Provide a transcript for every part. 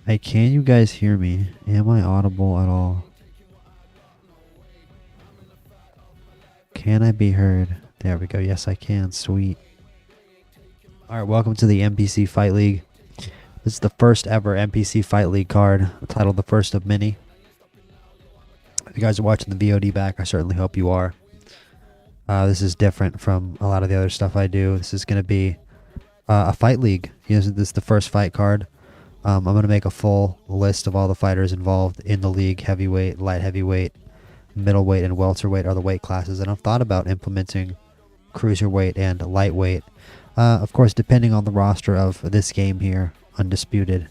Hey, can you guys hear me? Am I audible at all? Can I be heard? There we go. Yes, I can. Sweet. All right, welcome to the MPC Fight League. This is the first ever MPC Fight League card, titled The First of Many. If you guys are watching the VOD back, I certainly hope you are. This is different from a lot of the other stuff I do. This is going to be a fight league. This is the first fight card. I'm going to make a full list of all the fighters involved in the league. Heavyweight, light heavyweight, middleweight, and welterweight are the weight classes. And I've thought about implementing cruiserweight and lightweight. Of course, depending on the roster of this game here, Undisputed,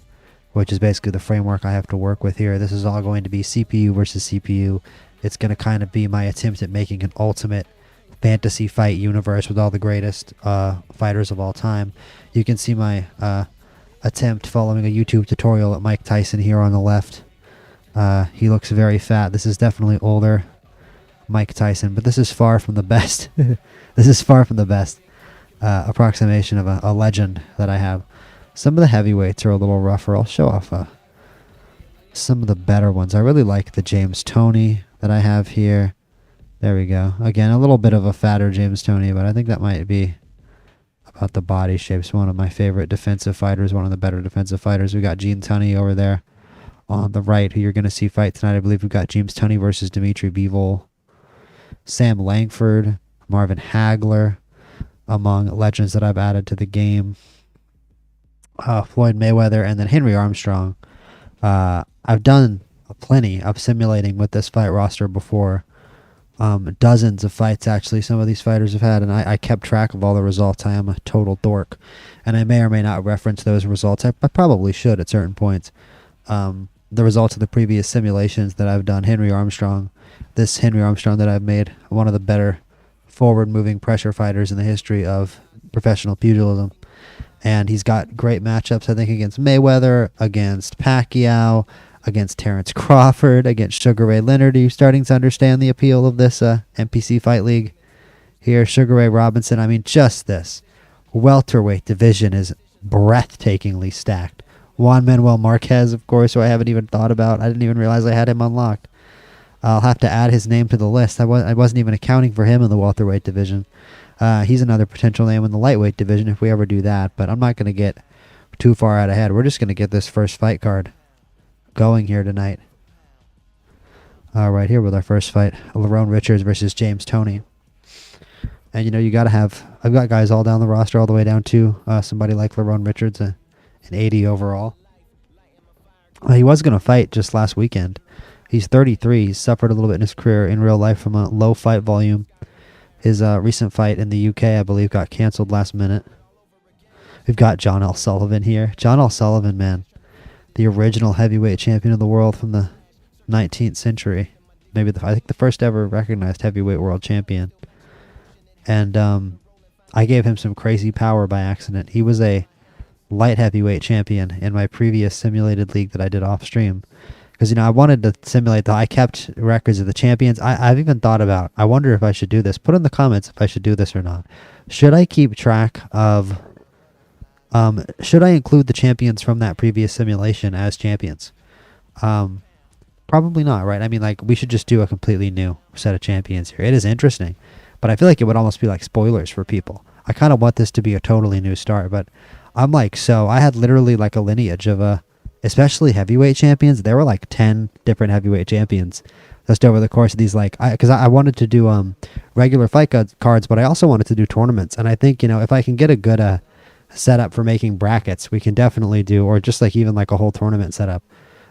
which is basically the framework I have to work with here. This is all going to be CPU versus CPU. It's going to kind of be my attempt at making an ultimate fantasy fight universe with all the greatest fighters of all time. You can see my attempt following a YouTube tutorial at Mike Tyson here on the left. He looks very fat. This is definitely older Mike Tyson, but this is far from the best. This is far from the best approximation of a legend that I have. Some of the heavyweights are a little rougher. I'll show off some of the better ones. I really like the James Toney that I have here. There we go. Again, a little bit of a fatter James Toney, but I think that might be about the body shapes. One of my favorite defensive fighters, one of the better defensive fighters. We got Tunney over there on the right, who you're going to see fight tonight. I believe we've got James Toney versus Dimitri Bivol. Sam Langford, Marvin Hagler, among legends that I've added to the game. Floyd Mayweather, and then Henry Armstrong. I've done plenty of simulating with this fight roster before. Dozens of fights, actually, some of these fighters have had, and I kept track of all the results. I am a total dork, and I may or may not reference those results. I probably should at certain points. The results of the previous simulations that I've done. Henry Armstrong, this Henry Armstrong that I've made, one of the better forward-moving pressure fighters in the history of professional pugilism. And he's got great matchups, I think, against Mayweather, against Pacquiao, against Terrence Crawford, against Sugar Ray Leonard. Are you starting to understand the appeal of this MPC Fight League here? Sugar Ray Robinson, I mean, just this welterweight division is breathtakingly stacked. Juan Manuel Marquez, of course, who I haven't even thought about. I didn't even realize I had him unlocked. I'll have to add his name to the list. I wasn't even accounting for him in the welterweight division. He's another potential name in the lightweight division if we ever do that, but I'm not going to get too far out ahead. We're just going to get this first fight card going here tonight. All right, here with our first fight, Lerone Richards versus James Toney. And, you know, you got to have, I've got guys all down the roster all the way down to somebody like Lerone Richards, an 80 overall. He was going to fight just last weekend. He's 33. He's suffered a little bit in his career in real life from a low fight volume. His recent fight in the UK, I believe, got canceled last minute. We've got John L. Sullivan here. John L. Sullivan, man, the original heavyweight champion of the world from the 19th century. Maybe I think the first ever recognized heavyweight world champion. And I gave him some crazy power by accident. He was a light heavyweight champion in my previous simulated league that I did off stream. Because, you know, I wanted to simulate I kept records of the champions. I've even thought about, I wonder if I should do this. Put in the comments if I should do this or not. Should I keep track of, should I include the champions from that previous simulation as champions? Probably not, right? I mean, like, we should just do a completely new set of champions here. It is interesting, but I feel like it would almost be like spoilers for people. I kind of want this to be a totally new start, but I'm like, so I had literally like a lineage of especially heavyweight champions. There were like 10 different heavyweight champions just over the course of these, like, because I wanted to do regular fight cards, but I also wanted to do tournaments. And I think, you know, if I can get a good setup for making brackets, we can definitely do, or just like even like a whole tournament setup.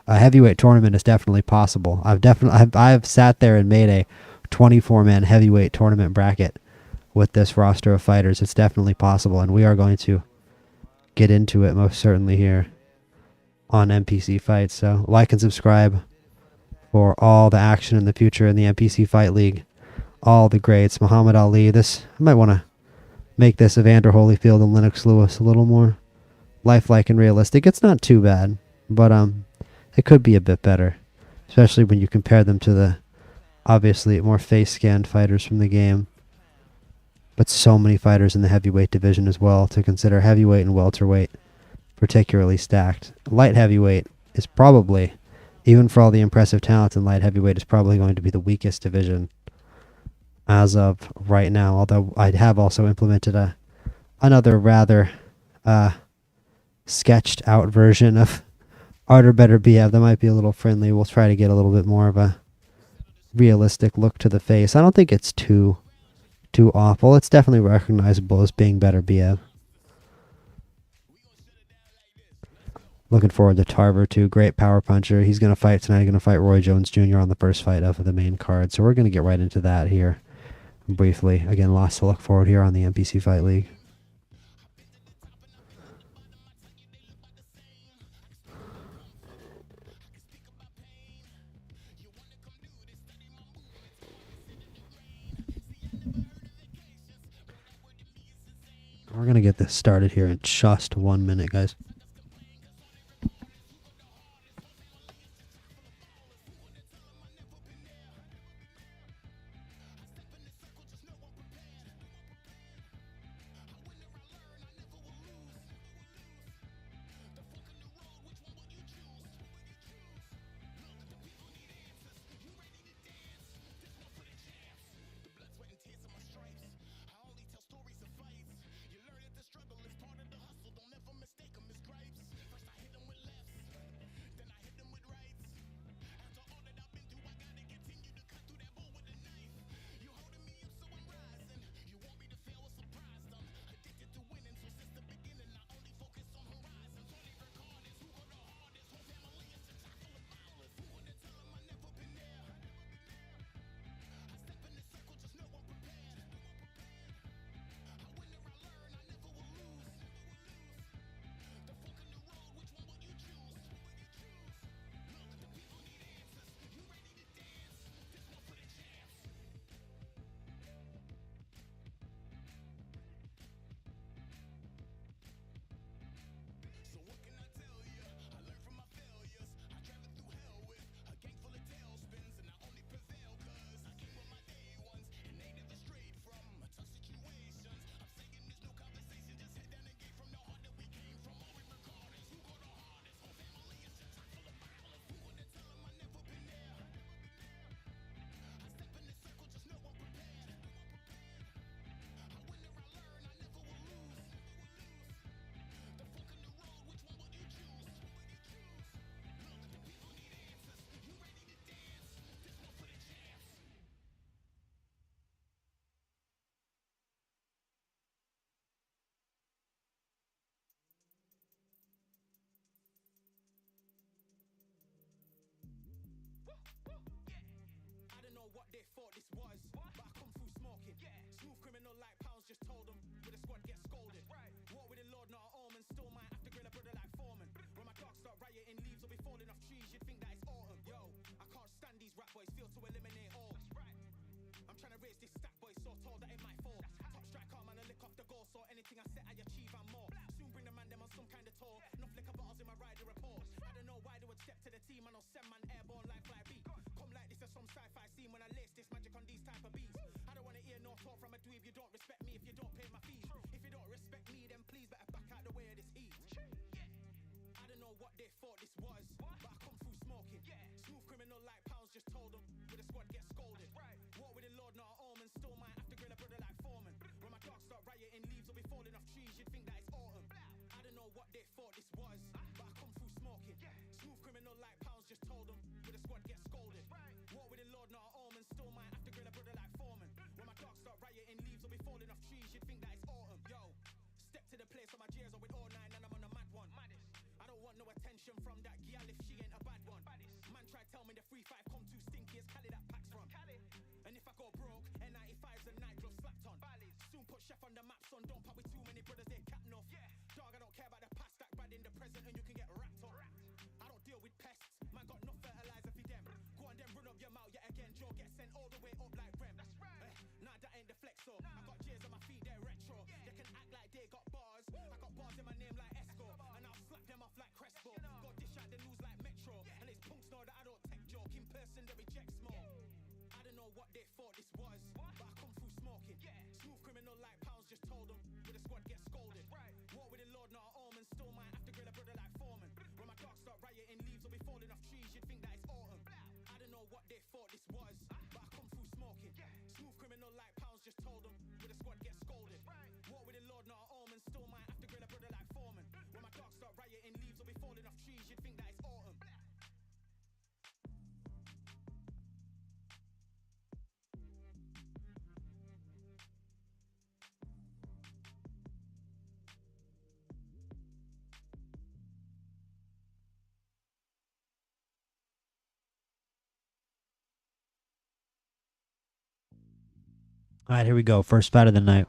A heavyweight tournament is definitely possible. I've sat there and made a 24-man heavyweight tournament bracket with this roster of fighters. It's definitely possible, and we are going to get into it most certainly here on MPC Fights. So like and subscribe for all the action in the future in the MPC Fight League. All the greats. Muhammad Ali. This, I might want to make this Evander Holyfield and Lennox Lewis a little more lifelike and realistic. It's not too bad, but it could be a bit better, especially when you compare them to the obviously more face-scanned fighters from the game. But so many fighters in the heavyweight division as well to consider. Heavyweight and welterweight particularly stacked. Light heavyweight is probably, even for all the impressive talent in light heavyweight, is probably going to be the weakest division as of right now. Although I have also implemented another rather sketched out version of Harder, Better, BF. That might be a little friendly. We'll try to get a little bit more of a realistic look to the face. I don't think it's too awful. It's definitely recognizable as being Better, BF. Looking forward to Tarver, too. Great power puncher. He's going to fight tonight. He's going to fight Roy Jones Jr. on the first fight of the main card. So we're going to get right into that here briefly. Again, lots to look forward here on the MPC Fight League. We're going to get this started here in just 1 minute, guys. War with the Lord, not a omen. Still might have to grill a brother like Foreman. When my dogs start rioting, leaves will be All right, here we go. First fight of the night.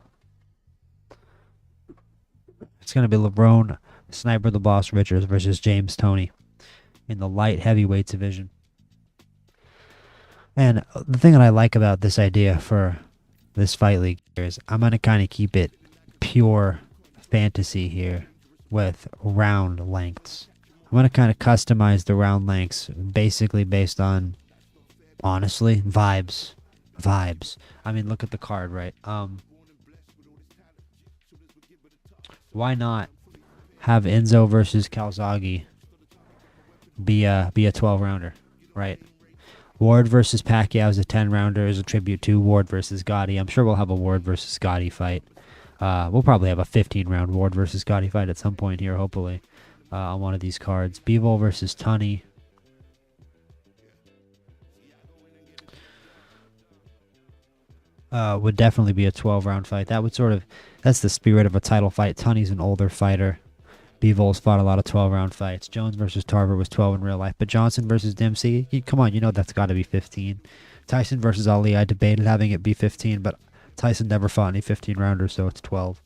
It's going to be LeBron Sniper the Boss Richards versus James Toney in the light heavyweight division. And the thing that I like about this idea for this fight league is I'm going to kind of keep it pure fantasy here with round lengths. I'm going to kind of customize the round lengths basically based on, honestly, vibes. I mean, look at the card, right? Why not have Enzo versus Calzaghe be a 12-rounder, right? Ward versus Pacquiao is a 10-rounder as a tribute to Ward versus Gotti. I'm sure we'll have a Ward versus Gotti fight. We'll probably have a 15-round Ward versus Gotti fight at some point here, hopefully, on one of these cards. Bivol versus Tunney. Would definitely be a 12-round fight. That's the spirit of a title fight. Tunney's an older fighter. Bivol's fought a lot of 12-round fights. Jones versus Tarver was 12 in real life. But Johnson versus Dempsey, come on, that's got to be 15. Tyson versus Ali, I debated having it be 15, but Tyson never fought any 15-rounders, so it's 12.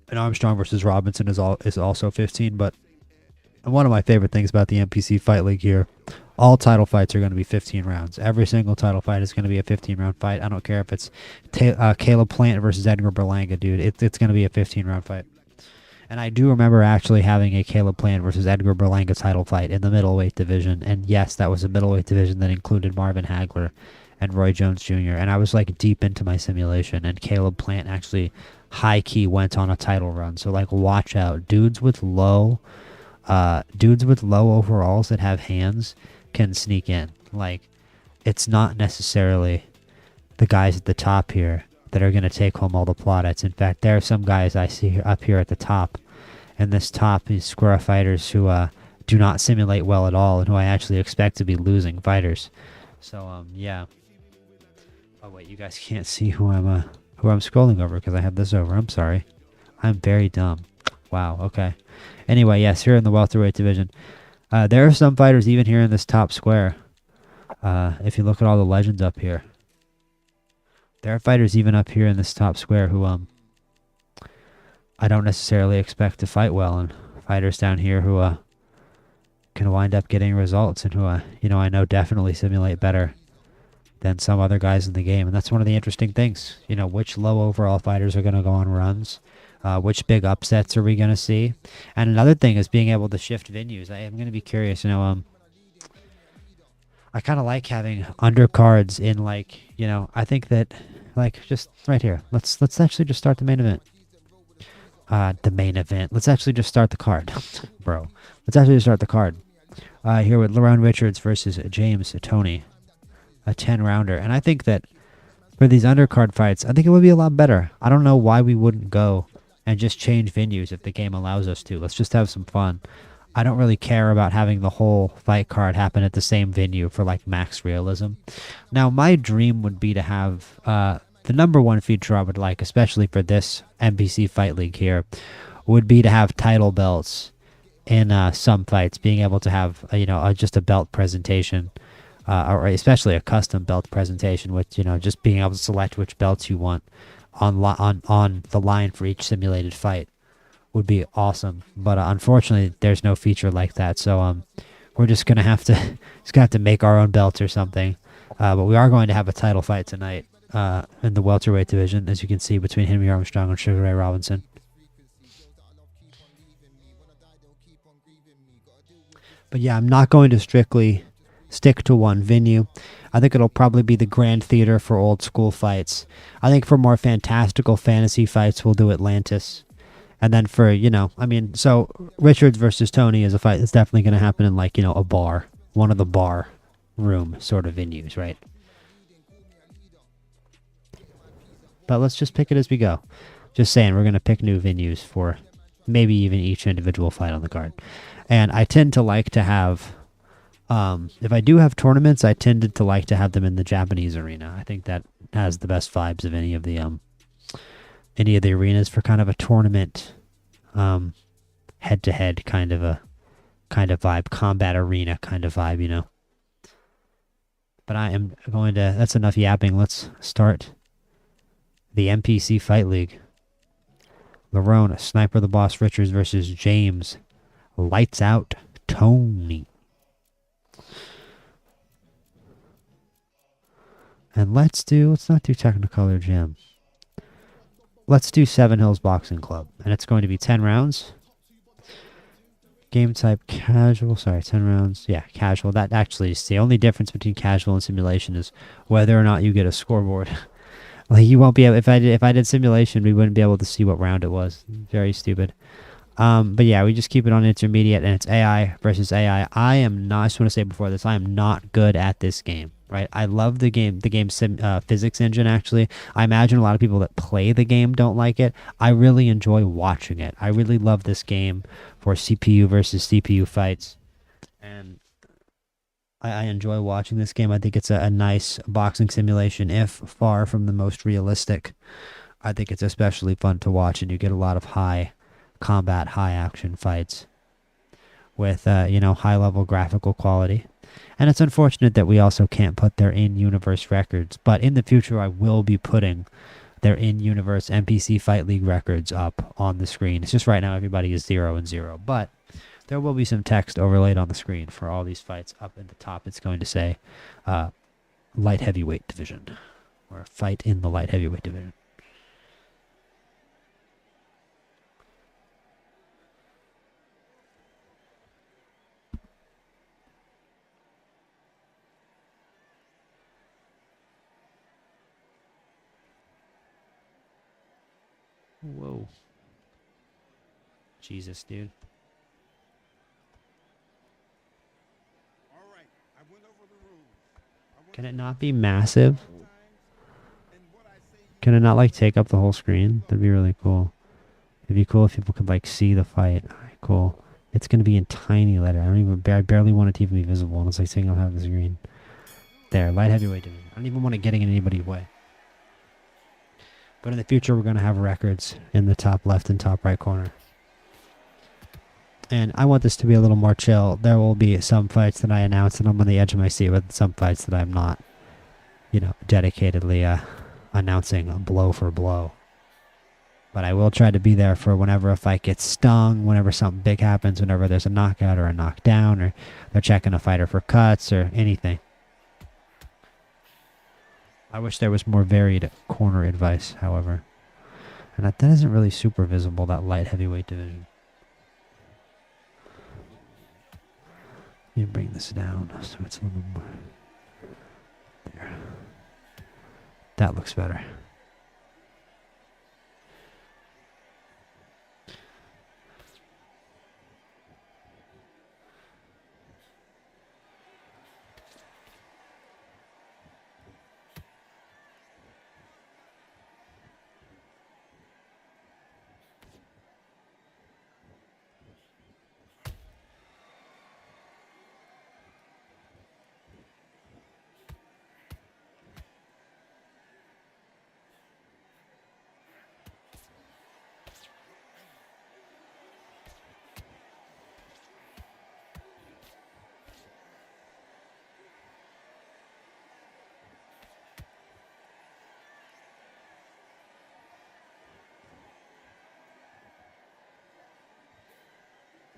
And Armstrong versus Robinson is also 15, but one of my favorite things about the MPC Fight League here, all title fights are going to be 15 rounds. Every single title fight is going to be a 15-round fight. I don't care if it's Caleb Plant versus Edgar Berlanga, dude. It's going to be a 15-round fight. And I do remember actually having a Caleb Plant versus Edgar Berlanga title fight in the middleweight division. And yes, that was a middleweight division that included Marvin Hagler and Roy Jones Jr. And I was like deep into my simulation. And Caleb Plant actually high-key went on a title run. So like watch out. Dudes with low overalls that have hands can sneak in. Like, it's not necessarily the guys at the top here that are going to take home all the plaudits. In fact, there are some guys I see up here at the top, and this top is square fighters who do not simulate well at all, and who I actually expect to be losing fighters. So yeah. Oh wait, you guys can't see who I'm scrolling over because I have this over. I'm sorry. I'm very dumb. Wow. Okay. Anyway, yes, here in the welterweight division, there are some fighters even here in this top square. If you look at all the legends up here, there are fighters even up here in this top square who I don't necessarily expect to fight well, and fighters down here who can wind up getting results, and who I know definitely simulate better than some other guys in the game. And that's one of the interesting things. Which low overall fighters are going to go on runs. Which big upsets are we going to see? And another thing is being able to shift venues. I am going to be curious. I kind of like having undercards in, like, I think that, like, just right here. Let's actually just start the main event. The main event. Let's actually just start the card, bro. Let's actually just start the card. Here with LeBron Richards versus James Toney, a 10-rounder. And I think that for these undercard fights, I think it would be a lot better. I don't know why we wouldn't go and just change venues if the game allows us to. Let's just have some fun. I don't really care about having the whole fight card happen at the same venue for like max realism. Now, my dream would be to have the number one feature I would like, especially for this MPC Fight League here, would be to have title belts in some fights, being able to have just a belt presentation, or especially a custom belt presentation with just being able to select which belts you want on the line for each simulated fight would be awesome. But unfortunately, there's no feature like that. So we're just gonna have to make our own belts or something. But we are going to have a title fight tonight in the welterweight division, as you can see, between Henry Armstrong and Sugar Ray Robinson. But yeah, I'm not going to strictly stick to one venue. I think it'll probably be the Grand Theater for old school fights. I think for more fantastical fantasy fights, we'll do Atlantis. And then for, so Richards versus Toney is a fight that's definitely going to happen in, like, a bar. One of the bar room sort of venues, right? But let's just pick it as we go. Just saying, we're going to pick new venues for maybe even each individual fight on the card. And I tend to like to have, if I do have tournaments, I tended to like to have them in the Japanese arena. I think that has the best vibes of any of the arenas for kind of a tournament, head-to-head kind of vibe, combat arena kind of vibe, But I am going to, that's enough yapping. Let's start the MPC Fight League. Lerone, Sniper the Boss Richards versus James. Lights Out Toney. And let's not do Technicolor Gym. Let's do Seven Hills Boxing Club. And it's going to be 10 rounds. Game type casual. Sorry, 10 rounds. Yeah, casual. That actually is the only difference between casual and simulation is whether or not you get a scoreboard. Like you won't be able, if I did simulation, we wouldn't be able to see what round it was. Very stupid. But yeah, we just keep it on intermediate, and it's AI versus AI. I just want to say before this, I am not good at this game. Right, I love the game physics engine, actually. I imagine a lot of people that play the game don't like it. I really enjoy watching it. I really love this game for CPU versus CPU fights. And I enjoy watching this game. I think it's a nice boxing simulation, if far from the most realistic. I think it's especially fun to watch, and you get a lot of high combat, high action fights with, high-level graphical quality. And it's unfortunate that we also can't put their in-universe records. But in the future, I will be putting their in-universe MPC Fight League records up on the screen. It's just right now everybody is 0-0. But there will be some text overlaid on the screen for all these fights. Up at the top, it's going to say light heavyweight division. Or fight in the light heavyweight division. Whoa. Jesus, dude. Can it not be massive? Can it not, like, take up the whole screen? That'd be really cool. It'd be cool if people could, like, see the fight. Alright, cool. It's going to be in tiny letter. I barely want it to even be visible. And it's like saying I'll have the screen. There, light heavyweight division. I don't even want it getting in anybody's way. But in the future, we're going to have records in the top left and top right corner. And I want this to be a little more chill. There will be some fights that I announce and I'm on the edge of my seat, with some fights that I'm not, dedicatedly announcing blow for blow. But I will try to be there for whenever a fight gets stung, whenever something big happens, whenever there's a knockout or a knockdown, or they're checking a fighter for cuts or anything. I wish there was more varied corner advice, however. And that isn't really super visible, that light heavyweight division. Let me bring this down so it's a little more. There. That looks better.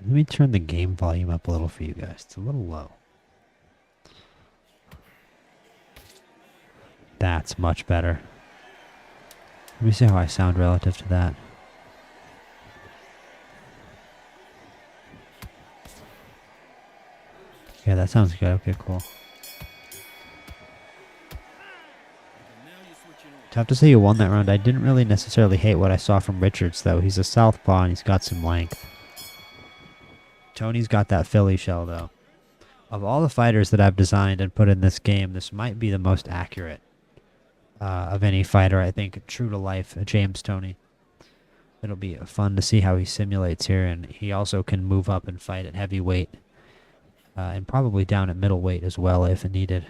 Let me turn the game volume up a little for you guys. It's a little low. That's much better. Let me see how I sound relative to that. Yeah, that sounds good. Okay, cool. Tough to say you won that round. I didn't really necessarily hate what I saw from Richards, though. He's a southpaw and he's got some length. Toney's got that Philly shell, though. Of all the fighters that I've designed and put in this game, this might be the most accurate of any fighter, I think. True to life, James Toney. It'll be fun to see how he simulates here, and he also can move up and fight at heavyweight. And probably down at middleweight as well, if needed.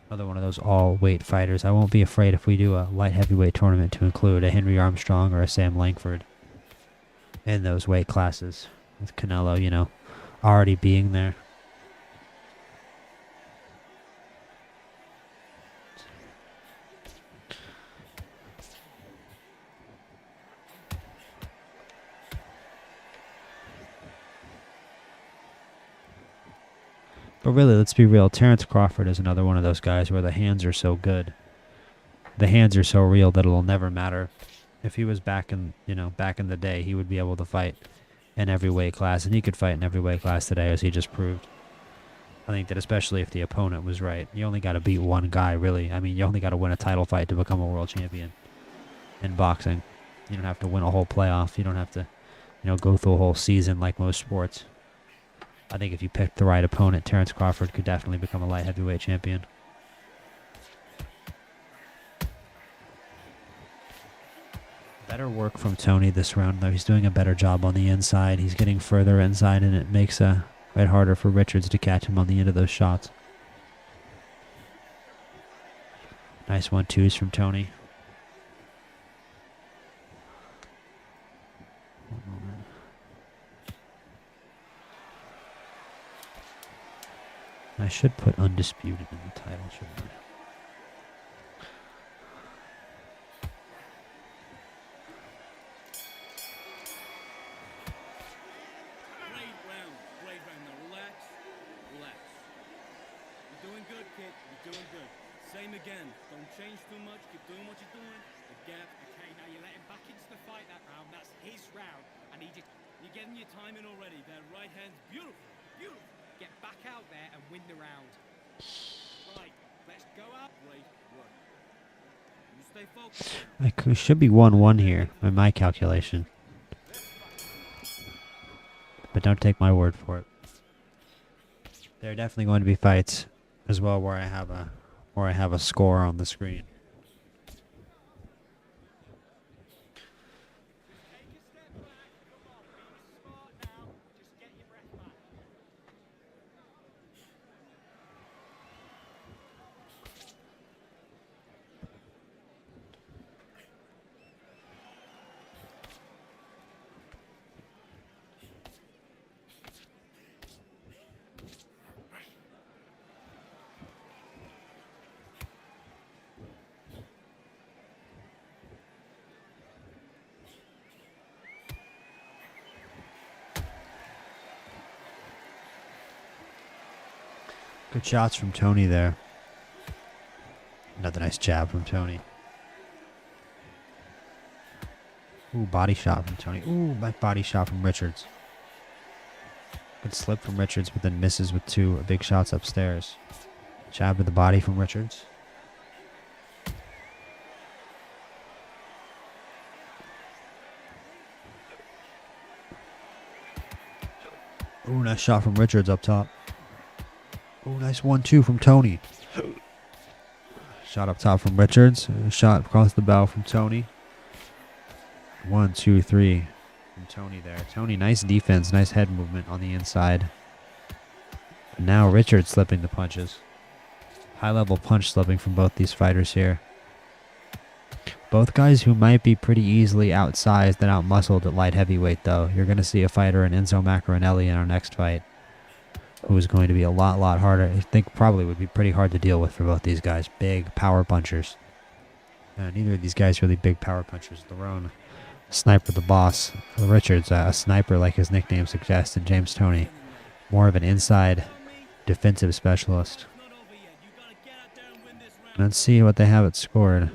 Another one of those all-weight fighters. I won't be afraid if we do a light heavyweight tournament to include a Henry Armstrong or a Sam Langford in those weight classes. With Canelo, already being there. But really, let's be real. Terrence Crawford is another one of those guys where the hands are so good. The hands are so real that it'll never matter. If he was back in the day, he would be able to fight in every weight class, and he could fight in every weight class today, as he just proved. I think that especially if the opponent was right, you only got to beat one guy, really. I mean, you only got to win a title fight to become a world champion in boxing. You don't have to win a whole playoff. You don't have to, go through a whole season like most sports. I think if you picked the right opponent, Terrence Crawford could definitely become a light heavyweight champion. Better work from Toney this round, though. He's doing a better job on the inside. He's getting further inside, and it makes it harder for Richards to catch him on the end of those shots. Nice 1-2s from Toney. I should put Undisputed in the title, shouldn't I? Great round. Now relax. You're doing good, kid. You're doing good. Same again. Don't change too much. Keep doing what you're doing. The gap. Okay, now you let him back into the fight that round. That's his round. And You're getting your time in already. That right hand's beautiful. Get back out there and win the round. Right, let's go out. Great work. You stay focused. It should be 1-1 here, by my calculation. But don't take my word for it. There are definitely going to be fights as well where I have a score on the screen. Good shots from Toney there. Another nice jab from Toney. Ooh, body shot from Toney. Ooh, nice body shot from Richards. Good slip from Richards, but then misses with two big shots upstairs. Jab to the body from Richards. Ooh, nice shot from Richards up top. Oh, nice 1-2 from Toney. Shot up top from Richards. Shot across the bow from Toney. 1, 2, 3 from Toney there. Toney, nice defense, nice head movement on the inside. But now Richards slipping the punches. High-level punch slipping from both these fighters here. Both guys who might be pretty easily outsized and outmuscled at light heavyweight, though. You're going to see a fighter in Enzo Maccarinelli in our next fight, who is going to be a lot harder. I think probably would be pretty hard to deal with for both these guys. Big power punchers. Neither of these guys really big power punchers. Lerone, sniper the boss. Richards, a sniper like his nickname suggests. And James Toney, more of an inside defensive specialist. Let's see what they have it scored.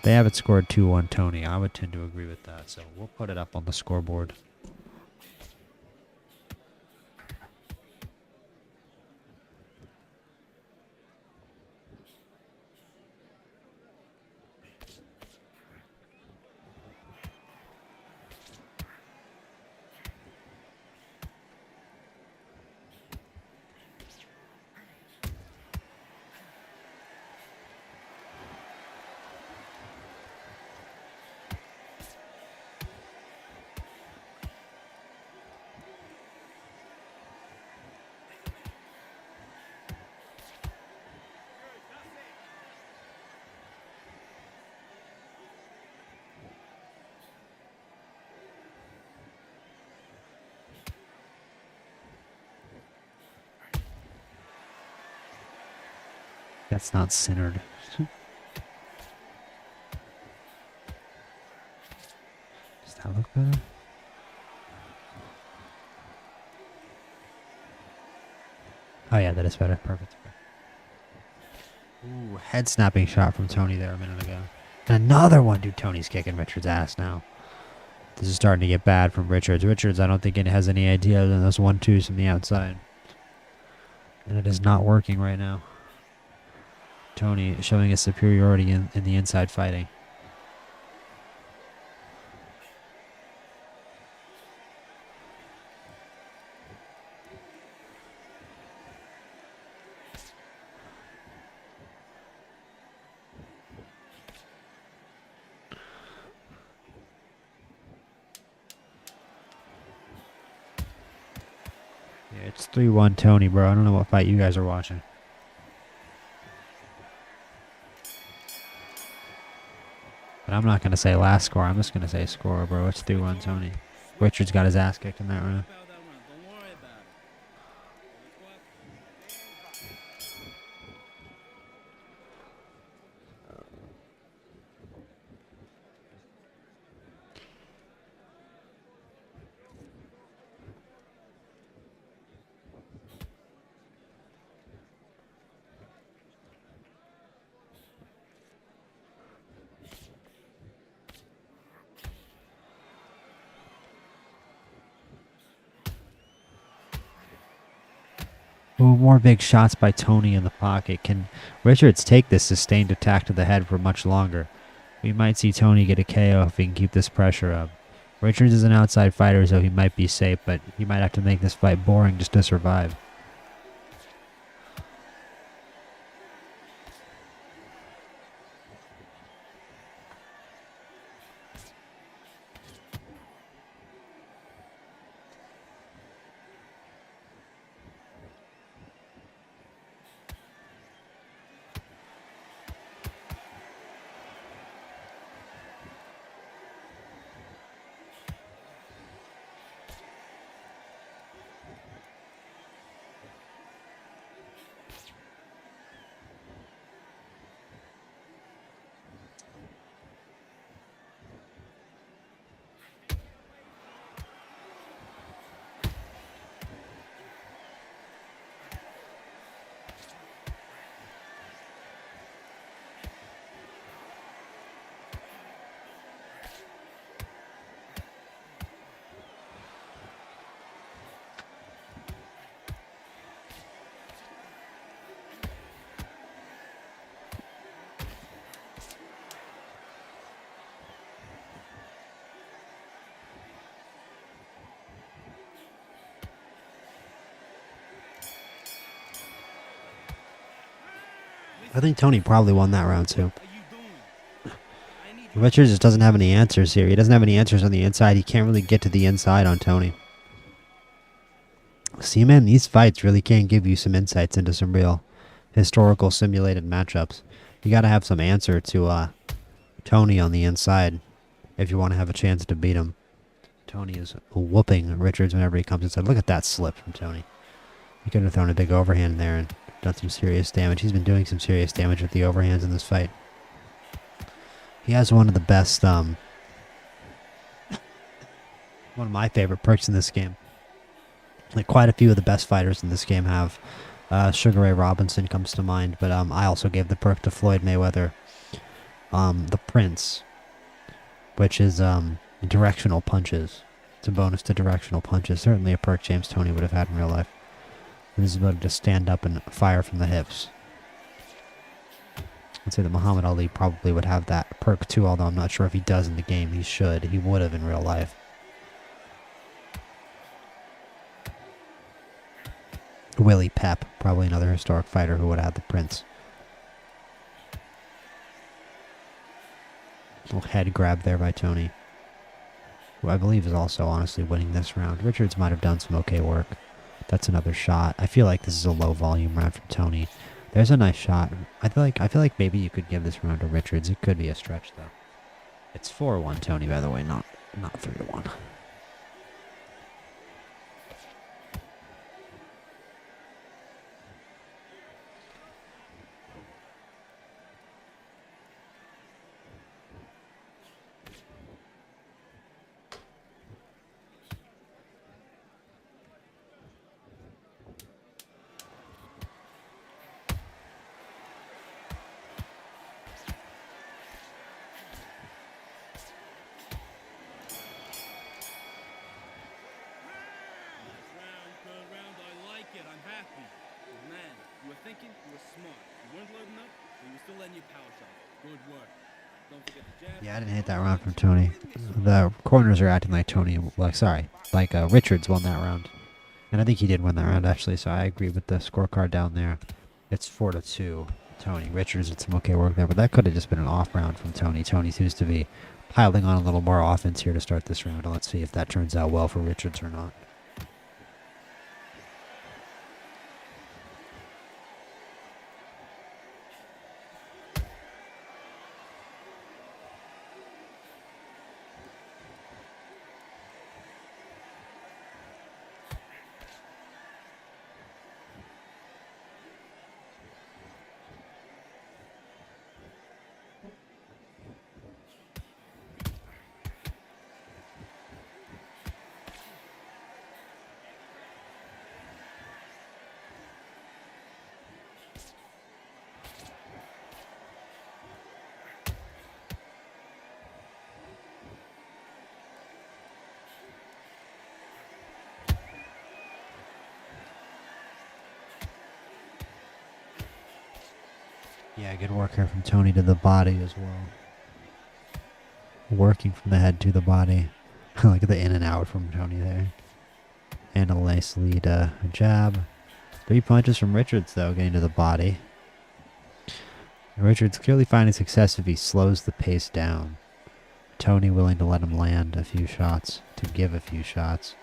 They have it scored 2-1 Toney. I would tend to agree with that, so we'll put it up on the scoreboard. That's not centered. Does that look better? Oh yeah, that is better. Perfect. Ooh, head snapping shot from Toney there a minute ago. And another one, dude. Toney's kicking Richards' ass now. This is starting to get bad from Richards. Richards, I don't think it has any idea other than those 1-2s from the outside. And it is not working right now. Toney showing his superiority in the inside fighting. Yeah, it's 3-1 Toney, bro. I don't know what fight you guys are watching. But I'm not going to say last score. I'm just going to say score, bro. It's 3-1 Toney. Richards got his ass kicked in that round. About that round. Don't worry about it. Ooh, more big shots by Toney in the pocket. Can Richards take this sustained attack to the head for much longer? We might see Toney get a KO if he can keep this pressure up. Richards is an outside fighter, so he might be safe, but he might have to make this fight boring just to survive. I think Toney probably won that round too. Are you doing? I need you. Richards just doesn't have any answers here. He doesn't have any answers on the inside. He can't really get to the inside on Toney. See, man, these fights really can give you some insights into some real historical simulated matchups. You got to have some answer to Toney on the inside if you want to have a chance to beat him. Toney is whooping Richards whenever he comes inside. Look at that slip from Toney. He could have thrown a big overhand there and done some serious damage. He's been doing some serious damage with the overhands in this fight. He has one of the best, one of my favorite perks in this game. Like quite a few of the best fighters in this game have. Sugar Ray Robinson comes to mind, but I also gave the perk to Floyd Mayweather. The Prince, which is directional punches. It's a bonus to directional punches. Certainly a perk James Toney would have had in real life. His ability to stand up and fire from the hips. I'd say that Muhammad Ali probably would have that perk too, although I'm not sure if he does in the game. He should. He would have in real life. Willie Pep, probably another historic fighter who would have the Prince. Little head grab there by Toney, who I believe is also honestly winning this round. Richards might have done some okay work. That's another shot. I feel like this is a low volume round from Toney. There's a nice shot. I feel like maybe you could give this round to Richards. It could be a stretch though. It's 4-1 Toney, by the way, not 3-1. were smart. You weren't loading up, but you were still letting your power shine. Good work. Don't forget the jab. Yeah, I didn't hit that round from Toney. The corners are acting like Toney, like Richards won that round. And I think he did win that round, actually, so I agree with the scorecard down there. It's 4-2. Toney. Richards did some okay work there, but that could have just been an off round from Toney. Toney seems to be piling on a little more offense here to start this round, and let's see if that turns out well for Richards or not. Yeah, good work here from Toney to the body as well. Working from the head to the body. Look at the in and out from Toney there. And a nice lead jab. 3 punches from Richards, though, getting to the body. Richards clearly finding success if he slows the pace down. Toney willing to let him land a few shots, to give a few shots.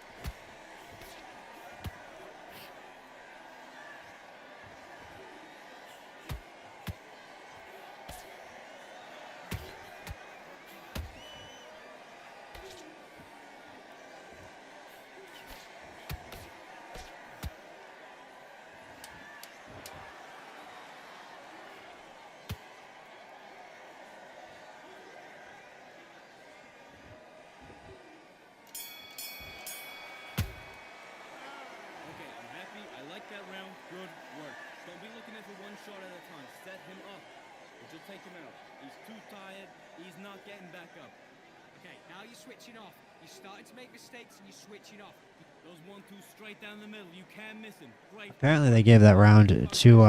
Okay, I'm happy. I like that round. Good work. Don't be looking at it one shot at a time. Set him up. But you'll take him out. He's too tired. He's not getting back up. Okay, now you're switching off. You're starting to make mistakes and you're switching off. Those 1-2 straight down the middle. You can't miss him. Great. Apparently they gave that round to Your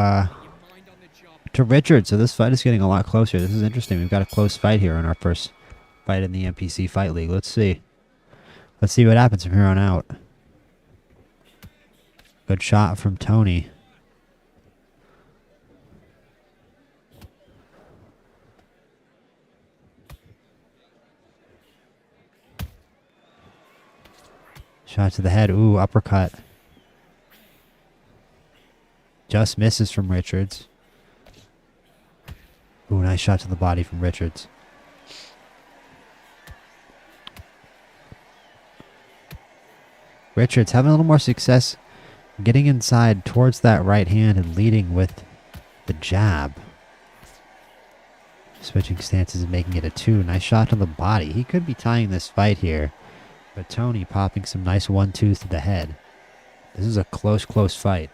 mind on the job. Richards, so this fight is getting a lot closer. This is interesting. We've got a close fight here in our first fight in the MPC Fight League. Let's see. Let's see what happens from here on out. Good shot from Toney. Shot to the head. Ooh, uppercut. Just misses from Richards. Ooh, nice shot to the body from Richards. Richards having a little more success getting inside towards that right hand and leading with the jab. Switching stances and making it a 2. Nice shot to the body. He could be tying this fight here. But Toney popping some nice 1-2s to the head. This is a close fight.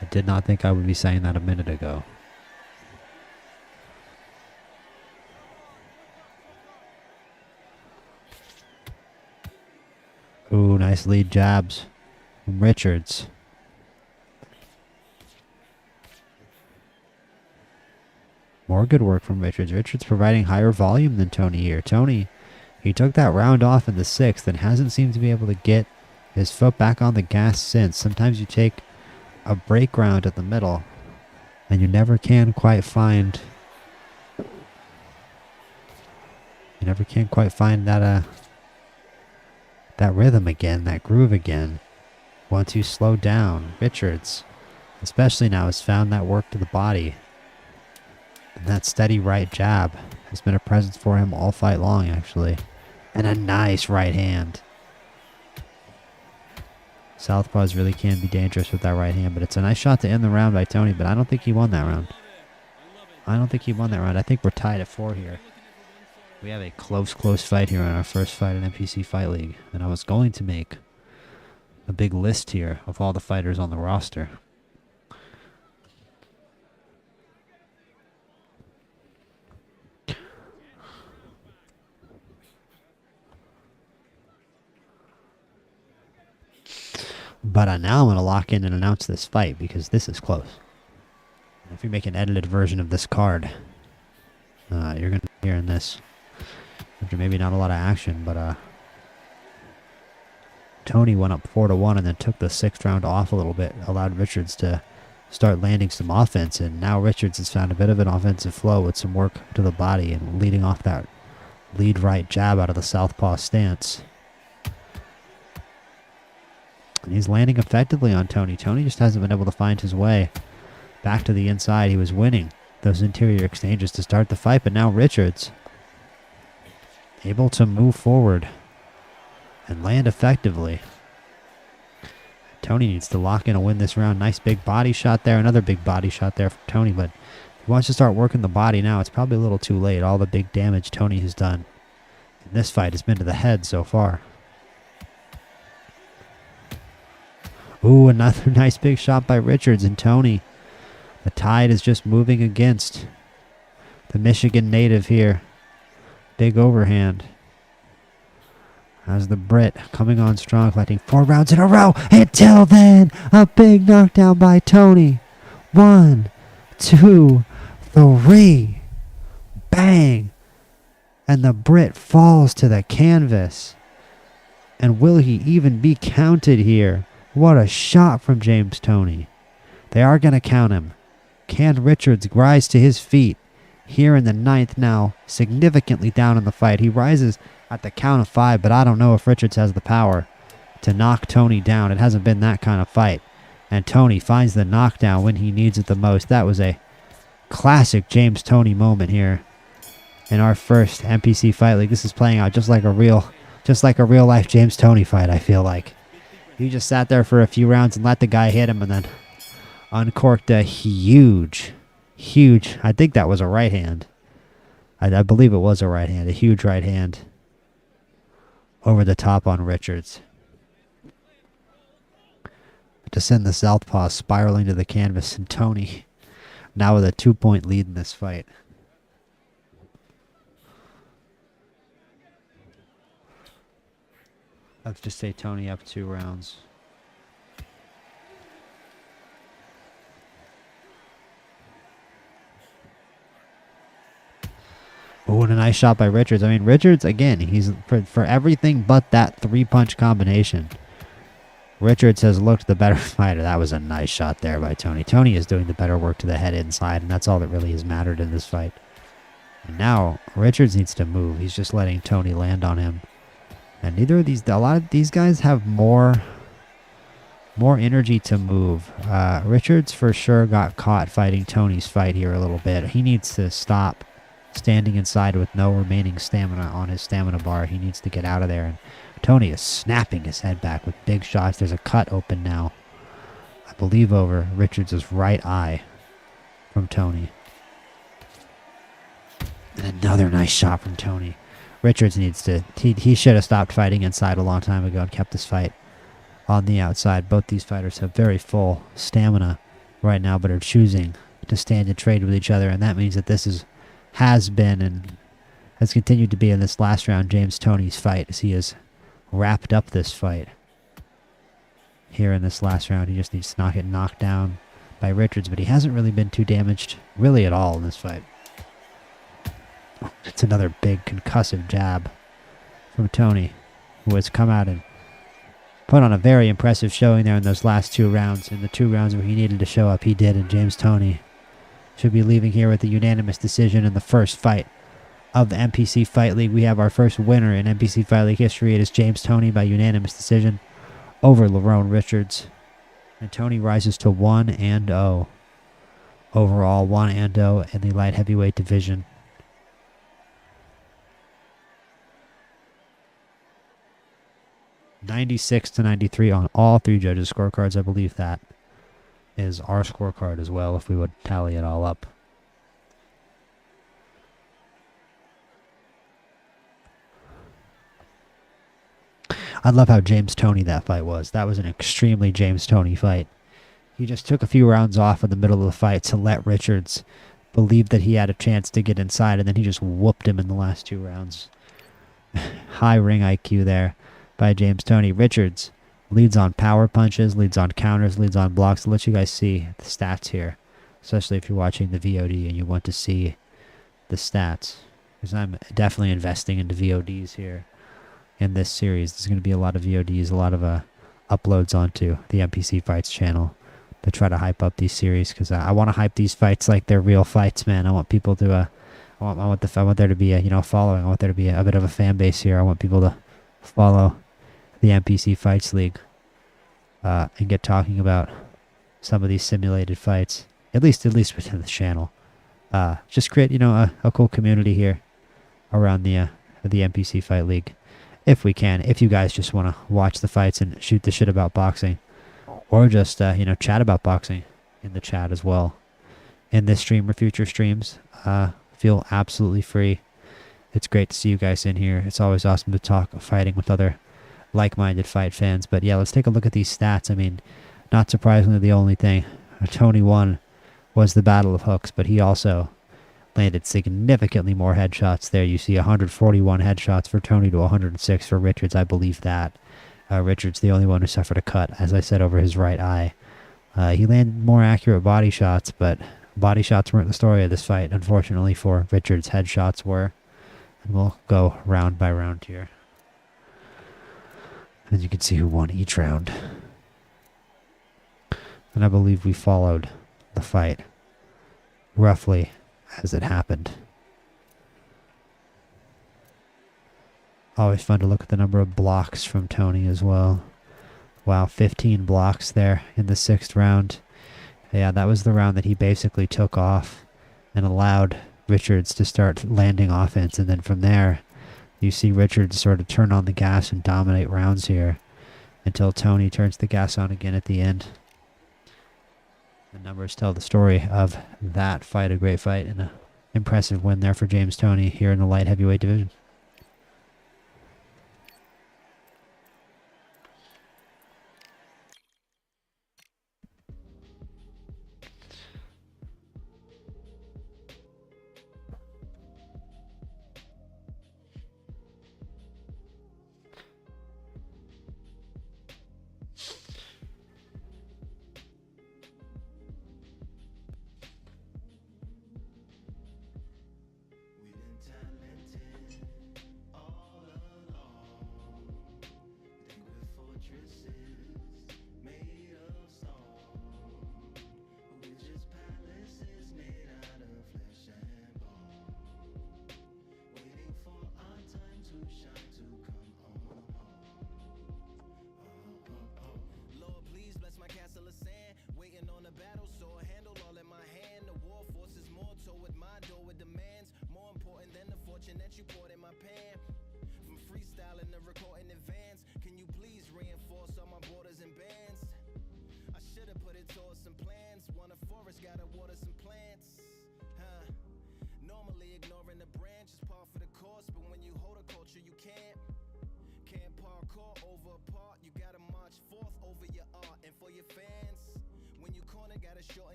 I did not think I would be saying that a minute ago. Ooh, nice lead jabs from Richards. More good work from Richards. Richards providing higher volume than Toney here. Toney, he took that round off in the 6th and hasn't seemed to be able to get his foot back on the gas since. Sometimes you take a break round at the middle and you never can quite find that that rhythm again, that groove again. Once you slow down, Richards, especially now, has found that work to the body. And that steady right jab has been a presence for him all fight long, actually. And a nice right hand. Southpaws really can be dangerous with that right hand, but it's a nice shot to end the round by Toney, but I don't think he won that round. I think we're tied at 4 here. We have a close fight here in our first fight in MPC Fight League, and I was going to make a big list here of all the fighters on the roster. But now I'm going to lock in and announce this fight because this is close. If you make an edited version of this card, you're going to be hearing this. After maybe not a lot of action, but Toney went up 4-1 and then took the 6th round off a little bit, allowed Richards to start landing some offense, and now Richards has found a bit of an offensive flow with some work to the body and leading off that lead right jab out of the southpaw stance. And he's landing effectively on Toney. Toney just hasn't been able to find his way back to the inside. He was winning those interior exchanges to start the fight, but now Richards able to move forward and land effectively. Toney needs to lock in and win this round. Nice big body shot there. Another big body shot there from Toney, but if he wants to start working the body now, it's probably a little too late. All the big damage Toney has done in this fight has been to the head so far. Ooh, another nice big shot by Richards and Toney. The tide is just moving against the Michigan native here. Big overhand. As the Brit coming on strong, fighting 4 rounds in a row. Until then, a big knockdown by Toney. 1, 2, 3. Bang. And the Brit falls to the canvas. And will he even be counted here? What a shot from James Toney. They are going to count him. Can Richards rise to his feet here in the 9th now, significantly down in the fight? He rises at the count of 5, but I don't know if Richards has the power to knock Toney down. It hasn't been that kind of fight. And Toney finds the knockdown when he needs it the most. That was a classic James Toney moment here in our first MPC Fight League. This is playing out just like a real life James Toney fight, I feel like. He just sat there for a few rounds and let the guy hit him and then uncorked a huge, I think that was a right hand. I believe it was a right hand, a huge right hand over the top on Richards to send the southpaw spiraling to the canvas, and Toney now with a 2-point lead in this fight. Let's just say Toney up 2 rounds. Oh, and a nice shot by Richards. I mean, Richards, again, he's for everything but that 3-punch combination. Richards has looked the better fighter. That was a nice shot there by Toney. Toney is doing the better work to the head inside, and that's all that really has mattered in this fight. And now, Richards needs to move. He's just letting Toney land on him. And a lot of these guys have more energy to move. Richards for sure got caught fighting Toney's fight here a little bit. He needs to stop standing inside with no remaining stamina on his stamina bar. He needs to get out of there. And Toney is snapping his head back with big shots. There's a cut open now, I believe over Richards' right eye from Toney. And another nice shot from Toney. Richards needs to... He should have stopped fighting inside a long time ago and kept this fight on the outside. Both these fighters have very full stamina right now, but are choosing to stand and trade with each other, and that means that this has been and has continued to be in this last round James Toney's fight, as he has wrapped up this fight here in this last round. He just needs to not get knocked down by Richards, but he hasn't really been too damaged really at all in this fight. It's another big concussive jab from Toney, who has come out and put on a very impressive showing there in those last 2 rounds. In the 2 rounds where he needed to show up, he did, and James Toney should be leaving here with a unanimous decision in the first fight of the MPC Fight League. We have our first winner in MPC Fight League history. It is James Toney by unanimous decision over Lerone Richards. And Toney rises to 1-0. Overall, 1-0 in the light heavyweight division. $96-93 on all 3 judges' scorecards. I believe that is our scorecard as well, if we would tally it all up. I love how James Toney that fight was. That was an extremely James Toney fight. He just took a few rounds off in the middle of the fight to let Richards believe that he had a chance to get inside, and then he just whooped him in the last 2 rounds. High ring IQ there by James Toney. Richards Leads on power punches, leads on counters, leads on blocks. I'll let you guys see the stats here, especially if you're watching the VOD and you want to see the stats. Because I'm definitely investing into VODs here in this series. There's going to be a lot of VODs, a lot of uploads onto the MPC Fights channel to try to hype up these series, because I want to hype these fights like they're real fights, man. I want people to, I want there to be a following. I want there to be a bit of a fan base here. I want people to follow the MPC Fights League and get talking about some of these simulated fights, at least within the channel. Just create a cool community here around the MPC Fight League, if we can. If you guys just want to watch the fights and shoot the shit about boxing, or just chat about boxing in the chat as well, in this stream or future streams, feel absolutely free. It's great to see you guys in here. It's always awesome to talk fighting with other like-minded fight fans. But yeah, let's take a look at these stats. I mean, not surprisingly, the only thing Toney won was the battle of hooks, but he also landed significantly more headshots there. You see 141 headshots for Toney to 106 for Richards. I believe that. Richards, the only one who suffered a cut, as I said, over his right eye. He landed more accurate body shots, but body shots weren't the story of this fight, unfortunately, for Richards. Headshots were. And we'll go round by round here. And you can see who won each round. And I believe we followed the fight roughly as it happened. Always fun to look at the number of blocks from Toney as well. Wow, 15 blocks there in the 6th round. Yeah, that was the round that he basically took off and allowed Richards to start landing offense. And then from there, you see Richards sort of turn on the gas and dominate rounds here until Toney turns the gas on again at the end. The numbers tell the story of that fight. A great fight and an impressive win there for James Toney here in the light heavyweight division.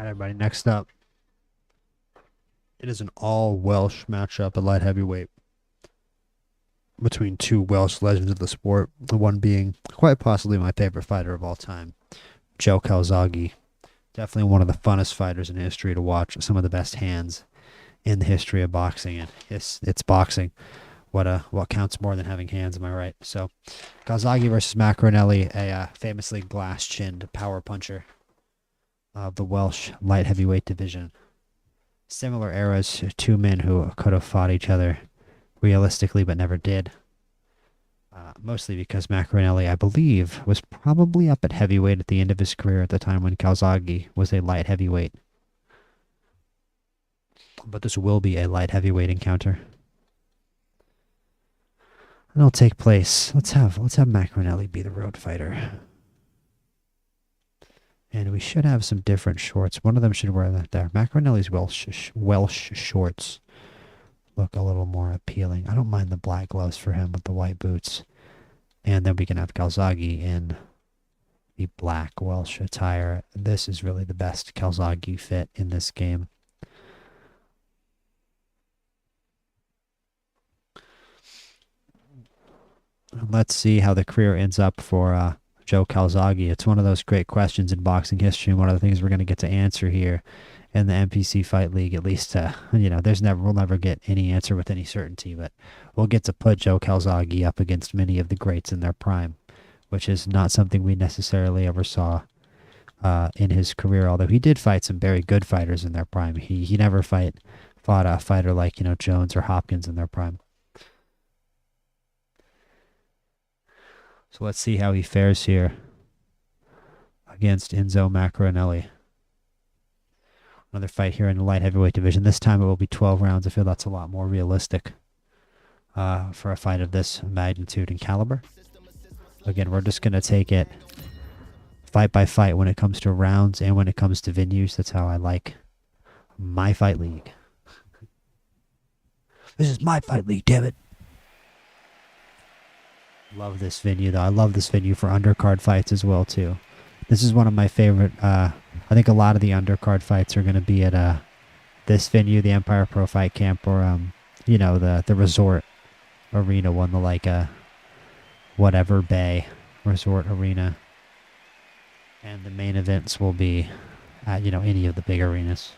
All right, everybody, next up, it is an all-Welsh matchup at light heavyweight between two Welsh legends of the sport, the one being quite possibly my favorite fighter of all time, Joe Calzaghe. Definitely one of the funnest fighters in history to watch, some of the best hands in the history of boxing, and it's boxing. What counts more than having hands, am I right? So, Calzaghe versus Maccarinelli, a famously glass-chinned power puncher of the Welsh light heavyweight division. Similar eras, two men who could have fought each other realistically but never did. Mostly because Maccarinelli, I believe, was probably up at heavyweight at the end of his career at the time when Calzaghe was a light heavyweight. But this will be a light heavyweight encounter. And it'll take place. Let's have Maccarinelli be the road fighter. And we should have some different shorts. One of them should wear that there. Maccarinelli's Welsh shorts look a little more appealing. I don't mind the black gloves for him with the white boots. And then we can have Calzaghe in the black Welsh attire. This is really the best Calzaghe fit in this game. Let's see how the career ends up for Joe Calzaghe. It's one of those great questions in boxing history, and one of the things we're going to get to answer here in the MPC Fight League. At least, we'll never get any answer with any certainty, but we'll get to put Joe Calzaghe up against many of the greats in their prime, which is not something we necessarily ever saw in his career. Although he did fight some very good fighters in their prime, he never fought a fighter like Jones or Hopkins in their prime. So let's see how he fares here against Enzo Maccarinelli. Another fight here in the light heavyweight division. This time it will be 12 rounds. I feel that's a lot more realistic for a fight of this magnitude and caliber. Again, we're just going to take it fight by fight when it comes to rounds and when it comes to venues. That's how I like my fight league. This is my fight league, damn it. Love this venue, though. I love this venue for undercard fights as well, too. This is one of my favorite. I think a lot of the undercard fights are going to be at this venue, the Empire Pro Fight Camp, or the resort arena one, the whatever Bay Resort Arena. And the main events will be at any of the big arenas.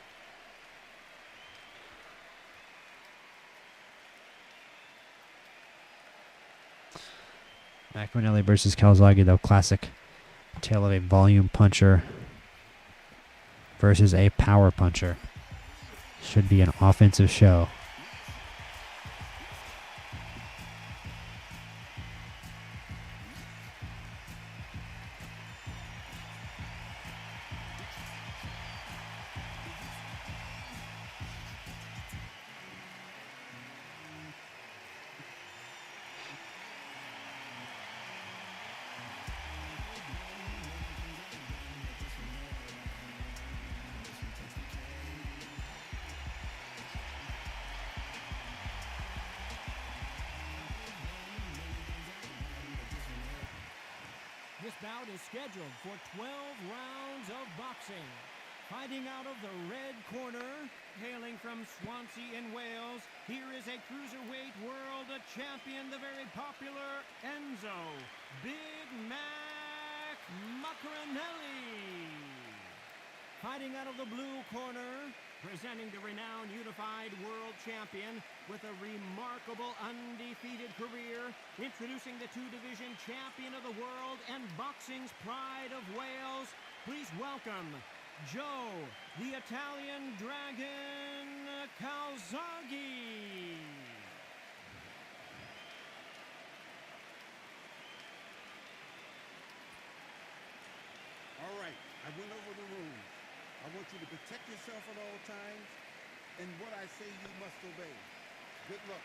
Maccarinelli versus Calzaghe, though, classic tale of a volume puncher versus a power puncher. Should be an offensive show. This bout is scheduled for 12 rounds of boxing. Fighting out of the red corner, hailing from Swansea in Wales, here is a cruiserweight world champion, the very popular Enzo Big Mac Maccarinelli. Fighting out of the blue corner, presenting the renowned unified world champion with a remarkable undefeated career, introducing the two-division champion of the world and boxing's pride of Wales, please welcome Joe, the Italian Dragon Calzaghe. All right, I went over the rules. I want you to protect yourself at all times, and what I say you must obey. Good luck.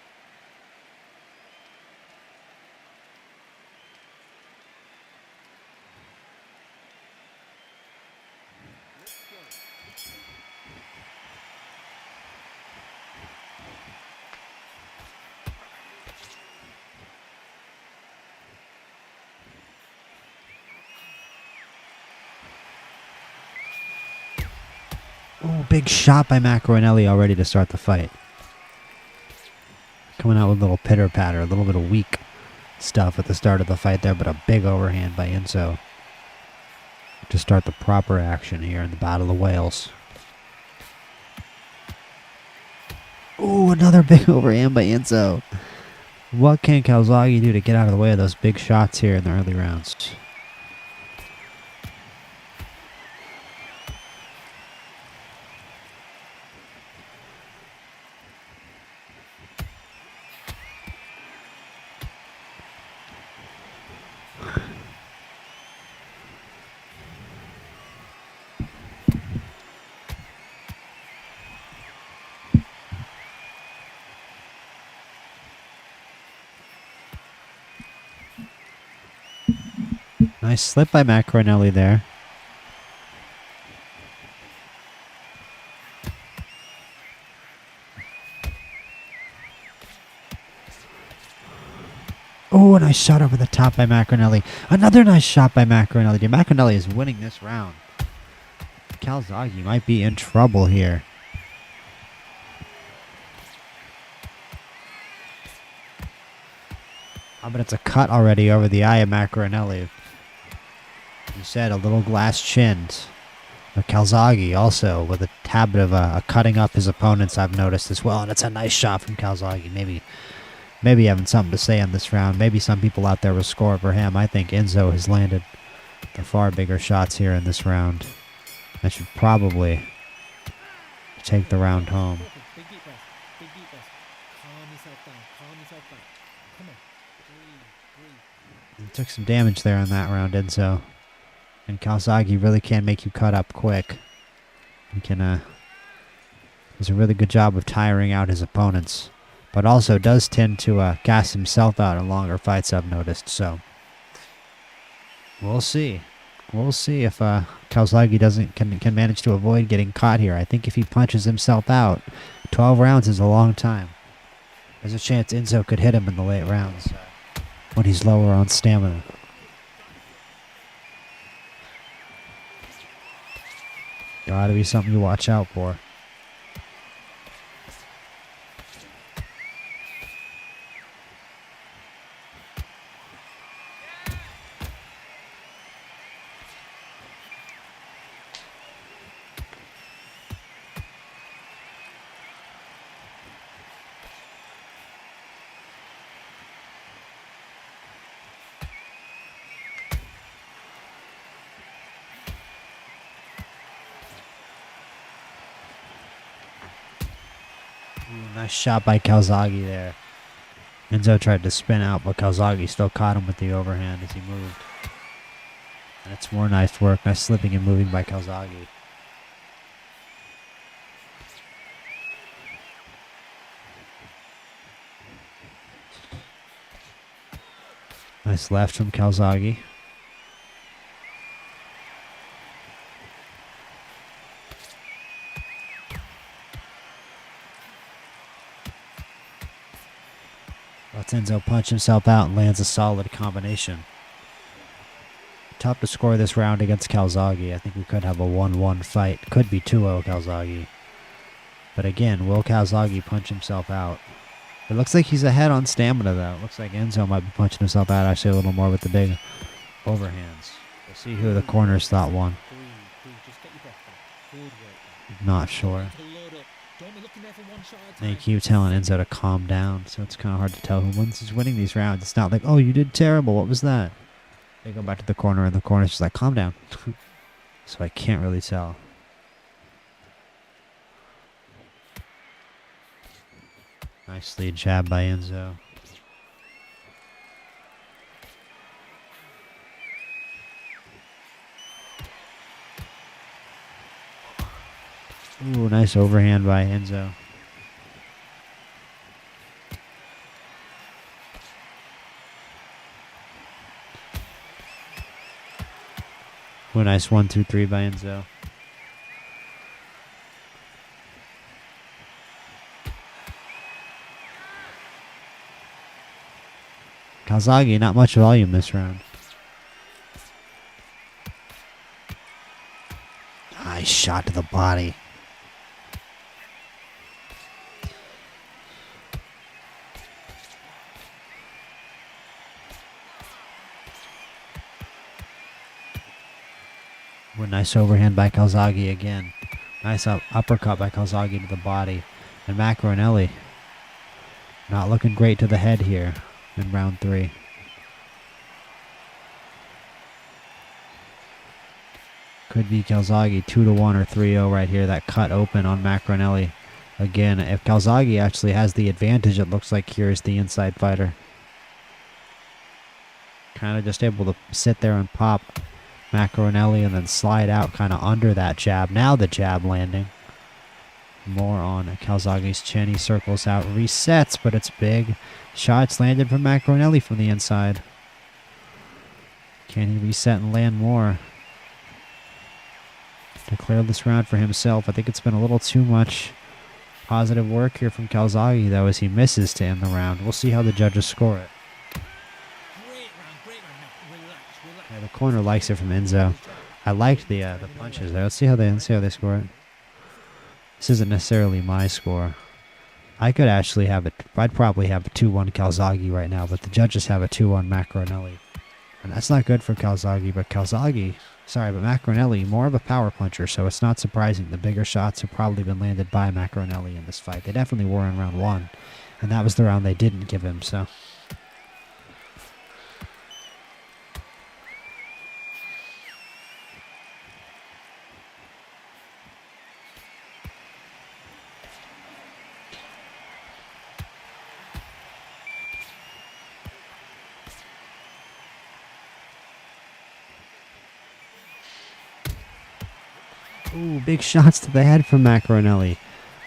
Let's go. Oh, big shot by Maccarinelli already to start the fight. Coming out with a little pitter-patter, a little bit of weak stuff at the start of the fight there, but a big overhand by Enzo to start the proper action here in the Battle of Wales. Oh, another big overhand by Enzo. What can Calzaghe do to get out of the way of those big shots here in the early rounds? Nice slip by Maccarinelli there. Oh, a nice shot over the top by Maccarinelli. Another nice shot by Maccarinelli. Dude, Maccarinelli is winning this round. Calzaghe might be in trouble here. Oh, but it's a cut already over the eye of Maccarinelli. You said a little glass chinned. But Calzaghe also with a habit of cutting up his opponents, I've noticed as well. And it's a nice shot from Calzaghe. Maybe having something to say on this round. Maybe some people out there will score for him. I think Enzo has landed the far bigger shots here in this round. That should probably take the round home. Big deep breath. Big deep breath. Calm yourself down. Calm yourself down. Come on. Breathe. He took some damage there in that round, Enzo. And Calzaghe really can make you cut up quick. He can does a really good job of tiring out his opponents. But also does tend to gas himself out in longer fights, I've noticed. So we'll see. We'll see if Calzaghe can manage to avoid getting caught here. I think if he punches himself out, 12 rounds is a long time. There's a chance Enzo could hit him in the late rounds when he's lower on stamina. Gotta be something to watch out for. Nice shot by Calzaghe there. Enzo tried to spin out, but Calzaghe still caught him with the overhand as he moved. And it's more nice work. Nice slipping and moving by Calzaghe. Nice left from Calzaghe. Lets Enzo punch himself out and lands a solid combination. Tough to score this round against Calzaghe. I think we could have a 1-1 fight. Could be 2-0 Calzaghe. But again, will Calzaghe punch himself out? It looks like he's ahead on stamina, though. It looks like Enzo might be punching himself out actually a little more with the big overhands. We'll see who the corners thought won. Just get your breath back. Good work. Not sure. Don't be looking there for one shot at a They time. keep telling Enzo to calm down, so it's kind of hard to tell who wins is winning these rounds. It's not like, oh, you did terrible. What was that? They go back to the corner, and the corner's just like, calm down. So I can't really tell. Nice lead jab by Enzo. Ooh, nice overhand by Enzo. Ooh, nice 1-2-3 by Enzo. Calzaghe, not much volume this round. Nice shot to the body. Ooh, nice overhand by Calzaghe again. Nice uppercut by Calzaghe to the body. And Maccarinelli not looking great to the head here in round 3. Could be Calzaghe 2-1 or 3-0 right here. That cut open on Maccarinelli. Again, if Calzaghe actually has the advantage, it looks like here is the inside fighter. Kind of just able to sit there and pop Maccarinelli and then slide out kind of under that jab. Now the jab landing. More on Calzaghe's chin. He circles out, resets, but it's big. Shots landed from Maccarinelli from the inside. Can he reset and land more? Declare this round for himself. I think it's been a little too much positive work here from Calzaghe, though, as he misses to end the round. We'll see how the judges score it. Yeah, the corner likes it from Enzo. I liked the punches there. Let's see how they score it. This isn't necessarily my score. I could actually have it. I'd probably have a 2-1 Calzaghe right now, but the judges have a 2-1 Maccarinelli. And that's not good for Calzaghe, but Maccarinelli, more of a power puncher, so it's not surprising. The bigger shots have probably been landed by Maccarinelli in this fight. They definitely were in round 1, and that was the round they didn't give him, so... Ooh, big shots to the head from Maccarinelli.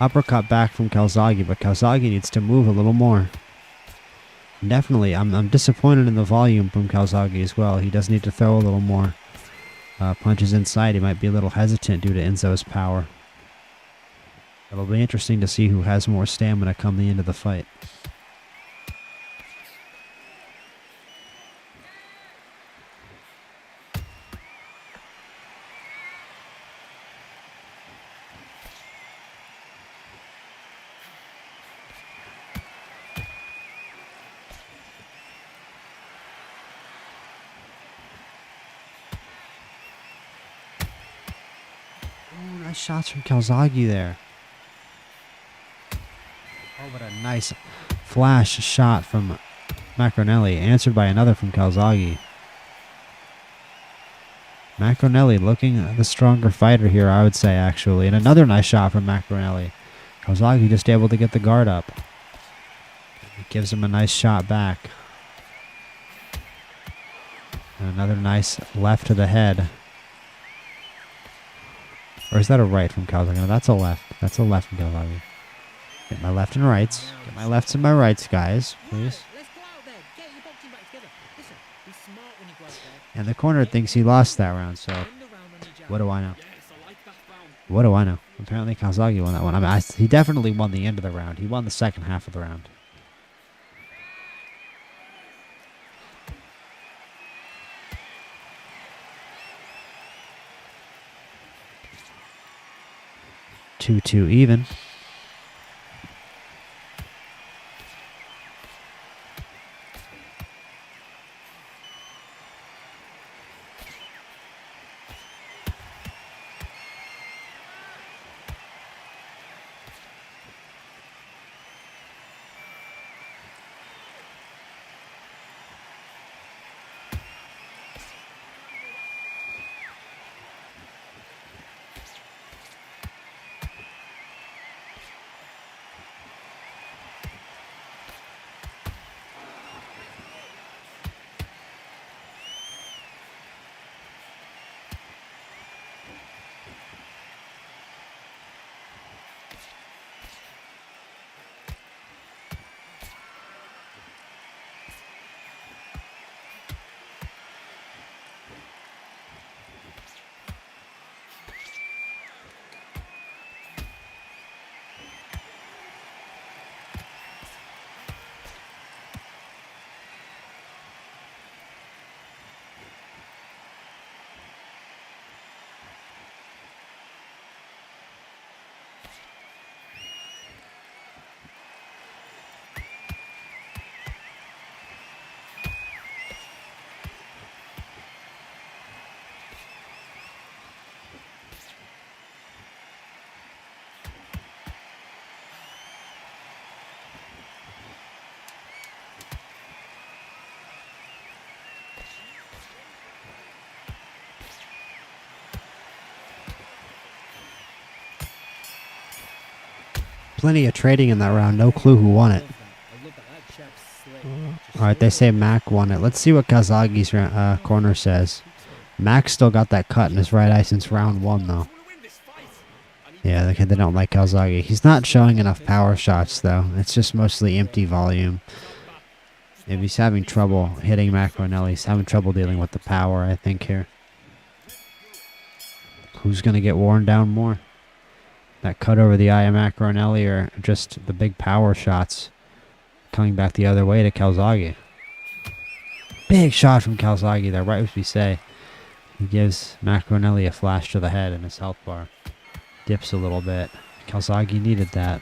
Uppercut back from Calzaghe, but Calzaghe needs to move a little more. Definitely, I'm disappointed in the volume from Calzaghe as well. He does need to throw a little more punches inside. He might be a little hesitant due to Enzo's power. It'll be interesting to see who has more stamina coming into the fight. Oh, nice shots from Calzaghe there. Oh, what a nice flash shot from Maccarinelli, answered by another from Calzaghe. Maccarinelli looking the stronger fighter here, I would say, actually. And another nice shot from Maccarinelli. Calzaghe just able to get the guard up. It gives him a nice shot back. And another nice left to the head. Or is that a right from Calzaghe? No, that's a left. That's a left from Calzaghe. Get my left and rights. Get my lefts and my rights, guys, please. Let's go out there. Get your boxing back together. Listen, be smart when you go out there. And the corner thinks he lost that round, so Win the round on your jab. what do I know? Yes, I like that round. What do I know? Apparently Calzaghe won that one. I mean, he definitely won the end of the round. He won the second half of the round. Two even. Plenty of trading in that round. No clue who won it. Alright, they say Mac won it. Let's see what Calzaghe's corner says. Mac still got that cut in his right eye since round 1, though. Yeah, they don't like Calzaghe. He's not showing enough power shots, though. It's just mostly empty volume. If he's having trouble hitting Maccarinelli, he's having trouble dealing with the power, I think, here. Who's going to get worn down more? That cut over the eye of Maccarinelli or just the big power shots coming back the other way to Calzaghe? Big shot from Calzaghe there, right as we say. He gives Maccarinelli a flash to the head and his health bar dips a little bit. Calzaghe needed that.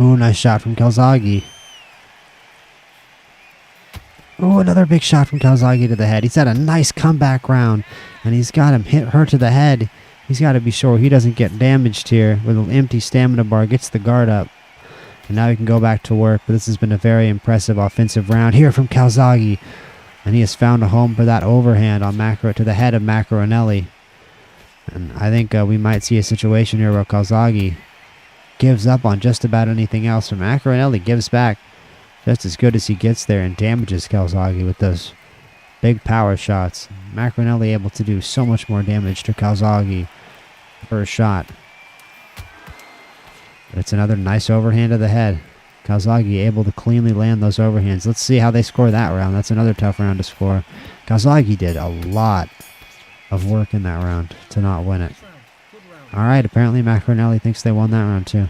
Ooh, nice shot from Calzaghe. Ooh, another big shot from Calzaghe to the head. He's had a nice comeback round, and he's got him hit her to the head. He's got to be sure he doesn't get damaged here with an empty stamina bar. Gets the guard up, and now he can go back to work. But this has been a very impressive offensive round here from Calzaghe, and he has found a home for that overhand on to the head of Maccarinelli. And I think we might see a situation here where Calzaghe gives up on just about anything else. And Maccarinelli gives back just as good as he gets there and damages Calzaghe with those big power shots. Maccarinelli able to do so much more damage to Calzaghe per shot. But it's another nice overhand to the head. Calzaghe able to cleanly land those overhands. Let's see how they score that round. That's another tough round to score. Calzaghe did a lot of work in that round to not win it. Alright, apparently Maccarinelli thinks they won that round too.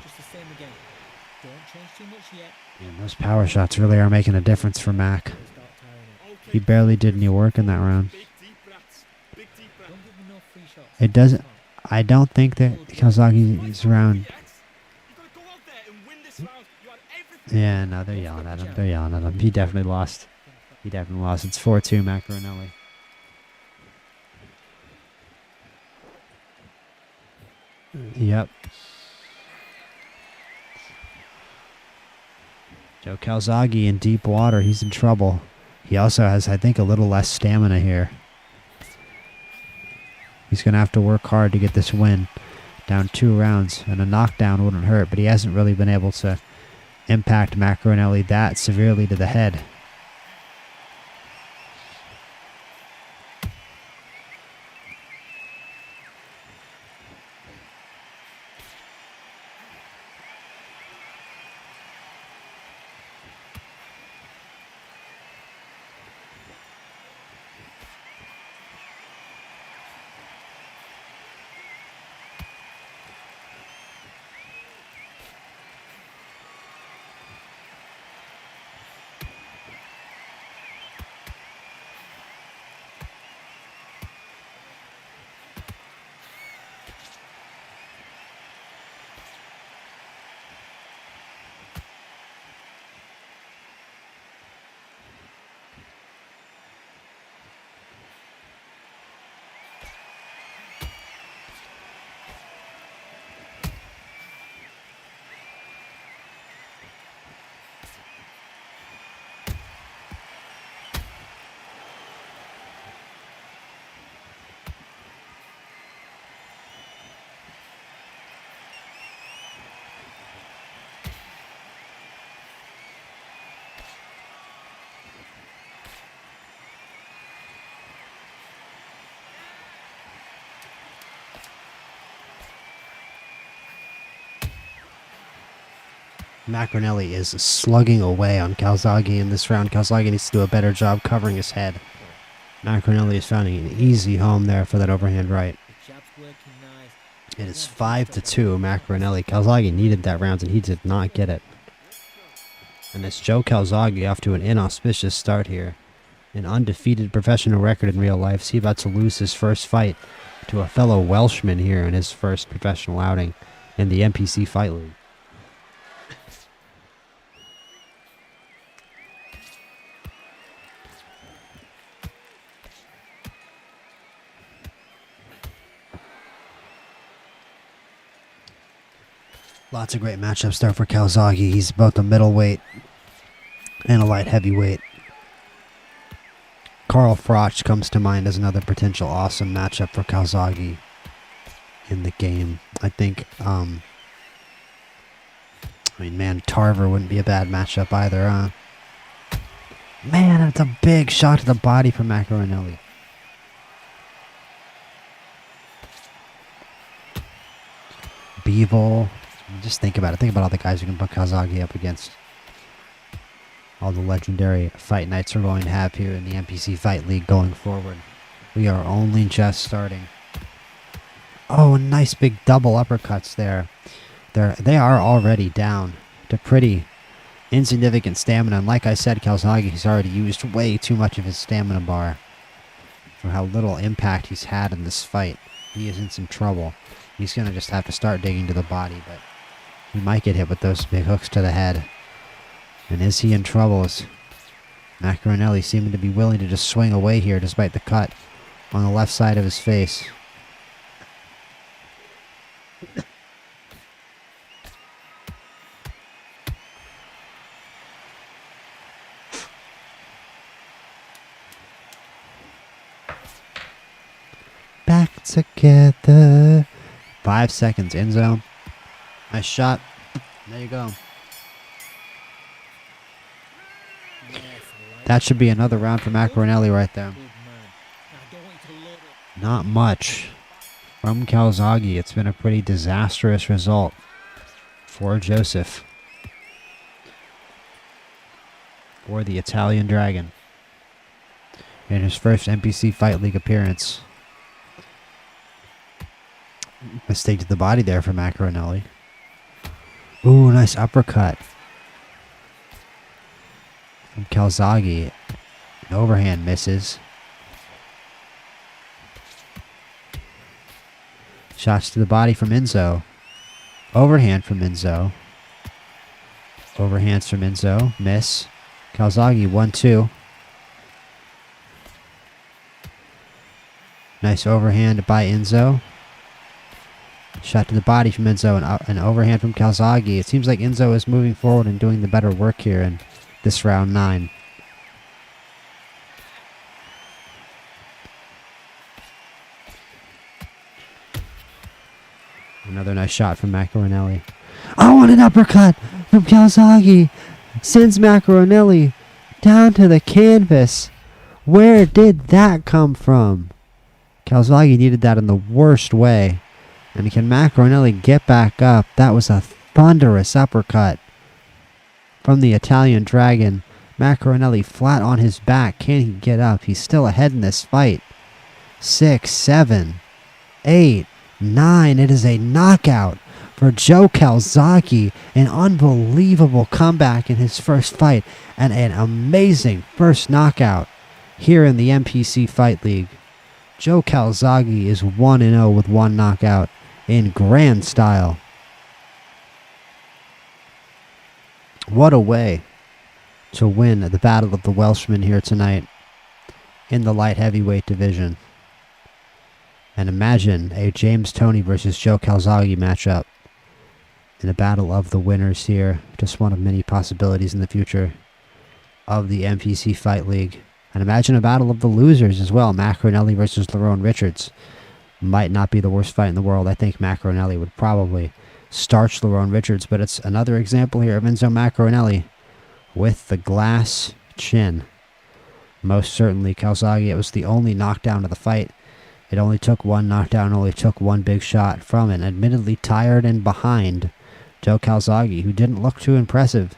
And those power shots really are making a difference for Mac. He barely did any work in that round. It doesn't... I don't think that Calzaghe's round... Yeah, no, they're yelling at him. They're yelling at him. He definitely lost. He definitely lost. It's 4-2 Maccarinelli. Yep. Joe Calzaghe in deep water. He's in trouble. He also has, I think, a little less stamina here. He's going to have to work hard to get this win. Down 2 rounds, and a knockdown wouldn't hurt, but he hasn't really been able to impact Maccarinelli that severely to the head. Maccarinelli is slugging away on Calzaghe in this round. Calzaghe needs to do a better job covering his head. Maccarinelli is finding an easy home there for that overhand right. It is 5-2 Maccarinelli. Calzaghe needed that round and he did not get it. And it's Joe Calzaghe off to an inauspicious start here. An undefeated professional record in real life. Is he about to lose his first fight to a fellow Welshman here in his first professional outing in the MPC Fight League? Lots of great matchups there for Calzaghe. He's both a middleweight and a light heavyweight. Carl Froch comes to mind as another potential awesome matchup for Calzaghe in the game. I think, man, Tarver wouldn't be a bad matchup either, huh? Man, it's a big shot to the body from Maccarinelli. Bivol. Just think about it. Think about all the guys who can put Calzaghe up against. All the legendary fight nights we're going to have here in the MPC Fight League going forward. We are only just starting. Oh, nice big double uppercuts there. They are already down to pretty insignificant stamina. And like I said, Calzaghe has already used way too much of his stamina bar for how little impact he's had in this fight. He is in some trouble. He's going to just have to start digging to the body, but he might get hit with those big hooks to the head. And is he in trouble? Is Maccarinelli seeming to be willing to just swing away here despite the cut on the left side of his face. Back together. 5 seconds, end zone. Nice shot. There you go. That should be another round for Maccarinelli right there. Not much from Calzaghe. It's been a pretty disastrous result for Joseph. For the Italian Dragon. In his first MPC Fight League appearance. Mistake to the body there for Maccarinelli. Ooh, nice uppercut from Calzaghe. An overhand misses. Shots to the body from Enzo. Overhand from Enzo. Overhands from Enzo. Miss. Calzaghe 1-2. Nice overhand by Enzo. Shot to the body from Enzo and an overhand from Calzaghe. It seems like Enzo is moving forward and doing the better work here in this round 9. Another nice shot from Maccarinelli. Oh, and an uppercut from Calzaghe. Sends Maccarinelli down to the canvas. Where did that come from? Calzaghe needed that in the worst way. And can Maccarinelli get back up? That was a thunderous uppercut from the Italian Dragon. Maccarinelli flat on his back. Can he get up? He's still ahead in this fight. 6, 7, 8, 9. It is a knockout for Joe Calzaghe. An unbelievable comeback in his first fight. And an amazing first knockout here in the MPC Fight League. Joe Calzaghe is 1-0 with one knockout in grand style. What a way to win the Battle of the Welshmen here tonight in the light heavyweight division. And imagine a James Toney versus Joe Calzaghe matchup in a battle of the winners here. Just one of many possibilities in the future of the MPC Fight League. And imagine a battle of the losers as well. Maccarinelli versus Lerone Richards. Might not be the worst fight in the world. I think Maccarinelli would probably starch Lerone Richards. But it's another example here of Enzo Maccarinelli with the glass chin. Most certainly Calzaghe. It was the only knockdown of the fight. It only took one knockdown. Only took one big shot from an admittedly tired and behind Joe Calzaghe, who didn't look too impressive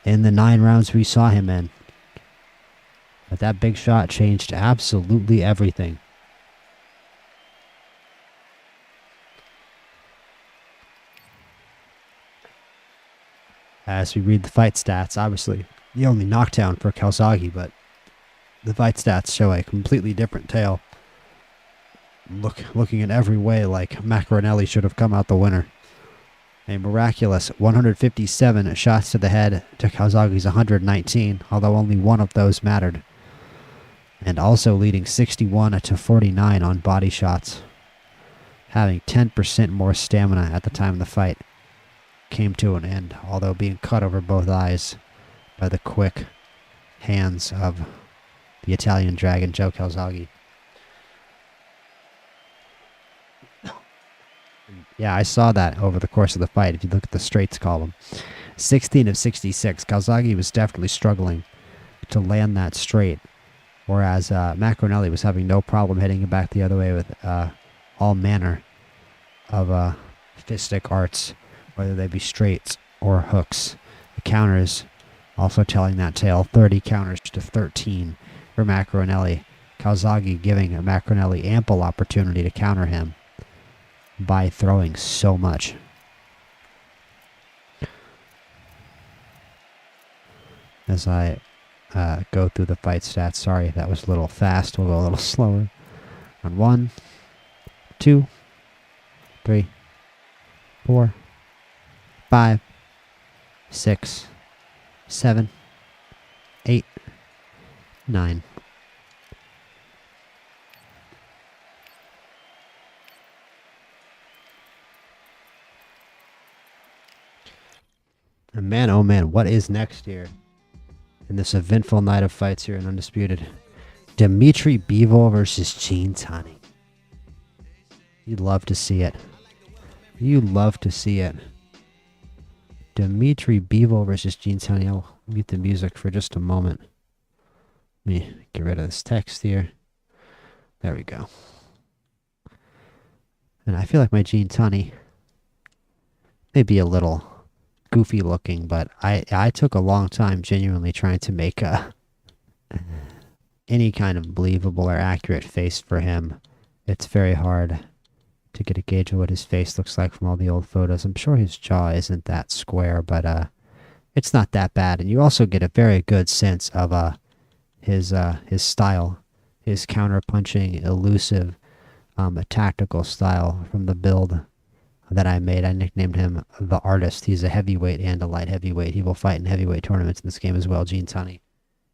in the 9 rounds we saw him in. But that big shot changed absolutely everything. As we read the fight stats, obviously the only knockdown for Calzaghe, but the fight stats show a completely different tale. Looking in every way like Maccarinelli should have come out the winner. A miraculous 157 shots to the head to Calzaghe's 119, although only one of those mattered. And also leading 61-49 on body shots. Having 10% more stamina at the time the fight came to an end, although being cut over both eyes by the quick hands of the Italian Dragon, Joe Calzaghe. Yeah, I saw that over the course of the fight. If you look at the straights column, 16 of 66. Calzaghe was definitely struggling to land that straight, whereas Maccarinelli was having no problem hitting it back the other way with all manner of fistic arts, whether they be straights or hooks. The counters also telling that tale. 30 counters to 13 for Maccarinelli. Calzaghe giving Maccarinelli ample opportunity to counter him by throwing so much. As I go through the fight stats, sorry if that was a little fast. We'll go a little slower. On 1, 2, 3, 4, 5, 6, 7, 8, 9. And man, oh man, what is next here in this eventful night of fights here in Undisputed? Dimitri Bivol versus Gene Tunney. You'd love to see it. You love to see it. Dimitri Bivol versus Gene Tunney. I'll mute the music for just a moment. Let me get rid of this text here. There we go. And I feel like my Gene Tunney may be a little goofy looking, but I took a long time genuinely trying to make any kind of believable or accurate face for him. It's very hard to get a gauge of what his face looks like from all the old photos. I'm sure his jaw isn't that square, but it's not that bad. And you also get a very good sense of his style, his counter-punching, elusive, a tactical style from the build that I made. I nicknamed him the Artist. He's a heavyweight and a light heavyweight. He will fight in heavyweight tournaments in this game as well, Gene Tunney.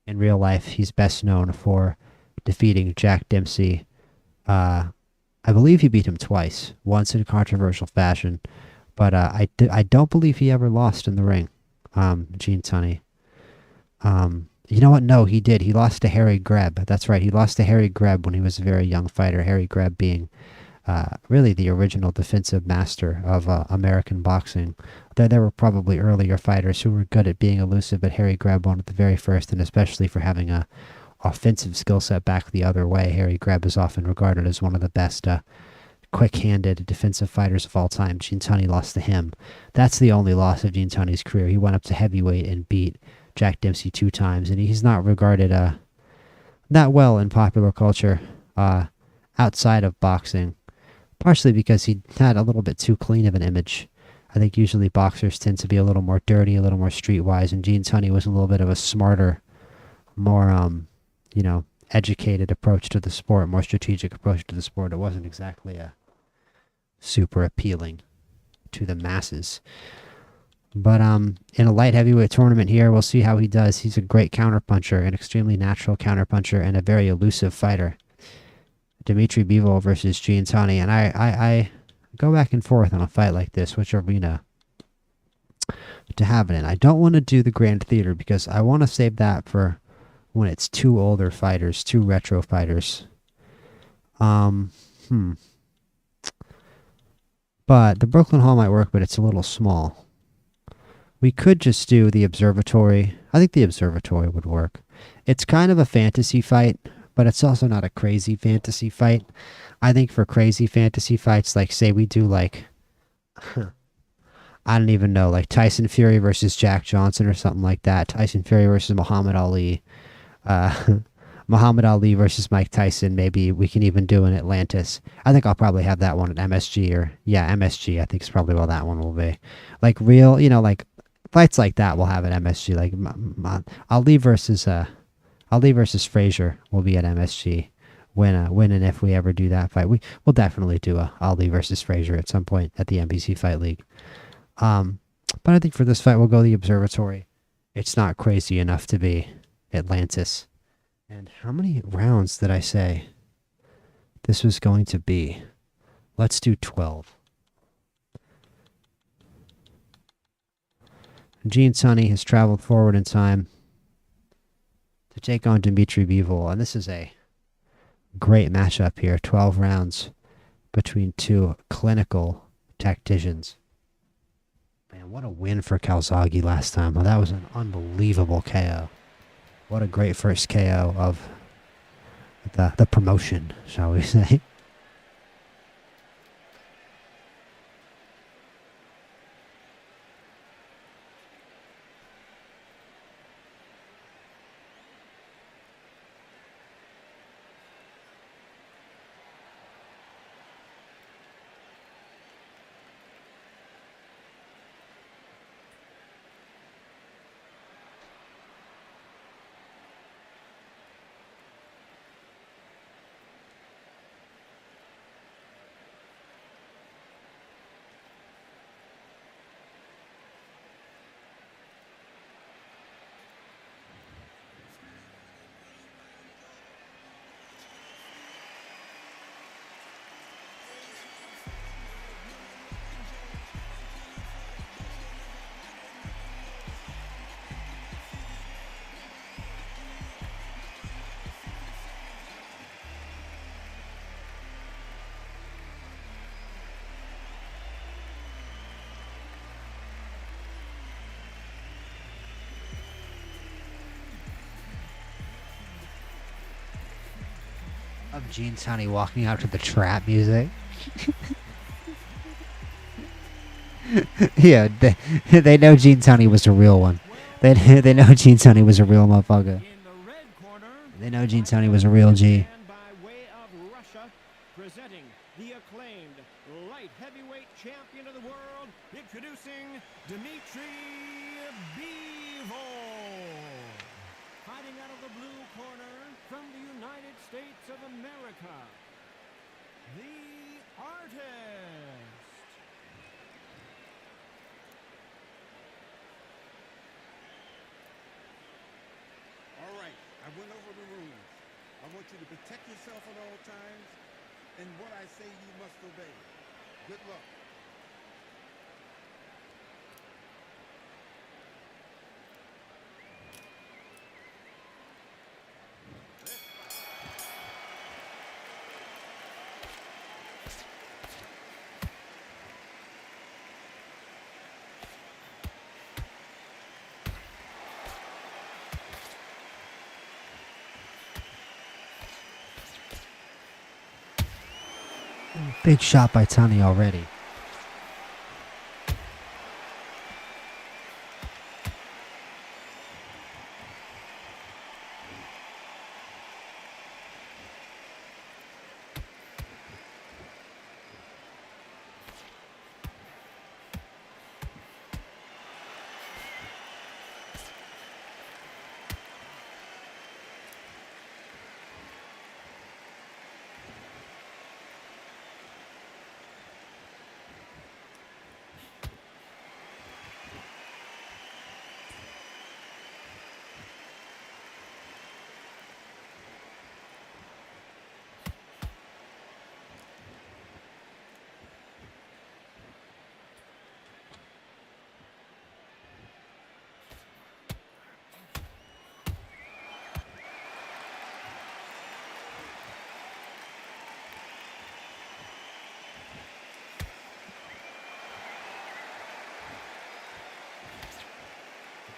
In real life, he's best known for defeating Jack Dempsey. I believe he beat him twice, once in controversial fashion, but I don't believe he ever lost in the ring, Gene Tunney. You know what? No, he did. He lost to Harry Greb. That's right. He lost to Harry Greb when he was a very young fighter. Harry Greb being really the original defensive master of American boxing. There were probably earlier fighters who were good at being elusive, but Harry Greb one of the very first, and especially for having a offensive skill set back the other way. Harry Greb is often regarded as one of the best quick-handed defensive fighters of all time. Gene Tunney lost to him. That's the only loss of Gene Tunney's career. He went up to heavyweight and beat Jack Dempsey 2 times, and he's not regarded that well in popular culture outside of boxing. Partially because he had a little bit too clean of an image. I think usually boxers tend to be a little more dirty, a little more streetwise, and Gene Tunney was a little bit of a smarter, more, educated approach to the sport, more strategic approach to the sport. It wasn't exactly super appealing to the masses. But in a light heavyweight tournament here, we'll see how he does. He's a great counterpuncher, an extremely natural counterpuncher, and a very elusive fighter. Dimitri Bivol versus Gene Tunney, and I go back and forth on a fight like this, which arena to have it in. I don't want to do the Grand Theater because I want to save that for when it's 2 older fighters, 2 retro fighters. But the Brooklyn Hall might work, but it's a little small. We could just do the Observatory. I think the Observatory would work. It's kind of a fantasy fight, but it's also not a crazy fantasy fight. I think for crazy fantasy fights, like say we do like, I don't even know, like Tyson Fury versus Jack Johnson or something like that. Tyson Fury versus Muhammad Ali. Muhammad Ali versus Mike Tyson. Maybe we can even do an Atlantis. I think I'll probably have that one at MSG MSG. I think is probably what that one will be. Like real, like fights like that we'll have at MSG. Like Ali versus Frazier will be at MSG when and if we ever do that fight. We'll definitely do a Ali versus Frazier at some point at the MPC Fight League. But I think for this fight we'll go the Observatory. It's not crazy enough to be Atlantis. And how many rounds did I say this was going to be? Let's do 12. Gene Tunney has traveled forward in time to take on Dimitri Bivol. And this is a great matchup here. 12 rounds between two clinical tacticians. Man, what a win for Calzaghe last time. Well, that was an unbelievable KO. What a great first KO of the promotion, shall we say. Of Gene Tunney walking out to the trap music. Yeah, they know Gene Tunney was a real one. They know Gene Tunney was a real motherfucker. In the red corner, They know Gene Tunney was a real G. and by way of Russia, presenting the acclaimed light heavyweight champion of the world, introducing Dimitri Bivol. Fighting out of the blue corner from the United States of America, the artist. All right, I went over the rules. I want you to protect yourself at all times, and what I say you must obey. Good luck. Big shot by Toney already.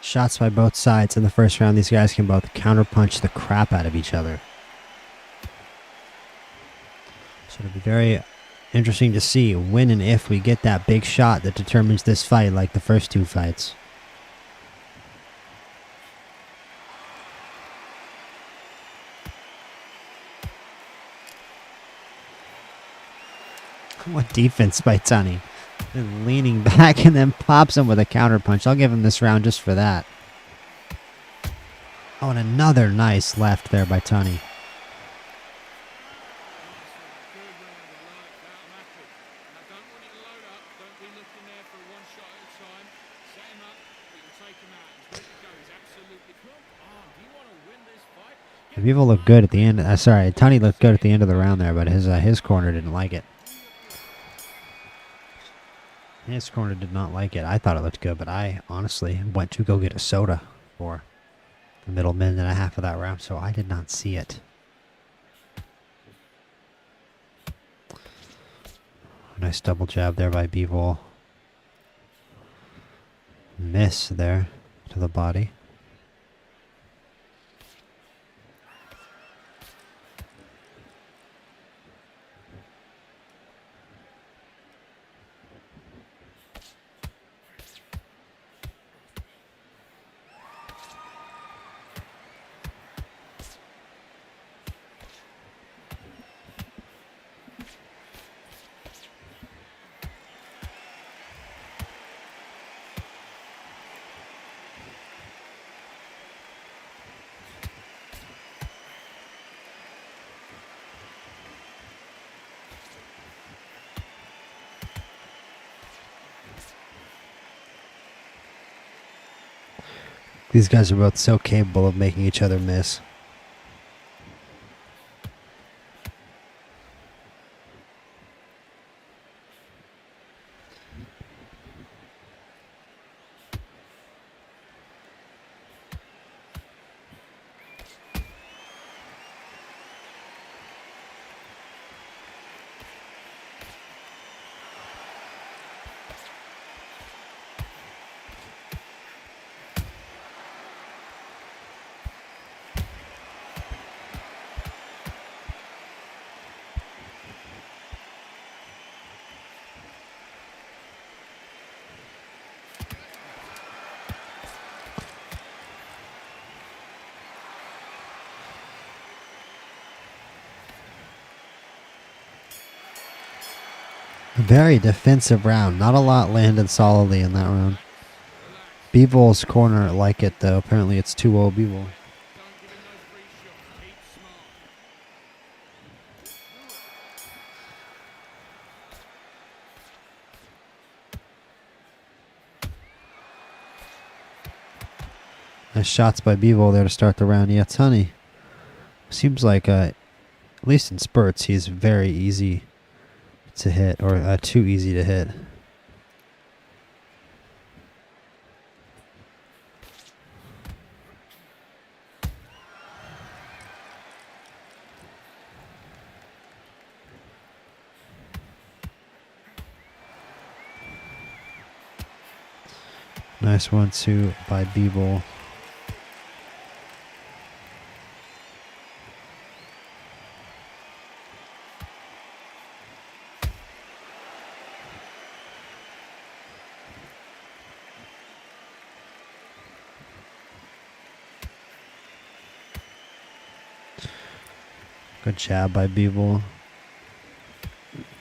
Shots by both sides in the first round. These guys can both counterpunch the crap out of each other. So it'll be very interesting to see when and if we get that big shot that determines this fight like the first two fights. What defense by Tunney. And leaning back and then pops him with a counter punch. I'll give him this round just for that. Oh, and another nice left there by Tunney. Bivol looked good at the end. Sorry, Tunney looked good at the end of the round there, but his corner didn't like it. His corner did not like it. I thought it looked good, but I honestly went to go get a soda for the middle minute and a half of that round, so I did not see it. Nice double jab there by Bivol. Miss there to the body. These guys are both so capable of making each other miss. Very defensive round. Not a lot landed solidly in that round. Bivol's corner like it though. Apparently it's 2-0 Bivol. Don't give him no free shots. Keep smart. Nice shots by Bivol there to start the round. Yeah, Tunney seems like, at least in spurts, he's very easy to hit, or too easy to hit. Nice 1-2 by Bivol. Good jab by Bivol.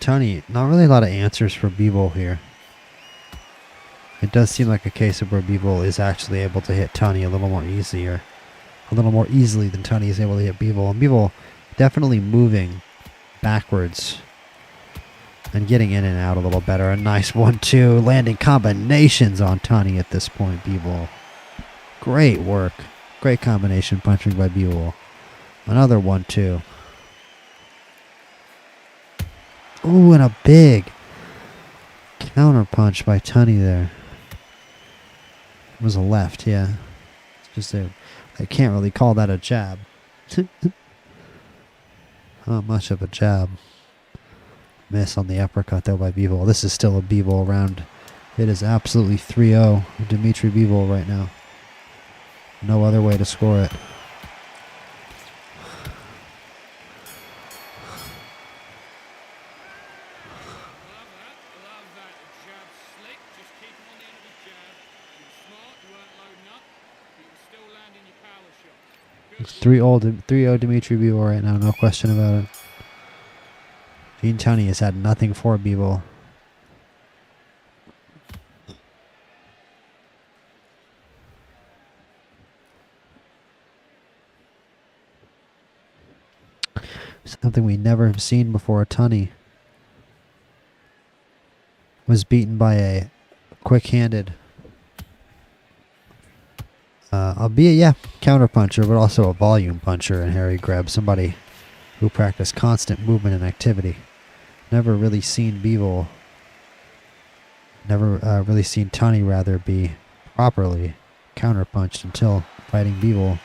Toney, not really a lot of answers for Bivol here. It does seem like a case of where Bivol is actually able to hit Toney a little more easily than Toney is able to hit Bivol. And Bivol definitely moving backwards and getting in and out a little better. A nice 1-2, landing combinations on Toney at this point, Bivol. Great work. Great combination punching by Bivol. Another 1-2. Ooh, and a big counter punch by Tunney there. It was a left, yeah. It's just I can't really call that a jab. Not much of a jab. Miss on the uppercut though by Bivol. This is still a Bivol round. It is absolutely 3-0 Dimitri Bivol right now. No other way to score it. It's 3-0 Dimitri Bivol right now, no question about it. Gene Tunney has had nothing for Bivol. Something we never have seen before. Tunney was beaten by a quick-handed, albeit, counter puncher, but also a volume puncher in Harry Greb, somebody who practiced constant movement and activity. Never really seen Bivol, really seen Tunney rather be properly counter punched until fighting Bivol.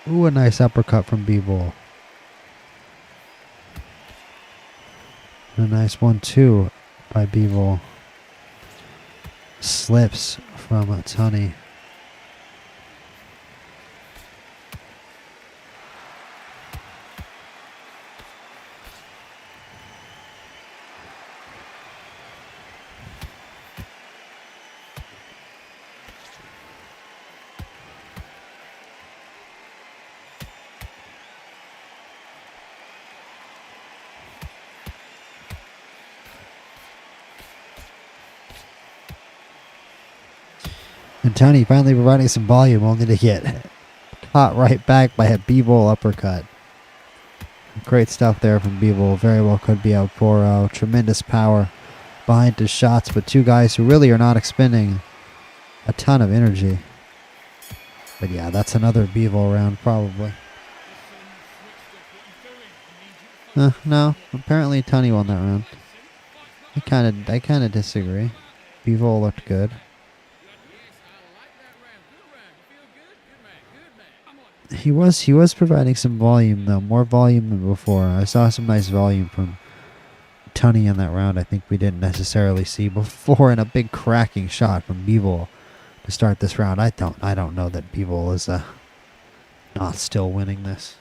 Ooh, a nice uppercut from Bivol. A nice 1-2 by Bivol. Slips from Tunney. And Toney finally providing some volume, only to get caught right back by a Bivol uppercut. Great stuff there from Bivol. Very well could be out 4-0. Tremendous power behind his shots, but two guys who really are not expending a ton of energy. But yeah, that's another Bivol round probably. No, apparently Tunney won that round. I kind of disagree. Bivol looked good. He was providing some volume though, more volume than before. I saw some nice volume from Tunney in that round. I think we didn't necessarily see before, and a big cracking shot from Bivol to start this round. I don't know that Bivol is not still winning this.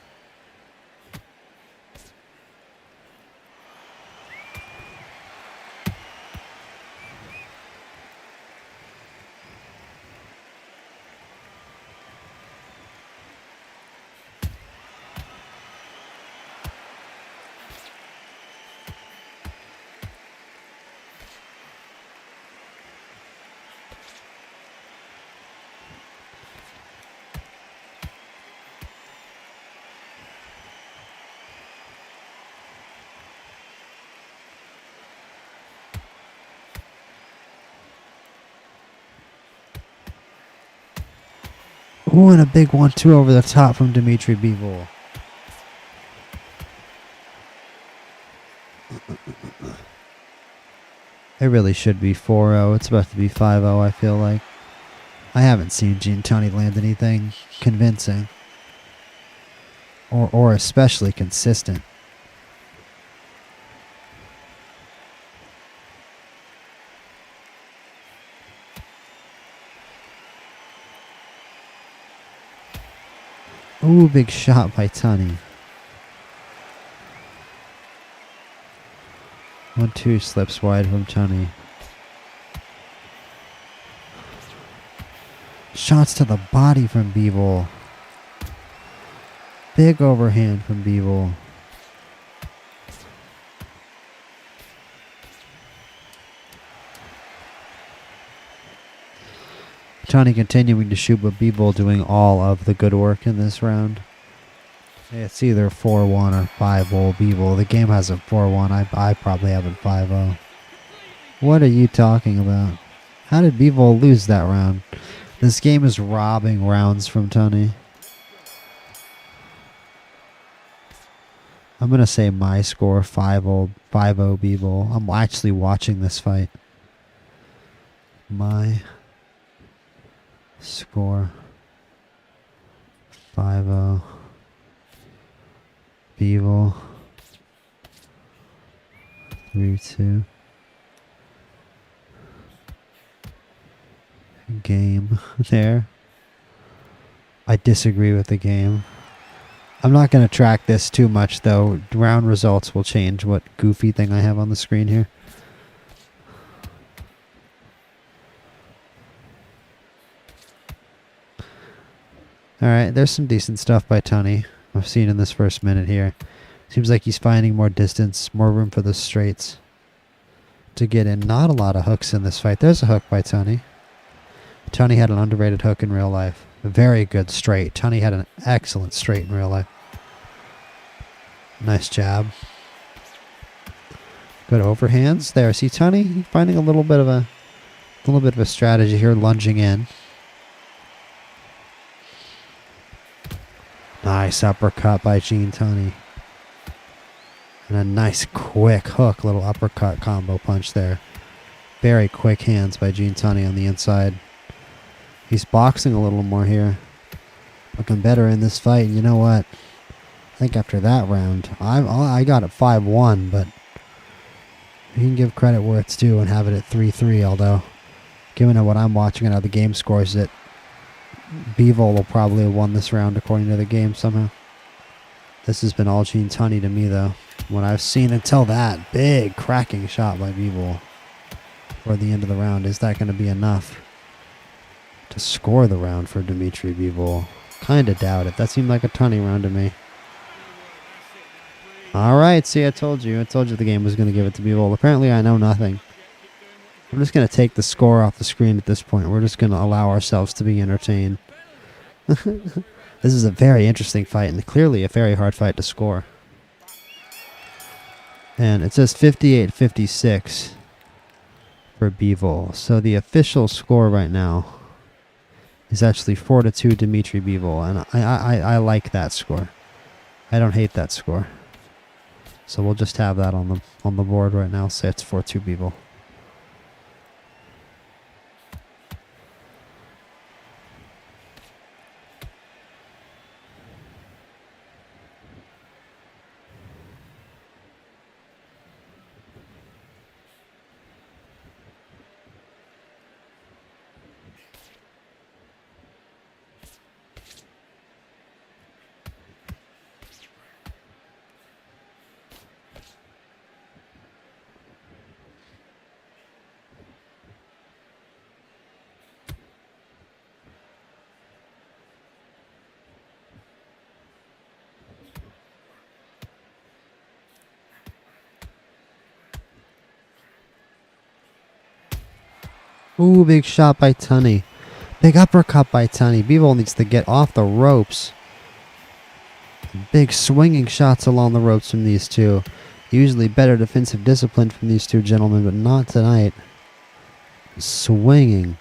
Ooh, and a big 1-2 over the top from Dimitri Bivol. It really should be 4-0. It's about to be 5-0, I feel like. I haven't seen Tunney land anything convincing. Or especially consistent. Ooh, big shot by Tunney. 1-2 slips wide from Tunney. Shots to the body from Bivol. Big overhand from Bivol. Toney continuing to shoot, but Bivol doing all of the good work in this round. It's either 4-1 or 5-0 Bivol. The game has a 4-1. I probably have it 5-0. What are you talking about? How did Bivol lose that round? This game is robbing rounds from Toney. I'm going to say my score 5-0 Bivol. I'm actually watching this fight. My score 5-0 Bivol 3-2 game there. I disagree with the game. I'm not going to track this too much though. Round results will change what goofy thing I have on the screen here. Alright, there's some decent stuff by Toney I've seen in this first minute here. Seems like he's finding more distance, more room for the straights to get in. Not a lot of hooks in this fight. There's a hook by Toney. Toney had an underrated hook in real life. A very good straight. Toney had an excellent straight in real life. Nice jab. Good overhands. There, see Toney finding a little bit of a strategy here, lunging in. Nice uppercut by Toney. And a nice quick hook, little uppercut combo punch there. Very quick hands by Toney on the inside. He's boxing a little more here. looking better in this fight. And you know what? I think after that round, I got it 5-1, but you can give credit where it's due and have it at 3-3. Although, given what I'm watching and how the game scores it, Bivol will probably have won this round according to the game somehow. This has been all Gene Tunney to me, though. What I've seen until that big cracking shot by Bivol toward the end of the round. Is that going to be enough to score the round for Dimitri Bivol? Kind of doubt it. That seemed like a Tunney round to me. All right, see, I told you. I told you the game was going to give it to Bivol. Apparently, I know nothing. I'm just going to take the score off the screen at this point. We're just going to allow ourselves to be entertained. This is a very interesting fight and clearly a very hard fight to score. And it says 58-56 for Bivol. So the official score right now is actually 4-2 Dimitri Bivol. And I like that score. I don't hate that score. So we'll just have that on the board right now. Say it's 4-2 Bivol. Ooh, big shot by Tunney. Big uppercut by Tunney. Bivol needs to get off the ropes. Big swinging shots along the ropes from these two. Usually better defensive discipline from these two gentlemen, but not tonight. Swinging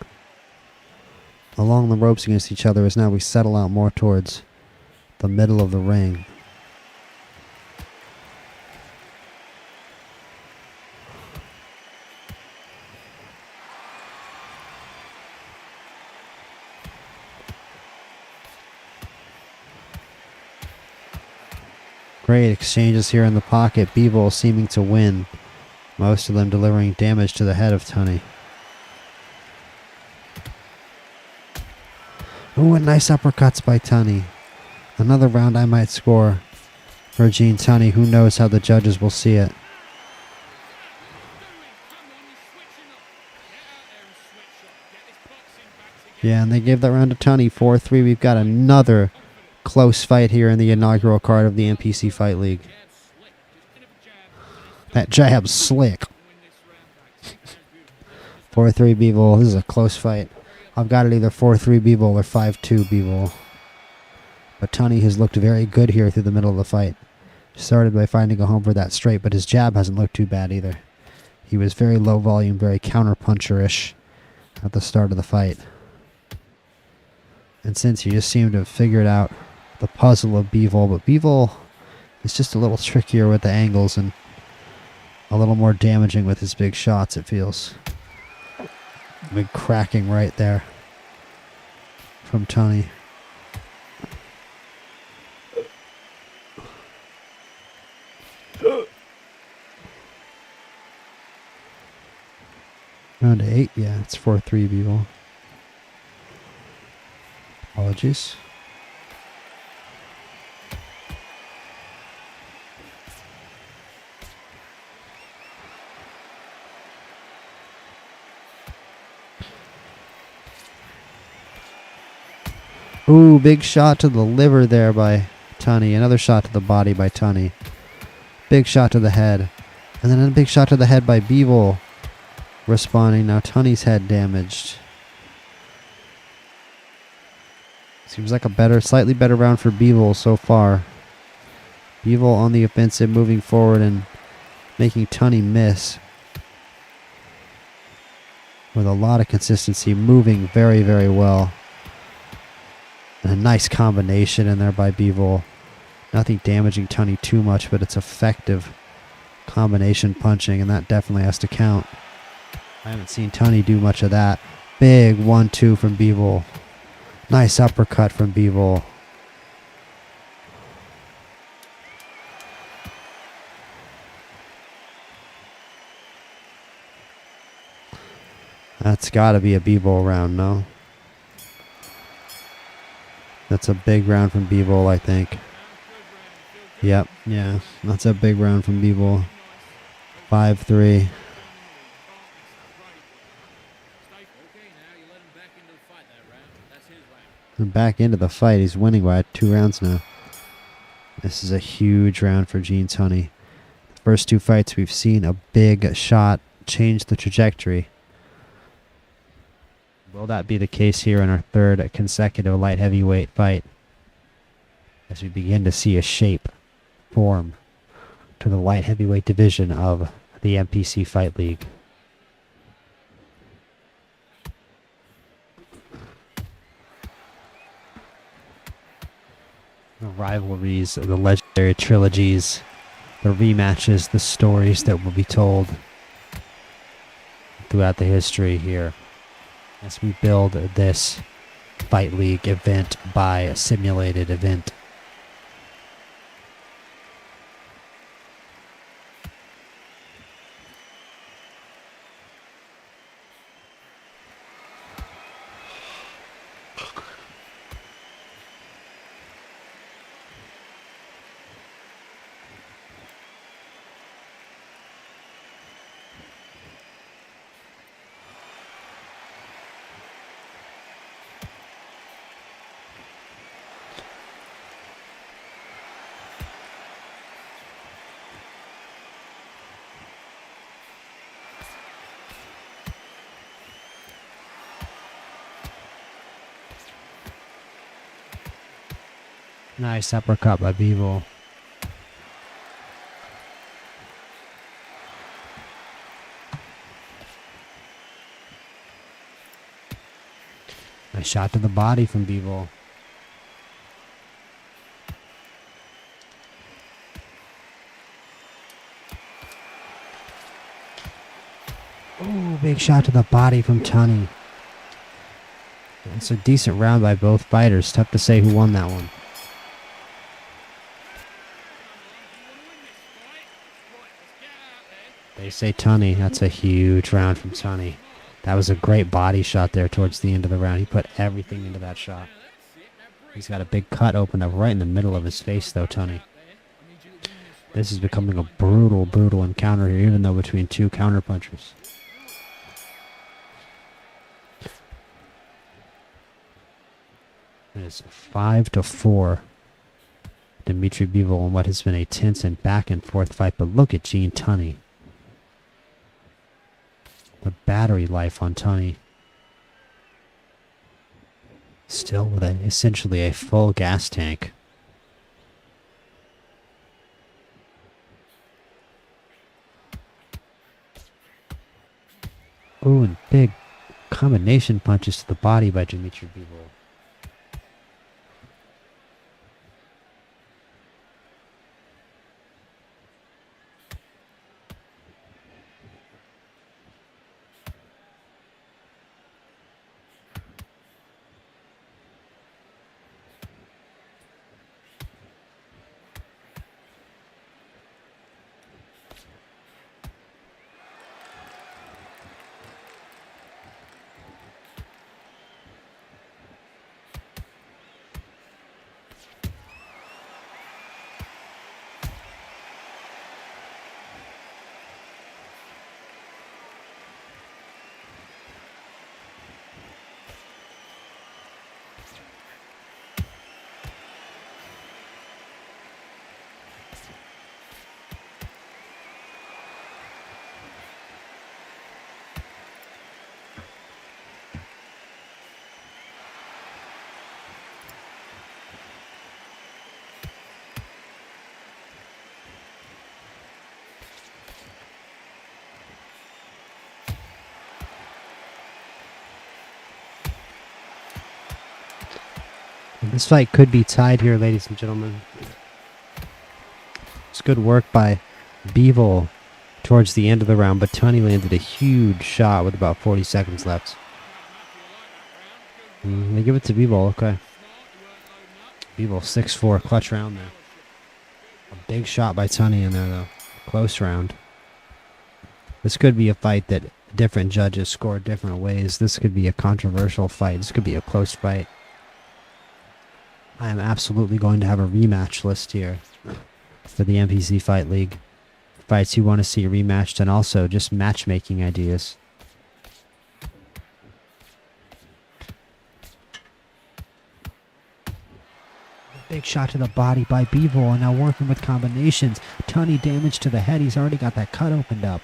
along the ropes against each other as now we settle out more towards the middle of the ring. Great exchanges here in the pocket. Bivol seeming to win. Most of them delivering damage to the head of Tunney. Ooh, and nice uppercuts by Tunney. Another round I might score for Gene Tunney. Who knows how the judges will see it. Yeah, and they gave that round to Tunney. 4-3. We've got another close fight here in the inaugural card of the MPC Fight League. That jab's slick. 4-3 Bivol. This is a close fight. I've got it either 4-3 Bivol or 5-2 Bivol. But Tunney has looked very good here through the middle of the fight. Started by finding a home for that straight, but his jab hasn't looked too bad either. He was very low volume, very counter-puncher-ish at the start of the fight. And since he just seemed to have figured out the puzzle of Bivol, but Bivol is just a little trickier with the angles and a little more damaging with his big shots, it feels. Big cracking right there from Toney. Round to 8, yeah, it's 4-3 Bivol. Apologies. Ooh, big shot to the liver there by Tunney. Another shot to the body by Tunney. Big shot to the head. And then a big shot to the head by Bivol. Responding. Now Tunney's head damaged. Seems like a slightly better round for Bivol so far. Bivol on the offensive, moving forward and making Tunney miss. With a lot of consistency, moving very, very well. And a nice combination in there by Bivol. Nothing damaging Tunney too much, but it's effective combination punching, and that definitely has to count. I haven't seen Tunney do much of that. Big 1-2 from Bivol. Nice uppercut from Bivol. That's got to be a Bivol round, no? That's a big round from Bivol, I think. Yep, yeah. That's a big round from Bivol. 5-3. And back into the fight. He's winning by 2 rounds now. This is a huge round for Toney. The first 2 fights we've seen a big shot change the trajectory. Will that be the case here in our 3rd consecutive light heavyweight fight? As we begin to see a shape form to the light heavyweight division of the MPC Fight League. The rivalries, the legendary trilogies, the rematches, the stories that will be told throughout the history here as we build this Fight League event by simulated event. Nice uppercut by Bivol. Nice shot to the body from Bivol. Ooh, big shot to the body from Tunney. It's a decent round by both fighters. Tough to say who won that one. They say Tunney. That's a huge round from Tunney. That was a great body shot there towards the end of the round. He put everything into that shot. He's got a big cut opened up right in the middle of his face, though, Tunney. This is becoming a brutal, brutal encounter here, even though between 2 counterpunchers. It is 5-4. Dimitri Bivol in what has been a tense and back-and-forth fight, but look at Tunney. The battery life on Tunney. Still with essentially a full gas tank. Ooh, and big combination punches to the body by Dimitri Bivol. This fight could be tied here, ladies and gentlemen. It's good work by Bivol towards the end of the round, but Tunney landed a huge shot with about 40 seconds left. They give it to Bivol, okay. Bivol 6-4, clutch round there. A big shot by Tunney in there, though. Close round. This could be a fight that Different judges scored different ways. This could be a controversial fight. This could be a close fight. I am absolutely going to have a rematch list here for the MPC Fight League. Fights you want to see rematched, and also just matchmaking ideas. Big shot to the body by Bivol, and now working with combinations. Toney damage to the head. He's already got that cut opened up.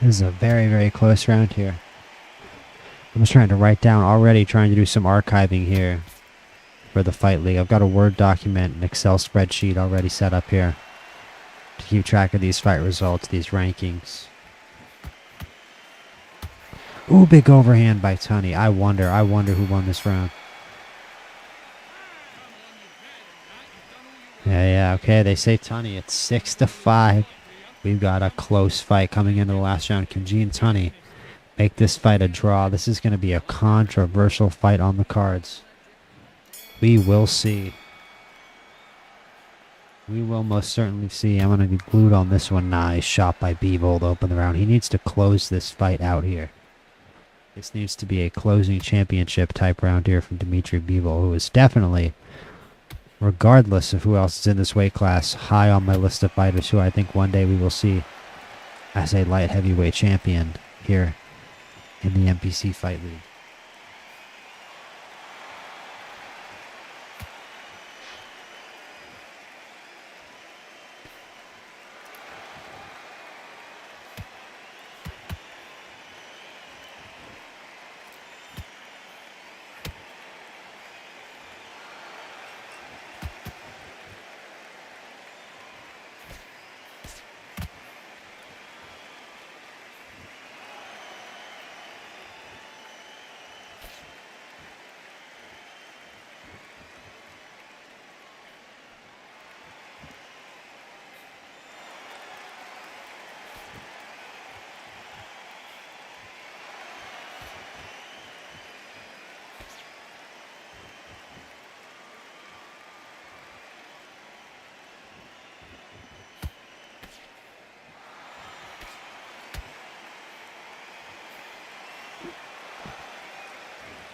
This is a very, very close round here. I'm just trying to write down already, trying to do some archiving here for the Fight League. I've got a Word document, an Excel spreadsheet already set up here to keep track of these fight results, these rankings. Ooh, big overhand by Tunney. I wonder who won this round. Yeah, okay, they say Tunney. It's 6-5. We've got a close fight coming into the last round. Can Gene Tunney make this fight a draw? This is going to be a controversial fight on the cards. We will see. We will most certainly see. I'm going to be glued on this one. Nice shot by Bivol to open the round. He needs to close this fight out here. This needs to be a closing championship type round here from Dimitri Bivol, who is definitely, regardless of who else is in this weight class, high on my list of fighters who I think one day we will see as a light heavyweight champion here in the MPC Fight League.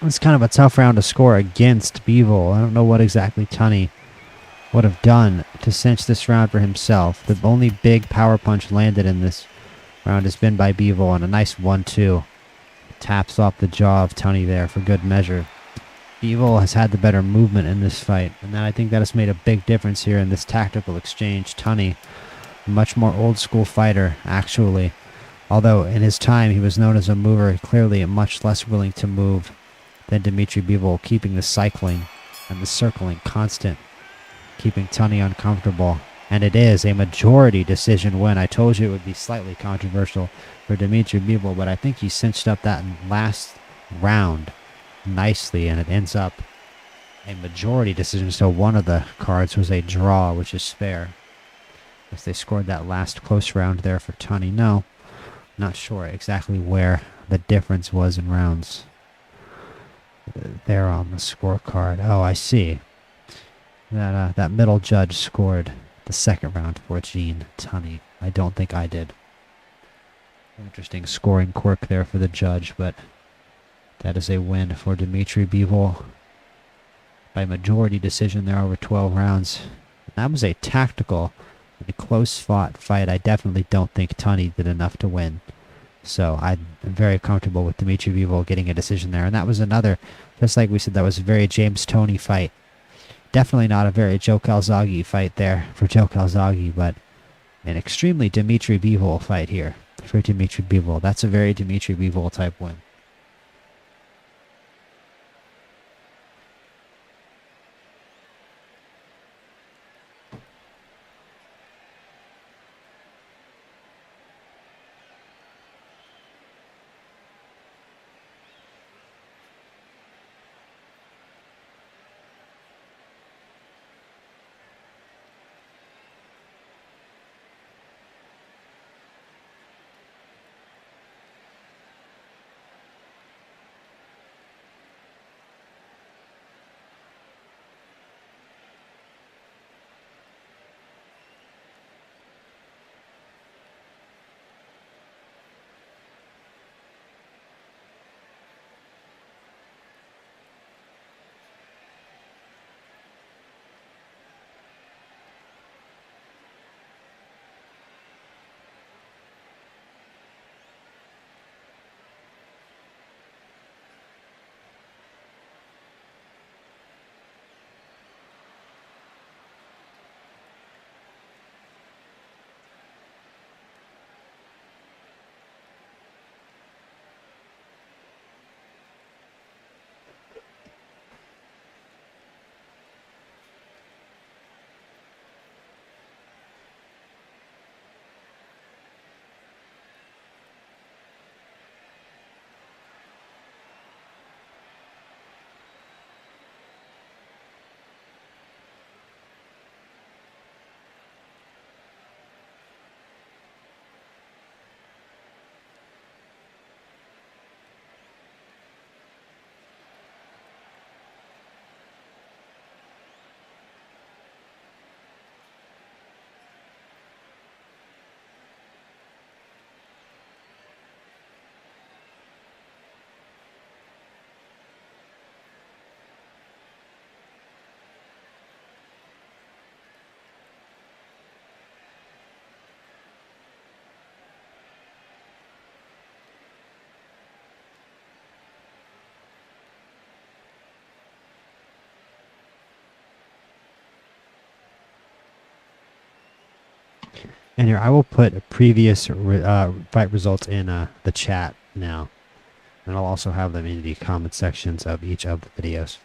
It's kind of a tough round to score against Bivol. I don't know what exactly Tunney would have done to cinch this round for himself. The only big power punch landed in this round has been by Bivol, and a nice 1-2. Taps off the jaw of Tunney there for good measure. Bivol has had the better movement in this fight, and I think that has made a big difference here in this tactical exchange. Tunney, a much more old school fighter, actually. Although in his time he was known as a mover, clearly much less willing to move than Dimitri Bivol, keeping the cycling and the circling constant, keeping Tunney uncomfortable. And it is a majority decision win. I told you it would be slightly controversial for Dimitri Bivol, but I think he cinched up that last round nicely, and it ends up a majority decision. So one of the cards was a draw, which is fair. If they scored that last close round there for Tunney. No, not sure exactly where the difference was in rounds there on the scorecard. Oh, I see. That middle judge scored the second round for Gene Tunney. I don't think I did. Interesting scoring quirk there for the judge, but that is a win for Dimitri Bivol by majority decision there over 12 rounds. That was a tactical and a close-fought fight. I definitely don't think Tunney did enough to win. So I'm very comfortable with Dimitri Bivol getting a decision there. And that was another, just like we said, that was a very James Toney fight. Definitely not a very Joe Calzaghe fight there for Joe Calzaghe, but an extremely Dimitri Bivol fight here for Dimitri Bivol. That's a very Dimitri Bivol type win. And here, I will put previous fight results in the chat now. And I'll also have them in the comment sections of each of the videos.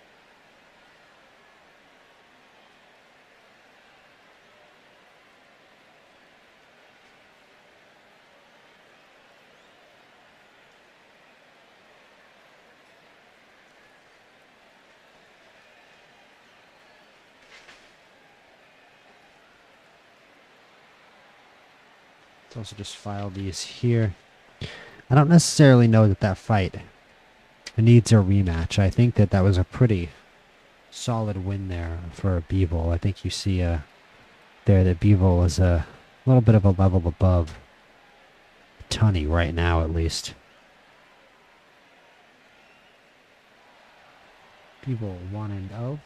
Let's also just file these here. I don't necessarily know that that fight needs a rematch. I think that that was a pretty solid win there for Bivol. I think you see there that Bivol is a little bit of a level above Tunney right now, at least. Bivol 1-0.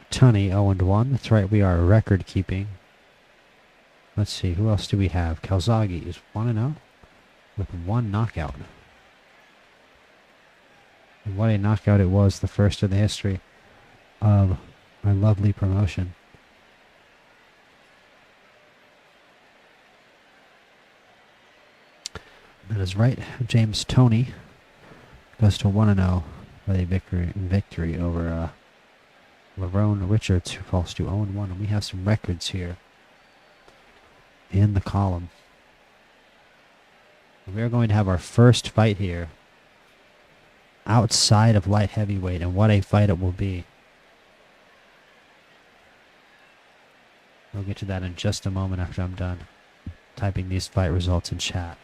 Tunney 0-1. That's right, we are record keeping. Let's see, who else do we have? Calzaghe is 1-0 with one knockout. And what a knockout it was, the first in the history of our lovely promotion. That is right. James Toney goes to 1-0 with a victory over Lerone Richards, who falls to 0-1. And we have some records here in the column. We are going to have our first fight here outside of light heavyweight, and what a fight it will be. We'll get to that in just a moment after I'm done typing these fight results in chat.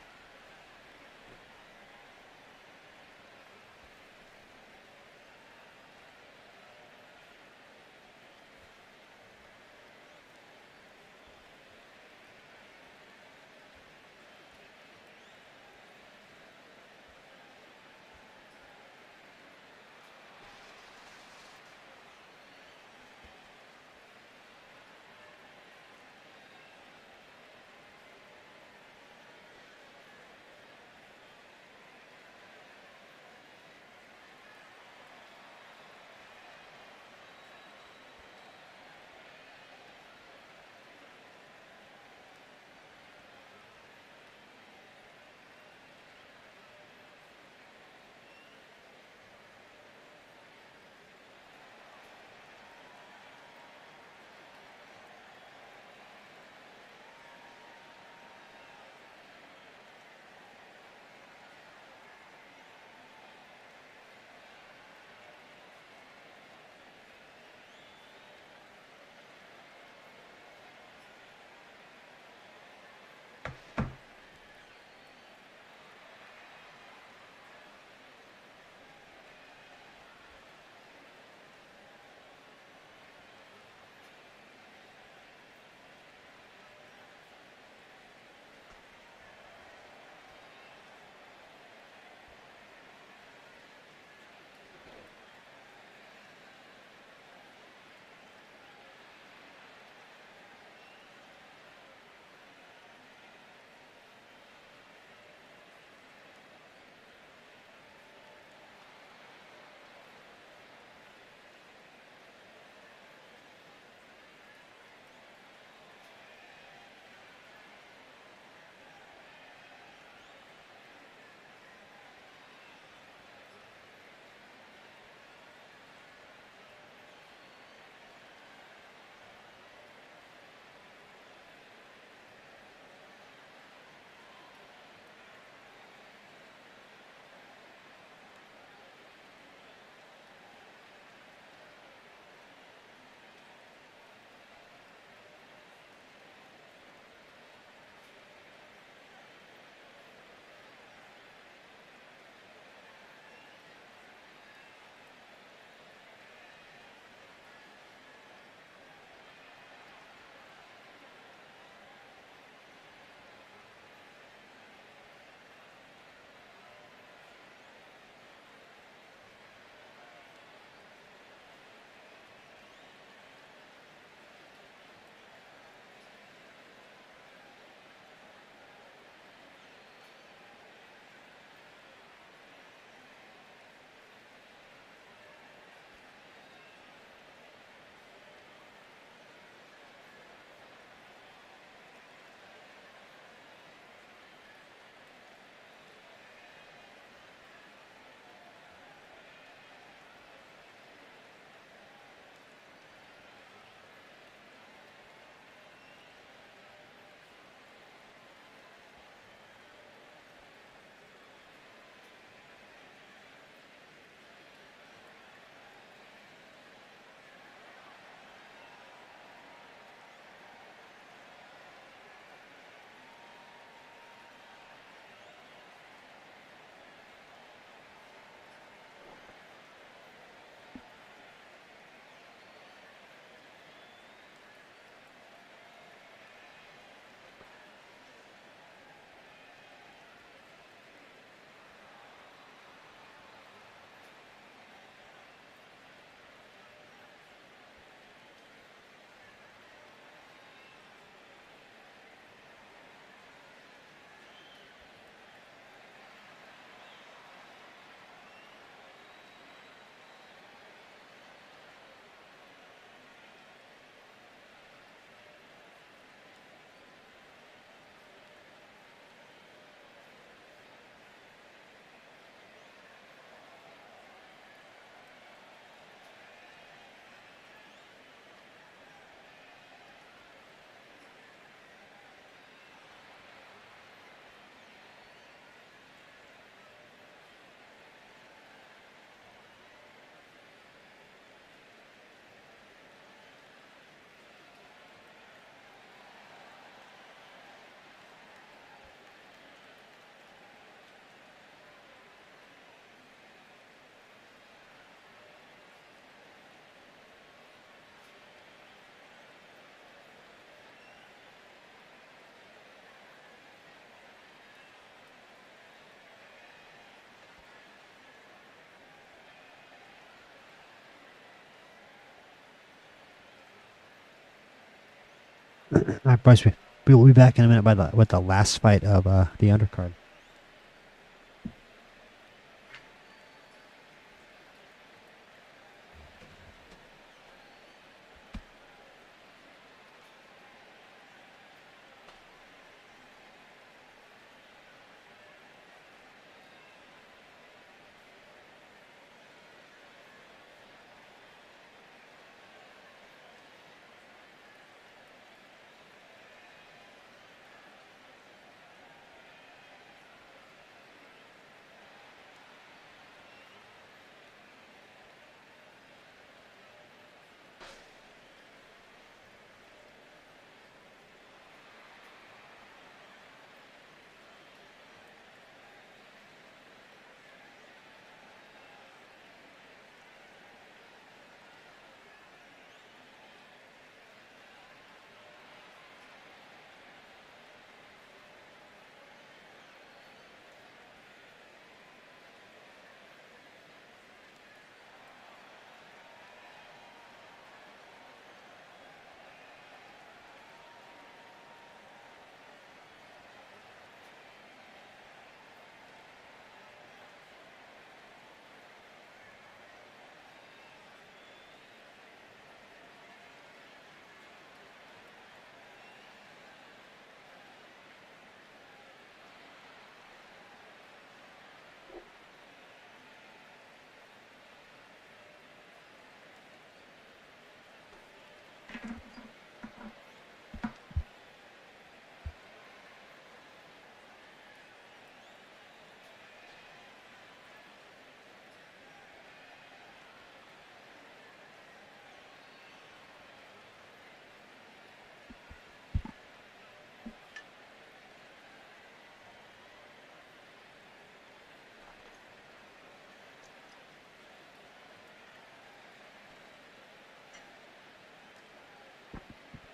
All right, Bryce, we'll be back in a minute with the last fight of the undercard.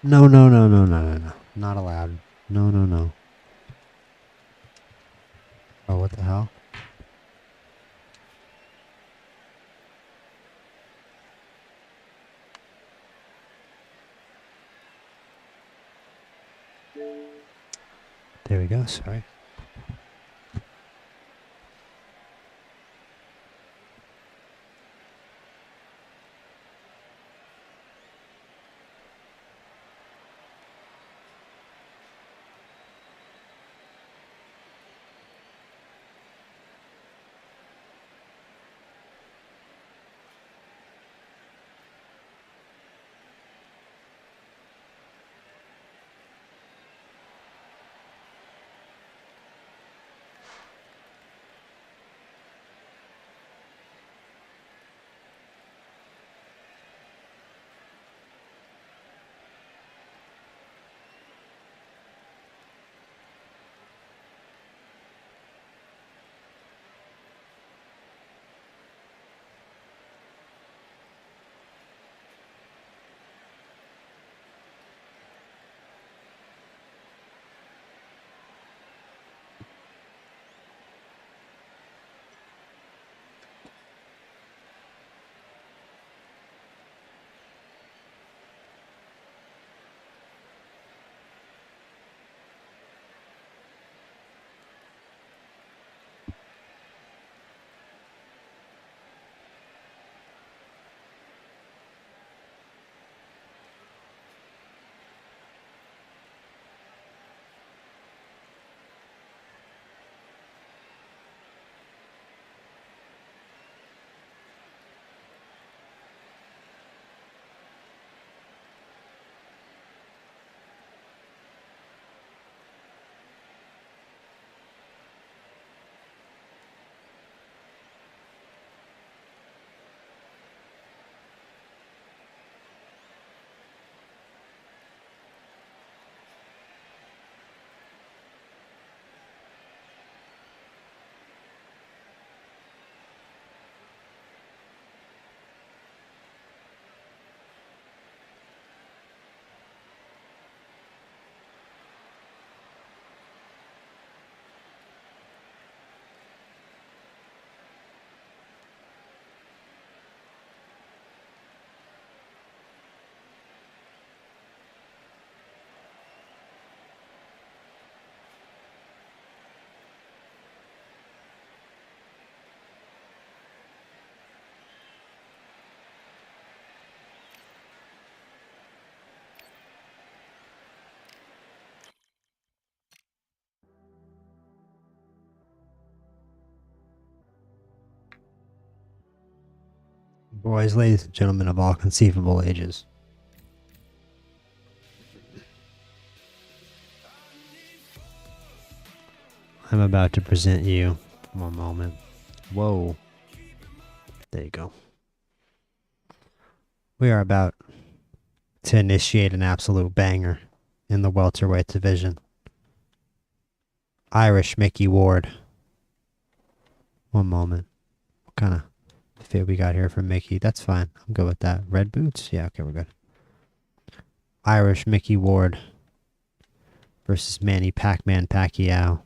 No, no, no, no, no, no, no. Not allowed. No, no, no. Oh, what the hell? There we go. Sorry. Boys, ladies and gentlemen of all conceivable ages. I'm about to present you. One moment. Whoa. There you go. We are about to initiate an absolute banger in the welterweight division. Irish Mickey Ward. One moment. What kind of fit we got here for Mickey? That's fine. I'm good with that. Red boots? Yeah, okay, we're good. Irish Mickey Ward versus Manny Pac-Man Pacquiao.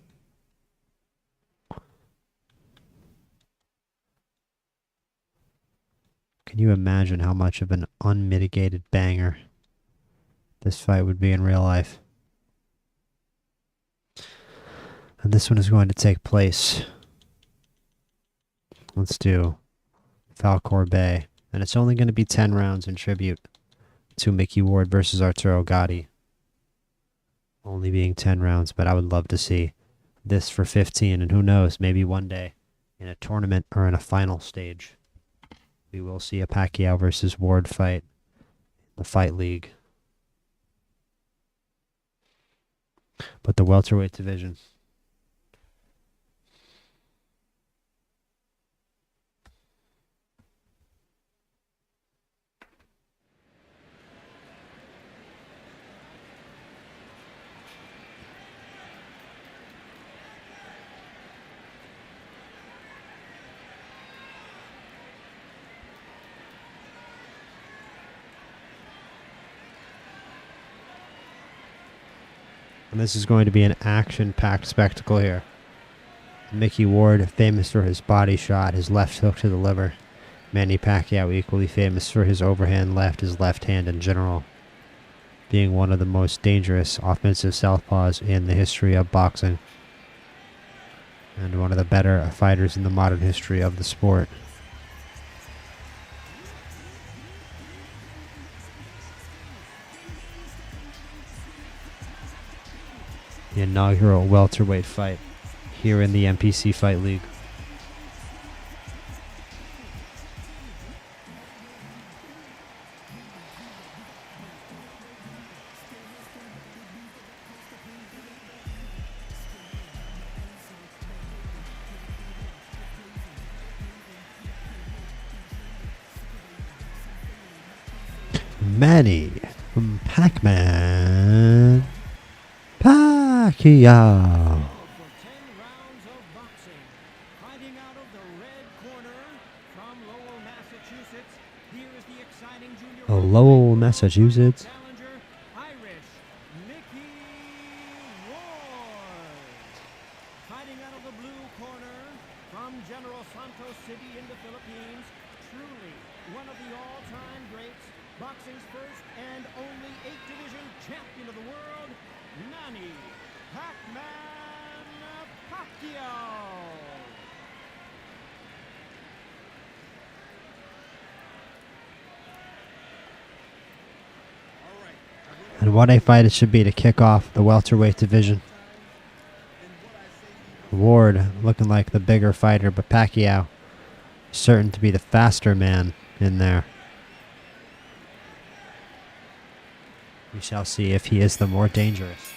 Can you imagine how much of an unmitigated banger this fight would be in real life? And this one is going to take place. Let's do Falcor Bay. And it's only going to be 10 rounds in tribute to Mickey Ward versus Arturo Gatti. Only being 10 rounds, but I would love to see this for 15. And who knows, maybe one day in a tournament or in a final stage, we will see a Pacquiao versus Ward fight in the Fight League. But the welterweight division. And this is going to be an action-packed spectacle here. Mickey Ward, famous for his body shot, his left hook to the liver. Manny Pacquiao, equally famous for his overhand left, his left hand in general. Being one of the most dangerous offensive southpaws in the history of boxing. And one of the better fighters in the modern history of the sport. The inaugural welterweight fight here in the MPC Fight League. Manny Pac-Man Pacquiao. For 10 rounds of boxing. Fighting out of the red corner from Lowell, Massachusetts. Here is the exciting junior Lowell, Massachusetts. challenger, Irish Mickey Ward. Fighting out of the blue corner from General Santos City in the Philippines. Truly one of the all-time greats. Boxing's first and only 8-division champion of the world, Manny Pac-Man Pacquiao. And what a fight it should be to kick off the welterweight division. Ward looking like the bigger fighter, but Pacquiao certain to be the faster man in there. We shall see if he is the more dangerous.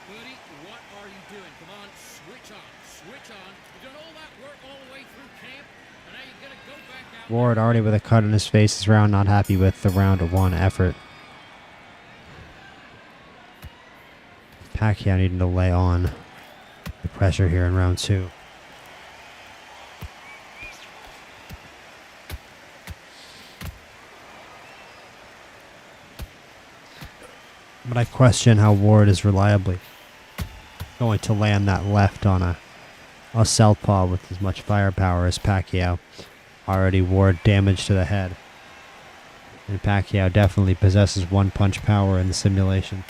Buddy, what are you doing? Come on, switch on. Switch on. You've done all that work all the way through camp, and now you're going to go back out. Ward already with a cut in his face this round, not happy with the round 1 effort. Pacquiao needing to lay on the pressure here in round 2. But I question how Ward is reliably going to land that left on a southpaw with as much firepower as Pacquiao. Already Ward damage to the head. And Pacquiao definitely possesses one-punch power in the simulation.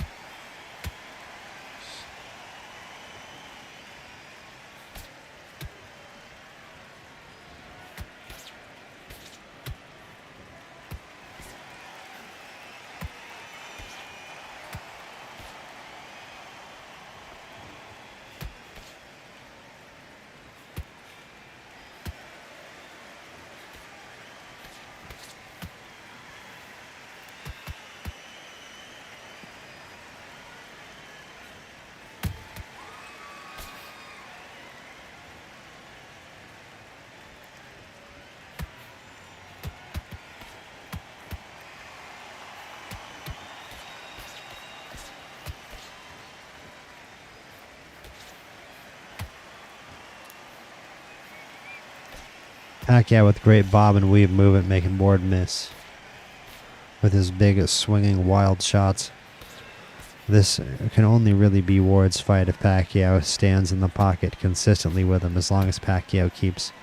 Pacquiao with great bob and weave movement, making Ward miss with his big swinging wild shots. This can only really be Ward's fight if Pacquiao stands in the pocket consistently with him. As long as Pacquiao keeps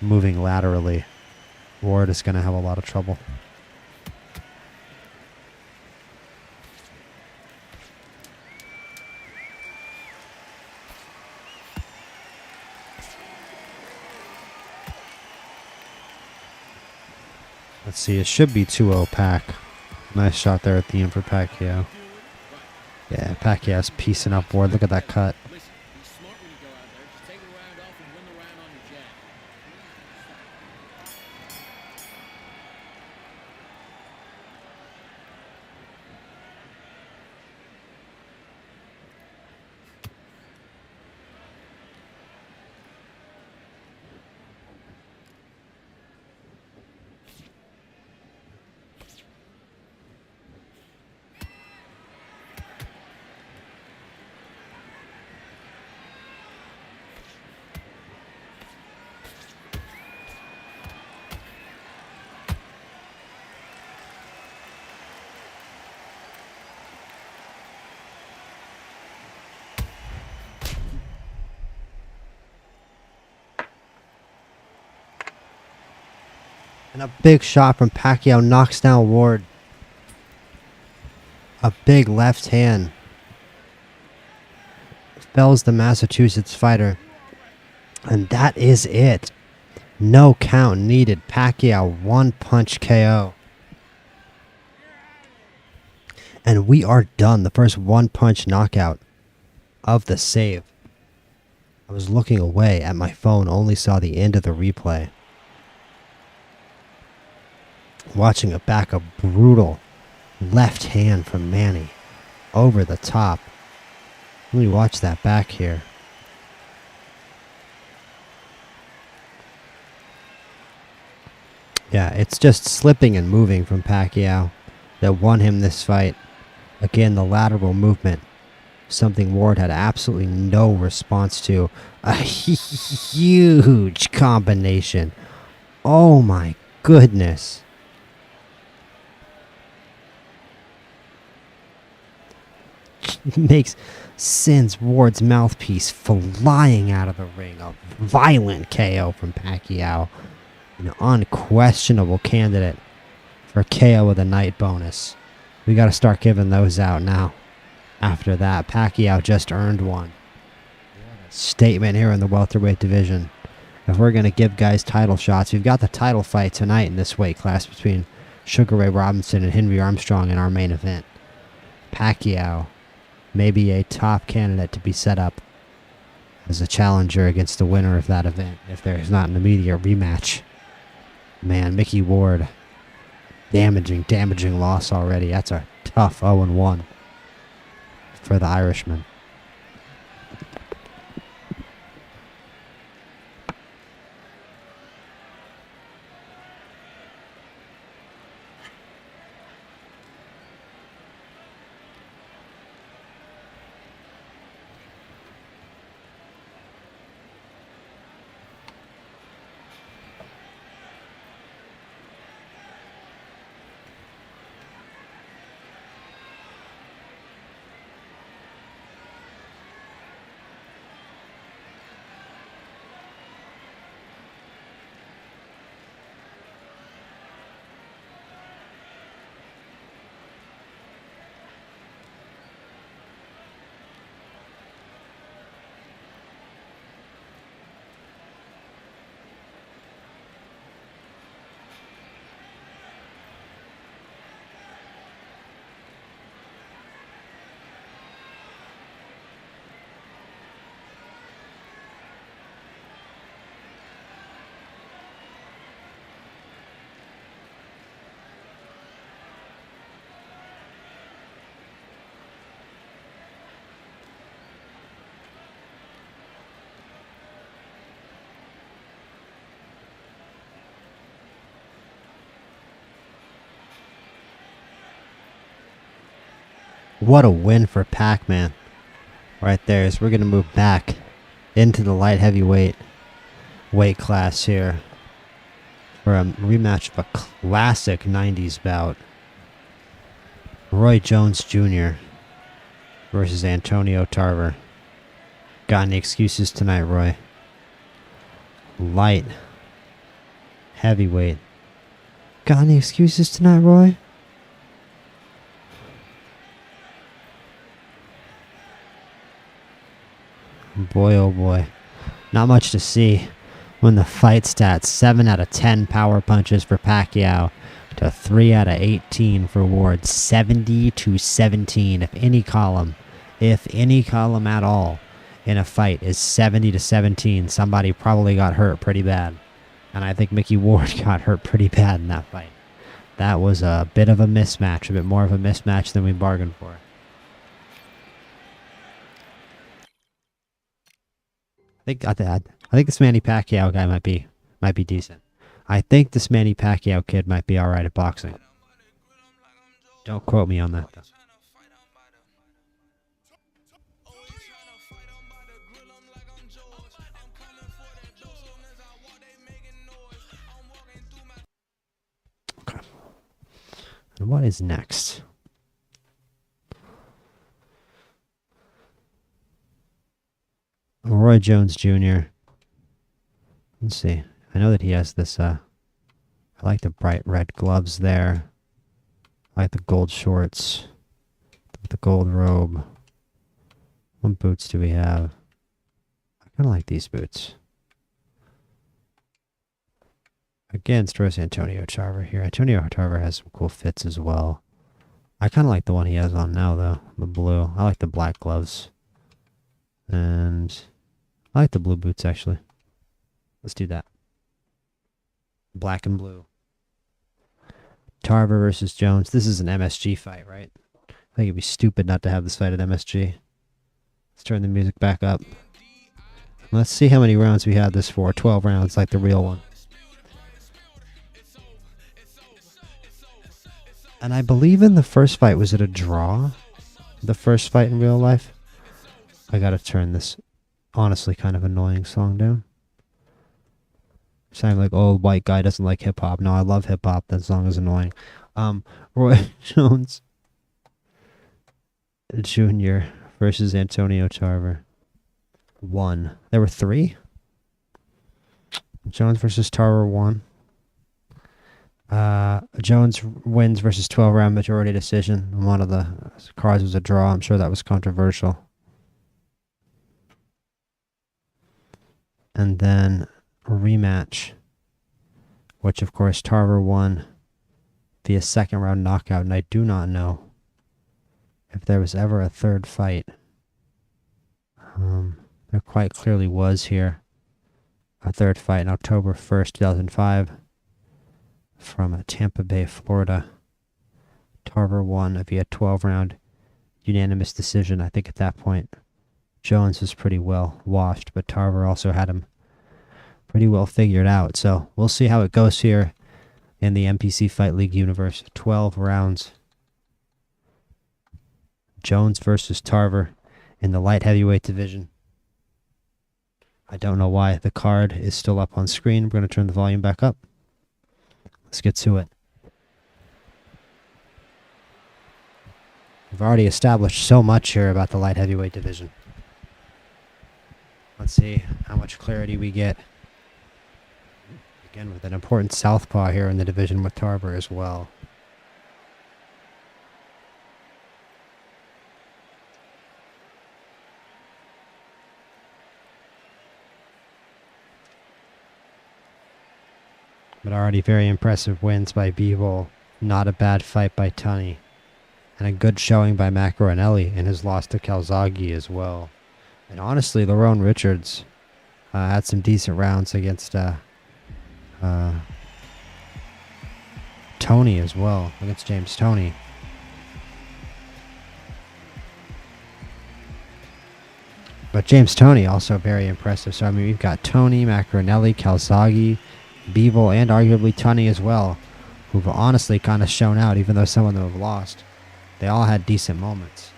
moving laterally, Ward is going to have a lot of trouble. Let's see, it should be 2-0 Pac. Nice shot there at the end for Pacquiao. Yeah, Pacquiao's piecing up Ward. Look at that cut. Listen, be smart when you go out there. Just take a round off and win the round on your jab. And a big shot from Pacquiao knocks down Ward. A big left hand. Fells the Massachusetts fighter. And that is it. No count needed. Pacquiao one-punch KO. And we are done. The first one-punch knockout of the save. I was looking away at my phone, only saw the end of the replay. Watching it back, a brutal left hand from Manny over the top. Let me watch that back here. Yeah, it's just slipping and moving from Pacquiao that won him this fight. Again, the lateral movement, something Ward had absolutely no response to. A huge combination. Oh my goodness. Sends Ward's mouthpiece flying out of the ring. A violent KO from Pacquiao. An unquestionable candidate for KO with a night bonus. We got to start giving those out now. After that, Pacquiao just earned one. Statement here in the welterweight division. If we're going to give guys title shots, we've got the title fight tonight in this weight class between Sugar Ray Robinson and Henry Armstrong in our main event. Pacquiao may be a top candidate to be set up as a challenger against the winner of that event if there is not an immediate rematch. Man, Mickey Ward, damaging loss already. That's a tough 0-1 for the Irishman. What a win for Pac-Man. Right there. So we're going to move back into the light heavyweight weight class here for a rematch of a classic 90s bout. Roy Jones Jr. versus Antonio Tarver. Got any excuses tonight, Roy? Light heavyweight. Got any excuses tonight, Roy? Boy, oh boy. Not much to see when the fight stats 7 out of 10 power punches for Pacquiao to 3 out of 18 for Ward. 70-17. If any column at all in a fight is 70-17, somebody probably got hurt pretty bad. And I think Mickey Ward got hurt pretty bad in that fight. That was a bit of a mismatch, a bit more of a mismatch than we bargained for. I think this Manny Pacquiao guy might be decent. I think this Manny Pacquiao kid might be all right at boxing. Don't quote me on that though. Okay. And what is next? Roy Jones Jr. Let's see. I know that he has this, I like the bright red gloves there. I like the gold shorts. The gold robe. What boots do we have? I kind of like these boots. Against versus Antonio Tarver here. Antonio Tarver has some cool fits as well. I kind of like the one he has on now, though. The blue. I like the black gloves. And I like the blue boots, actually. Let's do that. Black and blue. Tarver versus Jones. This is an MSG fight, right? I think it'd be stupid not to have this fight at MSG. Let's turn the music back up. Let's see how many rounds we had this for. 12 rounds, like the real one. And I believe in the first fight, was it a draw? The first fight in real life? I gotta turn this honestly kind of annoying song down. Sounding like, oh, white guy doesn't like hip hop. No, I love hip hop. That song is annoying. Roy Jones Jr. versus Antonio Tarver. 1. There were 3. Jones versus Tarver 1. Jones wins versus 12-round majority decision. One of the cards was a draw. I'm sure that was controversial. And then a rematch, which of course Tarver won via second round knockout. And I do not know if there was ever a third fight. There quite clearly was here a third fight on October 1st, 2005 from Tampa Bay, Florida. Tarver won via 12-round unanimous decision. I think at that point Jones was pretty well washed, but Tarver also had him pretty well figured out. So we'll see how it goes here in the MPC Fight League universe. 12 rounds. Jones versus Tarver in the light heavyweight division. I don't know why the card is still up on screen. I'm going to turn the volume back up. Let's get to it. We've already established so much here about the light heavyweight division. Let's see how much clarity we get. Again, with an important southpaw here in the division with Tarver as well. But already very impressive wins by Bivol. Not a bad fight by Tunney. And a good showing by Maccarinelli in his loss to Calzaghe as well. And honestly, Lerone Richards had some decent rounds against Toney as well, against James Toney. But James Toney also very impressive. So, I mean, we've got Toney, Maccarinelli, Calzaghe, Bivol, and arguably Tunney as well, who've honestly kind of shown out, even though some of them have lost. They all had decent moments.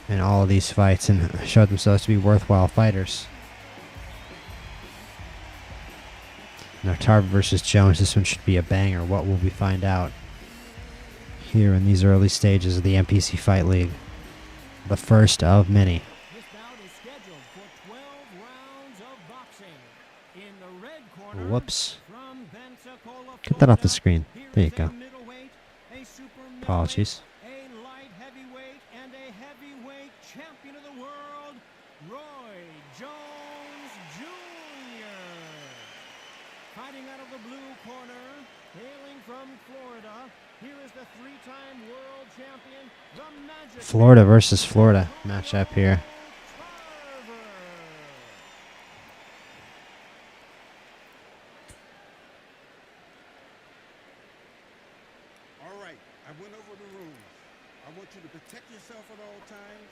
in all of these fights and showed themselves to be worthwhile fighters. Now Tarver versus Jones, this one should be a banger. What will we find out here in these early stages of the MPC Fight League? The first of many. This bout is scheduled for 12 rounds of boxing. In the red corner, Whoops. from Pensacola, Get that off the Florida, screen. here There you is a go. middleweight, a super middleweight, Apologies. a light heavyweight, and a heavyweight champion of the world, Roy Jones Jr. Fighting out of the blue corner, hailing from Florida, here is the three-time world champion, the Magic Florida versus Florida matchup here. Tarver. All right, I went over the rules. I want you to protect yourself at all times,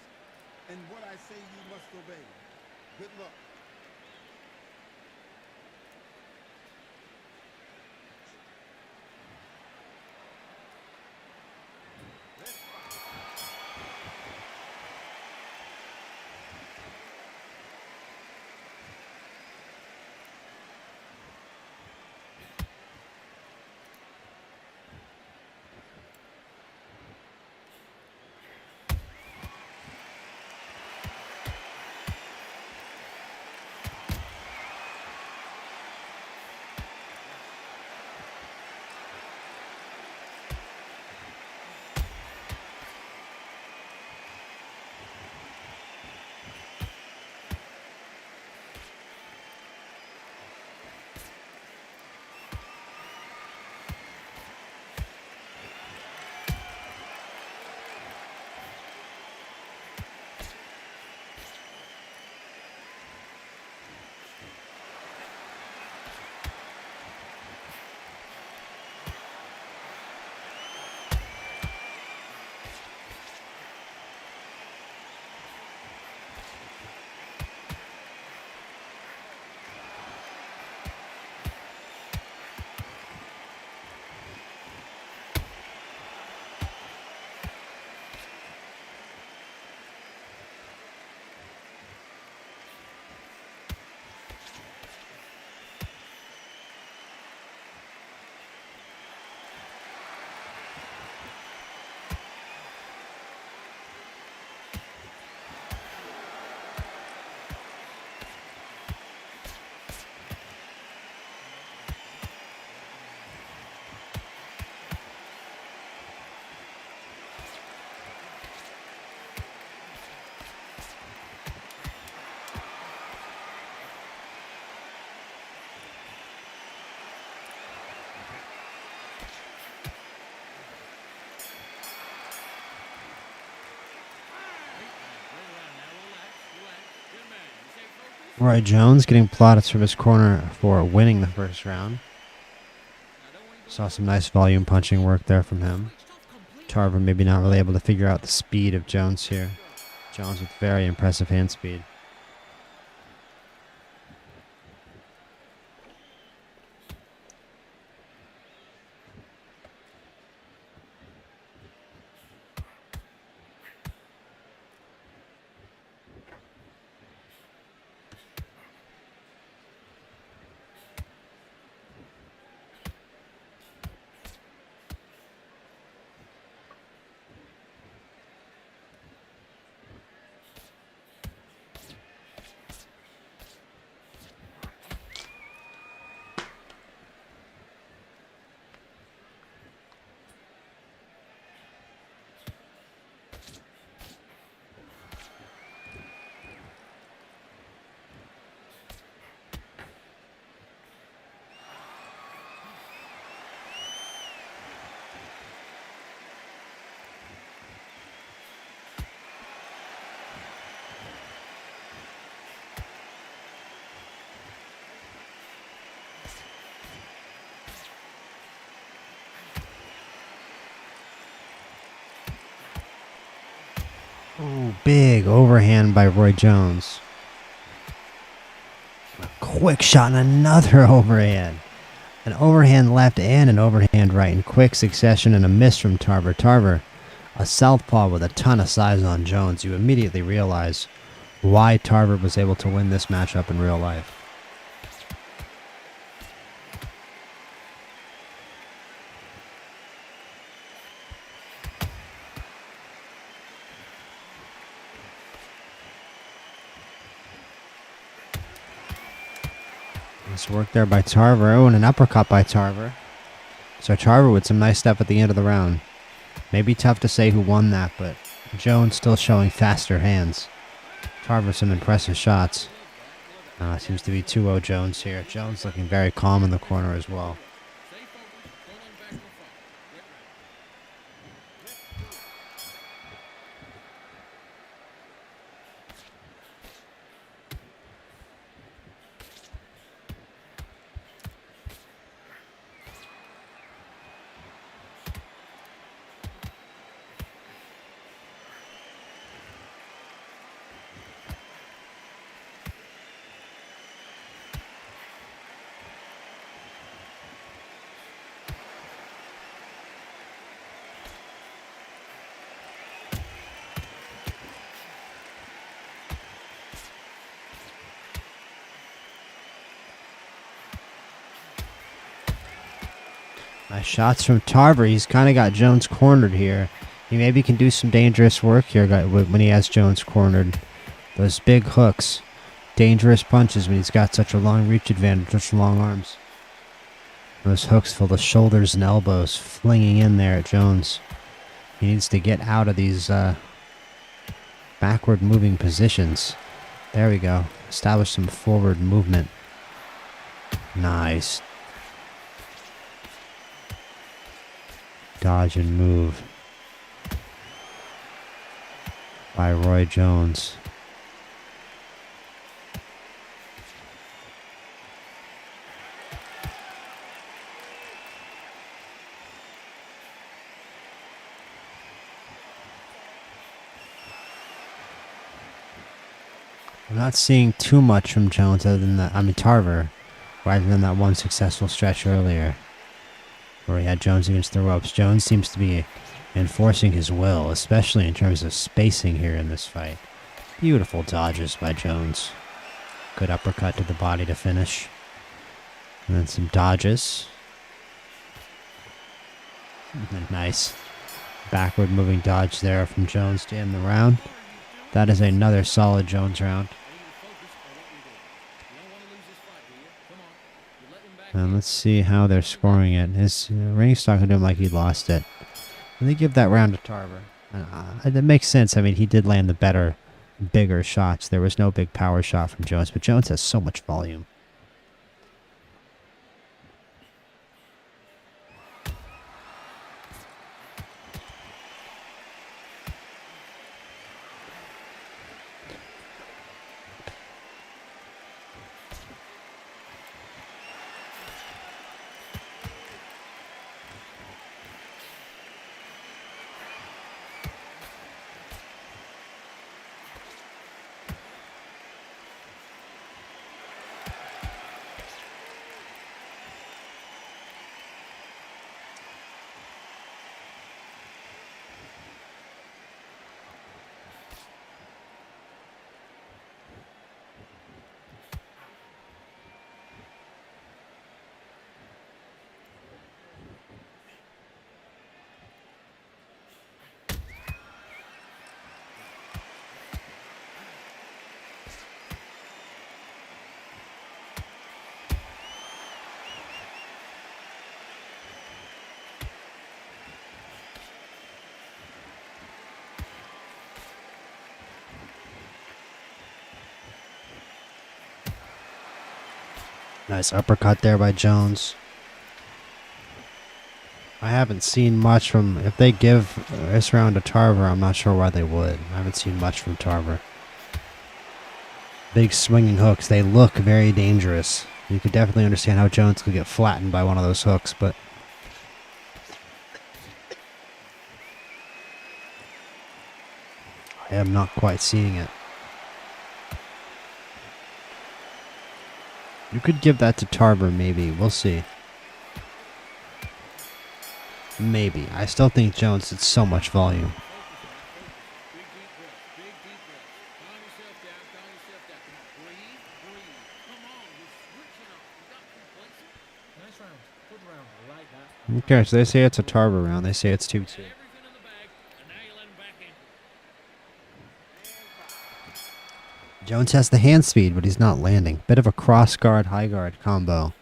and what I say you must obey. Good luck. Roy Jones getting plaudits from his corner for winning the first round. Saw some nice volume punching work there from him. Tarver maybe not really able to figure out the speed of Jones here. Jones with very impressive hand speed. Ooh, big overhand by Roy Jones. A quick shot and another overhand. An overhand left and an overhand right in quick succession, and a miss from Tarver. Tarver A southpaw with a ton of size on Jones. You immediately realize why Tarver was able to win this matchup in real life. Nice work there by Tarver. Oh, and an uppercut by Tarver. So Tarver with some nice stuff at the end of the round. Maybe tough to say who won that, but Jones still showing faster hands. Tarver some impressive shots. Seems to be 2-0 Jones here. Jones looking very calm in the corner as well. Nice shots from Tarver. He's kind of got Jones cornered here. He maybe can do some dangerous work here when he has Jones cornered. Those big hooks. Dangerous punches when he's got such a long reach advantage, such long arms. Those hooks fill the shoulders and elbows, flinging in there at Jones. He needs to get out of these backward moving positions. There we go. Establish some forward movement. Nice. Dodge and move by Roy Jones. I'm not seeing too much from Jones other than that. Tarver, rather than that one successful stretch earlier, where he had Jones against the ropes. Jones seems to be enforcing his will, especially in terms of spacing here in this fight. Beautiful dodges by Jones. Good uppercut to the body to finish. And then some dodges. Nice backward moving dodge there from Jones to end the round. That is another solid Jones round. And let's see how they're scoring it. His ring's talking to him like he lost it. And they give that round to Tarver. That makes sense. I mean, he did land the better, bigger shots. There was no big power shot from Jones, but Jones has so much volume. Nice uppercut there by Jones. I haven't seen much from... If they give this round to Tarver, I'm not sure why they would. I haven't seen much from Tarver. Big swinging hooks. They look very dangerous. You could definitely understand how Jones could get flattened by one of those hooks, but... I am not quite seeing it. You could give that to Tarver, maybe. We'll see. Maybe. I still think Jones had so much volume. Big deep breath. Calm yourself down. Calm yourself down. Come on. Breathe. Breathe. Come on. You're switching up. You got complacent. Nice round. Good round. I like that. Okay, so they say it's a Tarver round. They say it's 2-2. Everything in the bag, and now you let him back in. Jones has the hand speed, but he's not landing. Bit of a cross guard, high guard combo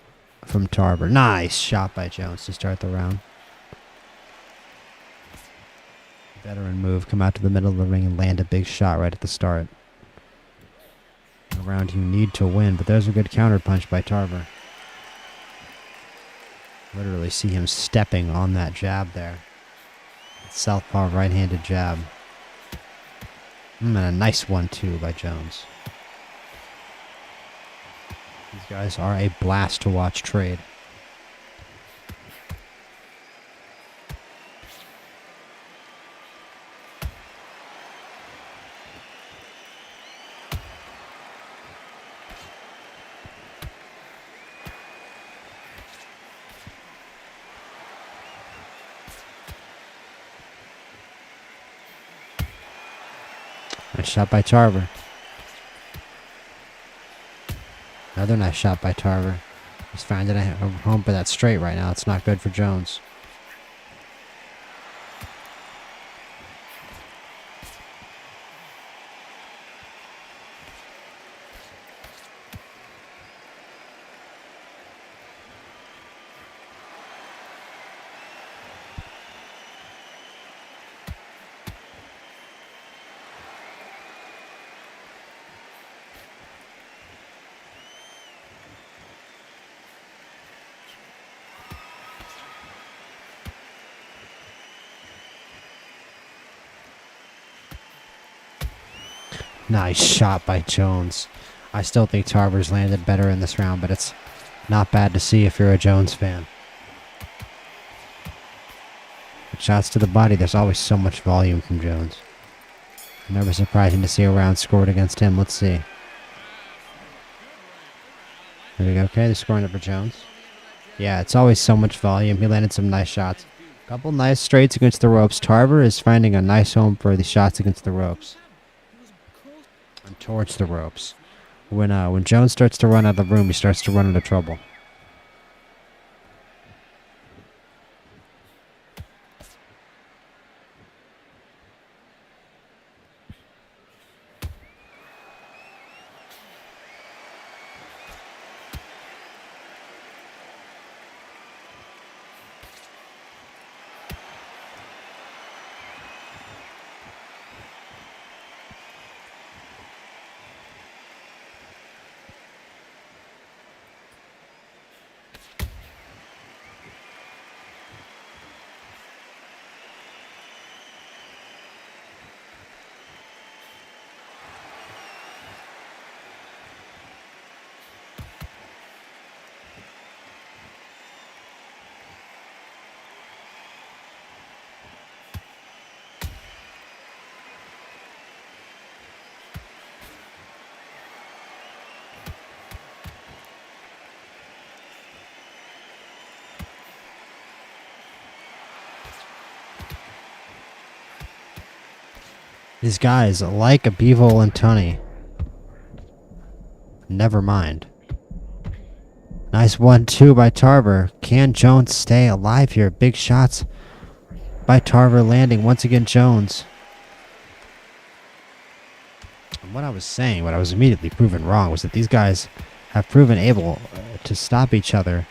from Tarver. Nice shot by Jones to start the round. Veteran move, come out to the middle of the ring and land a big shot right at the start. A round you need to win, but there's a good counter punch by Tarver. Literally see him stepping on that jab there. Southpaw right-handed jab. And a nice 1-2 by Jones. These guys are a blast to watch trade. Nice shot by Tarver. Another nice shot by Tarver. He's finding a home for that straight right now. It's not good for Jones. Nice shot by Jones. I still think Tarver's landed better in this round, but it's not bad to see if you're a Jones fan. But shots to the body, there's always so much volume from Jones. Never surprising to see a round scored against him. Let's see. There we go. Okay, they're scoring it for Jones. Yeah, it's always so much volume. He landed some nice shots. Couple nice straights against the ropes. Tarver is finding a nice home for the shots against the ropes. And towards the ropes. When Jones starts to run out of the room, he starts to run into trouble. These guys, like a Bivol and Tunney. Never mind. Nice 1-2 by Tarver. Can Jones stay alive here? Big shots by Tarver landing. Once again, Jones. And what I was saying, what I was immediately proven wrong, was that these guys have proven able to stop each other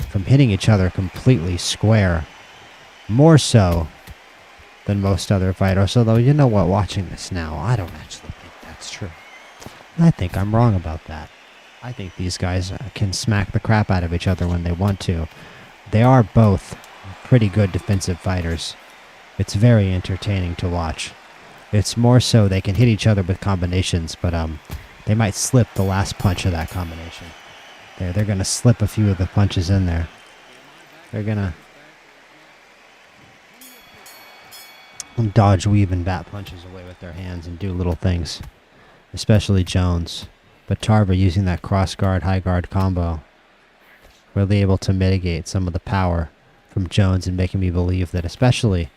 from hitting each other completely square. More so than most other fighters. Although, you know what, watching this now, I don't actually think that's true. I think I'm wrong about that. I think these guys can smack the crap out of each other when they want to. They are both pretty good defensive fighters. It's very entertaining to watch. It's more so they can hit each other with combinations, but they might slip the last punch of that combination. They're going to slip a few of the punches in there. They're going to dodge, weave, and bat punches away with their hands and do little things. Especially Jones. But Tarver, using that cross guard, high guard combo, really able to mitigate some of the power from Jones and making me believe that especially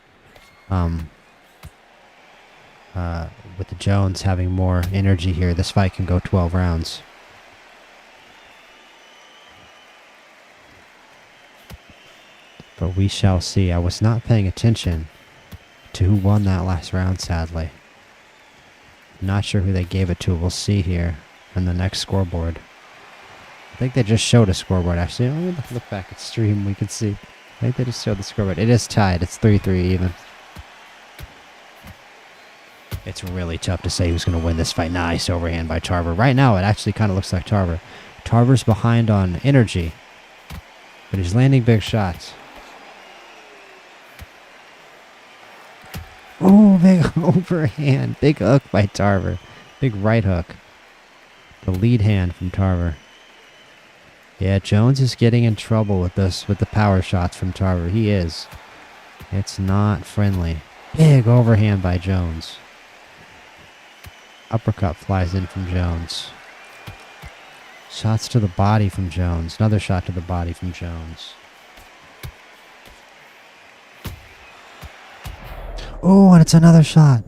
with the Jones having more energy here, this fight can go 12 rounds. But we shall see. I was not paying attention to who won that last round, sadly. Not sure who they gave it to. We'll see here on the next scoreboard. I think they just showed a scoreboard, actually. Let me look back at stream. We can see. I think they just showed the scoreboard. It is tied. It's 3-3 even. It's really tough to say who's going to win this fight. Nice overhand by Tarver. Right now, it actually kind of looks like Tarver. Tarver's behind on energy, but he's landing big shots. Oh, big overhand. Big hook by Tarver. Big right hook. The lead hand from Tarver. Yeah, Jones is getting in trouble with this, with the power shots from Tarver. He is. It's not friendly. Big overhand by Jones. Uppercut flies in from Jones. Shots to the body from Jones. Another shot to the body from Jones. Oh, and it's another shot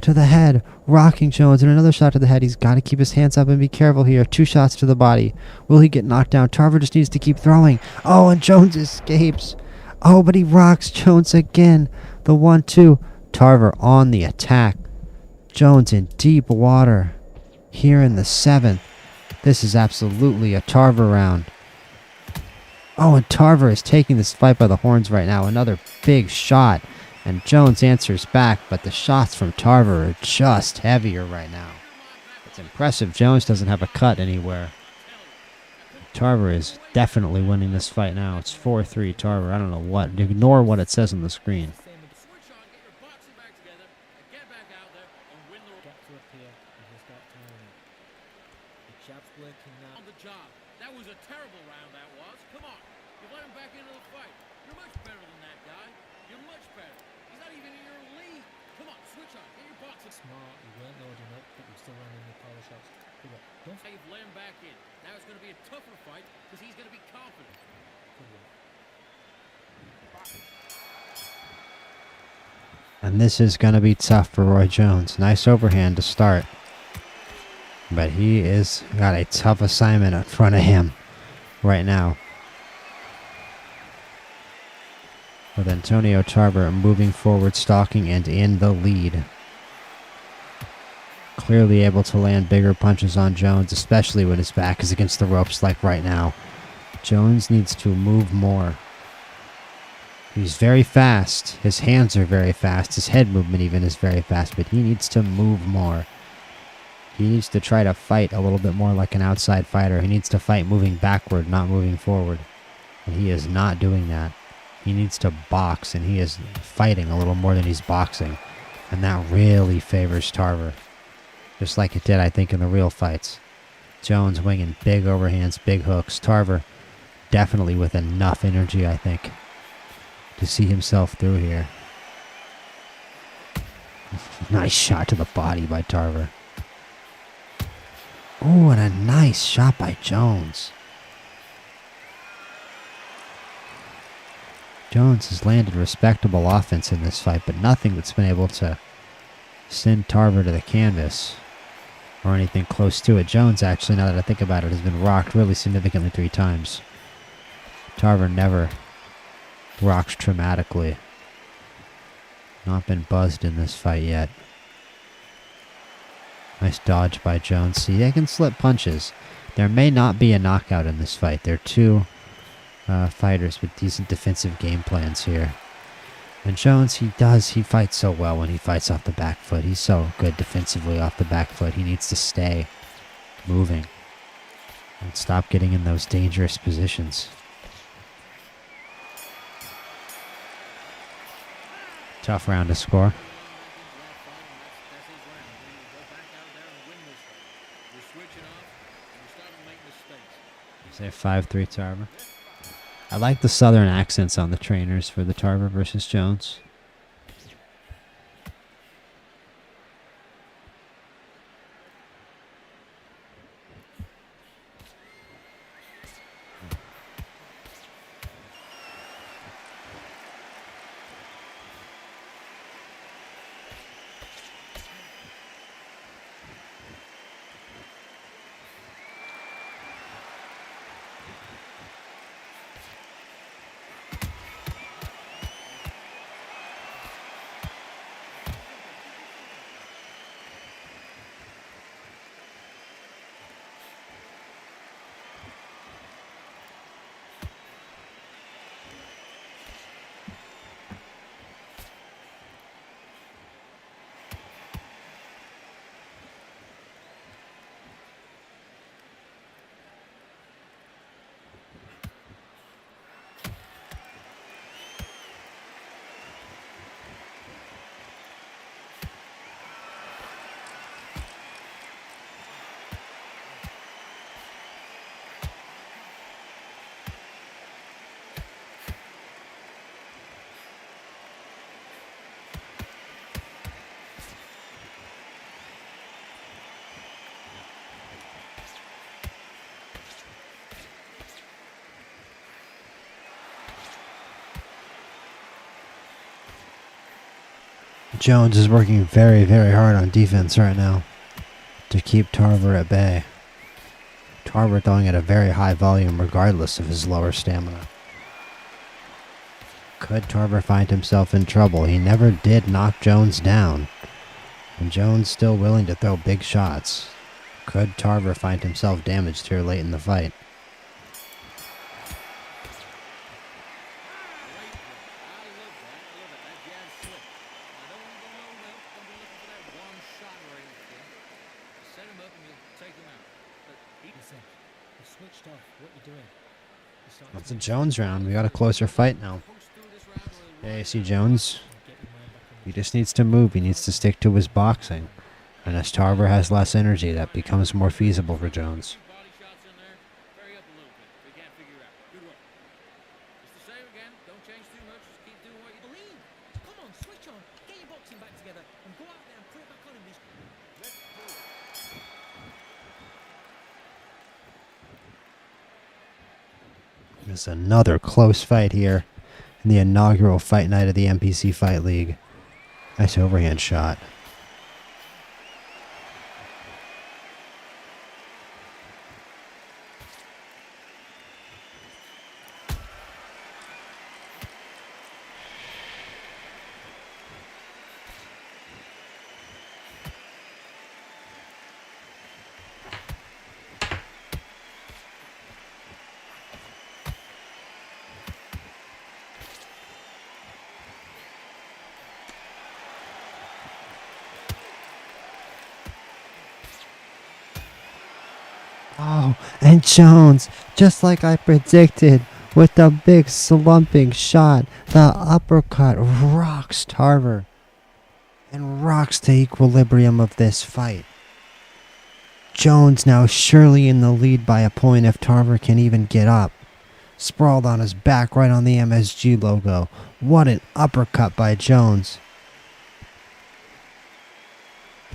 to the head, rocking Jones, and another shot to the head. He's got to keep his hands up and be careful here. 2 shots to the body. Will he get knocked down? Tarver just needs to keep throwing. Oh, and Jones escapes. Oh, but he rocks Jones again. The 1-2. Tarver on the attack. Jones in deep water here in the 7th. This is absolutely a Tarver round. Oh, and Tarver is taking this fight by the horns right now. Another big shot. And Jones answers back, but the shots from Tarver are just heavier right now. It's impressive. Jones doesn't have a cut anywhere. Tarver is definitely winning this fight now. It's 4-3 Tarver. I don't know what. Ignore what it says on the screen. Switch on, get your boxing back together, and get back out there and win the Gets up here and he'll start timing it. The jab's working now. on the job. That was a terrible round, that was. Come on, you let him back into the fight. You're much better than that guy. You're much better. He's not even in your league. Come on, switch on, get your boxing. Smart, you weren't loading up, but you're still landing your power shots. Good work. Don't Now you've let him back in. Now it's going to be a tougher fight because he's going to be confident. good work. And this is going to be tough for Roy Jones. Nice overhand to start. But he is got a tough assignment in front of him right now. With Antonio Tarver moving forward, stalking, and in the lead. Clearly able to land bigger punches on Jones, especially when his back is against the ropes like right now. Jones needs to move more. He's very fast. His hands are very fast. His head movement even is very fast, but he needs to move more. He needs to try to fight a little bit more like an outside fighter. He needs to fight moving backward, not moving forward. And he is not doing that. He needs to box, and he is fighting a little more than he's boxing. And that really favors Tarver. Just like it did, I think, in the real fights. Jones winging big overhands, big hooks. Tarver definitely with enough energy, I think, to see himself through here. Nice shot to the body by Tarver. Oh, and a nice shot by Jones. Jones has landed respectable offense in this fight, but nothing that's been able to send Tarver to the canvas or anything close to it. Jones, actually, now that I think about it, has been rocked really significantly 3 times. Tarver never rocks traumatically. Not been buzzed in this fight yet. Nice dodge by Jones. See, they can slip punches. There may not be a knockout in this fight. They're 2 fighters with decent defensive game plans here. And Jones, he fights so well when he fights off the back foot. He's so good defensively off the back foot. He needs to stay moving and stop getting in those dangerous positions. Tough round to score. That's his round. Then you go back out there and win this fight. You're switching off and you're starting to make mistakes. Say 5-3 Tarver. I like the southern accents on the trainers for the Tarver versus Jones. Jones is working very, very hard on defense right now to keep Tarver at bay. Tarver throwing at a very high volume regardless of his lower stamina. Could Tarver find himself in trouble? He never did knock Jones down. And Jones still willing to throw big shots. Could Tarver find himself damaged here late in the fight? That's a Jones round. We got a closer fight now. Yeah, you see Jones? He just needs to move. He needs to stick to his boxing. And as Tarver has less energy, that becomes more feasible for Jones. There's another close fight here in the inaugural fight night of the MPC Fight League. Nice overhand shot. Oh, and Jones, just like I predicted, with the big slumping shot, the uppercut rocks Tarver and rocks the equilibrium of this fight. Jones now surely in the lead by a point if Tarver can even get up. Sprawled on his back right on the MSG logo. What an uppercut by Jones.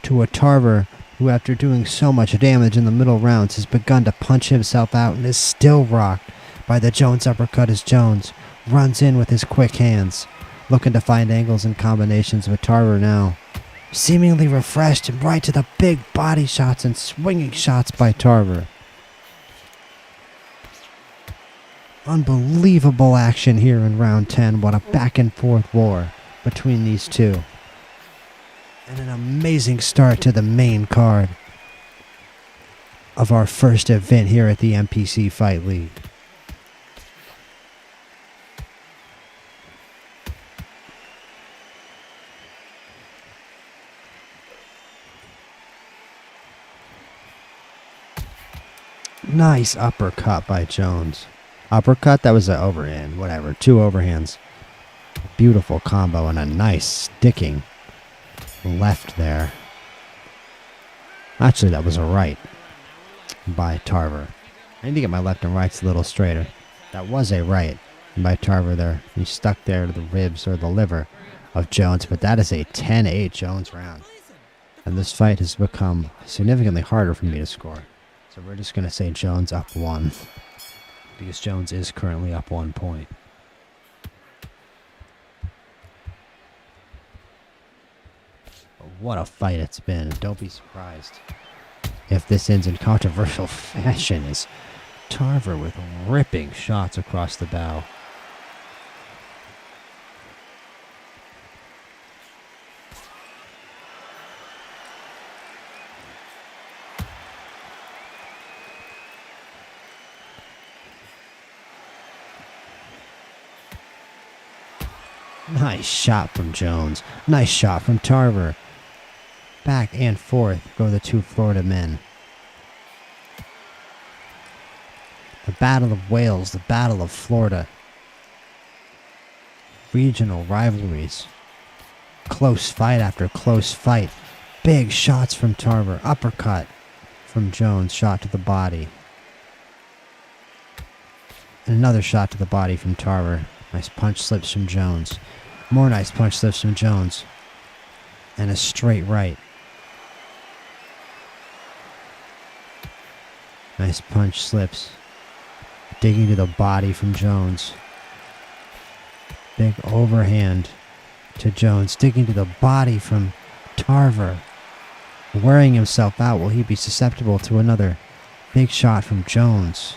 To a Tarver who, after doing so much damage in the middle rounds, has begun to punch himself out and is still rocked by the Jones uppercut as Jones runs in with his quick hands, looking to find angles and combinations with Tarver now. Seemingly refreshed and right to the big body shots and swinging shots by Tarver. Unbelievable action here in round 10. What a back and forth war between these two. And an amazing start to the main card of our first event here at the MPC Fight League. Nice uppercut by Jones. Uppercut, that was an overhand, whatever, 2 overhands. Beautiful combo and a nice sticking left there. Actually, that was a right by Tarver. I need to get my left and rights a little straighter. That was a right by Tarver there. He stuck there to the ribs or the liver of Jones, but that is a 10-8 Jones round. And this fight has become significantly harder for me to score. So we're just going to say Jones up 1. Because Jones is currently up 1 point. What a fight it's been. Don't be surprised if this ends in controversial fashion as Tarver with ripping shots across the bow. Nice shot from Jones. Nice shot from Tarver. Back and forth go the two Florida men. The Battle of Wales, the Battle of Florida. Regional rivalries. Close fight after close fight. Big shots from Tarver. Uppercut from Jones. Shot to the body. And another shot to the body from Tarver. Nice punch slips from Jones. More nice punch slips from Jones. And a straight right. Nice punch slips. Digging to the body from Jones. Big overhand to Jones, digging to the body from Tarver. Wearing himself out. Will he be susceptible to another big shot from Jones?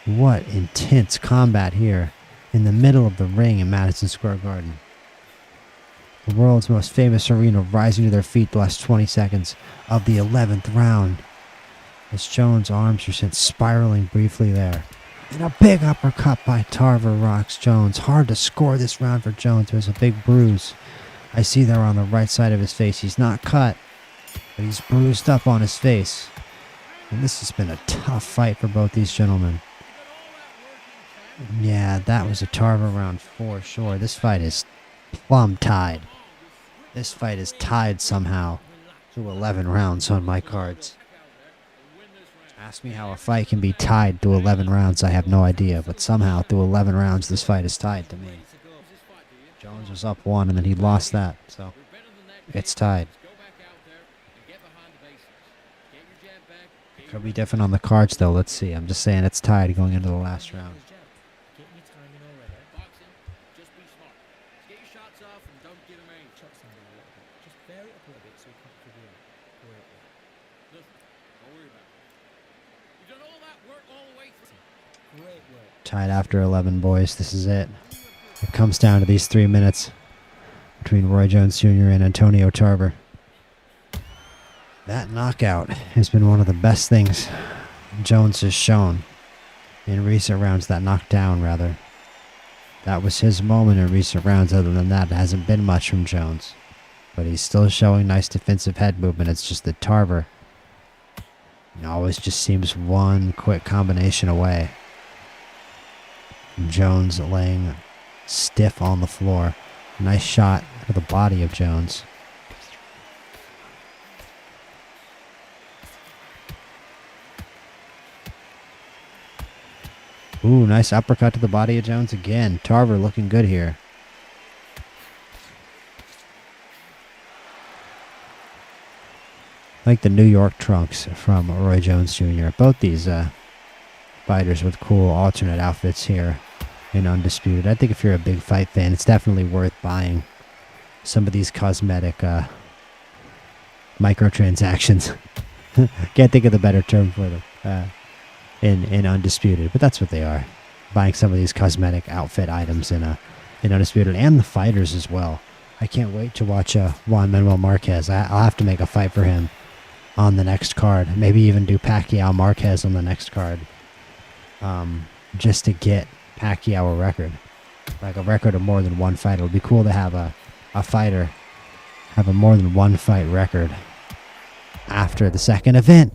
What intense combat here in the middle of the ring in Madison Square Garden. The world's most famous arena rising to their feet the last 20 seconds of the 11th round. As Jones' arms are sent spiraling briefly there. And a big uppercut by Tarver rocks Jones. Hard to score this round for Jones. There's a big bruise. I see there on the right side of his face. He's not cut, but he's bruised up on his face. And this has been a tough fight for both these gentlemen. Yeah, that was a Tarver round for sure. This fight is plumb tied. This fight is tied somehow to 11 rounds on my cards. Ask me how a fight can be tied to 11 rounds. I have no idea, but somehow through 11 rounds this fight is tied to me. Jones was up 1 and then he lost that, so it's tied. It could be different on the cards though. Let's see. I'm just saying it's tied going into the last round. Tied after 11, boys. This is it. It comes down to these 3 minutes between Roy Jones Jr. and Antonio Tarver. That knockout has been one of the best things Jones has shown in recent rounds. That knockdown, rather. That was his moment in recent rounds. Other than that, it hasn't been much from Jones. But he's still showing nice defensive head movement. It's just that Tarver always just seems one quick combination away. Jones laying stiff on the floor. Nice shot to the body of Jones. Ooh, nice uppercut to the body of Jones again. Tarver looking good here. Like the New York trunks from Roy Jones Jr. Both these fighters with cool alternate outfits here in Undisputed. I think if you're a big fight fan, it's definitely worth buying some of these cosmetic microtransactions. Can't think of the better term for them in Undisputed, but that's what they are. Buying some of these cosmetic outfit items in Undisputed, and the fighters as well. I can't wait to watch Juan Manuel Marquez. I'll have to make a fight for him on the next card. Maybe even do Pacquiao Marquez on the next card. Just to get Pacquiao a record. Like a record of more than one fight. It would be cool to have a fighter have a more than one fight record after the second event.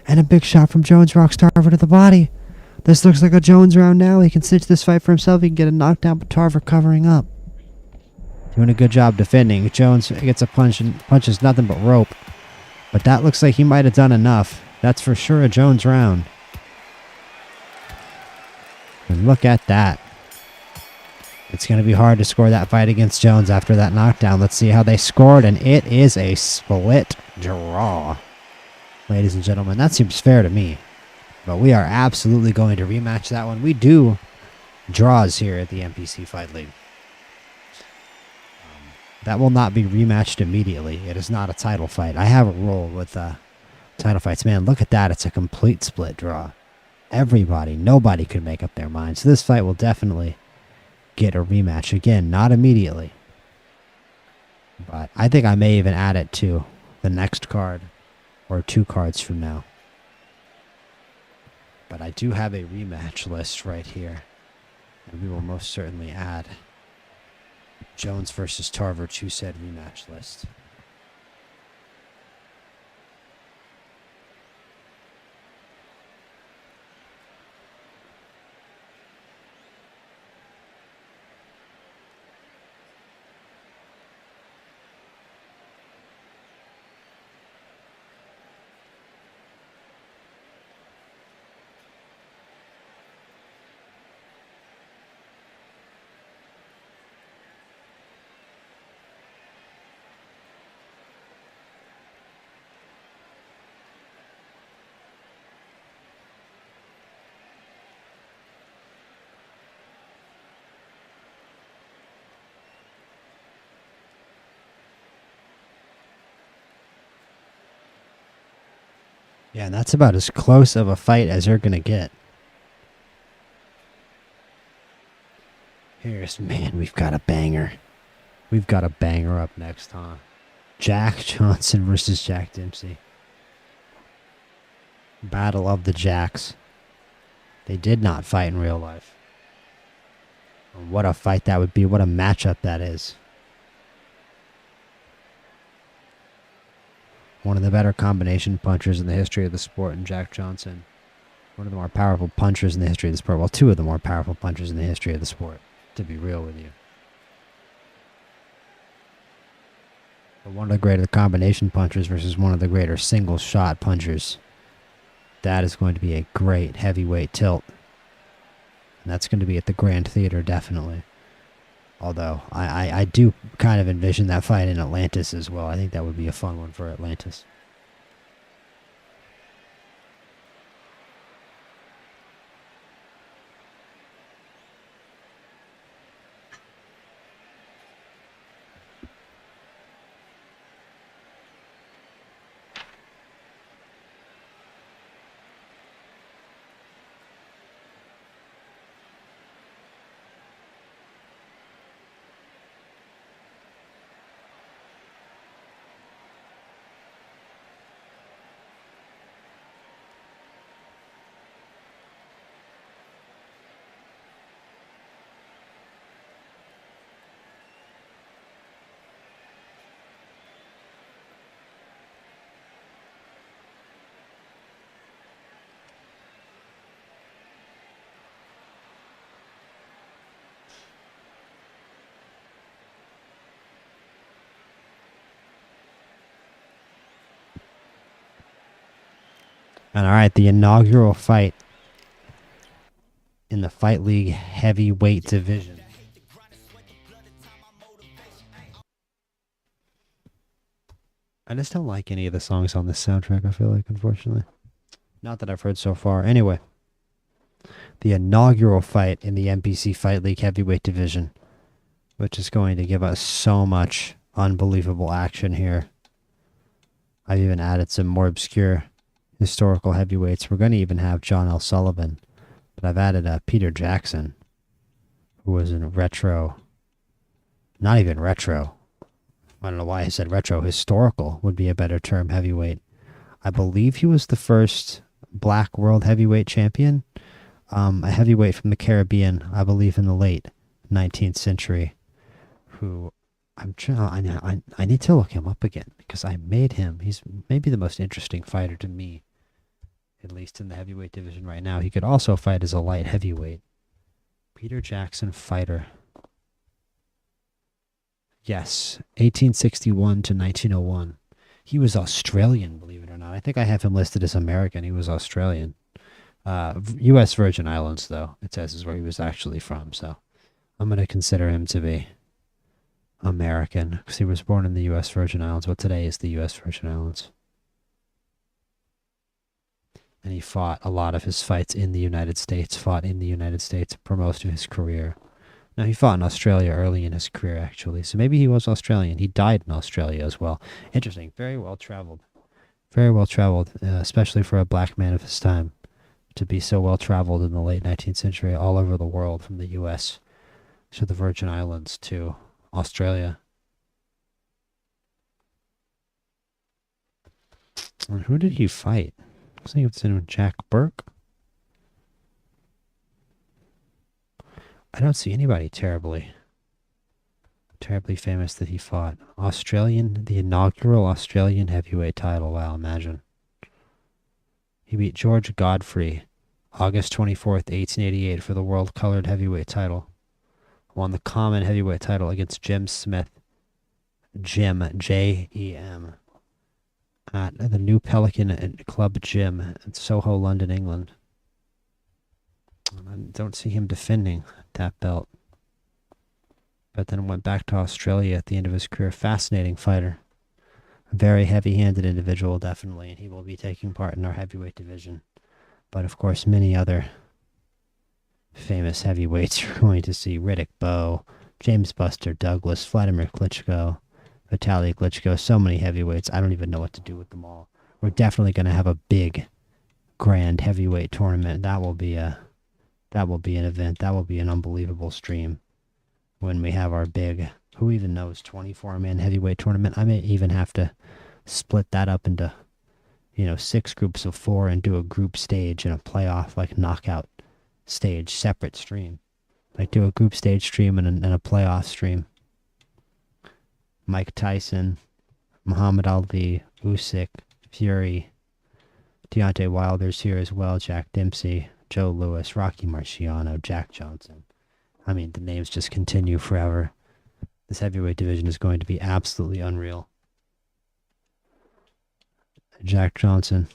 And a big shot from Jones rocks Tarver to the body. This looks like a Jones round now. He can cinch this fight for himself. He can get a knockdown, but Tarver covering up. Doing a good job defending. Jones gets a punch and punches nothing but rope. But that looks like he might have done enough. That's for sure a Jones round. And look at that. It's going to be hard to score that fight against Jones after that knockdown. Let's see how they scored, and it is a split draw. Ladies and gentlemen, that seems fair to me. But we are absolutely going to rematch that one. We do draws here at the MPC Fight League. That will not be rematched immediately. It is not a title fight. I have a rule with title fights. Man, look at that. It's a complete split draw. Nobody could make up their mind. So this fight will definitely get a rematch. Again, not immediately. But I think I may even add it to the next card or 2 cards from now. But I do have a rematch list right here. And we will most certainly add Jones versus Tarver to said rematch list. Yeah, and that's about as close of a fight as you're going to get. Man, we've got a banger. We've got a banger up next, huh? Jack Johnson versus Jack Dempsey. Battle of the Jacks. They did not fight in real life. What a fight that would be. What a matchup that is. One of the better combination punchers in the history of the sport in Jack Johnson. One of the more powerful punchers in the history of the sport. Well, two of the more powerful punchers in the history of the sport, to be real with you. But one of the greater combination punchers versus one of the greater single shot punchers. That is going to be a great heavyweight tilt. And that's going to be at the Grand Theater, definitely. Although, I do kind of envision that fight in Atlantis as well. I think that would be a fun one for Atlantis. And all right, the inaugural fight in the Fight League heavyweight division. I just don't like any of the songs on this soundtrack, I feel like, unfortunately. Not that I've heard so far. Anyway, the inaugural fight in the MPC Fight League heavyweight division, which is going to give us so much unbelievable action here. I've even added some more obscure historical heavyweights. We're going to even have John L. Sullivan, but I've added Peter Jackson, who was in retro, not even retro. I don't know why I said retro. Historical would be a better term, heavyweight. I believe he was the first black world heavyweight champion, a heavyweight from the Caribbean, I believe in the late 19th century, who I need to look him up again because I made him. He's maybe the most interesting fighter to me, at least in the heavyweight division right now. He could also fight as a light heavyweight. Peter Jackson, fighter. Yes, 1861 to 1901. He was Australian, believe it or not. I think I have him listed as American. He was Australian. U.S. Virgin Islands, though, it says is where he was actually from. So I'm going to consider him to be American because he was born in the U.S. Virgin Islands. What today is the U.S. Virgin Islands. And he fought a lot of his fights in the United States, for most of his career. Now, he fought in Australia early in his career, actually. So maybe he was Australian. He died in Australia as well. Interesting. Very well traveled. Very well traveled, especially for a black man of his time. To be so well traveled in the late 19th century all over the world, from the U.S. to the Virgin Islands to Australia. And who did he fight? I think it's in Jack Burke. I don't see anybody terribly famous that he fought. The inaugural Australian heavyweight title. Wow, imagine. He beat George Godfrey August 24th, 1888 for the world colored heavyweight title. Won the common heavyweight title against Jim Smith. Jim, J-E-M. At the New Pelican Club Gym in Soho, London, England. I don't see him defending that belt. But then went back to Australia at the end of his career. Fascinating fighter. A very heavy-handed individual, definitely. And he will be taking part in our heavyweight division. But, of course, many other famous heavyweights you're going to see. Riddick Bowe, James Buster Douglas, Vladimir Klitschko, Vitaly Klitschko. So many heavyweights. I don't even know what to do with them all. we're definitely going to have a big, grand heavyweight tournament. That will be an event. That will be an unbelievable stream when we have our big, who even knows, 24-man heavyweight tournament. I may even have to split that up into, 6 groups of 4 and do a group stage and a playoff, like knockout stage, separate stream. Like do a group stage stream and a playoff stream. Mike Tyson, Muhammad Ali, Usyk, Fury, Deontay Wilder's here as well, Jack Dempsey, Joe Louis, Rocky Marciano, Jack Johnson. I mean, the names just continue forever. This heavyweight division is going to be absolutely unreal. Jack Johnson,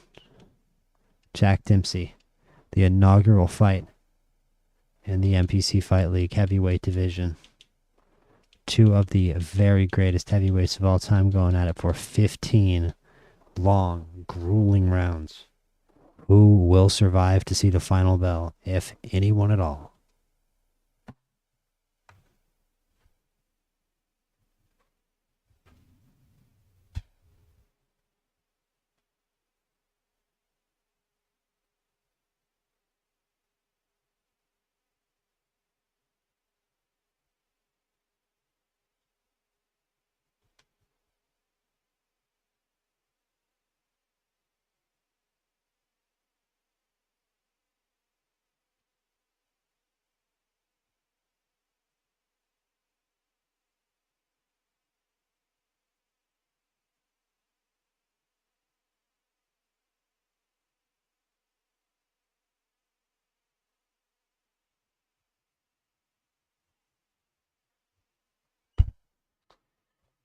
Jack Dempsey, the inaugural fight in the MPC Fight League heavyweight division. 2 of the very greatest heavyweights of all time going at it for 15 long, grueling rounds. Who will survive to see the final bell, if anyone at all?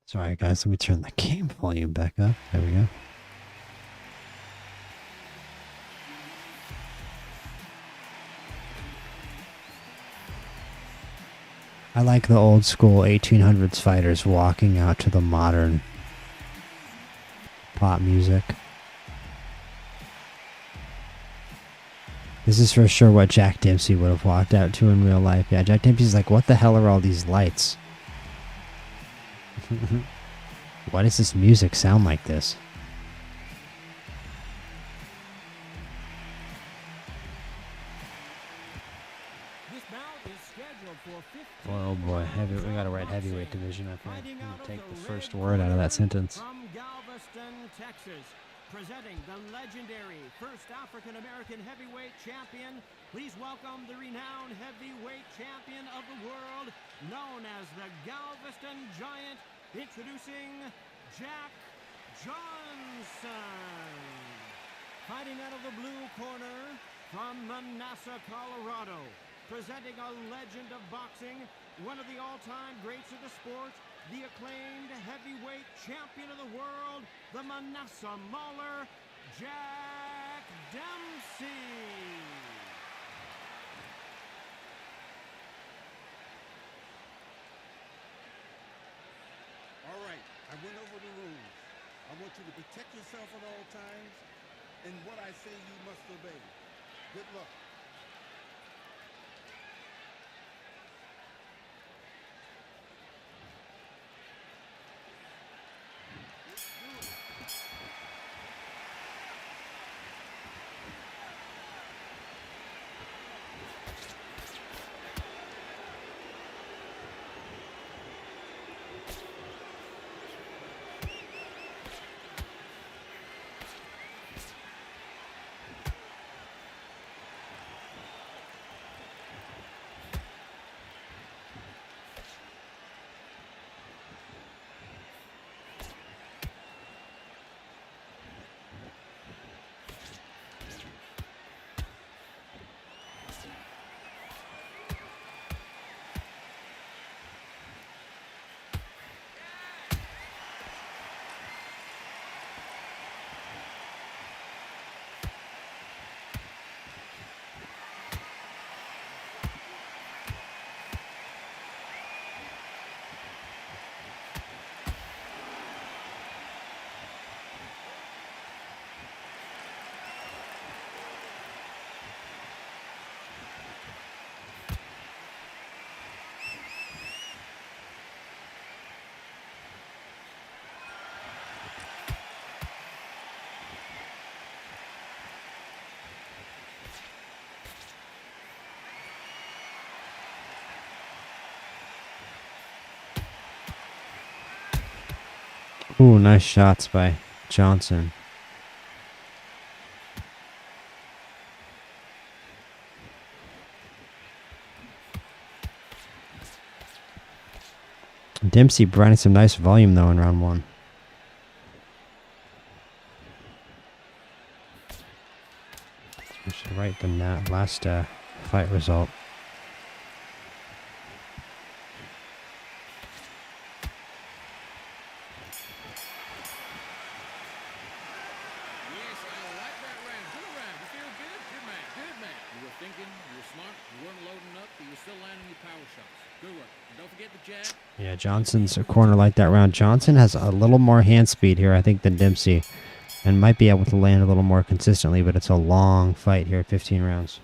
Sorry, guys. Let me turn the game volume back up. There we go. I like the old school 1800s fighters walking out to the modern pop music. This is for sure what Jack Dempsey would have walked out to in real life. Yeah, Jack Dempsey's like, what the hell are all these lights? Why does this music sound like this? Oh boy, we got to write heavyweight division. I think I'm gonna take the first word out of that sentence. From Galveston, Texas, presenting the legendary first African-American heavyweight champion. Please welcome the renowned heavyweight champion of the world, known as the Galveston Giant, introducing Jack Johnson. Fighting out of the blue corner from Manassas, Colorado, presenting a legend of boxing, one of the all-time greats of the sport, the acclaimed heavyweight champion of the world, the Manassas Mauler, Jack Dempsey. All right, I went over the rules. I want you to protect yourself at all times, and what I say you must obey. Good luck. Ooh, nice shots by Johnson. Dempsey providing some nice volume, though, in round 1. Which is right than that last fight result. Yes, I like that round. Good round. You feel good? Good man. Good man. You were thinking, you were smart, you weren't loading up, but you were still landing your power shots. Good work. And don't forget the jab. Yeah, Johnson's a corner like that round. Johnson has a little more hand speed here, I think, than Dempsey. And might be able to land a little more consistently, but it's a long fight here at 15 rounds.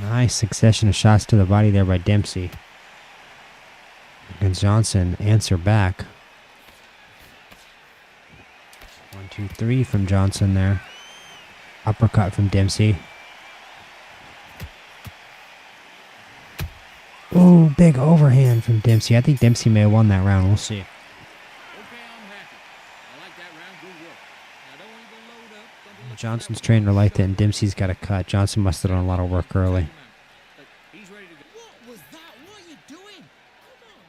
Nice succession of shots to the body there by Dempsey. And Johnson answer back. 1, 2, 3 from Johnson there. Uppercut from Dempsey. Ooh, big overhand from Dempsey. I think Dempsey may have won that round. We'll see. Okay, I'm happy. I like that round. Good work. Now don't even load up. Don't be looking Johnson's for that trainer one liked it, shot. and Dempsey's got a cut. Johnson must have done a lot of work early. But he's ready to go. What was that? What are you doing? Come on.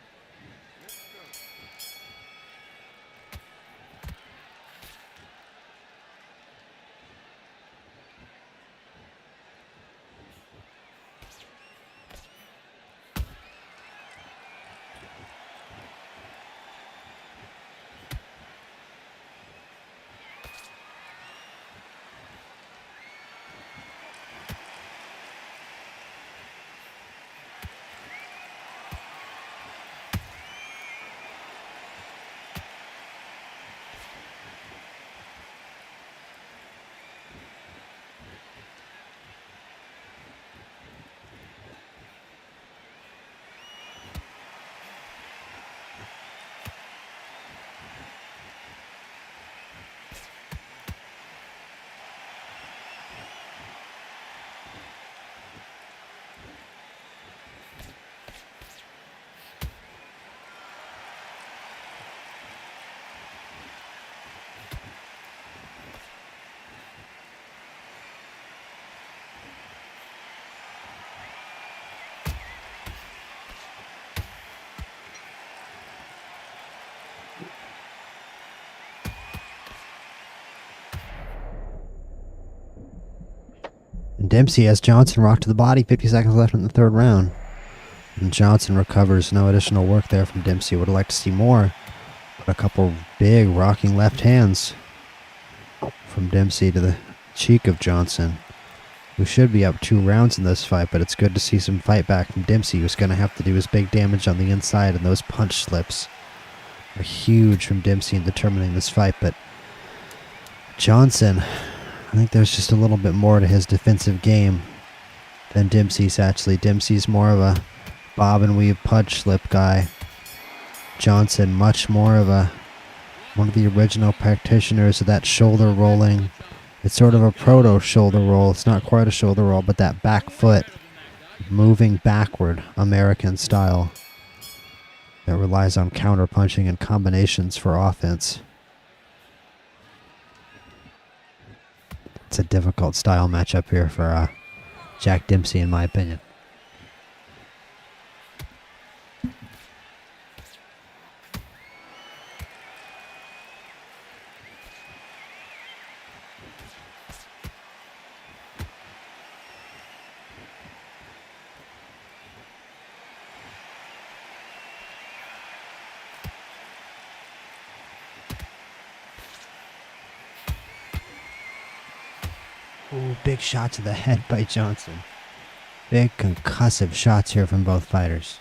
And Dempsey has Johnson rocked to the body. 50 seconds left in the third round. And Johnson recovers. No additional work there from Dempsey. Would have liked to see more. But a couple big rocking left hands from Dempsey to the cheek of Johnson, who should be up 2 rounds in this fight. But it's good to see some fight back from Dempsey, who's going to have to do his big damage on the inside. And those punch slips are huge from Dempsey in determining this fight. But Johnson, I think there's just a little bit more to his defensive game than Dempsey's actually. Dempsey's more of a bob and weave punch slip guy. Johnson, much more of one of the original practitioners of that shoulder rolling. It's sort of a proto shoulder roll. It's not quite a shoulder roll, but that back foot moving backward American style that relies on counter punching and combinations for offense. It's a difficult style matchup here for Jack Dempsey, in my opinion. Ooh, big shot to the head by Johnson. Big concussive shots here from both fighters.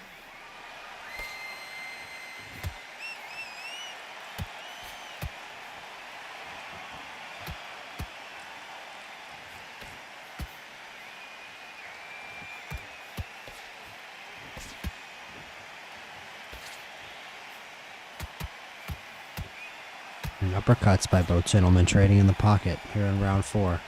And uppercuts by both gentlemen trading in the pocket here in round 4.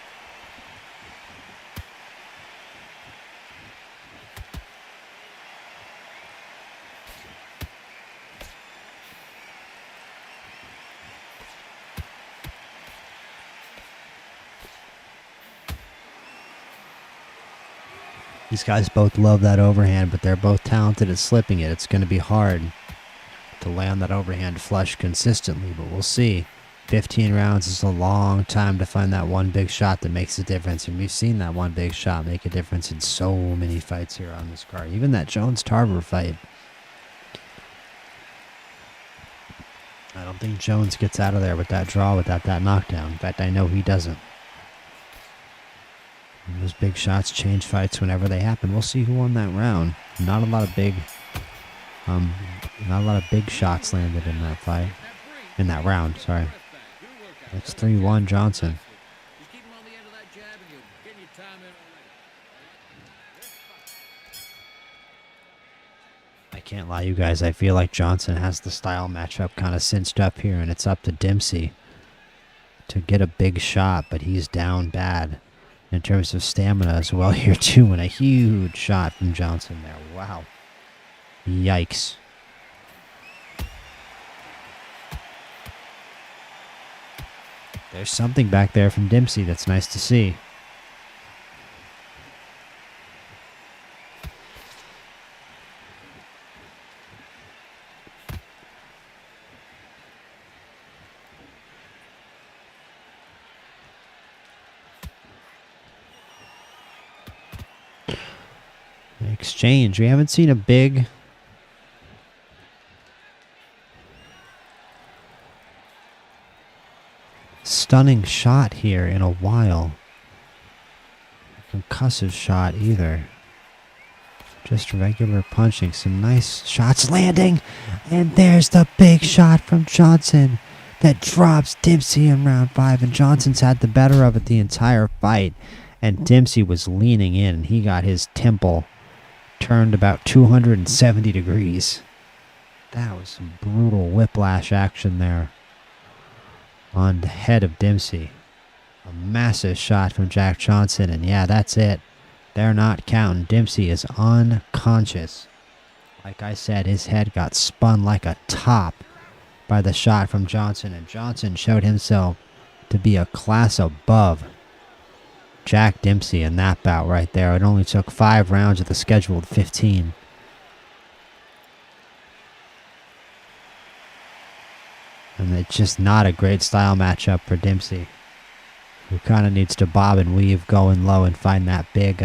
These guys both love that overhand, but they're both talented at slipping it. It's going to be hard to land that overhand flush consistently, but we'll see. 15 rounds is a long time to find that one big shot that makes a difference, and we've seen that one big shot make a difference in so many fights here on this card. Even that Jones-Tarver fight. I don't think Jones gets out of there with that draw without that knockdown. In fact, I know he doesn't. And those big shots change fights whenever they happen. We'll see who won that round. Not a lot of big shots landed in that fight. In that round, sorry. It's 3-1 Johnson. Just keep him on the end of that jab and you'll get your time in already. I can't lie, you guys. I feel like Johnson has the style matchup kind of cinched up here, and it's up to Dempsey to get a big shot, but he's down bad in terms of stamina as well here too, and a huge shot from Johnson there. Wow. Yikes. There's something back there from Dempsey that's nice to see. Exchange. We haven't seen a big stunning shot here in a while. Concussive shot either. Just regular punching. Some nice shots landing. And there's the big shot from Johnson that drops Dempsey in round 5. And Johnson's had the better of it the entire fight. And Dempsey was leaning in, and he got his temple turned about 270 degrees. That was some brutal whiplash action there on the head of Dempsey. A massive shot from Jack Johnson, and yeah, that's it. They're not counting. Dempsey is unconscious. Like I said, his head got spun like a top by the shot from Johnson, and Johnson showed himself to be a class above Jack Dempsey in that bout right there. It only took 5 rounds of the scheduled 15. And it's just not a great style matchup for Dempsey, who kind of needs to bob and weave going low and find that big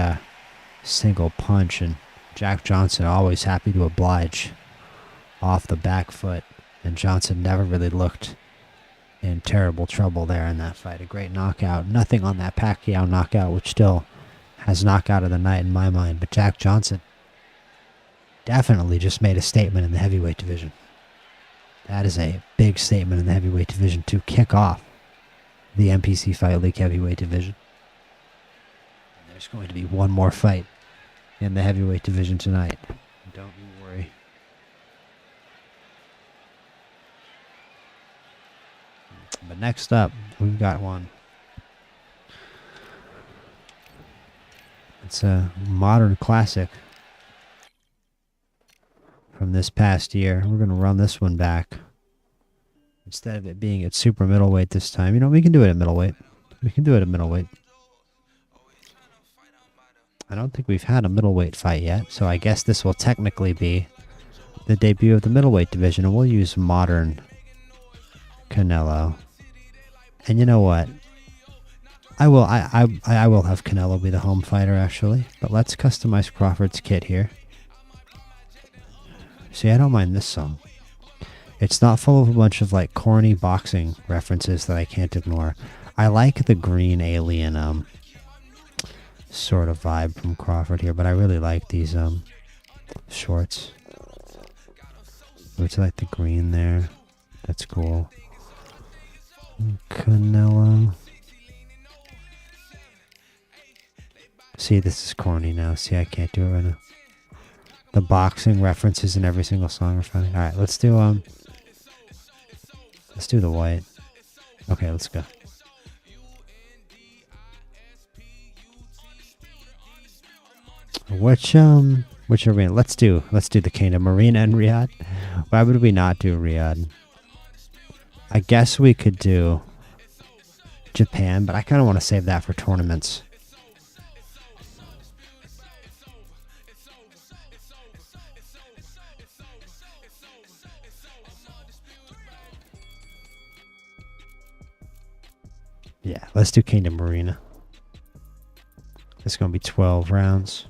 single punch. And Jack Johnson always happy to oblige off the back foot. And Johnson never really looked in terrible trouble there in that fight. A great knockout. Nothing on that Pacquiao knockout, which still has knockout of the night in my mind. But Jack Johnson definitely just made a statement in the heavyweight division. That is a big statement in the heavyweight division to kick off the MPC Fight League heavyweight division. And there's going to be one more fight in the heavyweight division tonight. Don't you worry. But next up, we've got one. It's a modern classic from this past year. We're going to run this one back. Instead of it being at super middleweight this time. You know, we can do it at middleweight. We can do it at middleweight. I don't think we've had a middleweight fight yet, so I guess this will technically be the debut of the middleweight division, and we'll use modern Canelo. And you know what? I will have Canelo be the home fighter, actually. But let's customize Crawford's kit here. See, I don't mind this song. It's not full of a bunch of like corny boxing references that I can't ignore. I like the green alien sort of vibe from Crawford here, but I really like these shorts. Which I like the green there. That's cool. Canelo. See, this is corny now. See, I can't do it right now. The boxing references in every single song are funny. All right, let's do the white. Okay, let's go. Which arena? Let's do the Kingdom Arena in Riyadh. Why would we not do Riyadh? I guess we could do Japan, but I kind of want to save that for tournaments. Yeah, let's do Kingdom Arena. It's going to be 12 rounds.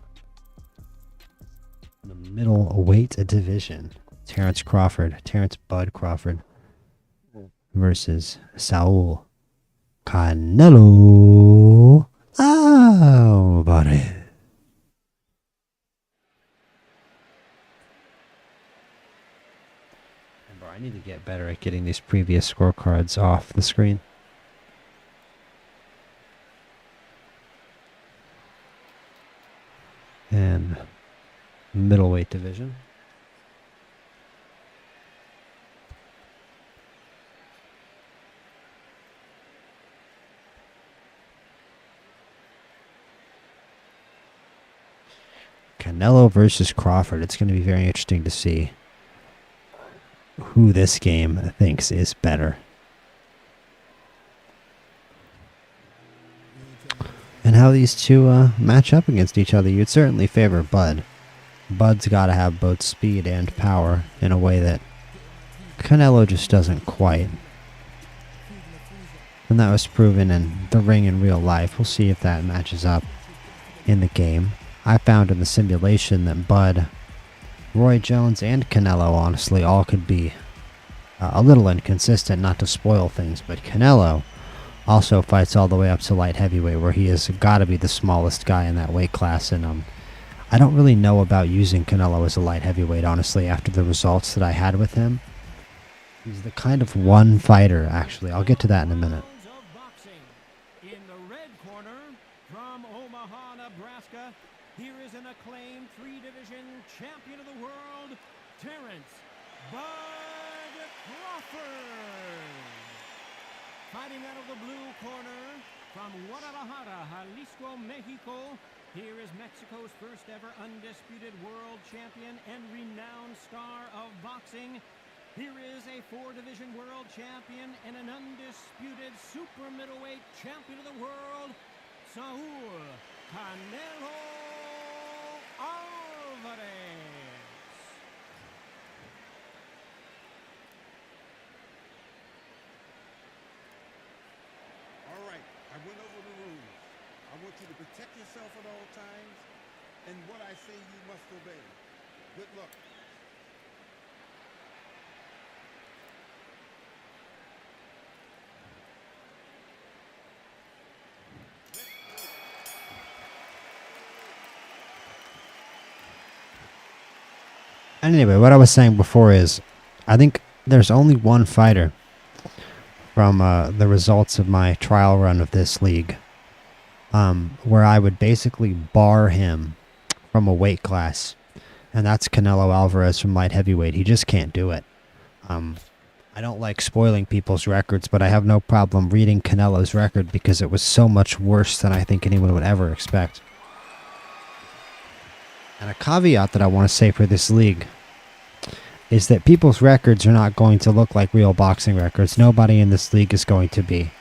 The middleweight division. Terrence Bud Crawford versus Saul Canelo Alvarez. Bro, I need to get better at getting these previous scorecards off the screen. And middleweight division. Canelo versus Crawford. It's going to be very interesting to see who this game thinks is better. And how these two match up against each other. You'd certainly favor Bud. Bud's got to have both speed and power in a way that Canelo just doesn't quite. And that was proven in the ring in real life. We'll see if that matches up in the game. I found in the simulation that Bud, Roy Jones, and Canelo, honestly, all could be a little inconsistent, not to spoil things, but Canelo also fights all the way up to light heavyweight, where he has got to be the smallest guy in that weight class. And I don't really know about using Canelo as a light heavyweight, honestly, after the results that I had with him. He's the kind of one fighter, actually. I'll get to that in a minute. In the red corner, from Omaha, Nebraska, here is an acclaimed three-division champion of the world, Terrence Bud Crawford. Fighting out of the blue corner, from Guadalajara, Jalisco, Mexico, here is Mexico's first ever undisputed world champion and renowned star of boxing. Here is a four-division world champion and an undisputed super middleweight champion of the world, Saul Canelo Alvarez. All right, I went over the rules. I want you to protect yourself at all times, and what I say you must obey. Good luck. Anyway, what I was saying before is, I think there's only one fighter from the results of my trial run of this league where I would basically bar him from a weight class and that's Canelo Alvarez from light heavyweight. He just can't do it. I don't like spoiling people's records, but I have no problem reading Canelo's record because it was so much worse than I think anyone would ever expect. And a caveat that I want to say for this league is that people's records are not going to look like real boxing records. Nobody in this league is going to be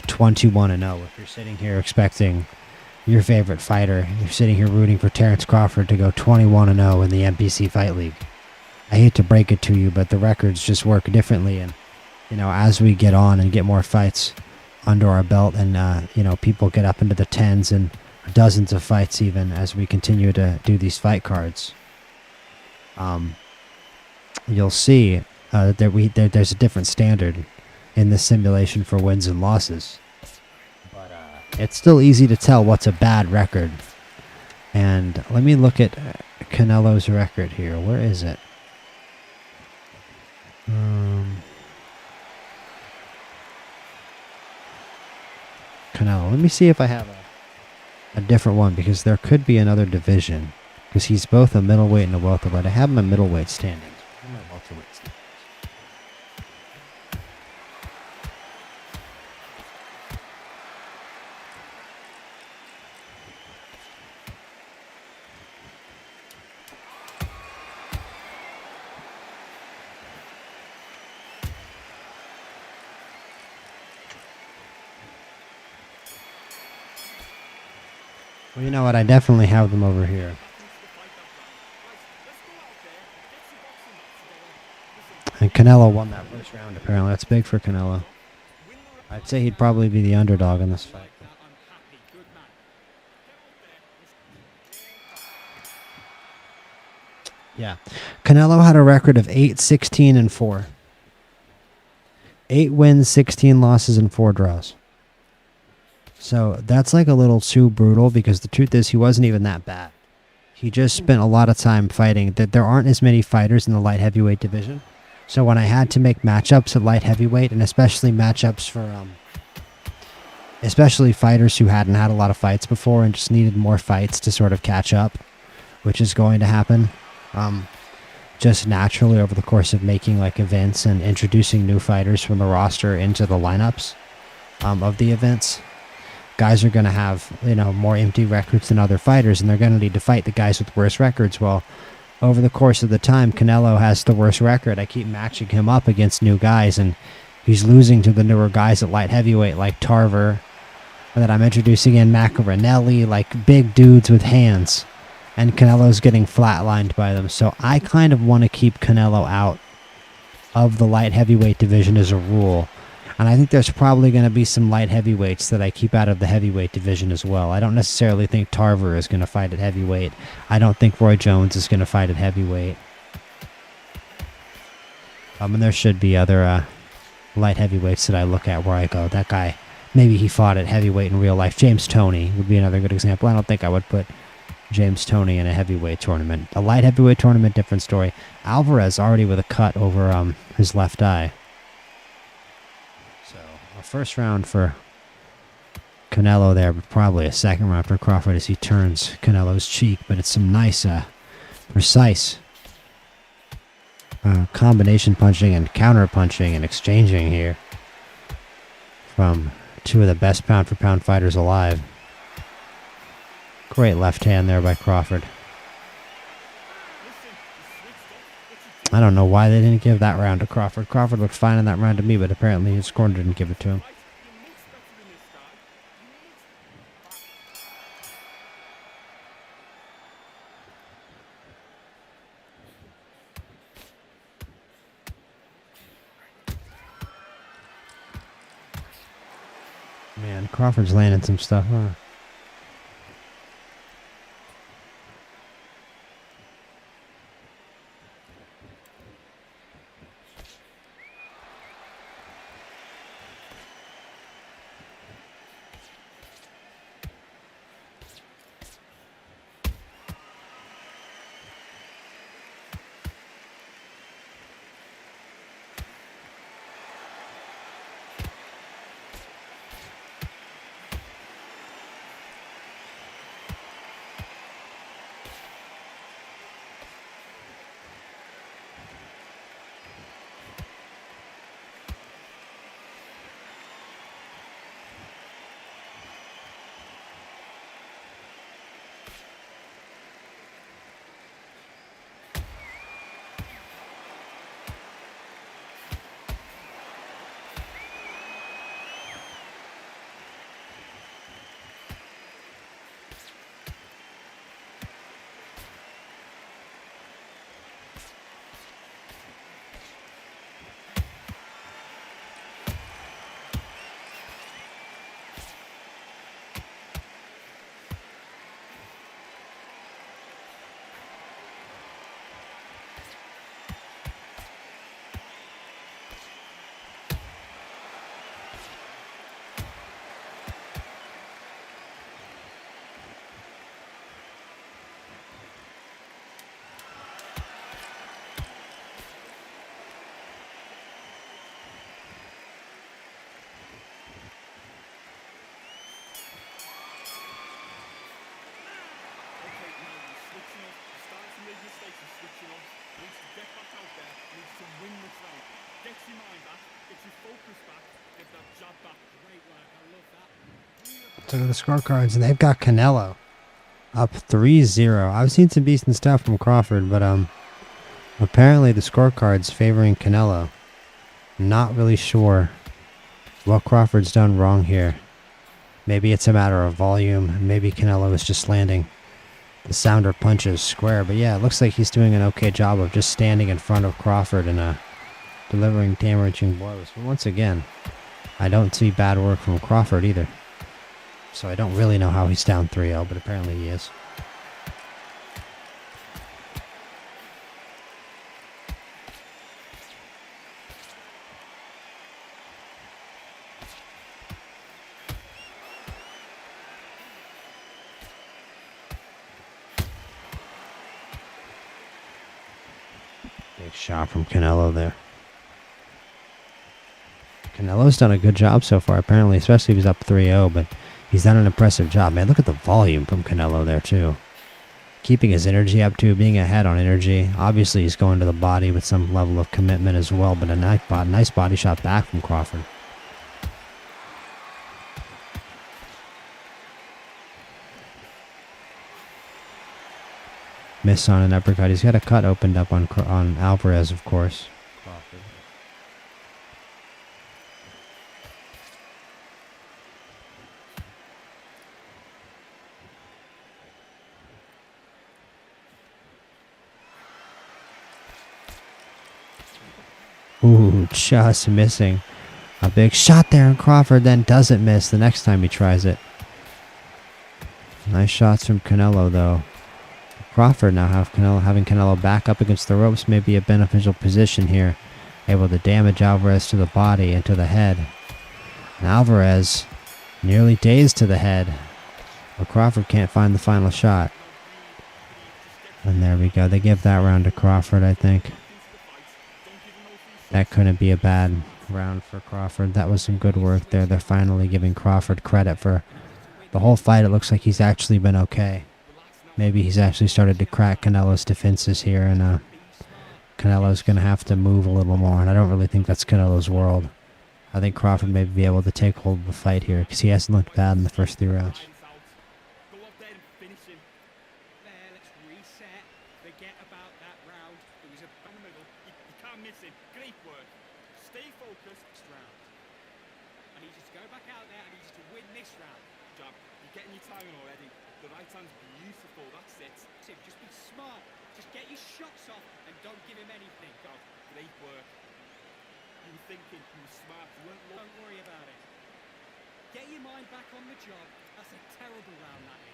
21-0. If you're sitting here expecting your favorite fighter, you're sitting here rooting for Terrence Crawford to go 21-0 in the MPC Fight League. I hate to break it to you, but the records just work differently. And, as we get on and get more fights under our belt and, people get up into the tens and dozens of fights even as we continue to do these fight cards, you'll see that there's a different standard in this simulation for wins and losses. But it's still easy to tell what's a bad record. And let me look at Canelo's record here. Where is it? Canelo. Let me see if I have a different one, because there could be another division. Because he's both a middleweight and a welterweight. I have him in middleweight standings. Where are my welterweight standings? Well, you know what? I definitely have them over here. And Canelo won that first round, apparently. That's big for Canelo. I'd say he'd probably be the underdog in this fight. Yeah. Canelo had a record of 8-16-4. 8 wins, 16 losses, and 4 draws. So that's like a little too brutal, because the truth is he wasn't even that bad. He just spent a lot of time fighting. There aren't as many fighters in the light heavyweight division. So when I had to make matchups at light heavyweight, and especially matchups for especially fighters who hadn't had a lot of fights before and just needed more fights to sort of catch up, which is going to happen just naturally over the course of making like events and introducing new fighters from the roster into the lineups of the events. Guys are going to have, more empty records than other fighters, and they're going to need to fight the guys with worse records. Well, over the course of the time, Canelo has the worst record. I keep matching him up against new guys, and he's losing to the newer guys at light heavyweight like Tarver, and then I'm introducing in Maccarinelli, like big dudes with hands, and Canelo's getting flatlined by them. So I kind of want to keep Canelo out of the light heavyweight division as a rule. And I think there's probably going to be some light heavyweights that I keep out of the heavyweight division as well. I don't necessarily think Tarver is going to fight at heavyweight. I don't think Roy Jones is going to fight at heavyweight. And there should be other light heavyweights that I look at where I go, that guy, maybe he fought at heavyweight in real life. James Toney would be another good example. I don't think I would put James Toney in a heavyweight tournament. A light heavyweight tournament, different story. Alvarez already with a cut over his left eye. First round for Canelo there, but probably a second round for Crawford as he turns Canelo's cheek. But it's some nice, precise combination punching and counter punching and exchanging here from two of the best pound-for-pound fighters alive. Great left hand there by Crawford. I don't know why they didn't give that round to Crawford. Crawford looked fine in that round to me, but apparently his corner didn't give it to him. Man, Crawford's landing some stuff, huh? your mind back, get your focus back, get that jab back. Great work. I love that. Look at the scorecards, and they've got Canelo up 3-0. I've seen some decent stuff from Crawford, but apparently the scorecards favoring Canelo. Not really sure what Crawford's done wrong here. Maybe it's a matter of volume. Maybe Canelo is just landing the sounder punches square. But yeah, it looks like he's doing an okay job of just standing in front of Crawford and delivering damaging blows. But once again, I don't see bad work from Crawford either. So I don't really know how he's down 3-0, but apparently he is. Big shot from Canelo there. Canelo's done a good job so far, apparently, especially if he's up 3-0, but he's done an impressive job. Man, look at the volume from Canelo there, too. Keeping his energy up, too, being ahead on energy. Obviously, he's going to the body with some level of commitment as well, but a nice body shot back from Crawford. Miss on an uppercut. He's got a cut opened up on Alvarez, of course. Crawford. Ooh, just missing. A big shot there, and Crawford then doesn't miss the next time he tries it. Nice shots from Canelo, though. Crawford now having Canelo back up against the ropes may be a beneficial position here. Able to damage Alvarez to the body and to the head. And Alvarez nearly dazed to the head. But Crawford can't find the final shot. And there we go. They give that round to Crawford, I think. That couldn't be a bad round for Crawford. That was some good work there. They're finally giving Crawford credit for the whole fight. It looks like he's actually been okay. Maybe he's actually started to crack Canelo's defenses here, and Canelo's going to have to move a little more, and I don't really think that's Canelo's world. I think Crawford may be able to take hold of the fight here, because he hasn't looked bad in the first 3 rounds. Go up there and finish him. There, let's reset. Forget about that round. It was in the middle. You can't miss him. Great work. Stay focused. Next round. I need you to go back out there. I need you to win this round. Jab. You're getting your timing already. The right hand's beautiful. That's it. Tim, just be smart. Just get your shots off and don't give him anything. God, great work. You were thinking. You were smart. You weren't Don't worry about it. Get your mind back on the job. That's a terrible round, that is.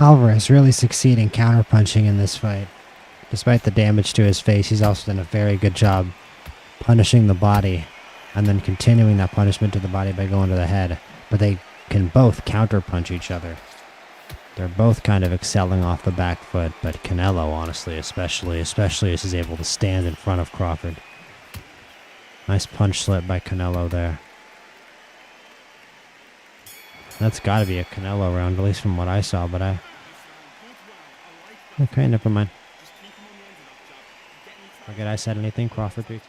Alvarez really succeeding counterpunching in this fight. Despite the damage to his face, he's also done a very good job punishing the body and then continuing that punishment to the body by going to the head. But they can both counterpunch each other. They're both kind of excelling off the back foot, but Canelo, honestly, especially as he's able to stand in front of Crawford. Nice punch slip by Canelo there. That's got to be a Canelo round, at least from what I saw, but okay, never mind. Forget I said anything. Crawford 3-2.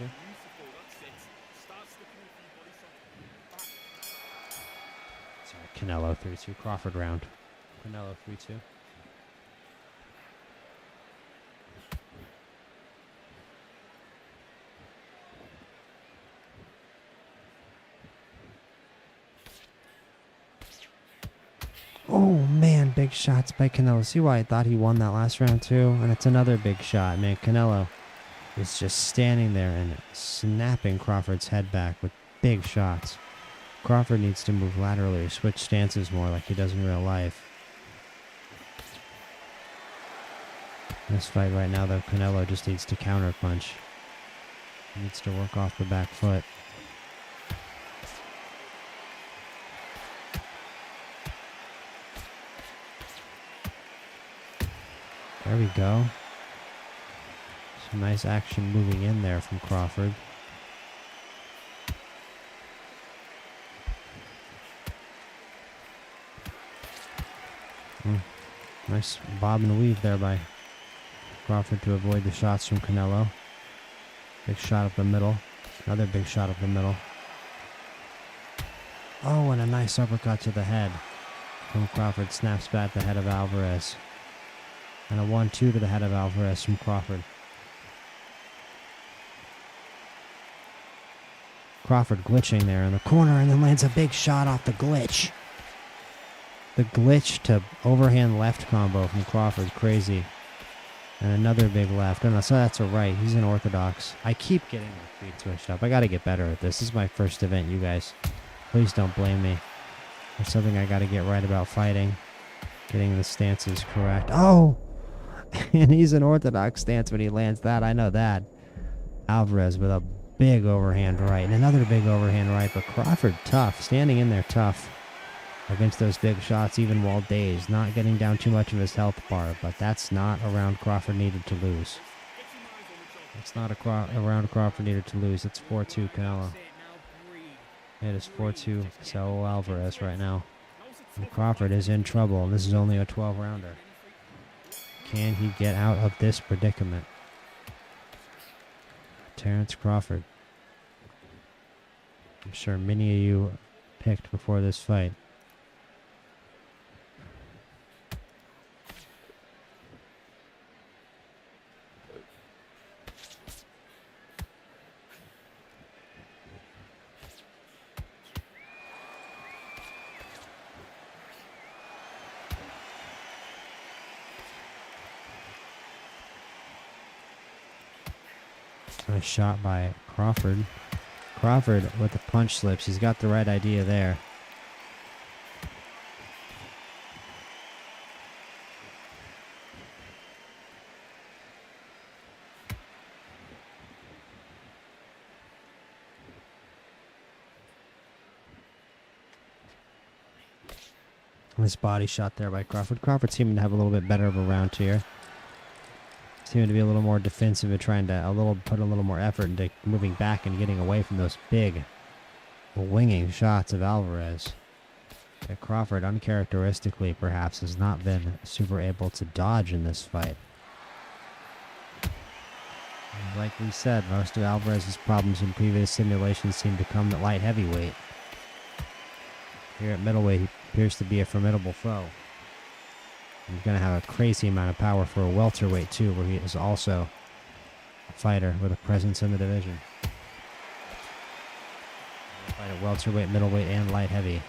Sorry, Canelo 3-2. Crawford round. Canelo 3-2. Oh, man, big shots by Canelo. See why I thought he won that last round, too? And it's another big shot. Man, Canelo is just standing there and snapping Crawford's head back with big shots. Crawford needs to move laterally or switch stances more like he does in real life. In this fight right now, though, Canelo just needs to counter punch. He needs to work off the back foot. There we go. Some nice action moving in there from Crawford. Nice bob and weave there by Crawford to avoid the shots from Canelo. Big shot up the middle. Another big shot up the middle. Oh, and a nice uppercut to the head from Crawford. Snaps back the head of Alvarez. And a 1-2 to the head of Alvarez from Crawford. Crawford glitching there in the corner and then lands a big shot off the glitch. The glitch to overhand left combo from Crawford. Crazy. And another big left. Oh no, so that's a right. He's an orthodox. I keep getting my feet switched up. I gotta get better at this. This is my first event, you guys. Please don't blame me. There's something I gotta get right about fighting. Getting the stances correct. Oh! And he's an orthodox stance when he lands that. I know that. Alvarez with a big overhand right. And another big overhand right. But Crawford tough. Standing in there tough. Against those big shots, even while dazed. Not getting down too much of his health bar. But that's not a round Crawford needed to lose. It's not a round Crawford needed to lose. It's 4-2 Canelo. It is 4-2 Saul Alvarez right now. And Crawford is in trouble. And this is only a 12-rounder. Can he get out of this predicament? Terrence Crawford. I'm sure many of you picked before this fight. Nice shot by Crawford. Crawford with the punch slips. He's got the right idea there. Nice body shot there by Crawford. Crawford seeming to have a little bit better of a round here. Seeming to be a little more defensive and trying to put a little more effort into moving back and getting away from those big winging shots of Alvarez. That Crawford, uncharacteristically perhaps, has not been super able to dodge in this fight. Like we said, most of Alvarez's problems in previous simulations seem to come at light heavyweight. Here at middleweight, he appears to be a formidable foe. He's going to have a crazy amount of power for a welterweight, too, where he is also a fighter with a presence in the division. He'll fight at welterweight, middleweight, and light heavy.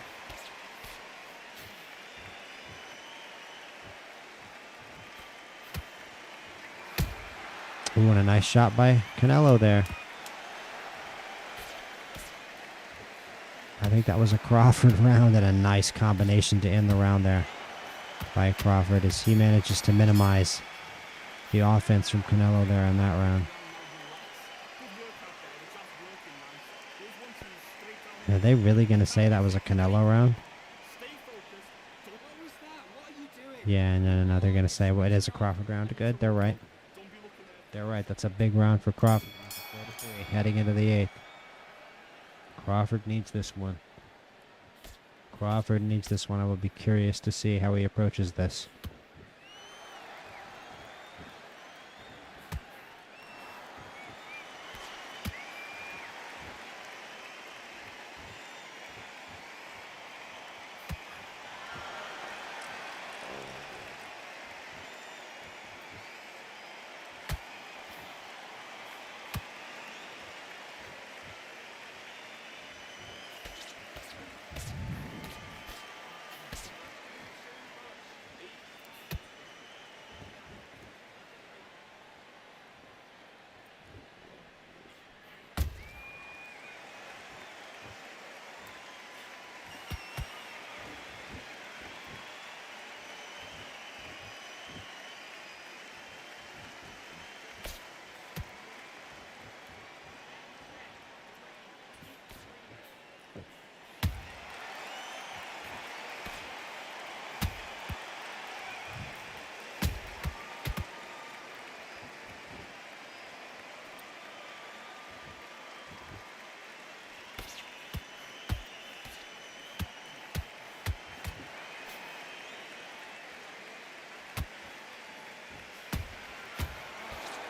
Ooh, and a nice shot by Canelo there. I think that was a Crawford round and a nice combination to end the round there by Crawford as he manages to minimize the offense from Canelo there in that round. Are they really going to say that was a Canelo round? Stay focused. What was that? What are you doing? Yeah, no. They're going to say, well, it is a Crawford round. Good, they're right. They're right. That's a big round for Crawford. 4-3, heading into the 8th. Crawford needs this one. Crawford needs this one. I will be curious to see how he approaches this.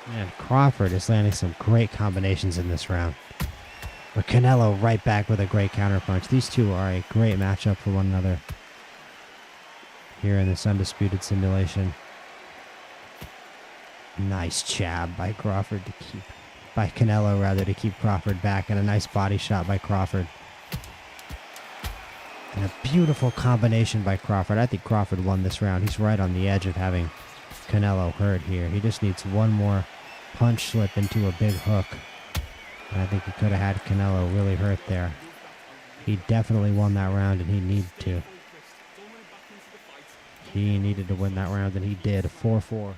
Man, Crawford is landing some great combinations in this round. But Canelo right back with a great counterpunch. These two are a great matchup for one another here in this Undisputed simulation. Nice jab by Crawford to keep, by Canelo rather, to keep Crawford back, and a nice body shot by Crawford. And a beautiful combination by Crawford. I think Crawford won this round. He's right on the edge of having Canelo hurt here. He just needs one more punch slip into a big hook. And I think he could have had Canelo really hurt there. He definitely won that round, and he needed to. He needed to win that round, and he did. 4-4.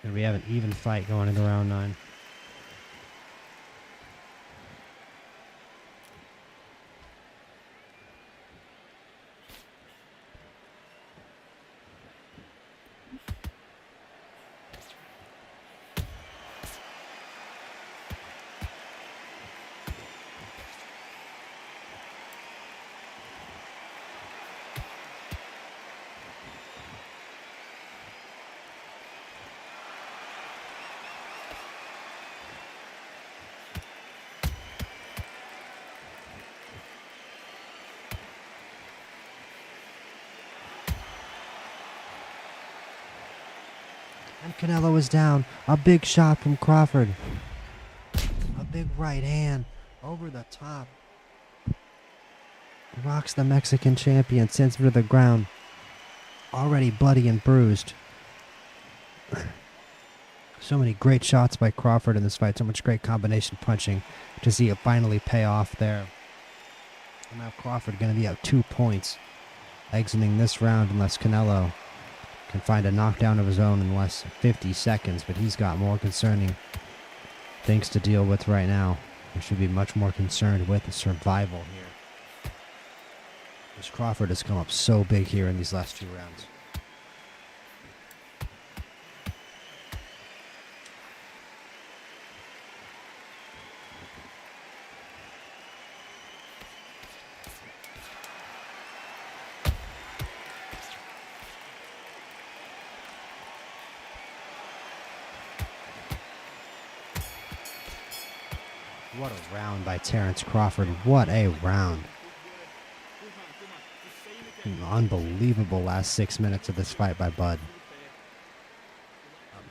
And we have an even fight going into round 9. And Canelo is down. A big shot from Crawford. A big right hand over the top. Rocks the Mexican champion, sends him to the ground. Already bloody and bruised. So many great shots by Crawford in this fight. So much great combination punching to see it finally pay off there. And now Crawford going to be out 2 points exiting this round unless Canelo can find a knockdown of his own in less than 50 seconds, but he's got more concerning things to deal with right now. He should be much more concerned with survival here. Because Crawford has come up so big here in these last 2 rounds. What a round by Terrence Crawford. What a round. An unbelievable last 6 minutes of this fight by Bud.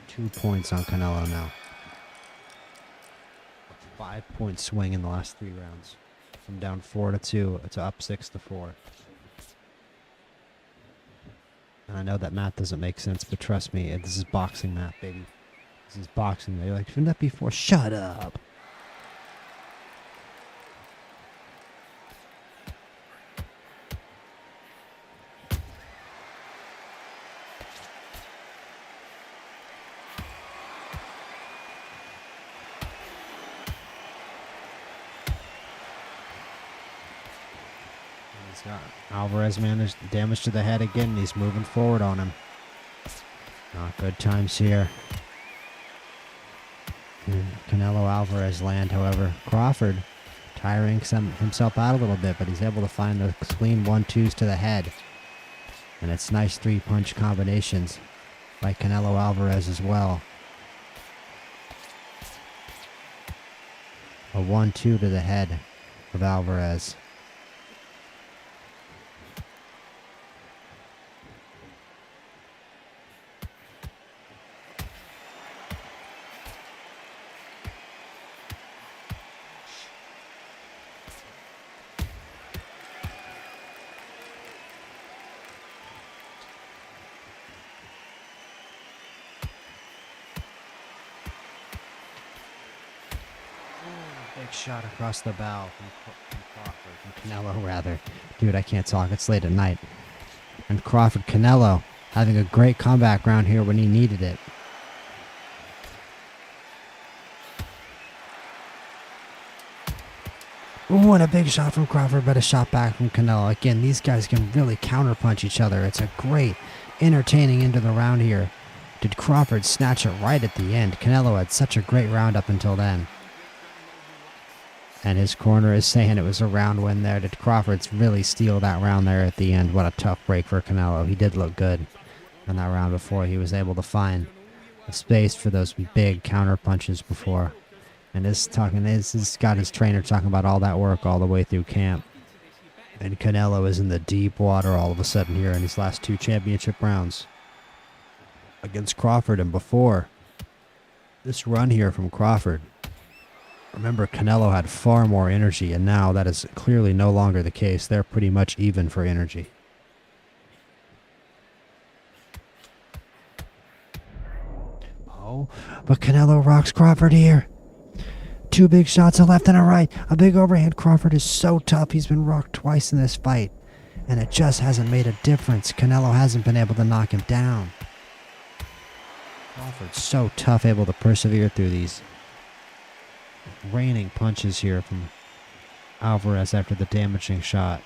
2 points on Canelo now. A 5-point swing in the last 3 rounds. From down 4-2 to up 6-4. And I know that math doesn't make sense, but trust me, this is boxing math, baby. This Tyson's boxing there. You're like, shouldn't that be 4? Shut up. Alvarez managed damage to the head again, and he's moving forward on him. Not good times here. And Canelo Alvarez land, however. Crawford tiring himself out a little bit, but he's able to find the clean 1-2s to the head. And it's nice 3-punch combinations by Canelo Alvarez as well. A 1-2 to the head of Alvarez. Big shot across the bow from Crawford, from Canelo rather. Dude, I can't talk, it's late at night. And Crawford, Canelo, having a great comeback round here when he needed it. Ooh, and a big shot from Crawford, but a shot back from Canelo. Again, these guys can really counterpunch each other. It's a great, entertaining end to the round here. Did Crawford snatch it right at the end? Canelo had such a great round up until then. And his corner is saying it was a round win there. Did Crawford really steal that round there at the end? What a tough break for Canelo. He did look good in that round before. He was able to find a space for those big counter punches before. And this got his trainer talking about all that work all the way through camp. And Canelo is in the deep water all of a sudden here in his last 2 championship rounds against Crawford. And before this run here from Crawford, remember, Canelo had far more energy, and now that is clearly no longer the case. They're pretty much even for energy. Oh, but Canelo rocks Crawford here. 2 big shots, a left and a right. A big overhand. Crawford is so tough. He's been rocked twice in this fight, and it just hasn't made a difference. Canelo hasn't been able to knock him down. Crawford's so tough, able to persevere through these raining punches here from Alvarez after the damaging shot.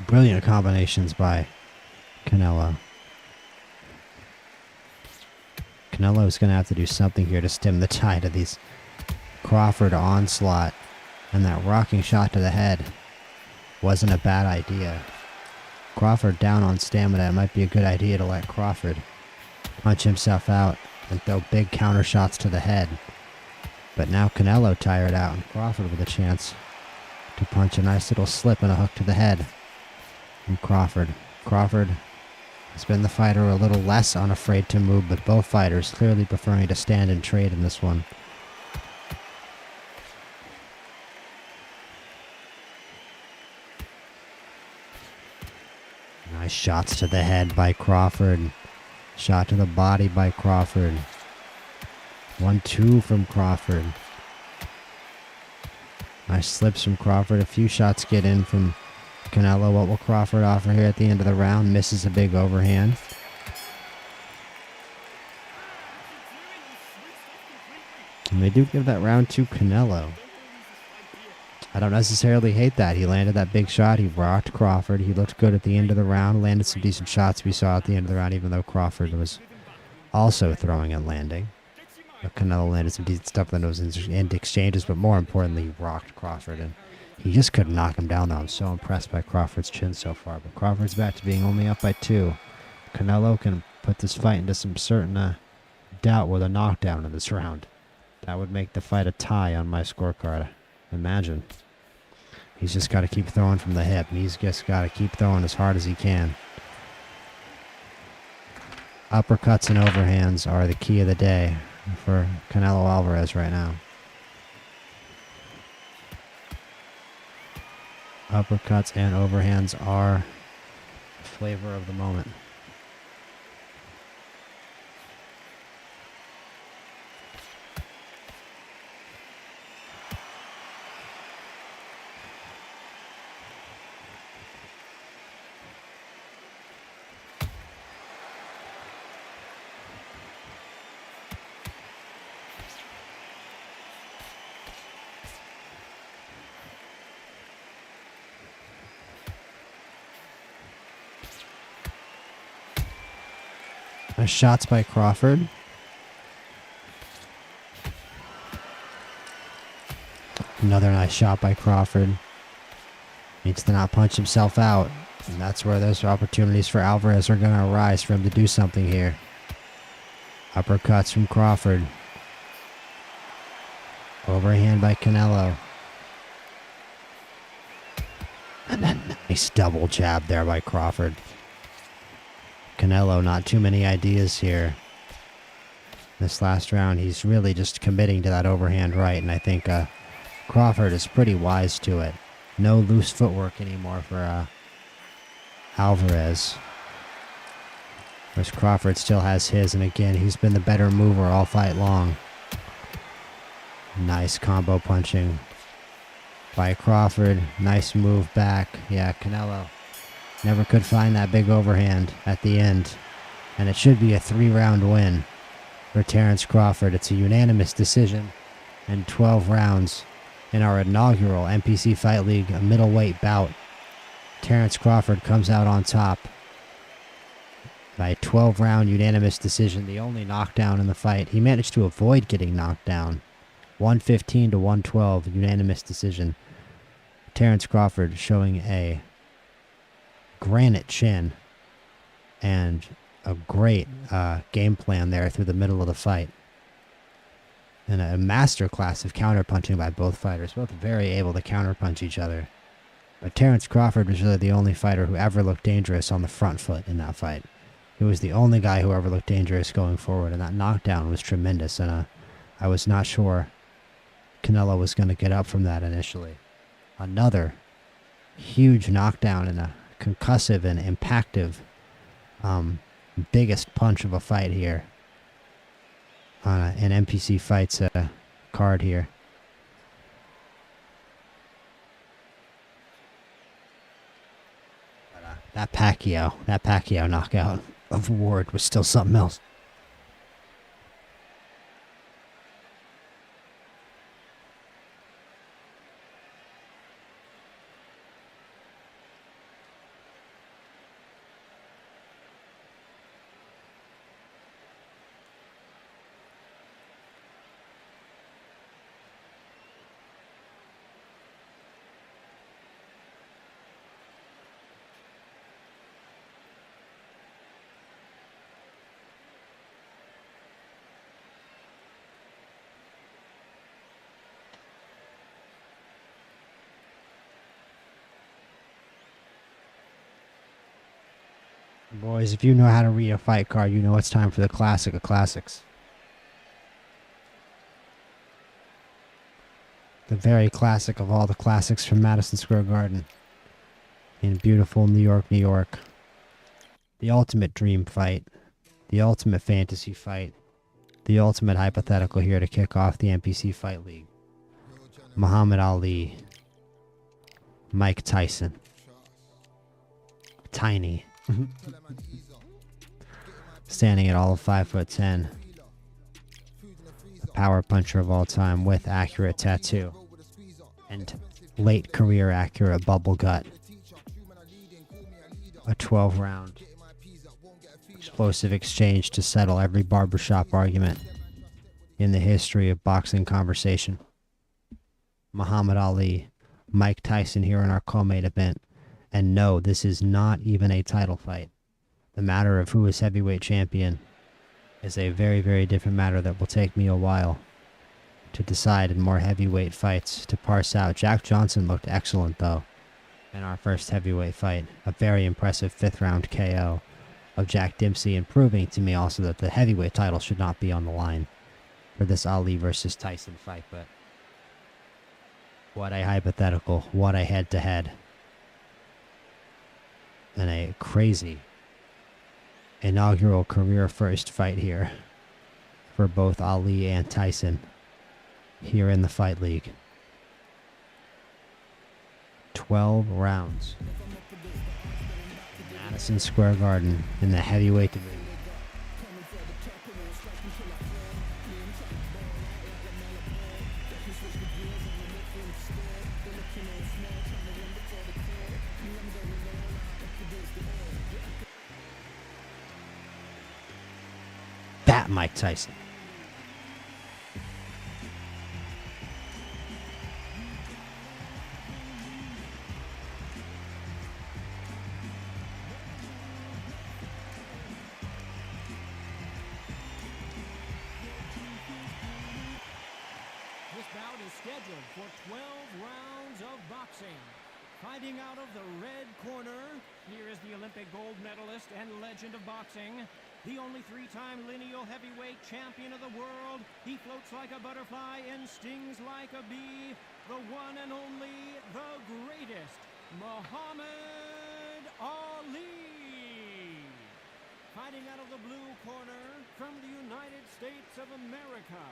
Brilliant combinations by Canelo. Canelo is going to have to do something here to stem the tide of these Crawford onslaught. And that rocking shot to the head wasn't a bad idea. Crawford down on stamina. It might be a good idea to let Crawford punch himself out and throw big counter shots to the head. But now Canelo tired out, and Crawford with a chance to punch a nice little slip and a hook to the head from Crawford. Crawford has been the fighter a little less unafraid to move, but both fighters clearly preferring to stand and trade in this one. Nice shots to the head by Crawford. Shot to the body by Crawford. 1-2 from Crawford. Nice slips from Crawford. A few shots get in from Canelo. What will Crawford offer here at the end of the round? Misses a big overhand. And they do give that round to Canelo. I don't necessarily hate that. He landed that big shot. He rocked Crawford. He looked good at the end of the round. Landed some decent shots we saw at the end of the round, even though Crawford was also throwing and landing. But Canelo landed some decent stuff in those end exchanges, but more importantly, he rocked Crawford. And he just couldn't knock him down, though. I'm so impressed by Crawford's chin so far. But Crawford's back to being only up by 2. Canelo can put this fight into some certain doubt with a knockdown in this round. That would make the fight a tie on my scorecard. Imagine. He's just got to keep throwing from the hip. And he's just got to keep throwing as hard as he can. Uppercuts and overhands are the key of the day for Canelo Alvarez right now. Uppercuts and overhands are the flavor of the moment. Nice shots by Crawford. Another nice shot by Crawford. Needs to not punch himself out. And that's where those opportunities for Alvarez are going to arise for him to do something here. Uppercuts from Crawford. Overhand by Canelo. And a nice double jab there by Crawford. Canelo, not too many ideas here. This last round, he's really just committing to that overhand right, and I think Crawford is pretty wise to it. No loose footwork anymore for Alvarez. Whereas Crawford still has his, and again, he's been the better mover all fight long. Nice combo punching by Crawford. Nice move back. Yeah, Canelo never could find that big overhand at the end. And it should be a 3-round win for Terrence Crawford. It's a unanimous decision in 12 rounds in our inaugural MPC Fight League middleweight bout. Terrence Crawford comes out on top by a 12-round unanimous decision, the only knockdown in the fight. He managed to avoid getting knocked down. 115 to 112, unanimous decision. Terrence Crawford showing a granite chin and a great game plan there through the middle of the fight. And a masterclass of counterpunching by both fighters, both very able to counterpunch each other. But Terrence Crawford was really the only fighter who ever looked dangerous on the front foot in that fight. He was the only guy who ever looked dangerous going forward, and that knockdown was tremendous. And I was not sure Canelo was going to get up from that initially. Another huge knockdown and a concussive and impactive biggest punch of a fight here on an MPC Fights card here. But, that Pacquiao knockout of Ward was still something else. Boys, if you know how to read a fight card, you know it's time for the classic of classics. The very classic of all the classics from Madison Square Garden in beautiful New York, New York. The ultimate dream fight. The ultimate fantasy fight. The ultimate hypothetical here to kick off the MPC Fight League. Muhammad Ali. Mike Tyson. Toney. Standing at all of 5'10", the power puncher of all time with accurate tattoo and late career accurate bubble gut. A 12-round explosive exchange to settle every barbershop argument in the history of boxing conversation. Muhammad Ali, Mike Tyson here in our co-main event. And no, this is not even a title fight. The matter of who is heavyweight champion is a very, very different matter that will take me a while to decide in more heavyweight fights to parse out. Jack Johnson looked excellent, though, in our first heavyweight fight. A very impressive 5th-round KO of Jack Dempsey, and proving to me also that the heavyweight title should not be on the line for this Ali versus Tyson fight. But what a hypothetical. What a head-to-head. And a crazy inaugural career first fight here for both Ali and Tyson here in the Fight League. 12 rounds. Madison Square Garden in the heavyweight division. Bat Mike Tyson. This bout is scheduled for 12 rounds of boxing. Fighting out of the red corner, here is the Olympic gold medalist and legend of boxing, the only three-time lineal heavyweight champion of the world. He floats like a butterfly and stings like a bee. The one and only, the greatest, Muhammad Ali. Fighting out of the blue corner from the United States of America.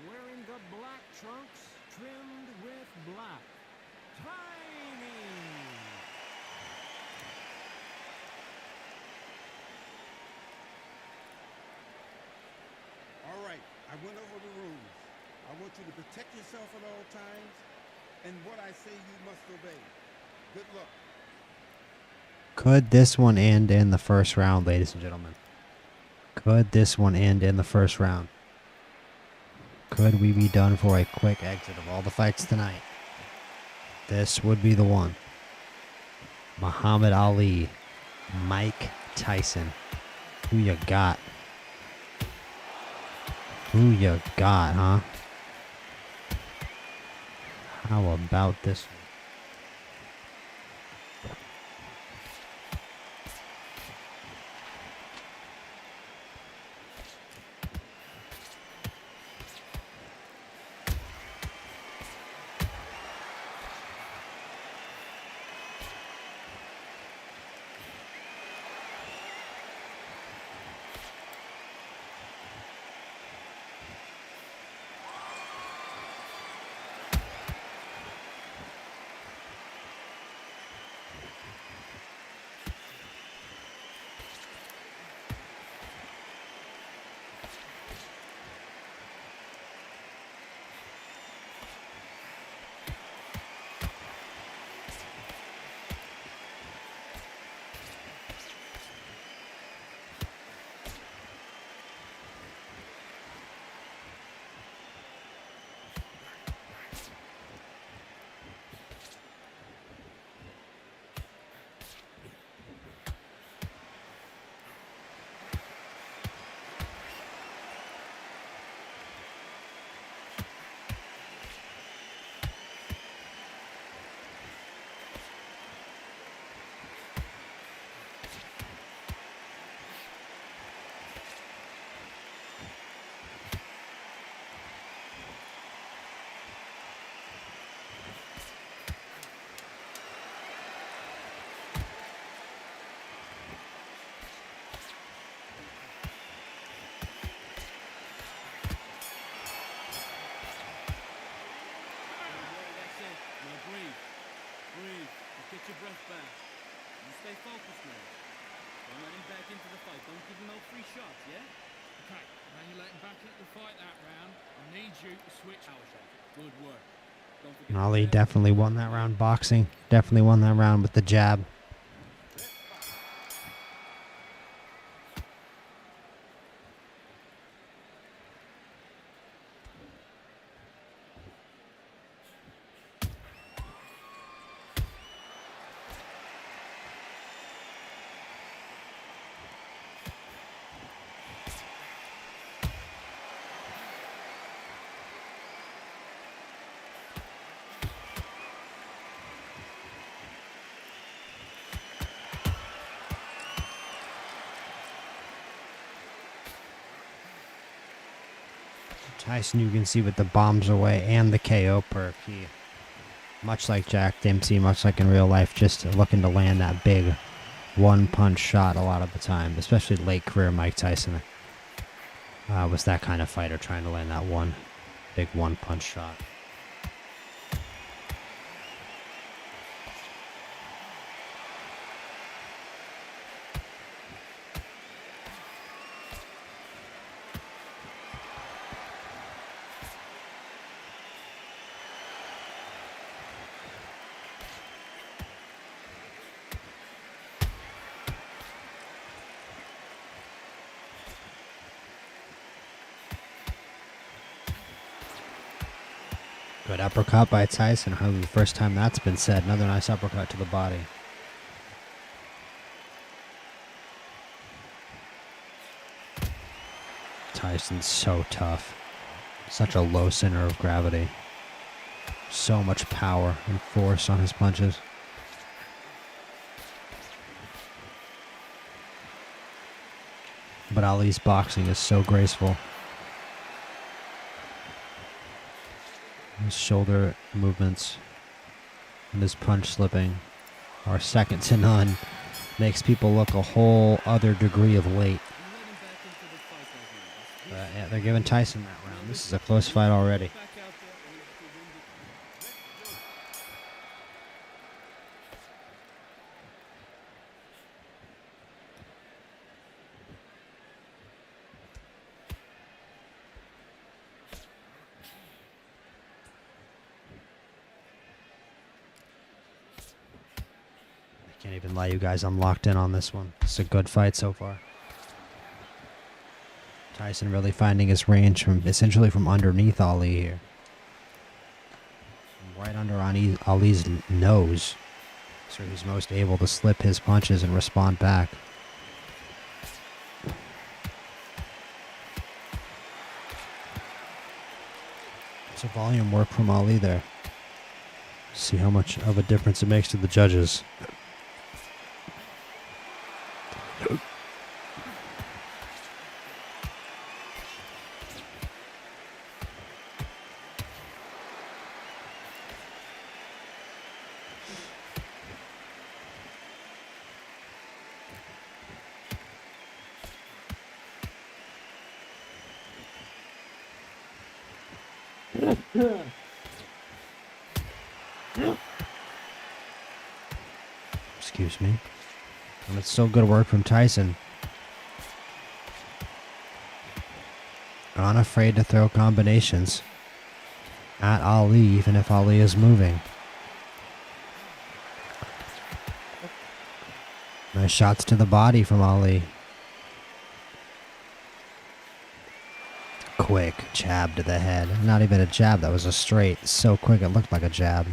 Wearing the black trunks trimmed with black. Toney. All right, I went over the rules. I want you to protect yourself at all times, and what I say you must obey. Good luck. Could this one end in the first round, ladies and gentlemen? Could this one end in the first round? Could we be done for a quick exit of all the fights tonight? This would be the one. Muhammad Ali, Mike Tyson. Who you got? Who you got, huh? How about this one? Get your breath back. You stay focused now. Don't let him back into the fight. Don't give him no free shots, yeah? Okay, now you let him back into the fight that round. I need you to switch power shot. Good work. Don't forget Ali definitely won that round boxing. Definitely won that round with the jab. Tyson, you can see with the bombs away and the KO perk, he, much like Jack Dempsey, much like in real life, just looking to land that big one punch shot a lot of the time, especially late career Mike Tyson was that kind of fighter, trying to land that one big one punch shot. Good uppercut by Tyson. Hardly the first time that's been said. Another nice uppercut to the body. Tyson's so tough. Such a low center of gravity. So much power and force on his punches. But Ali's boxing is so graceful. His shoulder movements and his punch slipping are second to none. Makes people look a whole other degree of late. But yeah, they're giving Tyson that round. This is a close fight already. Can't even lie, you guys. I'm locked in on this one. It's a good fight so far. Tyson really finding his range from essentially from underneath Ali here. Right under Ali's nose. So he's most able to slip his punches and respond back. It's a volume work from Ali there. See how much of a difference it makes to the judges. Excuse me. And it's still good work from Tyson. Unafraid to throw combinations at Ali, even if Ali is moving. Nice shots to the body from Ali. Quick jab to the head. Not even a jab, that was a straight. So quick it looked like a jab.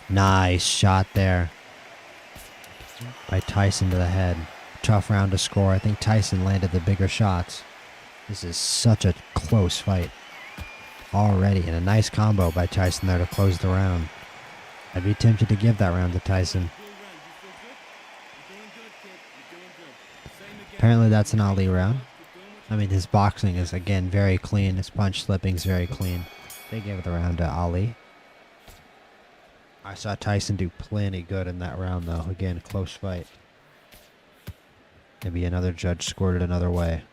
Nice shot there by Tyson to the head. Tough round to score. I think Tyson landed the bigger shots. This is such a close fight already, and a nice combo by Tyson there to close the round. I'd be tempted to give that round to Tyson. Apparently that's an Ali round. I mean, his boxing is, again, very clean. His punch slipping is very clean. They gave the round to Ali. I saw Tyson do plenty good in that round, though. Again, close fight. Maybe another judge scored it another way.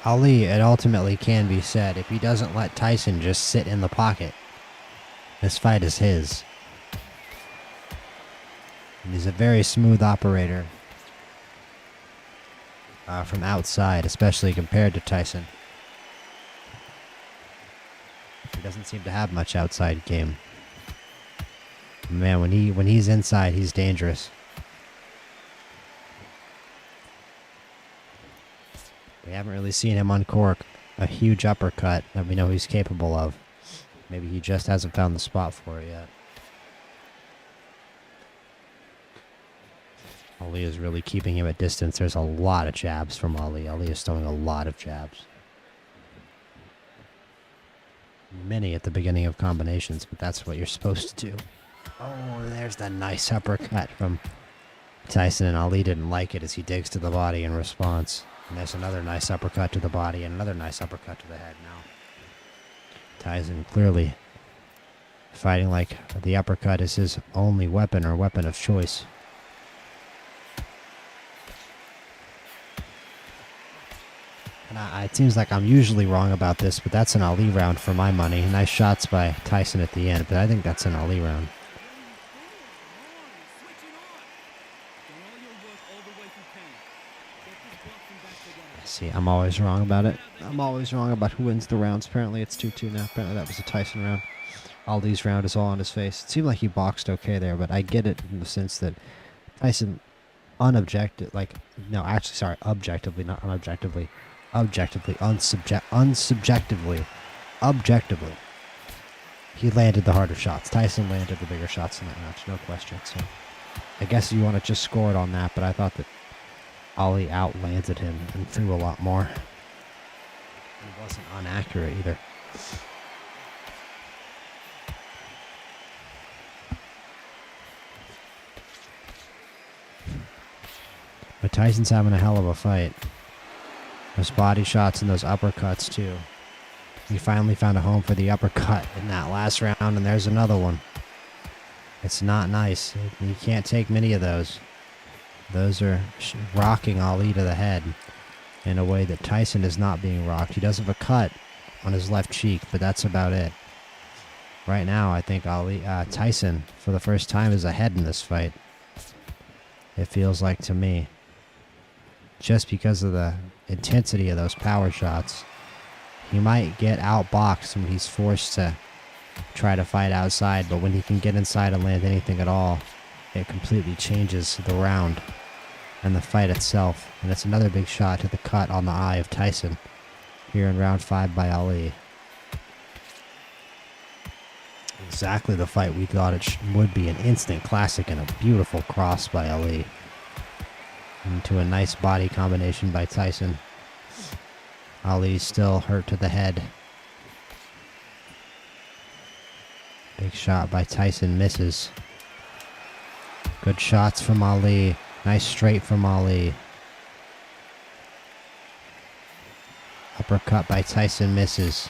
Ali, it ultimately can be said, if he doesn't let Tyson just sit in the pocket, this fight is his. And he's a very smooth operator from outside, especially compared to Tyson. He doesn't seem to have much outside game. Man, when he's inside, he's dangerous. We haven't really seen him uncork a huge uppercut that we know he's capable of. Maybe he just hasn't found the spot for it yet. Ali is really keeping him at distance. There's a lot of jabs from Ali. Ali is throwing a lot of jabs. Many at the beginning of combinations, but that's what you're supposed to do. Oh, there's that nice uppercut from Tyson, and Ali didn't like it as he digs to the body in response. And there's another nice uppercut to the body and another nice uppercut to the head now. Tyson clearly fighting like the uppercut is his only weapon or weapon of choice. And it seems like I'm usually wrong about this, but that's an Ali round for my money. Nice shots by Tyson at the end, but I think that's an Ali round. See, I'm always wrong about it. I'm always wrong about who wins the rounds. Apparently it's 2-2 now. Apparently that was a Tyson round. Ali's round is all on his face. It seemed like he boxed okay there, but I get it in the sense that Tyson objectively, not unobjectively, objectively, he landed the harder shots. Tyson landed the bigger shots in that match, no question. So I guess you want to just score it on that, but I thought that Ali outlanded him and threw a lot more. He wasn't inaccurate either. But Tyson's having a hell of a fight. Those body shots and those uppercuts too. He finally found a home for the uppercut in that last round, and there's another one. It's not nice. You can't take many of those. Those are rocking Ali to the head in a way that Tyson is not being rocked. He does have a cut on his left cheek, but that's about it. Right now, I think Tyson, for the first time, is ahead in this fight. It feels like to me. Just because of the intensity of those power shots. He might get outboxed when he's forced to try to fight outside, but when he can get inside and land anything at all, it completely changes the round and the fight itself. And it's another big shot to the cut on the eye of Tyson here in round 5 by Ali. Exactly the fight we thought it would be, an instant classic and a beautiful cross by Ali. Into a nice body combination by Tyson. Ali still hurt to the head. Big shot by Tyson, misses. Good shots from Ali. Nice straight from Ali. Uppercut by Tyson, misses.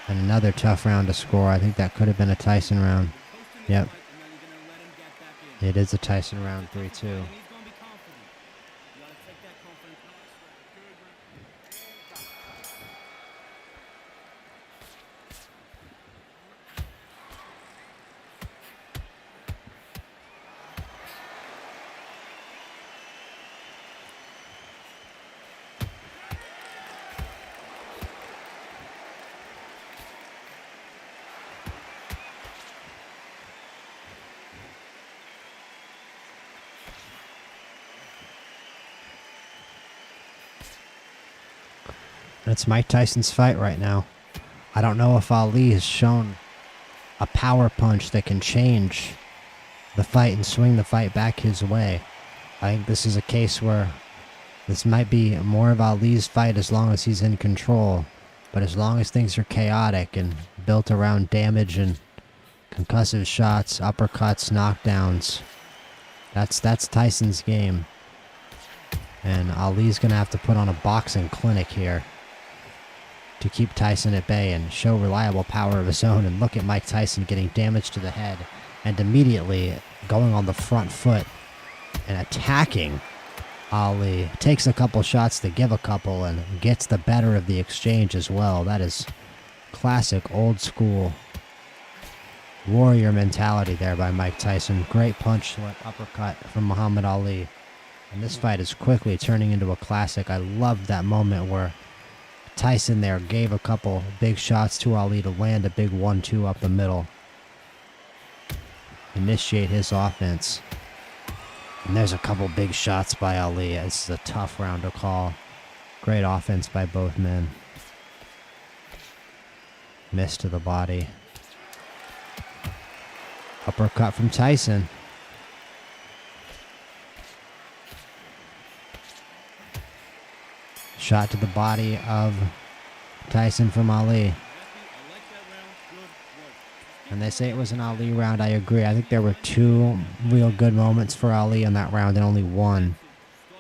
And another tough round to score. I think that could have been a Tyson round. Yep. It is a Tyson round, 3-2. It's Mike Tyson's fight right now. I don't know if Ali has shown a power punch that can change the fight and swing the fight back his way. I think this is a case where this might be more of Ali's fight as long as he's in control. But as long as things are chaotic and built around damage and concussive shots, uppercuts, knockdowns, that's Tyson's game. And Ali's going to have to put on a boxing clinic here to keep Tyson at bay and show reliable power of his own. And look at Mike Tyson getting damage to the head and immediately going on the front foot and attacking Ali. Takes a couple shots to give a couple and gets the better of the exchange as well. That is classic old school warrior mentality there by Mike Tyson. Great punch, uppercut from Muhammad Ali. And this fight is quickly turning into a classic. I loved that moment where Tyson there gave a couple big shots to Ali to land a big 1-2 up the middle. Initiate his offense. And there's a couple big shots by Ali. This is a tough round to call. Great offense by both men. Miss to the body. Uppercut from Tyson. Shot to the body of Tyson from Ali. Happy, I like that round. Good work. And they say it was an Ali round. I agree. I think there were 2 real good moments for Ali in that round and only 1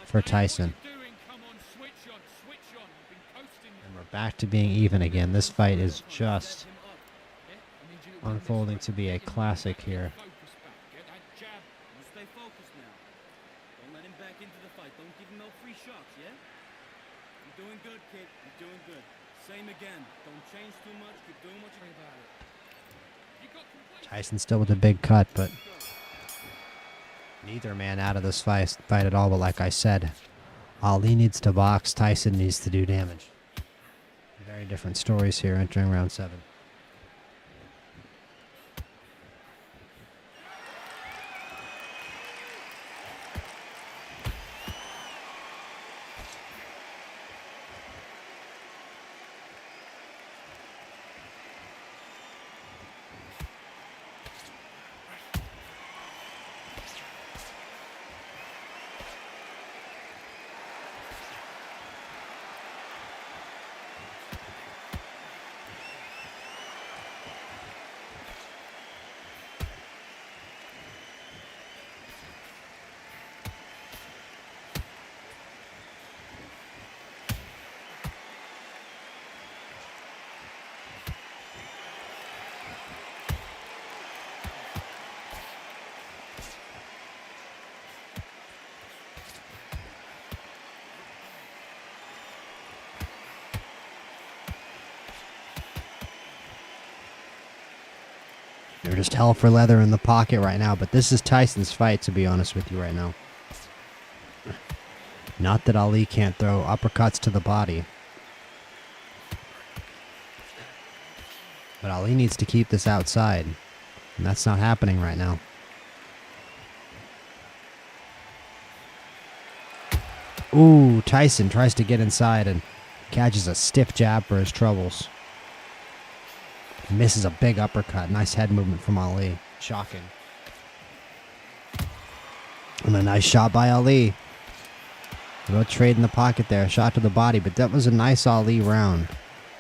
for Tyson. Doing? Come on, switch on, switch on. You've been coasting. And we're back to being even again. This fight is just Him up. Yeah, I need you to win this unfolding fight. to be a classic here. Focus back. Get that jab. You stay focused now. Don't let him back into the fight. Don't give him no free shots, yeah? You're doing good, kid. You're doing good. Same again. Don't change too much. Keep doing what you're about it. You got complete. Tyson still with a big cut, but neither man out of this fight at all. But like I said, Ali needs to box. Tyson needs to do damage. Very different stories here entering round 7. They're just hell for leather in the pocket right now, but this is Tyson's fight, to be honest with you right now. Not that Ali can't throw uppercuts to the body. But Ali needs to keep this outside, and that's not happening right now. Ooh, Tyson tries to get inside and catches a stiff jab for his troubles. Misses a big uppercut. Nice head movement from Ali. Shocking. And a nice shot by Ali. No trade in the pocket there. Shot to the body, but that was a nice Ali round.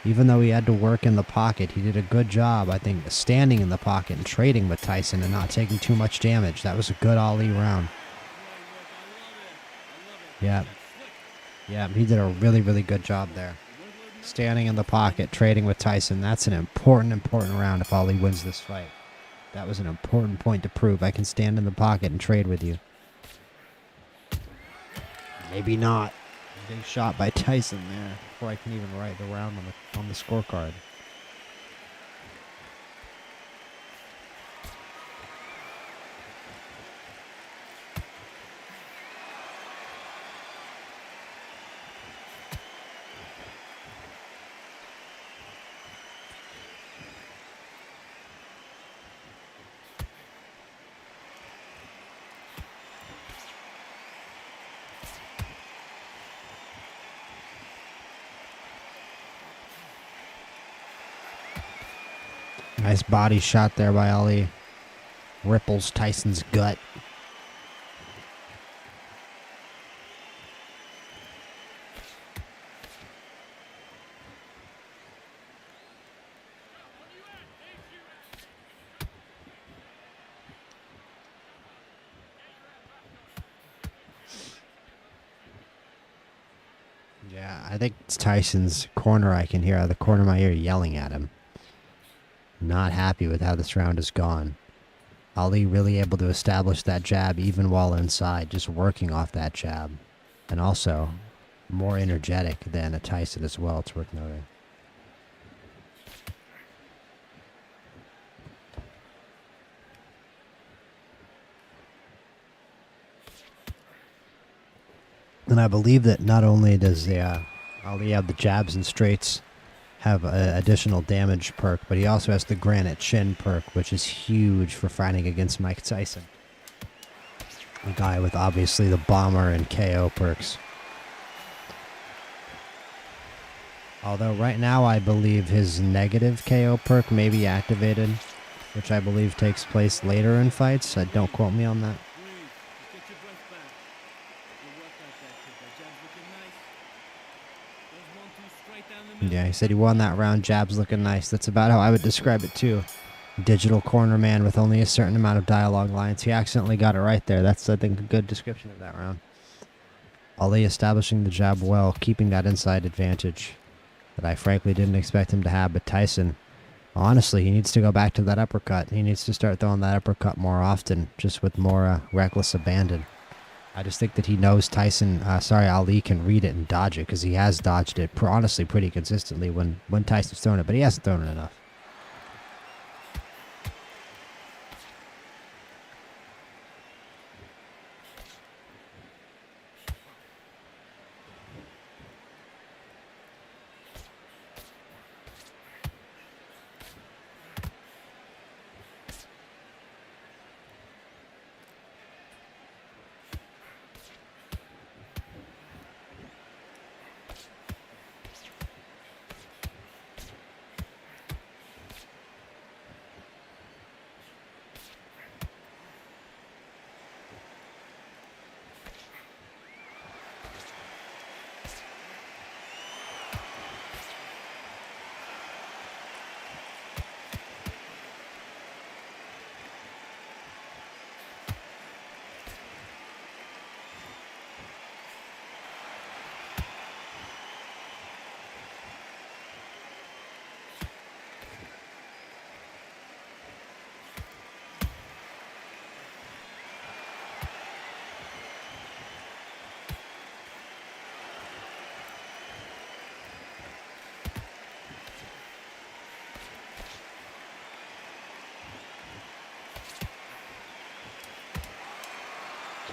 Even though he had to work in the pocket, he did a good job, I think, standing in the pocket and trading with Tyson and not taking too much damage. That was a good Ali round. Yeah. Yeah, he did a really, really good job there. Standing in the pocket, trading with Tyson. That's an important round if Ali wins this fight. That was an important point to prove. I can stand in the pocket and trade with you. Maybe not. Big shot by Tyson there before I can even write the round on the scorecard. Nice body shot there by Ali. Ripples Tyson's gut. Yeah, I think it's Tyson's corner. I can hear out of the corner of my ear yelling at him. Not happy with how this round has gone. Ali really able to establish that jab even while inside, just working off that jab. And also, more energetic than a Tyson as well, it's worth noting. And I believe that not only does Ali have the jabs and straights have an additional damage perk, but he also has the granite chin perk, which is huge for fighting against Mike Tyson. A guy with obviously the bomber and KO perks. Although right now I believe his negative KO perk may be activated, which I believe takes place later in fights. Don't quote me on that. Breathe. Just get your breath back. Good work out there, kid. That jab's looking nice. Yeah, he said he won that round. Jabs looking nice. That's about how I would describe it too. Digital corner man with only a certain amount of dialogue lines. He accidentally got it right there. That's, I think, a good description of that round. Ali establishing the jab well, keeping that inside advantage that I frankly didn't expect him to have. But Tyson, honestly, he needs to go back to that uppercut. He needs to start throwing that uppercut more often, just with more reckless abandon. I just think that he knows Ali can read it and dodge it, because he has dodged it, honestly, pretty consistently when Tyson's thrown it, but he hasn't thrown it enough.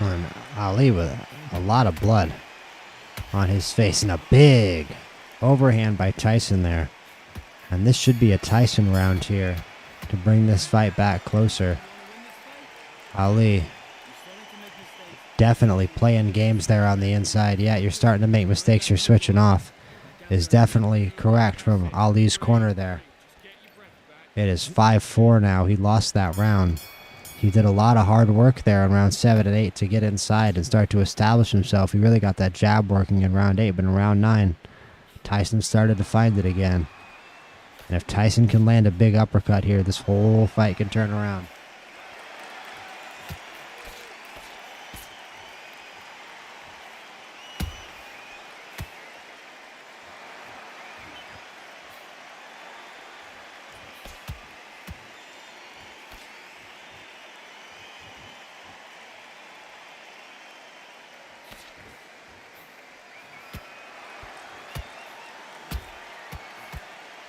And Ali with a lot of blood on his face and a big overhand by Tyson there. And this should be a Tyson round here to bring this fight back closer. Ali definitely playing games there on the inside. Yeah, you're starting to make mistakes. You're switching off. Is definitely correct from Ali's corner there. It is 5-4 now. He lost that round. He did a lot of hard work there in round 7 and 8 to get inside and start to establish himself. He really got that jab working in round 8, but in round 9, Tyson started to find it again. And if Tyson can land a big uppercut here, this whole fight can turn around.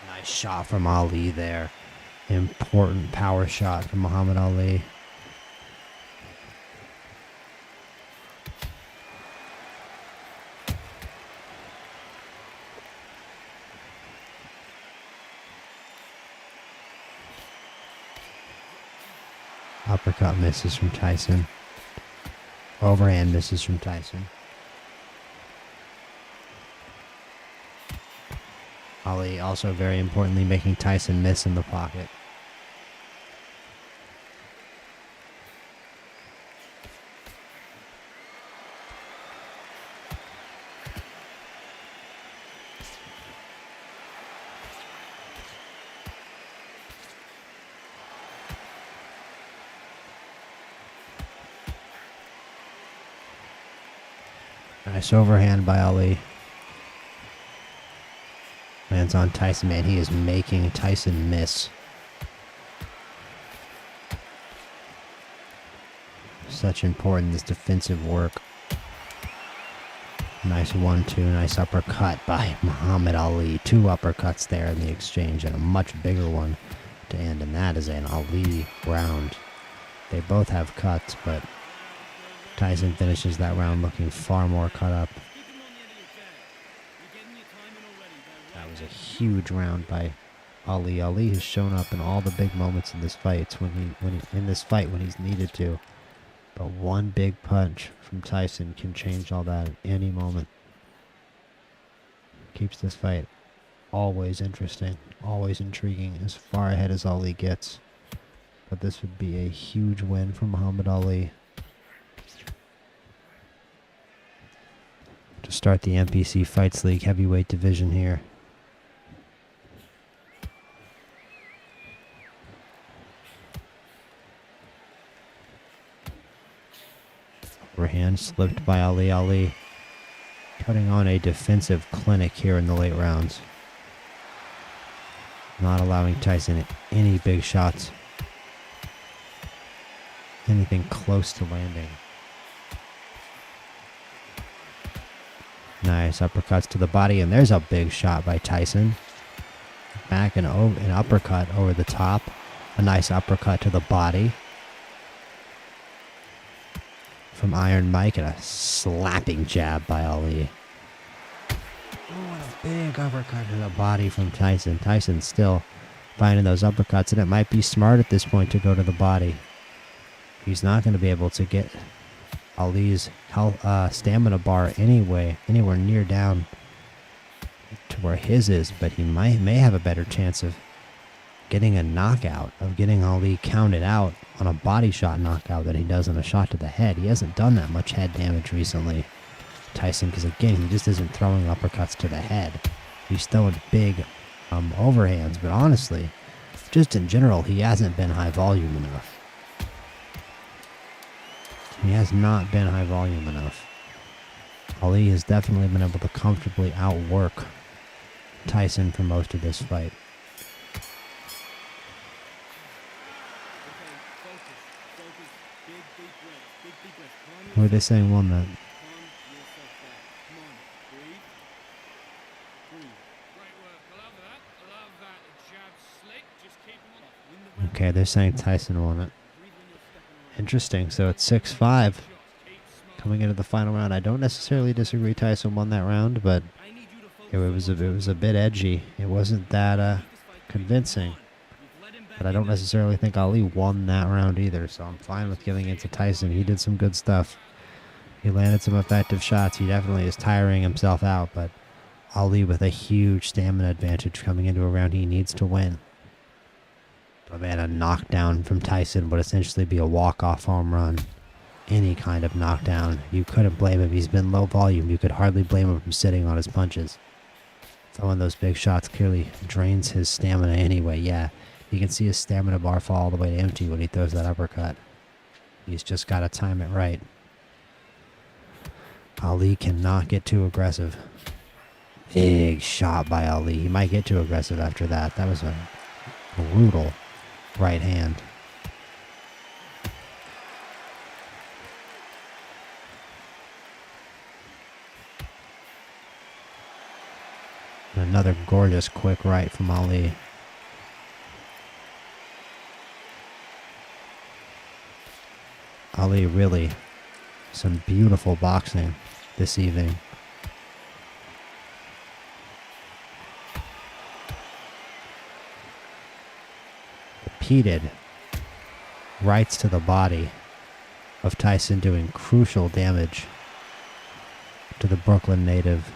Nice shot from Ali there. Important power shot from Muhammad Ali. Uppercut misses from Tyson. Overhand misses from Tyson. Ali also very importantly making Tyson miss in the pocket. Nice overhand by Ali. Lands on Tyson, man. He is making Tyson miss. Such important, this defensive work. Nice 1-2, nice uppercut by Muhammad Ali. 2 uppercuts there in the exchange and a much bigger one to end. And that is an Ali round. They both have cuts, but Tyson finishes that round looking far more cut up. That was a huge round by Ali. Ali has shown up in all the big moments in this fight when he's needed to. But one big punch from Tyson can change all that at any moment. Keeps this fight always interesting, always intriguing, as far ahead as Ali gets. But this would be a huge win for Muhammad Ali. To to start the MPC Fights League heavyweight division here. Overhand slipped by Ali. Ali putting on a defensive clinic here in the late rounds. Not allowing Tyson any big shots. Anything close to landing. Nice uppercuts to the body, and there's a big shot by Tyson. Back and an uppercut over the top. A nice uppercut to the body from Iron Mike, and a slapping jab by Ali. Oh, and a big uppercut to the body from Tyson. Tyson's still finding those uppercuts, and it might be smart at this point to go to the body. He's not going to be able to get Ali's stamina bar anywhere near down to where his is, but he may have a better chance of getting a knockout, of getting Ali counted out on a body shot knockout than he does on a shot to the head. He hasn't done that much head damage recently, Tyson, because again, he just isn't throwing uppercuts to the head. He's throwing big overhands, but honestly, just in general, he hasn't been high volume enough. He has not been high volume enough. Ali has definitely been able to comfortably outwork Tyson for most of this fight. Who are they saying won that? Okay, they're saying Tyson won it. Interesting. So it's 6-5 coming into the final round. I don't necessarily disagree Tyson won that round, but it was a bit edgy. It wasn't that convincing. But I don't necessarily think Ali won that round either, so I'm fine with giving it to Tyson. He did some good stuff. He landed some effective shots. He definitely is tiring himself out, but Ali with a huge stamina advantage coming into a round he needs to win. But man, a knockdown from Tyson would essentially be a walk-off home run. Any kind of knockdown. You couldn't blame him. He's been low volume. You could hardly blame him from sitting on his punches. Throwing those big shots clearly drains his stamina anyway. Yeah, you can see his stamina bar fall all the way to empty when he throws that uppercut. He's just got to time it right. Ali cannot get too aggressive. Big shot by Ali. He might get too aggressive after that. That was a brutal right hand. Another gorgeous quick right from Ali. Ali really some beautiful boxing this evening. Repeated rights to the body of Tyson doing crucial damage to the Brooklyn native.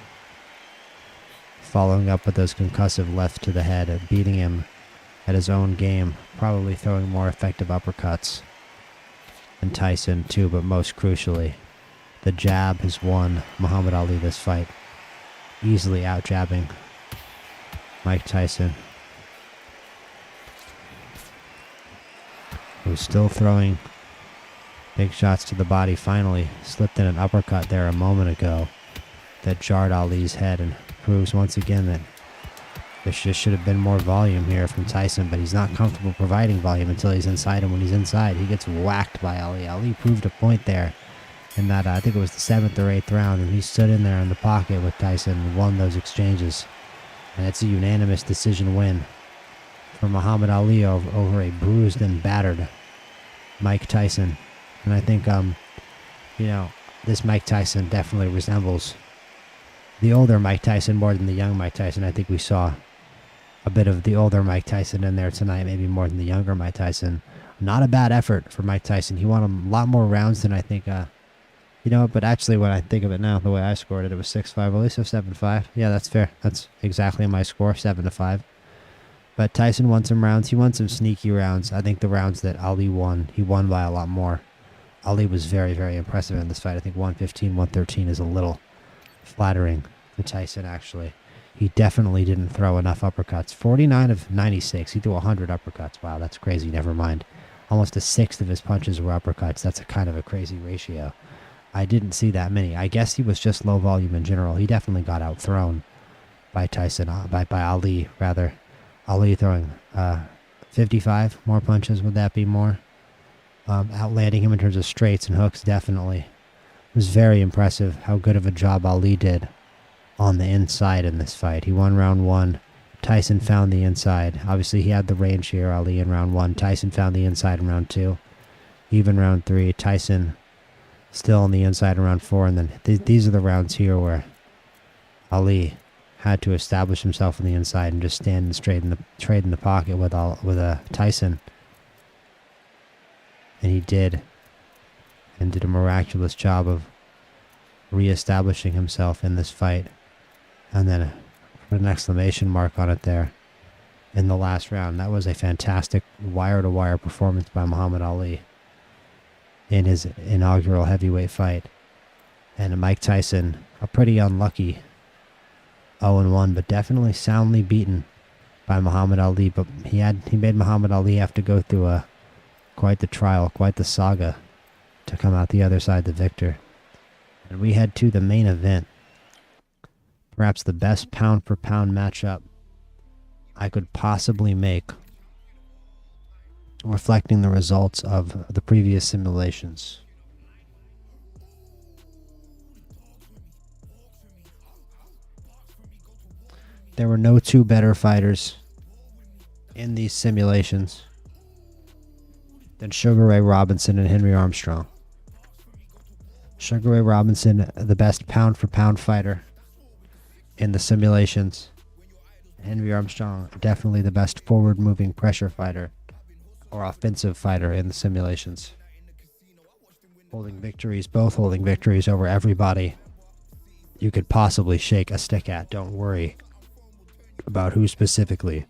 Following up with those concussive lefts to the head, beating him at his own game, probably throwing more effective uppercuts than Tyson too, but most crucially, the jab has won Muhammad Ali this fight, easily out-jabbing Mike Tyson, who's still throwing big shots to the body. Finally slipped in an uppercut there a moment ago that jarred Ali's head and proves once again that there just should have been more volume here from Tyson, but he's not comfortable providing volume until he's inside, and when he's inside, he gets whacked by Ali. Ali proved a point there in that, I think it was the 7th or 8th round, and he stood in there in the pocket with Tyson and won those exchanges. And it's a unanimous decision win for Muhammad Ali over a bruised and battered Mike Tyson. And I think, this Mike Tyson definitely resembles the older Mike Tyson more than the young Mike Tyson. I think we saw a bit of the older Mike Tyson in there tonight, maybe more than the younger Mike Tyson. Not a bad effort for Mike Tyson. He won a lot more rounds than I think, but actually when I think of it now, the way I scored it, it was 6-5, at least 7-5. Yeah, that's fair. That's exactly my score, 7-5. But Tyson won some rounds. He won some sneaky rounds. I think the rounds that Ali won, he won by a lot more. Ali was very, very impressive in this fight. I think 115, 113 is a little flattering to Tyson, actually. He definitely didn't throw enough uppercuts. 49 of 96. He threw 100 uppercuts. Wow, that's crazy. Never mind. Almost a sixth of his punches were uppercuts. That's a kind of a crazy ratio. I didn't see that many. I guess he was just low volume in general. He definitely got outthrown by Tyson, by Ali, rather. Ali throwing 55 more punches. Would that be more? Outlanding him in terms of straights and hooks, definitely. It was very impressive how good of a job Ali did on the inside in this fight. He won round 1. Tyson found the inside. Obviously, he had the range here, Ali, in round 1. Tyson found the inside in round 2. Even round 3, Tyson still on the inside in round 4. And then these are the rounds here where Ali had to establish himself on the inside and just stand straight in the pocket with Tyson. And he did. And did a miraculous job of reestablishing himself in this fight. And then put an exclamation mark on it there in the last round. That was a fantastic wire-to-wire performance by Muhammad Ali in his inaugural heavyweight fight. And Mike Tyson, a pretty unlucky 0-1, but definitely soundly beaten by Muhammad Ali. But he made Muhammad Ali have to go through quite the trial, quite the saga to come out the other side the victor. And we head to the main event. Perhaps the best pound-for-pound matchup I could possibly make, reflecting the results of the previous simulations. There were no two better fighters in these simulations than Sugar Ray Robinson and Henry Armstrong. Sugar Ray Robinson, the best pound-for-pound fighter in the simulations. Henry Armstrong, definitely the best forward-moving pressure fighter or offensive fighter in the simulations. Both holding victories over everybody you could possibly shake a stick at. Don't worry about who specifically.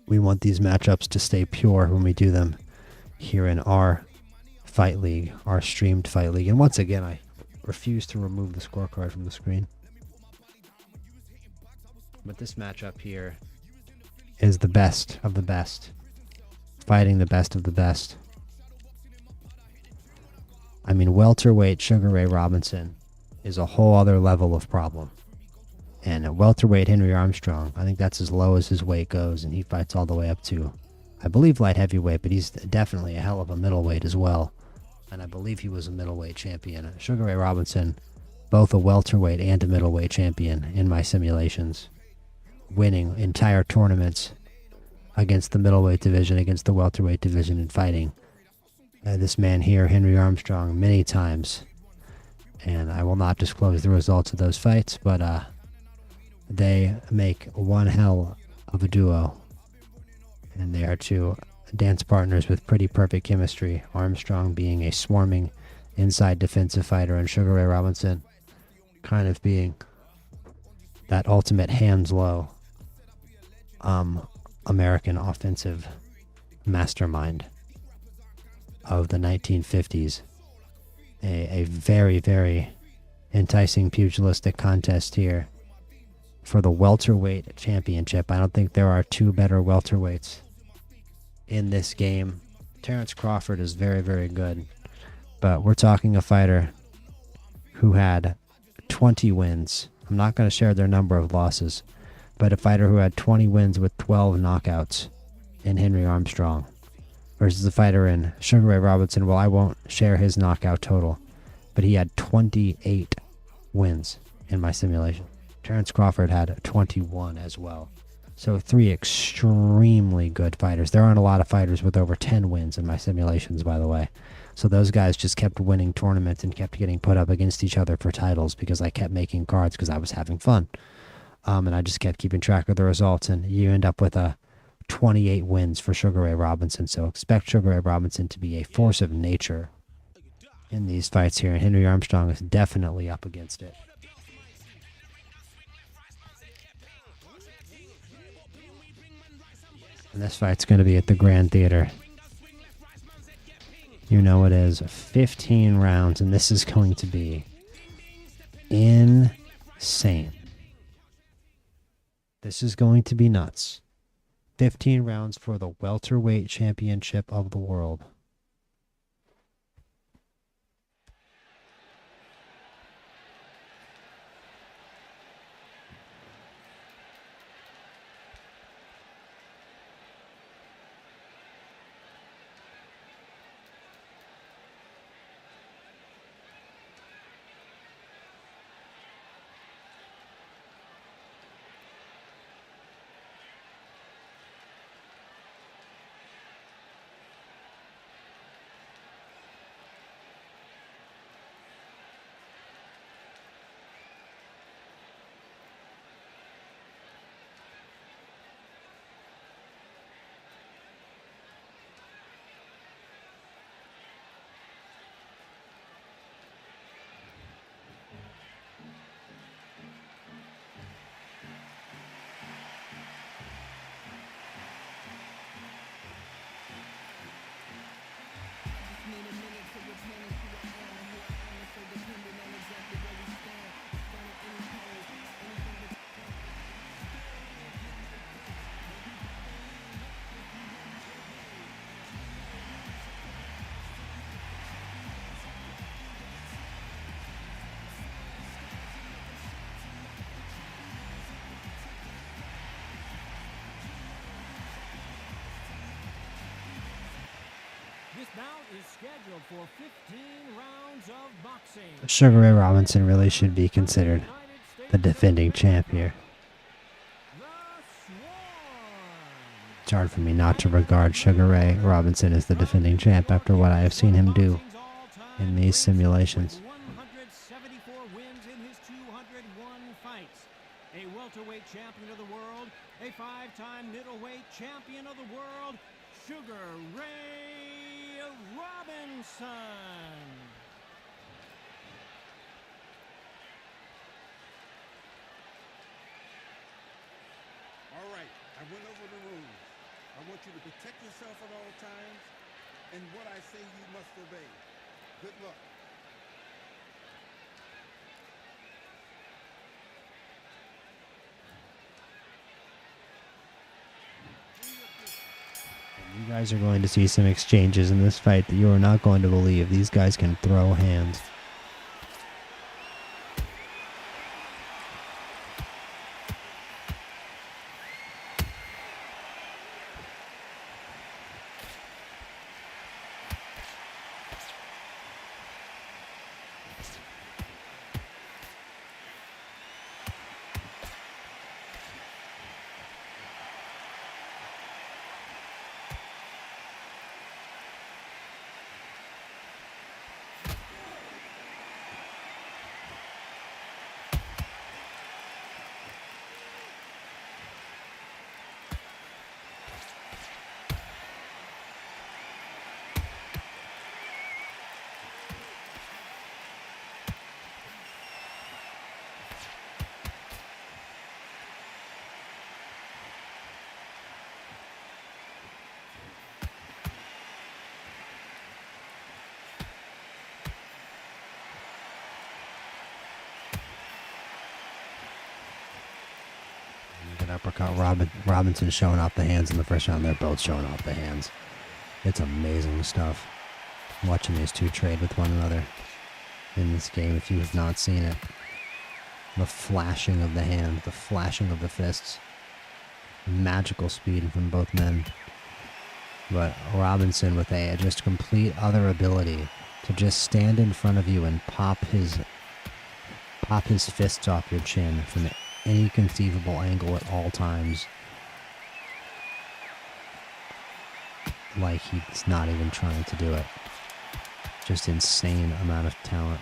We want these matchups to stay pure when we do them here in our fight league, our streamed fight league. And once again, I refuse to remove the scorecard from the screen. But this matchup here is the best of the best, fighting the best of the best. I mean, welterweight Sugar Ray Robinson is a whole other level of problem. And at welterweight Henry Armstrong, I think that's as low as his weight goes, and he fights all the way up to, I believe, light heavyweight, but he's definitely a hell of a middleweight as well. And I believe he was a middleweight champion. Sugar Ray Robinson, both a welterweight and a middleweight champion in my simulations, winning entire tournaments against the middleweight division, against the welterweight division, and fighting this man here, Henry Armstrong, many times. And I will not disclose the results of those fights, but they make one hell of a duo. And they are two dance partners with pretty perfect chemistry. Armstrong being a swarming inside defensive fighter, and Sugar Ray Robinson kind of being that ultimate hands low American offensive mastermind of the 1950s. A very, very enticing pugilistic contest here for the welterweight championship. I don't think there are two better welterweights in this game. Terrence Crawford is very, very good, but we're talking a fighter who had 20 wins. I'm not going to share their number of losses, but a fighter who had 20 wins with 12 knockouts in Henry Armstrong versus a fighter in Sugar Ray Robinson. Well, I won't share his knockout total, but he had 28 wins in my simulation. Terrence Crawford had 21 as well. So three extremely good fighters. There aren't a lot of fighters with over 10 wins in my simulations, by the way. So those guys just kept winning tournaments and kept getting put up against each other for titles because I kept making cards because I was having fun. And I just kept keeping track of the results, and you end up with 28 wins for Sugar Ray Robinson. So expect Sugar Ray Robinson to be a force of nature in these fights here, and Henry Armstrong is definitely up against it. And this fight's going to be at the Grand Theater. You know it is. 15 rounds, and this is going to be insane. This is going to be nuts. 15 rounds for the welterweight championship of the world. This bout is scheduled for 15 rounds of boxing. Sugar Ray Robinson really should be considered the defending champ here. It's hard for me not to regard Sugar Ray Robinson as the defending champ after what I have seen him do in these simulations. 174 wins in his 201 fights. A welterweight champion of the world, a 5-time middleweight champion of the world, Sugar Ray Robinson. All right, I went over the rules. I want you to protect yourself at all times, and what I say you must obey. Good luck. You guys are going to see some exchanges in this fight that you are not going to believe. These guys can throw hands. Good uppercut. Robinson showing off the hands in the first round. They're both showing off the hands. It's amazing stuff. Watching these two trade with one another in this game, if you have not seen it. The flashing of the hand, the flashing of the fists. Magical speed from both men. But Robinson with a just complete other ability to just stand in front of you and pop his fists off your chin from any conceivable angle at all times. Like he's not even trying to do it. Just insane amount of talent.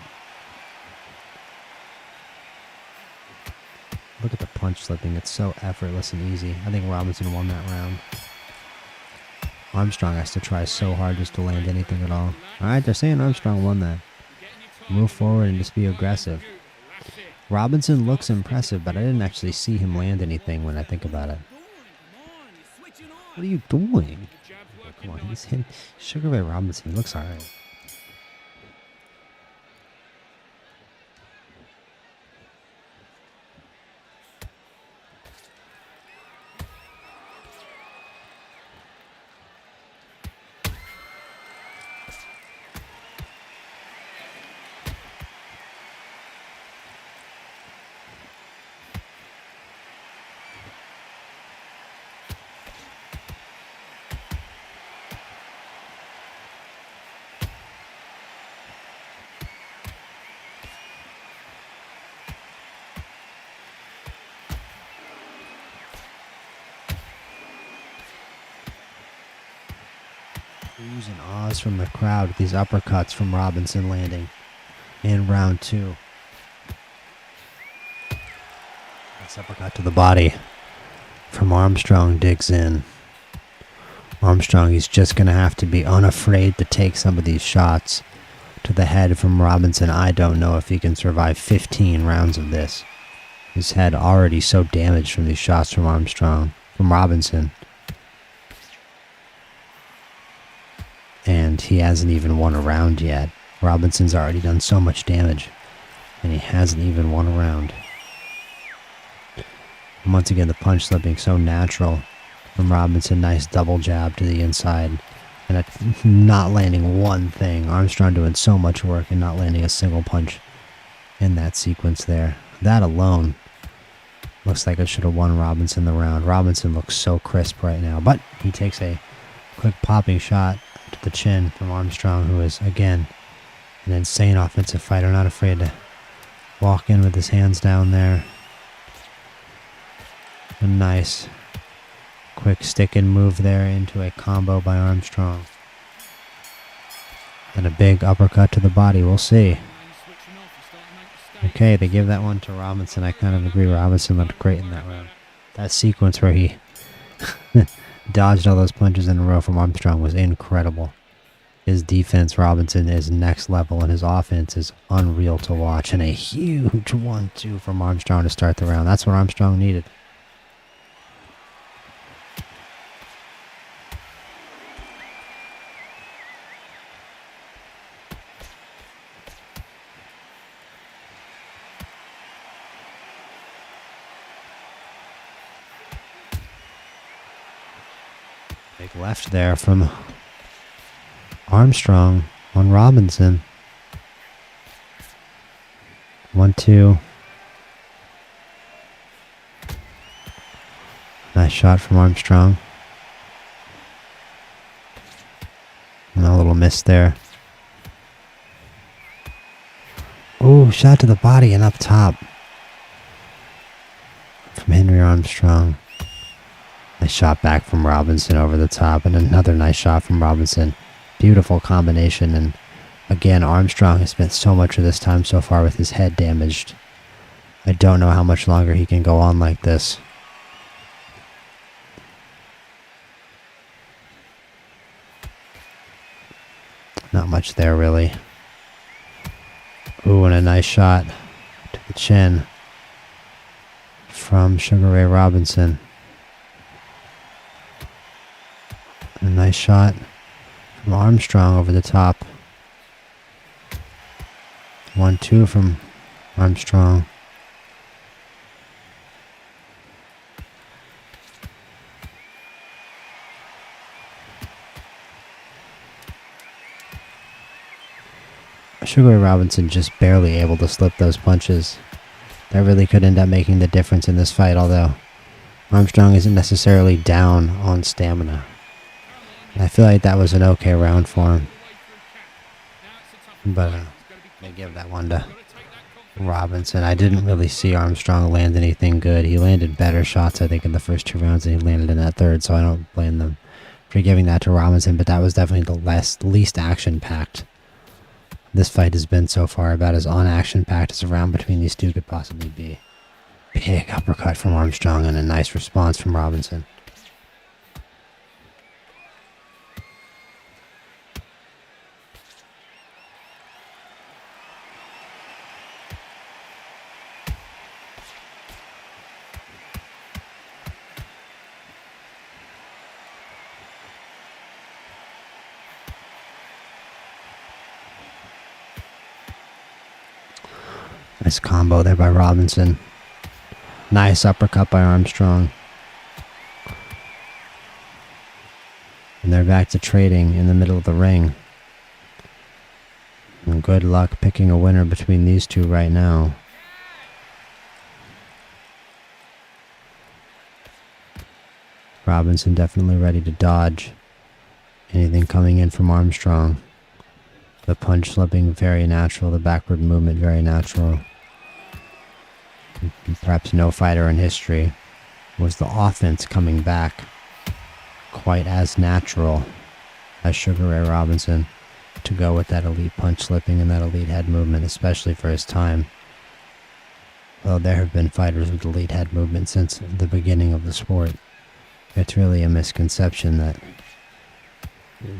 Look at the punch slipping. It's so effortless and easy. I think Robinson won that round. Armstrong has to try so hard just to land anything at all. Alright, they're saying Armstrong won that. Move forward and just be aggressive. Robinson looks impressive, but I didn't actually see him land anything when I think about it. What are you doing? Oh, come on, he's him. Sugar Ray Robinson, he looks alright. oohs and ahs from the crowd with these uppercuts from Robinson landing in round 2. Nice uppercut to the body from Armstrong, digs in. Armstrong, he's just going to have to be unafraid to take some of these shots to the head from Robinson. I don't know if he can survive 15 rounds of this. His head already so damaged from these shots from Robinson. And he hasn't even won a round yet. Robinson's already done so much damage, and he hasn't even won a round. And once again, the punch slipping so natural from Robinson. Nice double jab to the inside, and not landing one thing. Armstrong doing so much work and not landing a single punch in that sequence there. That alone looks like it should have won Robinson the round. Robinson looks so crisp right now, but he takes a quick popping shot to the chin from Armstrong, who is, again, an insane offensive fighter, not afraid to walk in with his hands down there. A nice quick stick and move there into a combo by Armstrong. And a big uppercut to the body. We'll see. Okay, they give that one to Robinson. I kind of agree. Robinson looked great in that round. That sequence where he dodged all those punches in a row from Armstrong was incredible. His defense, Robinson, is next level, and his offense is unreal to watch. And a huge 1-2 from Armstrong to start the round. That's what Armstrong needed. Big left there from Armstrong on Robinson. 1-2. Nice shot from Armstrong. And a little miss there. Ooh, shot to the body and up top from Henry Armstrong. Nice shot back from Robinson over the top, and another nice shot from Robinson. Beautiful combination, and again, Armstrong has spent so much of this time so far with his head damaged. I don't know how much longer he can go on like this. Not much there, really. Ooh, and a nice shot to the chin from Sugar Ray Robinson. A nice shot from Armstrong over the top. 1-2 from Armstrong. Sugar Ray Robinson just barely able to slip those punches. That really could end up making the difference in this fight, although Armstrong isn't necessarily down on stamina. I feel like that was an okay round for him. But they give that one to Robinson. I didn't really see Armstrong land anything good. He landed better shots, I think, in the first 2 rounds than he landed in that third, so I don't blame them for giving that to Robinson, but that was definitely the least action-packed this fight has been so far. About as unaction-packed as a round between these two could possibly be. Big uppercut from Armstrong and a nice response from Robinson. Nice combo there by Robinson. Nice uppercut by Armstrong. And they're back to trading in the middle of the ring. And good luck picking a winner between these two right now. Robinson definitely ready to dodge anything coming in from Armstrong. The punch slipping very natural, the backward movement very natural. Perhaps no fighter in history was the offense coming back quite as natural as Sugar Ray Robinson to go with that elite punch slipping and that elite head movement, especially for his time. Well, there have been fighters with elite head movement since the beginning of the sport. It's really a misconception that,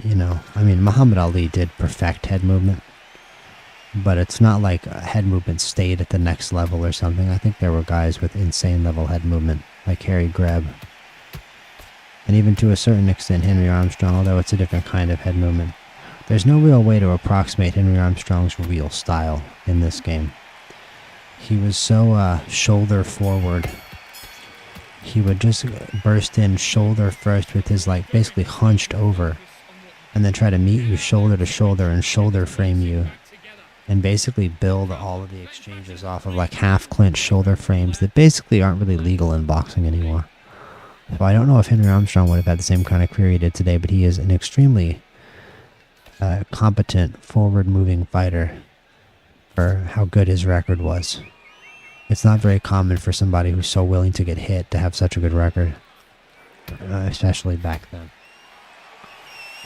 Muhammad Ali did perfect head movement, but it's not like head movement stayed at the next level or something. I think there were guys with insane level head movement, like Harry Greb, and even to a certain extent Henry Armstrong, although it's a different kind of head movement. There's no real way to approximate Henry Armstrong's real style in this game. He was so shoulder forward. He would just burst in shoulder first with his basically hunched over, and then try to meet you shoulder to shoulder and shoulder frame you, and basically build all of the exchanges off of half clinch shoulder frames that basically aren't really legal in boxing anymore. So I don't know if Henry Armstrong would have had the same kind of career he did today, but he is an extremely competent, forward-moving fighter for how good his record was. It's not very common for somebody who's so willing to get hit to have such a good record, especially back then.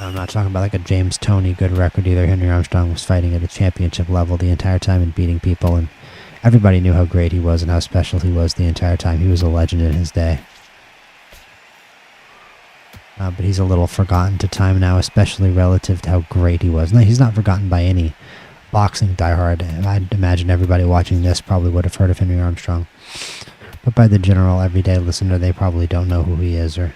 I'm not talking about a James Toney good record either. Henry Armstrong was fighting at a championship level the entire time and beating people, and everybody knew how great he was and how special he was the entire time. He was a legend in his day. But he's a little forgotten to time now, especially relative to how great he was. No, he's not forgotten by any boxing diehard. I'd imagine everybody watching this probably would have heard of Henry Armstrong. But by the general everyday listener, they probably don't know who he is or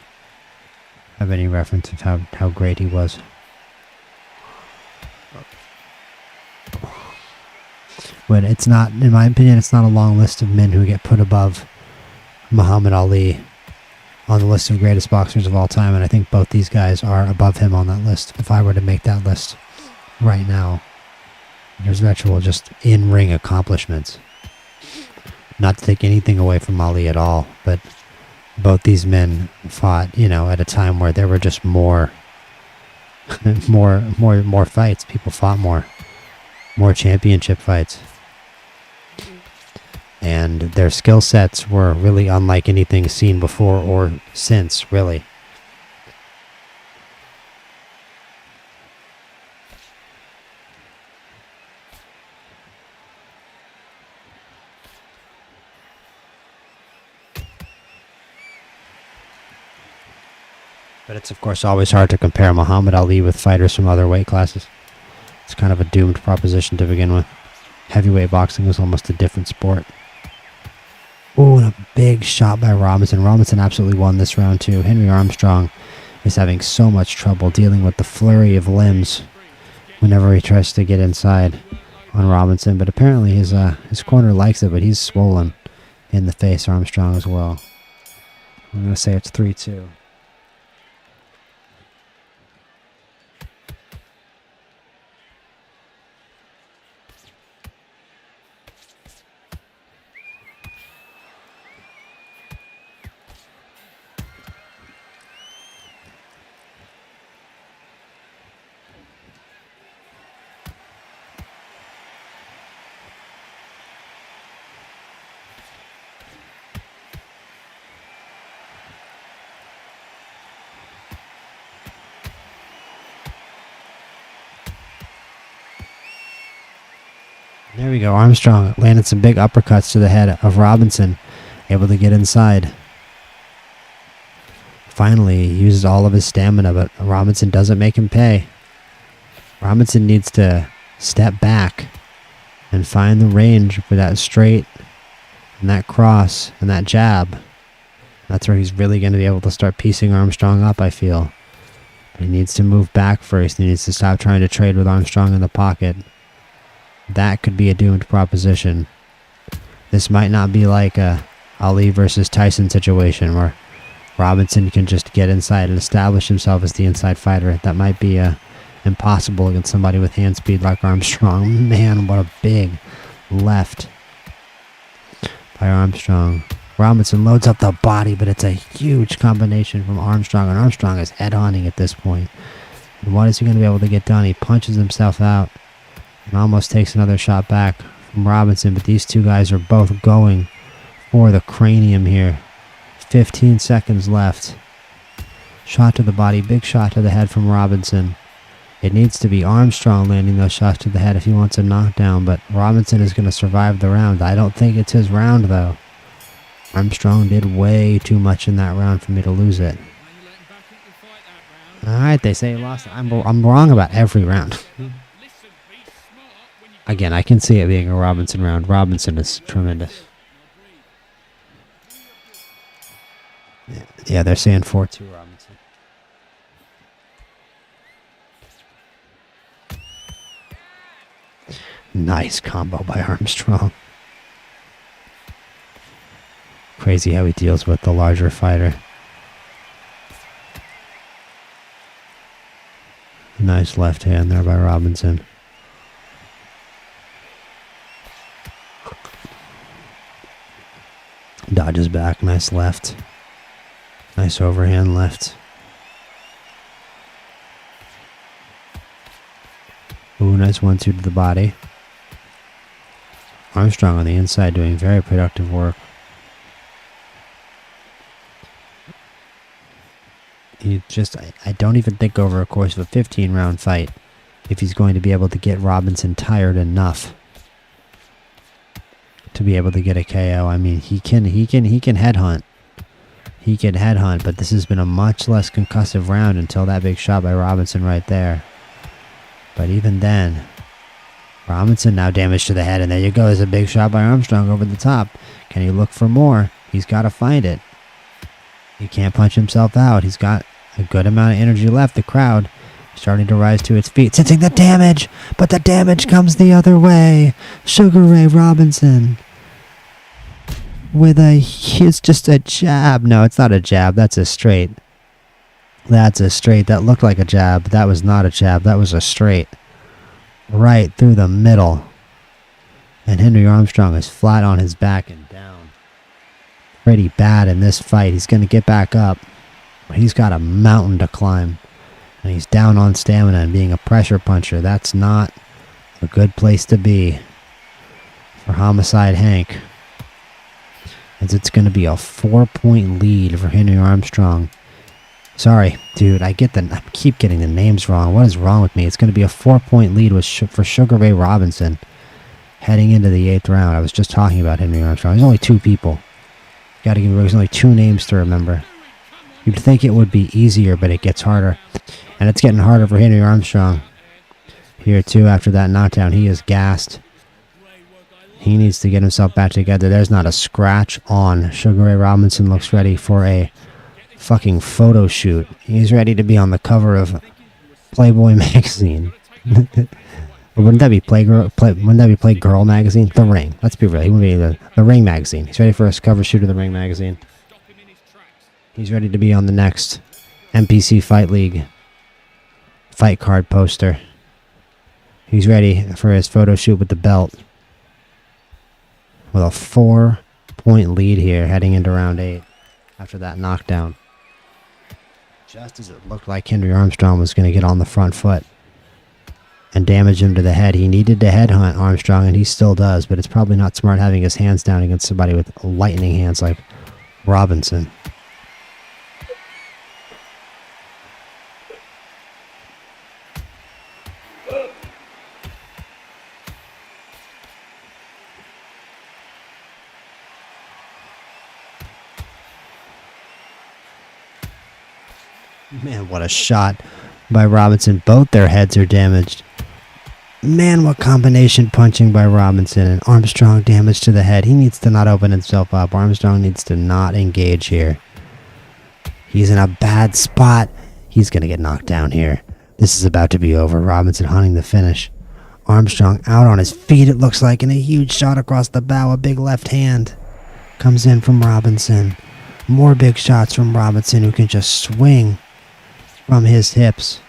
have any reference of how great he was. But it's not, in my opinion, it's not a long list of men who get put above Muhammad Ali on the list of greatest boxers of all time, and I think both these guys are above him on that list. If I were to make that list right now, there's virtual just in-ring accomplishments. Not to take anything away from Ali at all, but both these men fought, at a time where there were just more fights. People fought more championship fights. And their skill sets were really unlike anything seen before or since, really. But it's, of course, always hard to compare Muhammad Ali with fighters from other weight classes. It's kind of a doomed proposition to begin with. Heavyweight boxing is almost a different sport. Oh, and a big shot by Robinson. Robinson absolutely won this round too. Henry Armstrong is having so much trouble dealing with the flurry of limbs whenever he tries to get inside on Robinson. But apparently his corner likes it, but he's swollen in the face, Armstrong as well. I'm going to say it's 3-2. There we go. Armstrong landed some big uppercuts to the head of Robinson, able to get inside. Finally, he uses all of his stamina, but Robinson doesn't make him pay. Robinson needs to step back and find the range for that straight and that cross and that jab. That's where he's really going to be able to start piecing Armstrong up, I feel. But he needs to move back first. He needs to stop trying to trade with Armstrong in the pocket. That could be a doomed proposition. This might not be like a Ali versus Tyson situation where Robinson can just get inside and establish himself as the inside fighter. That might be impossible against somebody with hand speed like Armstrong. Man, what a big left by Armstrong. Robinson loads up the body, but it's a huge combination from Armstrong, and Armstrong is head-hunting at this point. And what is he going to be able to get done? He punches himself out and almost takes another shot back from Robinson, but these two guys are both going for the cranium here. 15 seconds left. Shot to the body, big shot to the head from Robinson. It needs to be Armstrong landing those shots to the head if he wants a knockdown, but Robinson is going to survive the round. I don't think it's his round, though. Armstrong did way too much in that round for me to lose it. Alright, they say he lost. I'm wrong about every round. Again, I can see it being a Robinson round. Robinson is tremendous. Yeah, they're saying 4-2 Robinson. Nice combo by Armstrong. Crazy how he deals with the larger fighter. Nice left hand there by Robinson. Dodges back, nice left. Nice overhand left. Ooh, nice 1-2 to the body. Armstrong on the inside doing very productive work. I don't even think over a course of a 15-round fight if he's going to be able to get Robinson tired enough to be able to get a KO. I mean, he can headhunt. He can headhunt, but this has been a much less concussive round until that big shot by Robinson right there. But even then, Robinson now damage to the head, and there you go. There's a big shot by Armstrong over the top. Can he look for more? He's got to find it. He can't punch himself out. He's got a good amount of energy left. The crowd starting to rise to its feet, sensing the damage, but the damage comes the other way. Sugar Ray Robinson with it's just a jab. No, it's not a jab. That's a straight. That's a straight. That looked like a jab. That was not a jab. That was a straight. Right through the middle. And Henry Armstrong is flat on his back and down. Pretty bad in this fight. He's going to get back up. He's got a mountain to climb. And he's down on stamina and being a pressure puncher. That's not a good place to be for Homicide Hank. As it's going to be a 4-point lead for Henry Armstrong. Sorry, dude, I keep getting the names wrong. What is wrong with me? It's going to be a 4-point lead for Sugar Ray Robinson heading into the 8th round. I was just talking about Henry Armstrong. There's only 2 people. Got to give me, there's only 2 names to remember. You'd think it would be easier, but it gets harder. And it's getting harder for Henry Armstrong. Here, too, after that knockdown, he is gassed. He needs to get himself back together. There's not a scratch on. Sugar Ray Robinson looks ready for a fucking photo shoot. He's ready to be on the cover of Playboy magazine. Wouldn't that be Playgirl magazine? The Ring. Let's be real. He would be the Ring magazine. He's ready for a cover shoot of the Ring magazine. He's ready to be on the next MPC Fight League fight card poster. He's ready for his photo shoot with the belt. With a 4-point lead here heading into round 8 after that knockdown. Just as it looked like Henry Armstrong was going to get on the front foot and damage him to the head. He needed to headhunt Armstrong, and he still does, but it's probably not smart having his hands down against somebody with lightning hands like Robinson. Man, what a shot by Robinson. Both their heads are damaged. Man, what combination punching by Robinson. And Armstrong damage to the head. He needs to not open himself up. Armstrong needs to not engage here. He's in a bad spot. He's going to get knocked down here. This is about to be over. Robinson hunting the finish. Armstrong out on his feet, it looks like, and a huge shot across the bow. A big left hand comes in from Robinson. More big shots from Robinson, who can just swing from his hips.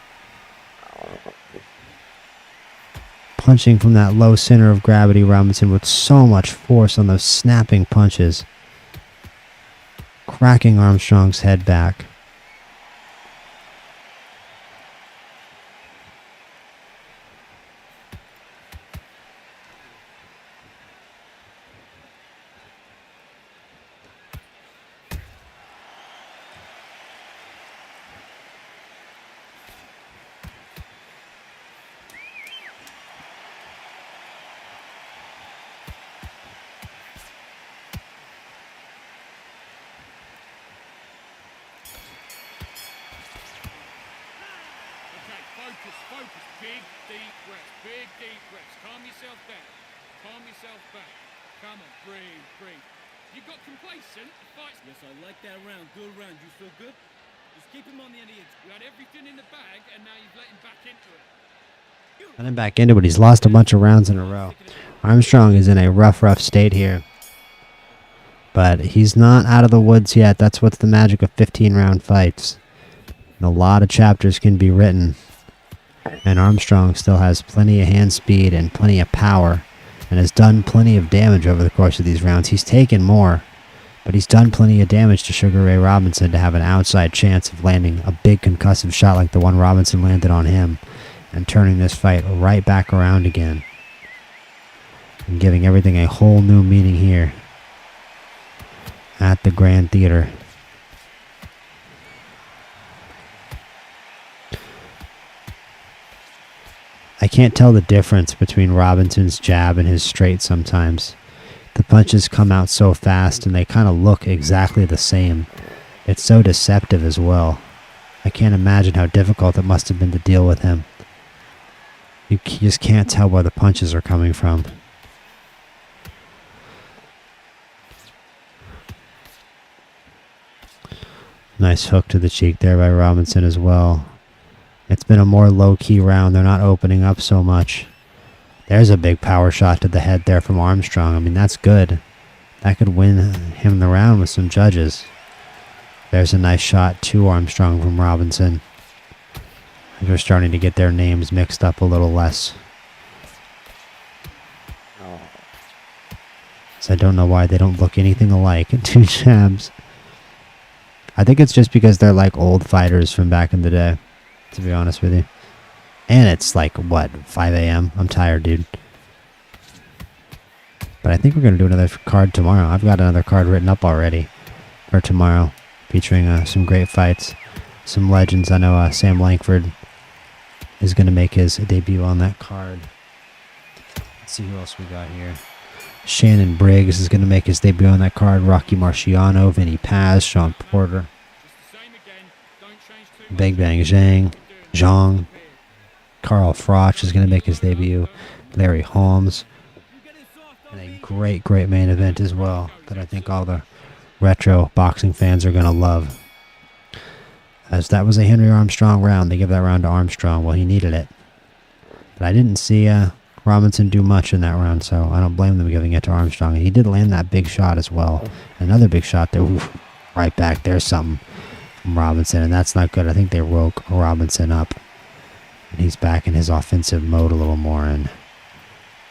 Punching from that low center of gravity, Robinson with so much force on those snapping punches. Cracking Armstrong's head back. yourself down. Calm yourself back. Come on, breathe, breathe. You got complacent? The fight's... Yes, I like that round. Good round. You feel good? Just keep him on the end of your... You had everything in the bag, and now you've let him back into it. Let him back into it. He's lost a bunch of rounds in a row. Armstrong is in a rough state here. But he's not out of the woods yet. That's what's the magic of 15-round fights. And a lot of chapters can be written. And Armstrong still has plenty of hand speed and plenty of power. And has done plenty of damage over the course of these rounds. He's taken more. But he's done plenty of damage to Sugar Ray Robinson to have an outside chance of landing a big concussive shot like the one Robinson landed on him. And turning this fight right back around again. And giving everything a whole new meaning here. At the Grand Theater. I can't tell the difference between Robinson's jab and his straight sometimes. The punches come out so fast and they kind of look exactly the same. It's so deceptive as well. I can't imagine how difficult it must have been to deal with him. You just can't tell where the punches are coming from. Nice hook to the cheek there by Robinson as well. It's been a more low-key round. They're not opening up so much. There's a big power shot to the head there from Armstrong. I mean, that's good. That could win him the round with some judges. There's a nice shot to Armstrong from Robinson. They're starting to get their names mixed up a little less. So I don't know why they don't look anything alike. Two jabs. I think it's just because they're like old fighters from back in the day, to be honest with you. And it's like, what, 5 a.m.? I'm tired, dude. But I think we're going to do another card tomorrow. I've got another card written up already for tomorrow, featuring some great fights, some legends. I know Sam Langford is going to make his debut on that card. Let's see who else we got here. Shannon Briggs is going to make his debut on that card. Rocky Marciano, Vinny Paz, Sean Porter, Big Bang Zhang, Carl Froch is going to make his debut. Larry Holmes. And a great main event as well that I think all the retro boxing fans are going to love. As that was a Henry Armstrong round. They give that round to Armstrong. Well, he needed it. But I didn't see Robinson do much in that round, so I don't blame them giving it to Armstrong. And he did land that big shot as well. Another big shot there. Oof, right back. There's something from Robinson, and that's not good. I think they woke Robinson up. And he's back in his offensive mode a little more, and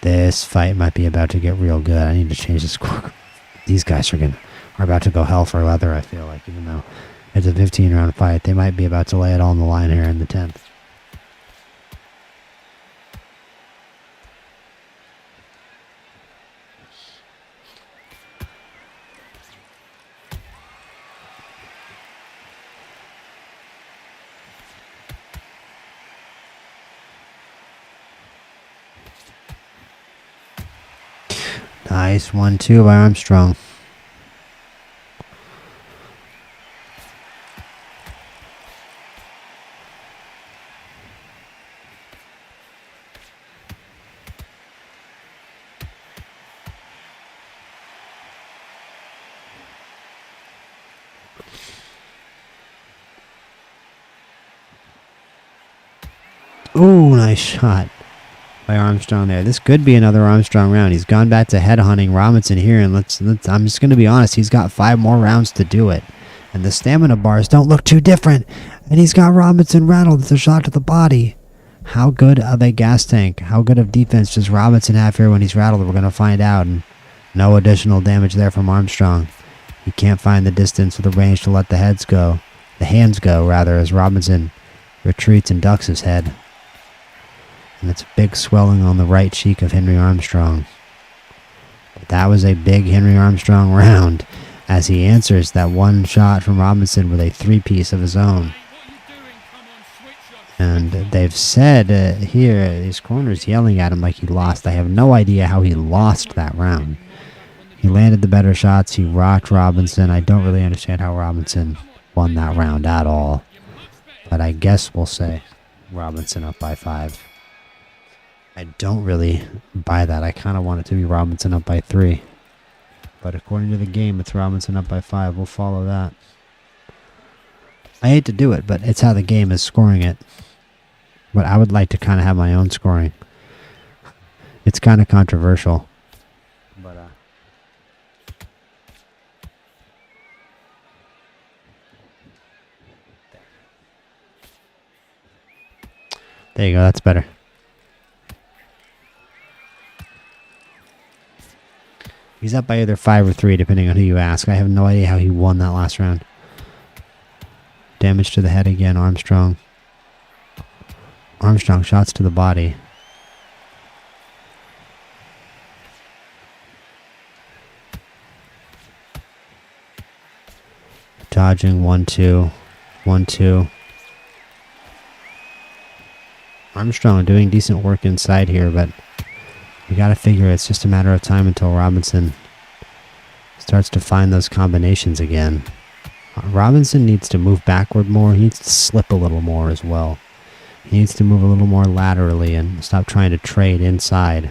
this fight might be about to get real good. I need to change the score. These guys are about to go hell for leather, I feel like, even though it's a 15-round fight. They might be about to lay it all on the line here in the 10th. Nice 1-2 by Armstrong. Ooh, nice shot by Armstrong there. This could be another Armstrong round. He's gone back to headhunting Robinson here, and I'm just going to be honest, he's got 5 more rounds to do it. And the stamina bars don't look too different. And he's got Robinson rattled. It's a shot to the body. How good of a gas tank, how good of defense does Robinson have here when he's rattled? We're going to find out. And no additional damage there from Armstrong. He can't find the distance or the range to let the hands go, rather, as Robinson retreats and ducks his head. And it's a big swelling on the right cheek of Henry Armstrong. But that was a big Henry Armstrong round as he answers that one shot from Robinson with a 3-piece of his own. And they've said here, his corner's yelling at him like he lost. I have no idea how he lost that round. He landed the better shots. He rocked Robinson. I don't really understand how Robinson won that round at all. But I guess we'll say Robinson up by 5. I don't really buy that. I kind of want it to be Robinson up by 3. But according to the game, it's Robinson up by 5. We'll follow that. I hate to do it, but it's how the game is scoring it. But I would like to kind of have my own scoring. It's kind of controversial. But, there you go. That's better. He's up by either 5 or 3, depending on who you ask. I have no idea how he won that last round. Damage to the head again, Armstrong. Armstrong shots to the body. Dodging 1-2. 1-2. Armstrong doing decent work inside here, but you got to figure it's just a matter of time until Robinson starts to find those combinations again. Robinson needs to move backward more. He needs to slip a little more as well. He needs to move a little more laterally and stop trying to trade inside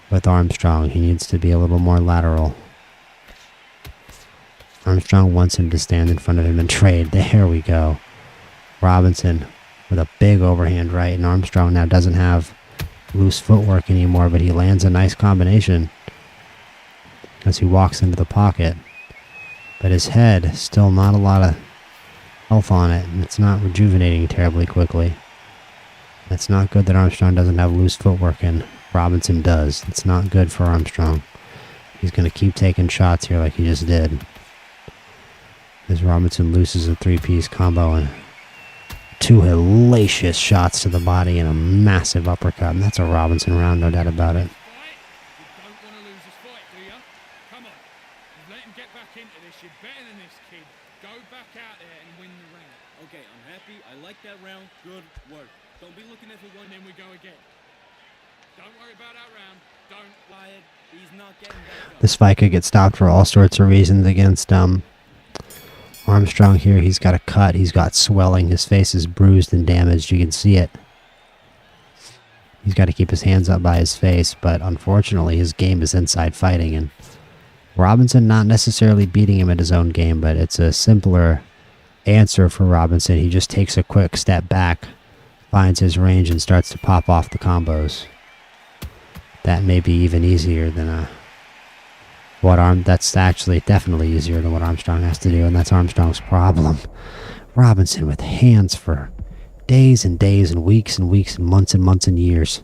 with Armstrong. He needs to be a little more lateral. Armstrong wants him to stand in front of him and trade. There we go. Robinson with a big overhand right, and Armstrong now doesn't have loose footwork anymore, but he lands a nice combination as he walks into the pocket. But his head, still not a lot of health on it, and it's not rejuvenating terribly quickly. It's not good that Armstrong doesn't have loose footwork, and Robinson does. It's not good for Armstrong. He's going to keep taking shots here like he just did. As Robinson looses a 3-piece combo and 2 hellacious shots to the body and a massive uppercut. And that's a Robinson round, no doubt about it. You don't want to lose this fight, do you? Come on. You've let him get back into this. You're better than this, kid. Go back out there and win the round. Okay, I'm happy. I like that round. Good work. Don't be looking at for one, And then we go again. Don't worry about that round. Don't. quiet. He's not getting back up. This fight could get stopped for all sorts of reasons against Armstrong here. He's got a cut. He's got swelling. His face is bruised and damaged. You can see it. He's got to keep his hands up by his face, but unfortunately his game is inside fighting, and Robinson not necessarily beating him at his own game, but it's a simpler answer for Robinson. He just takes a quick step back, finds his range, and starts to pop off the combos. That may be even easier than that's actually definitely easier than what Armstrong has to do, and that's Armstrong's problem. Robinson with hands for days and days and weeks and weeks and months and years.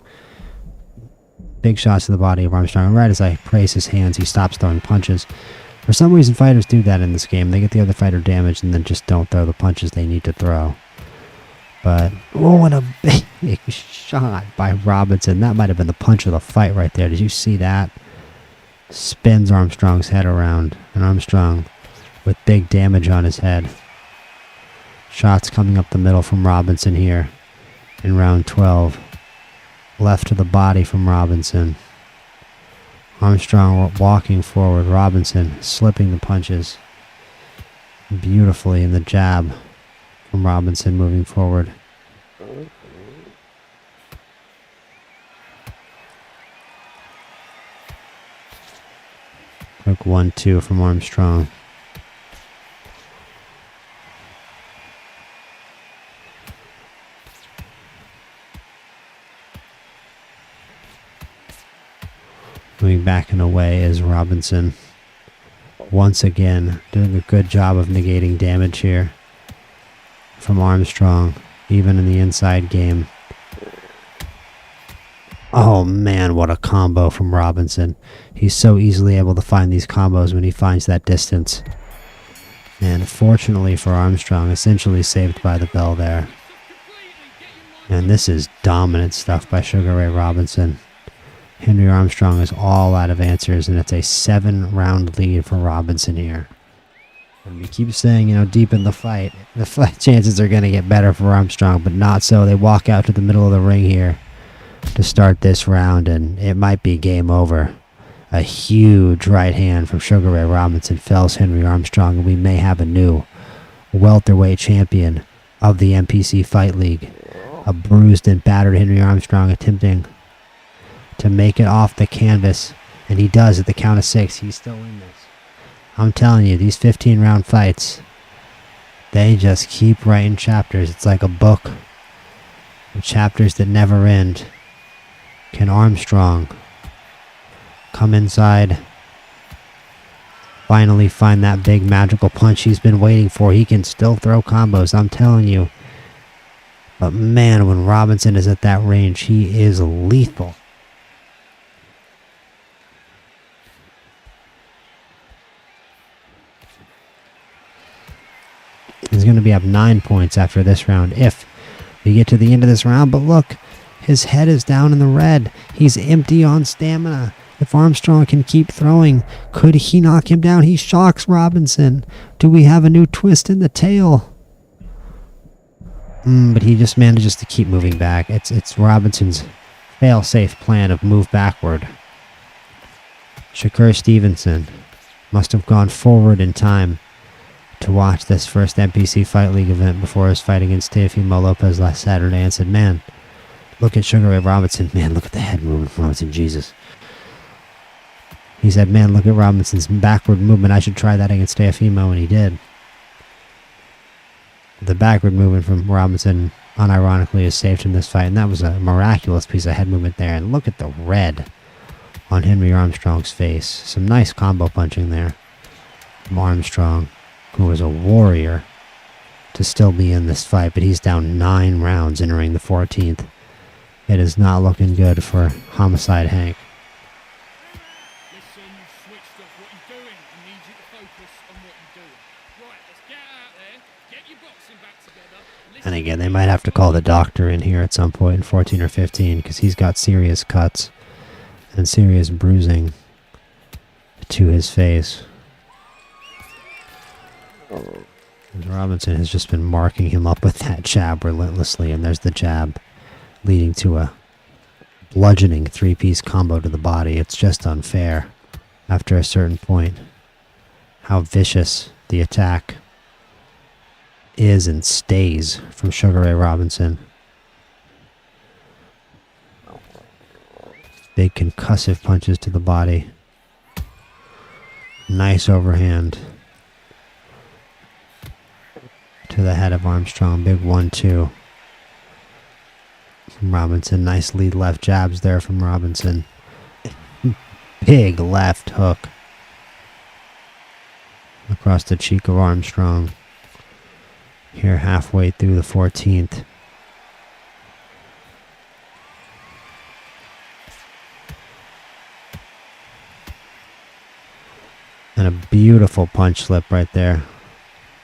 Big shots to the body of Armstrong, and right as I praise his hands, he stops throwing punches. For some reason, fighters do that in this game. They get the other fighter damaged and then just don't throw the punches they need to throw. But, oh, and a big shot by Robinson. That might have been the punch of the fight right there. Did you see that? Spins Armstrong's head around, and Armstrong with big damage on his head. Shots coming up the middle from Robinson here in round 12. Left to the body from Robinson. Armstrong walking forward. Robinson slipping the punches beautifully in the jab from Robinson moving forward. Quick 1-2 from Armstrong. Moving back and away is Robinson. Once again, doing a good job of negating damage here from Armstrong, even in the inside game. Oh man, what a combo from Robinson. He's so easily able to find these combos when he finds that distance. And fortunately for Armstrong, essentially saved by the bell there. And this is dominant stuff by Sugar Ray Robinson. Henry Armstrong is all out of answers, and it's a 7-round lead for Robinson here. And we keep saying, deep in the fight chances are going to get better for Armstrong, but not so. They walk out to the middle of the ring here to start this round, and it might be game over. A huge right hand from Sugar Ray Robinson fells Henry Armstrong, and we may have a new welterweight champion of the MPC Fight League. A bruised and battered Henry Armstrong attempting to make it off the canvas. And he does at the count of 6. He's still in this. I'm telling you, these 15-round fights, they just keep writing chapters. It's like a book of chapters that never end. Can Armstrong come inside, finally find that big magical punch he's been waiting for? He can still throw combos, I'm telling you. But man, when Robinson is at that range, he is lethal. He's going to be up 9 points after this round if we get to the end of this round. But look, his head is down in the red. He's empty on stamina. If Armstrong can keep throwing, could he knock him down? He shocks Robinson. Do we have a new twist in the tail? But he just manages to keep moving back. It's Robinson's fail-safe plan of move backward. Shakur Stevenson must have gone forward in time to watch this first MPC Fight League event before his fight against Teofimo Lopez last Saturday and said, man, look at Sugar Ray Robinson. Man, look at the head movement from Robinson. Jesus. He said, man, look at Robinson's backward movement. I should try that against Teofimo, and he did. The backward movement from Robinson, unironically, has saved him this fight, and that was a miraculous piece of head movement there. And look at the red on Henry Armstrong's face. Some nice combo punching there from Armstrong, who was a warrior to still be in this fight, but he's down 9 rounds entering the 14th. It is not looking good for Homicide Hank. Listen, you've switched up what you're doing. I need you to focus on what you're doing. Right, let's get out there, get your boxing back together. And again, they might have to call the doctor in here at some point in 14 or 15 because he's got serious cuts and serious bruising to his face. Robinson has just been marking him up with that jab relentlessly, and there's the jab leading to a bludgeoning 3-piece combo to the body. It's just unfair after a certain point how vicious the attack is and stays from Sugar Ray Robinson. Big concussive punches to the body. Nice overhand to the head of Armstrong. Big 1-2 from Robinson. Nice lead left jabs there from Robinson. Big left hook across the cheek of Armstrong. Here halfway through the 14th. And a beautiful punch slip right there.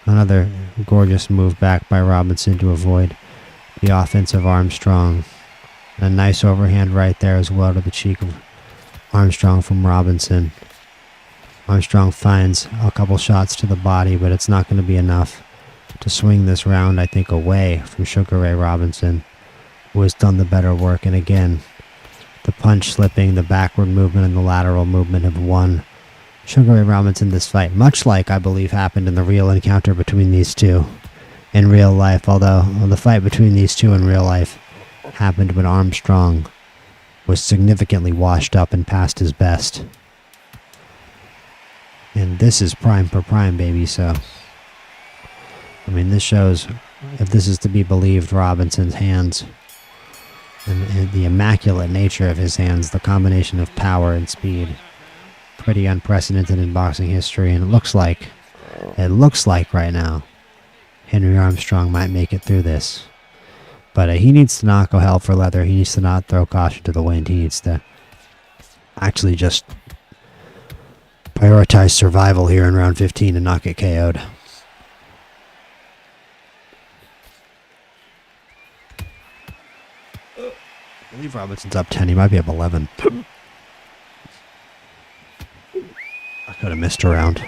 Another gorgeous move back by Robinson to avoid the offense of Armstrong. A nice overhand right there as well to the cheek of Armstrong from Robinson. Armstrong finds a couple shots to the body, but it's not going to be enough to swing this round, I think, away from Sugar Ray Robinson, who has done the better work. And again, the punch slipping, the backward movement, and the lateral movement have won Sugar Ray Robinson this fight, much like I believe happened in the real encounter between these two in real life, although the fight between these two in real life happened when Armstrong was significantly washed up and past his best. And this is prime for prime, baby, so I mean, this shows, if this is to be believed, Robinson's hands and the immaculate nature of his hands, the combination of power and speed, pretty unprecedented in boxing history. And it looks like right now, Henry Armstrong might make it through this. But he needs to not go hell for leather. He needs to not throw caution to the wind. He needs to actually just prioritize survival here in round 15 and not get KO'd. I believe Robinson's up 10. He might be up 11. I could have missed a round.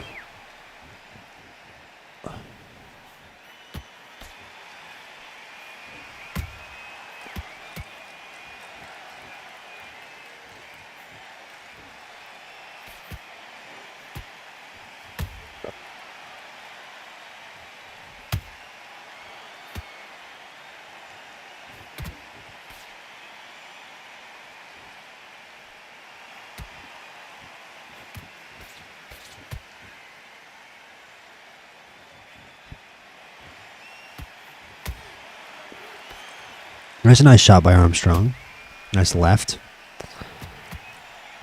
There's a nice shot by Armstrong. Nice left.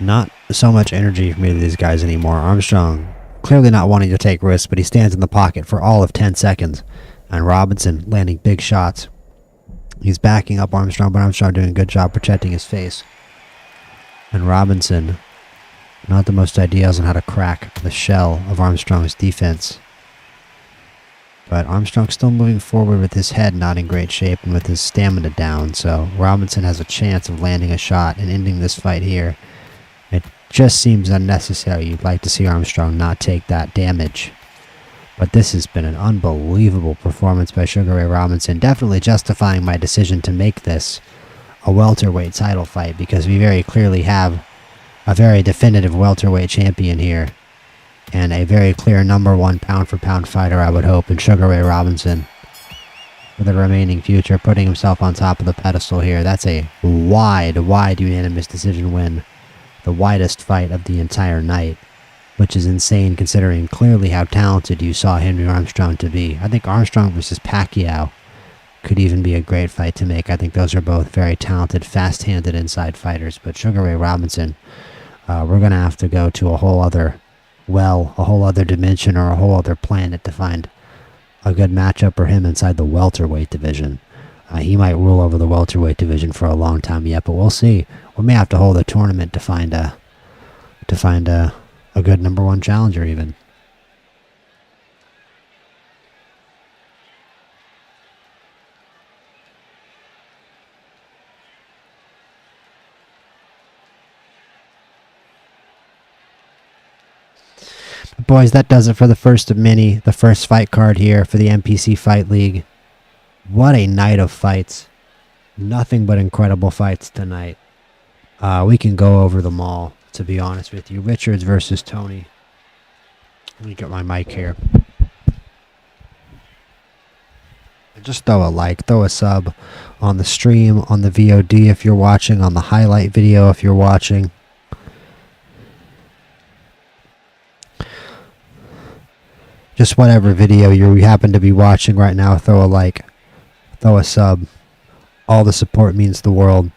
Not so much energy from either of these guys anymore. Armstrong clearly not wanting to take risks, but he stands in the pocket for all of 10 seconds. And Robinson landing big shots. He's backing up Armstrong, but Armstrong doing a good job protecting his face. And Robinson, not the most ideas on how to crack the shell of Armstrong's defense. But Armstrong still moving forward with his head not in great shape and with his stamina down. So Robinson has a chance of landing a shot and ending this fight here. It just seems unnecessary. You'd like to see Armstrong not take that damage. But this has been an unbelievable performance by Sugar Ray Robinson. Definitely justifying my decision to make this a welterweight title fight, because we very clearly have a very definitive welterweight champion here. And a very clear number one pound-for-pound fighter, I would hope, in Sugar Ray Robinson for the remaining future, putting himself on top of the pedestal here. That's a wide unanimous decision win. The widest fight of the entire night, which is insane considering clearly how talented you saw Henry Armstrong to be. I think Armstrong versus Pacquiao could even be a great fight to make. I think those are both very talented, fast-handed inside fighters. But Sugar Ray Robinson, we're going to have to go to a whole other dimension or a whole other planet to find a good matchup for him inside the welterweight division. He might rule over the welterweight division for a long time yet, but we'll see. We may have to hold a tournament to find a good number one challenger even. Boys, that does it for the first of many, the first fight card here for the MPC Fight League. What a night of fights. Nothing but incredible fights tonight. We can go over them all, to be honest with you. Richards versus Toney. Let me get my mic here. Just throw a like, throw a sub on the stream, on the VOD if you're watching, on the highlight video if you're watching. Just whatever video you happen to be watching right now, throw a like, throw a sub. All the support means the world.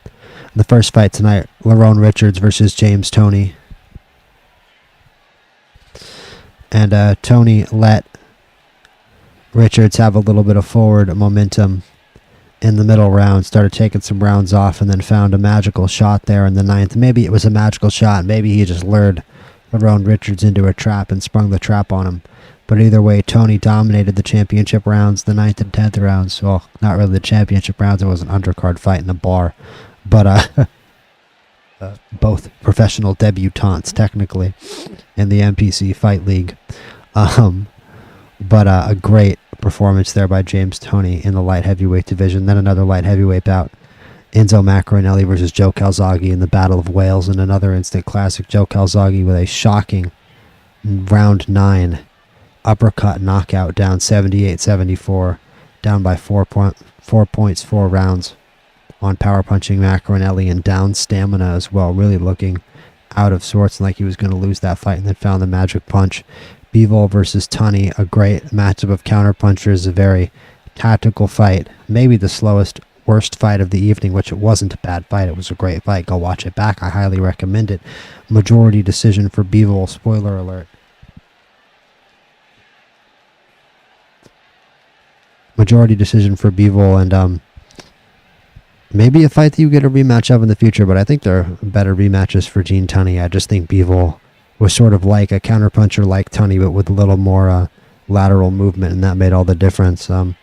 The first fight tonight, Lerone Richards versus James Toney. And Toney let Richards have a little bit of forward momentum in the middle round, started taking some rounds off, and then found a magical shot there in the ninth. Maybe it was a magical shot, maybe he just lured Lerone Richards into a trap and sprung the trap on him. But either way, Toney dominated the championship rounds, the 9th and 10th rounds. Well, not really the championship rounds. It was an undercard fight in a bar. But both professional debutantes, technically, in the MPC Fight League. But a great performance there by James Toney in the light heavyweight division. Then another light heavyweight bout. Enzo Maccarinelli versus Joe Calzaghe in the Battle of Wales. And another instant classic. Joe Calzaghe with a shocking round 9 uppercut knockout, down 78-74, down by 4 points, 4 rounds on power punching Maccarinelli, and down stamina as well, really looking out of sorts and like he was going to lose that fight, and then found the magic punch. Bivol versus Tunney, a great matchup of counterpunchers, a very tactical fight, maybe the slowest, worst fight of the evening, which it wasn't a bad fight. It was a great fight. Go watch it back. I highly recommend it. Majority decision for Bivol, spoiler alert. Majority decision for Bivol, and maybe a fight that you get a rematch of in the future, but I think there are better rematches for Gene Tunney. I just think Bivol was sort of like a counterpuncher like Tunney, but with a little more lateral movement, and that made all the difference. And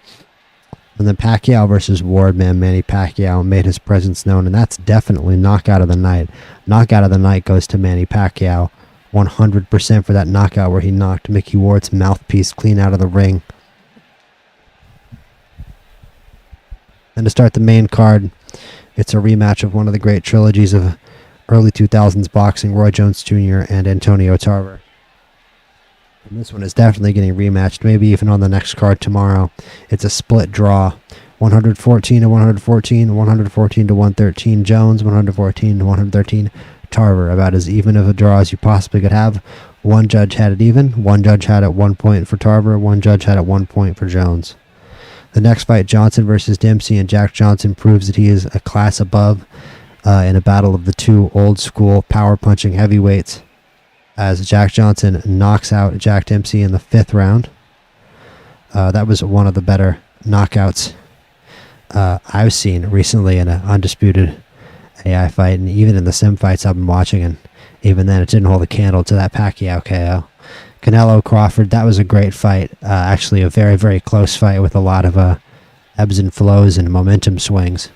then Pacquiao versus Ward, man, Manny Pacquiao made his presence known, and that's definitely knockout of the night. Knockout of the night goes to Manny Pacquiao, 100% for that knockout where he knocked Mickey Ward's mouthpiece clean out of the ring. And to start the main card, it's a rematch of one of the great trilogies of early 2000s boxing, Roy Jones Jr. and Antonio Tarver. And this one is definitely getting rematched, maybe even on the next card tomorrow. It's a split draw, 114 to 114, 114 to 113 Jones, 114 to 113 Tarver. About as even of a draw as you possibly could have. One judge had it even, one judge had it 1 point for Tarver, one judge had it 1 point for Jones. The next fight, Johnson versus Dempsey, and Jack Johnson proves that he is a class above in a battle of the two old school power punching heavyweights, as Jack Johnson knocks out Jack Dempsey in the 5th round. That was one of the better knockouts I've seen recently in an Undisputed AI fight, and even in the sim fights I've been watching, and even then it didn't hold a candle to that Pacquiao KO. Canelo Crawford, that was a great fight. Actually a very, very close fight with a lot of ebbs and flows and momentum swings.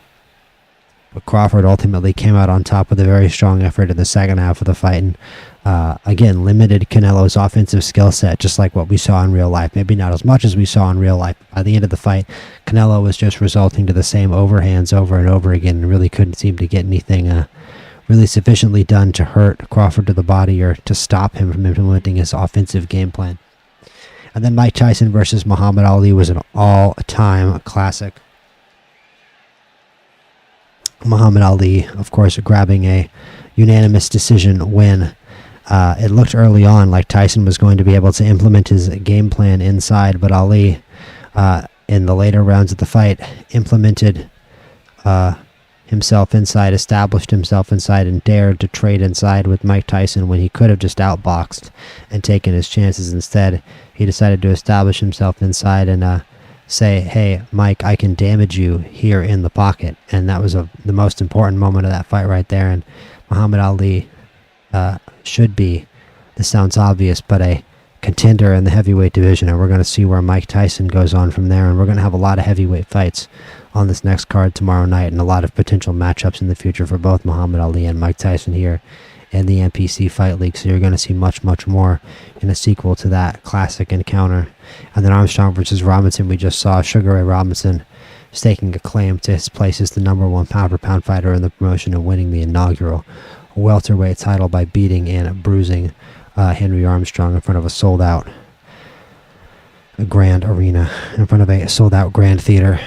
But Crawford ultimately came out on top with a very strong effort in the second half of the fight, and again limited Canelo's offensive skill set, just like what we saw in real life. Maybe not as much as we saw in real life. By the end of the fight, Canelo was just resulting to the same overhands over and over again, and really couldn't seem to get anything really sufficiently done to hurt Crawford to the body or to stop him from implementing his offensive game plan. And then Mike Tyson versus Muhammad Ali was an all-time classic. Muhammad Ali, of course, grabbing a unanimous decision win. It looked early on like Tyson was going to be able to implement his game plan inside, but Ali, in the later rounds of the fight, implemented himself inside, established himself inside, and dared to trade inside with Mike Tyson when he could have just outboxed and taken his chances. Instead, he decided to establish himself inside and say, hey, Mike, I can damage you here in the pocket. And that was the most important moment of that fight right there. And Muhammad Ali should be, this sounds obvious, but a contender in the heavyweight division, and we're going to see where Mike Tyson goes on from there, and we're going to have a lot of heavyweight fights on this next card tomorrow night, and a lot of potential matchups in the future for both Muhammad Ali and Mike Tyson here in the MPC Fight League. So you're going to see much, much more in a sequel to that classic encounter. And then Armstrong versus Robinson, we just saw Sugar Ray Robinson staking a claim to his place as the #1 pound-for-pound fighter in the promotion and winning the inaugural welterweight title by beating and bruising Henry Armstrong in front of a sold-out grand arena, in front of a sold-out grand theater.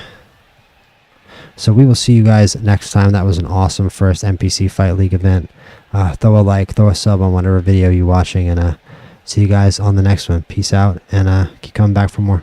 So we will see you guys next time. That was an awesome first MPC Fight League event. Throw a like, throw a sub on whatever video you're watching, and see you guys on the next one. Peace out, and keep coming back for more.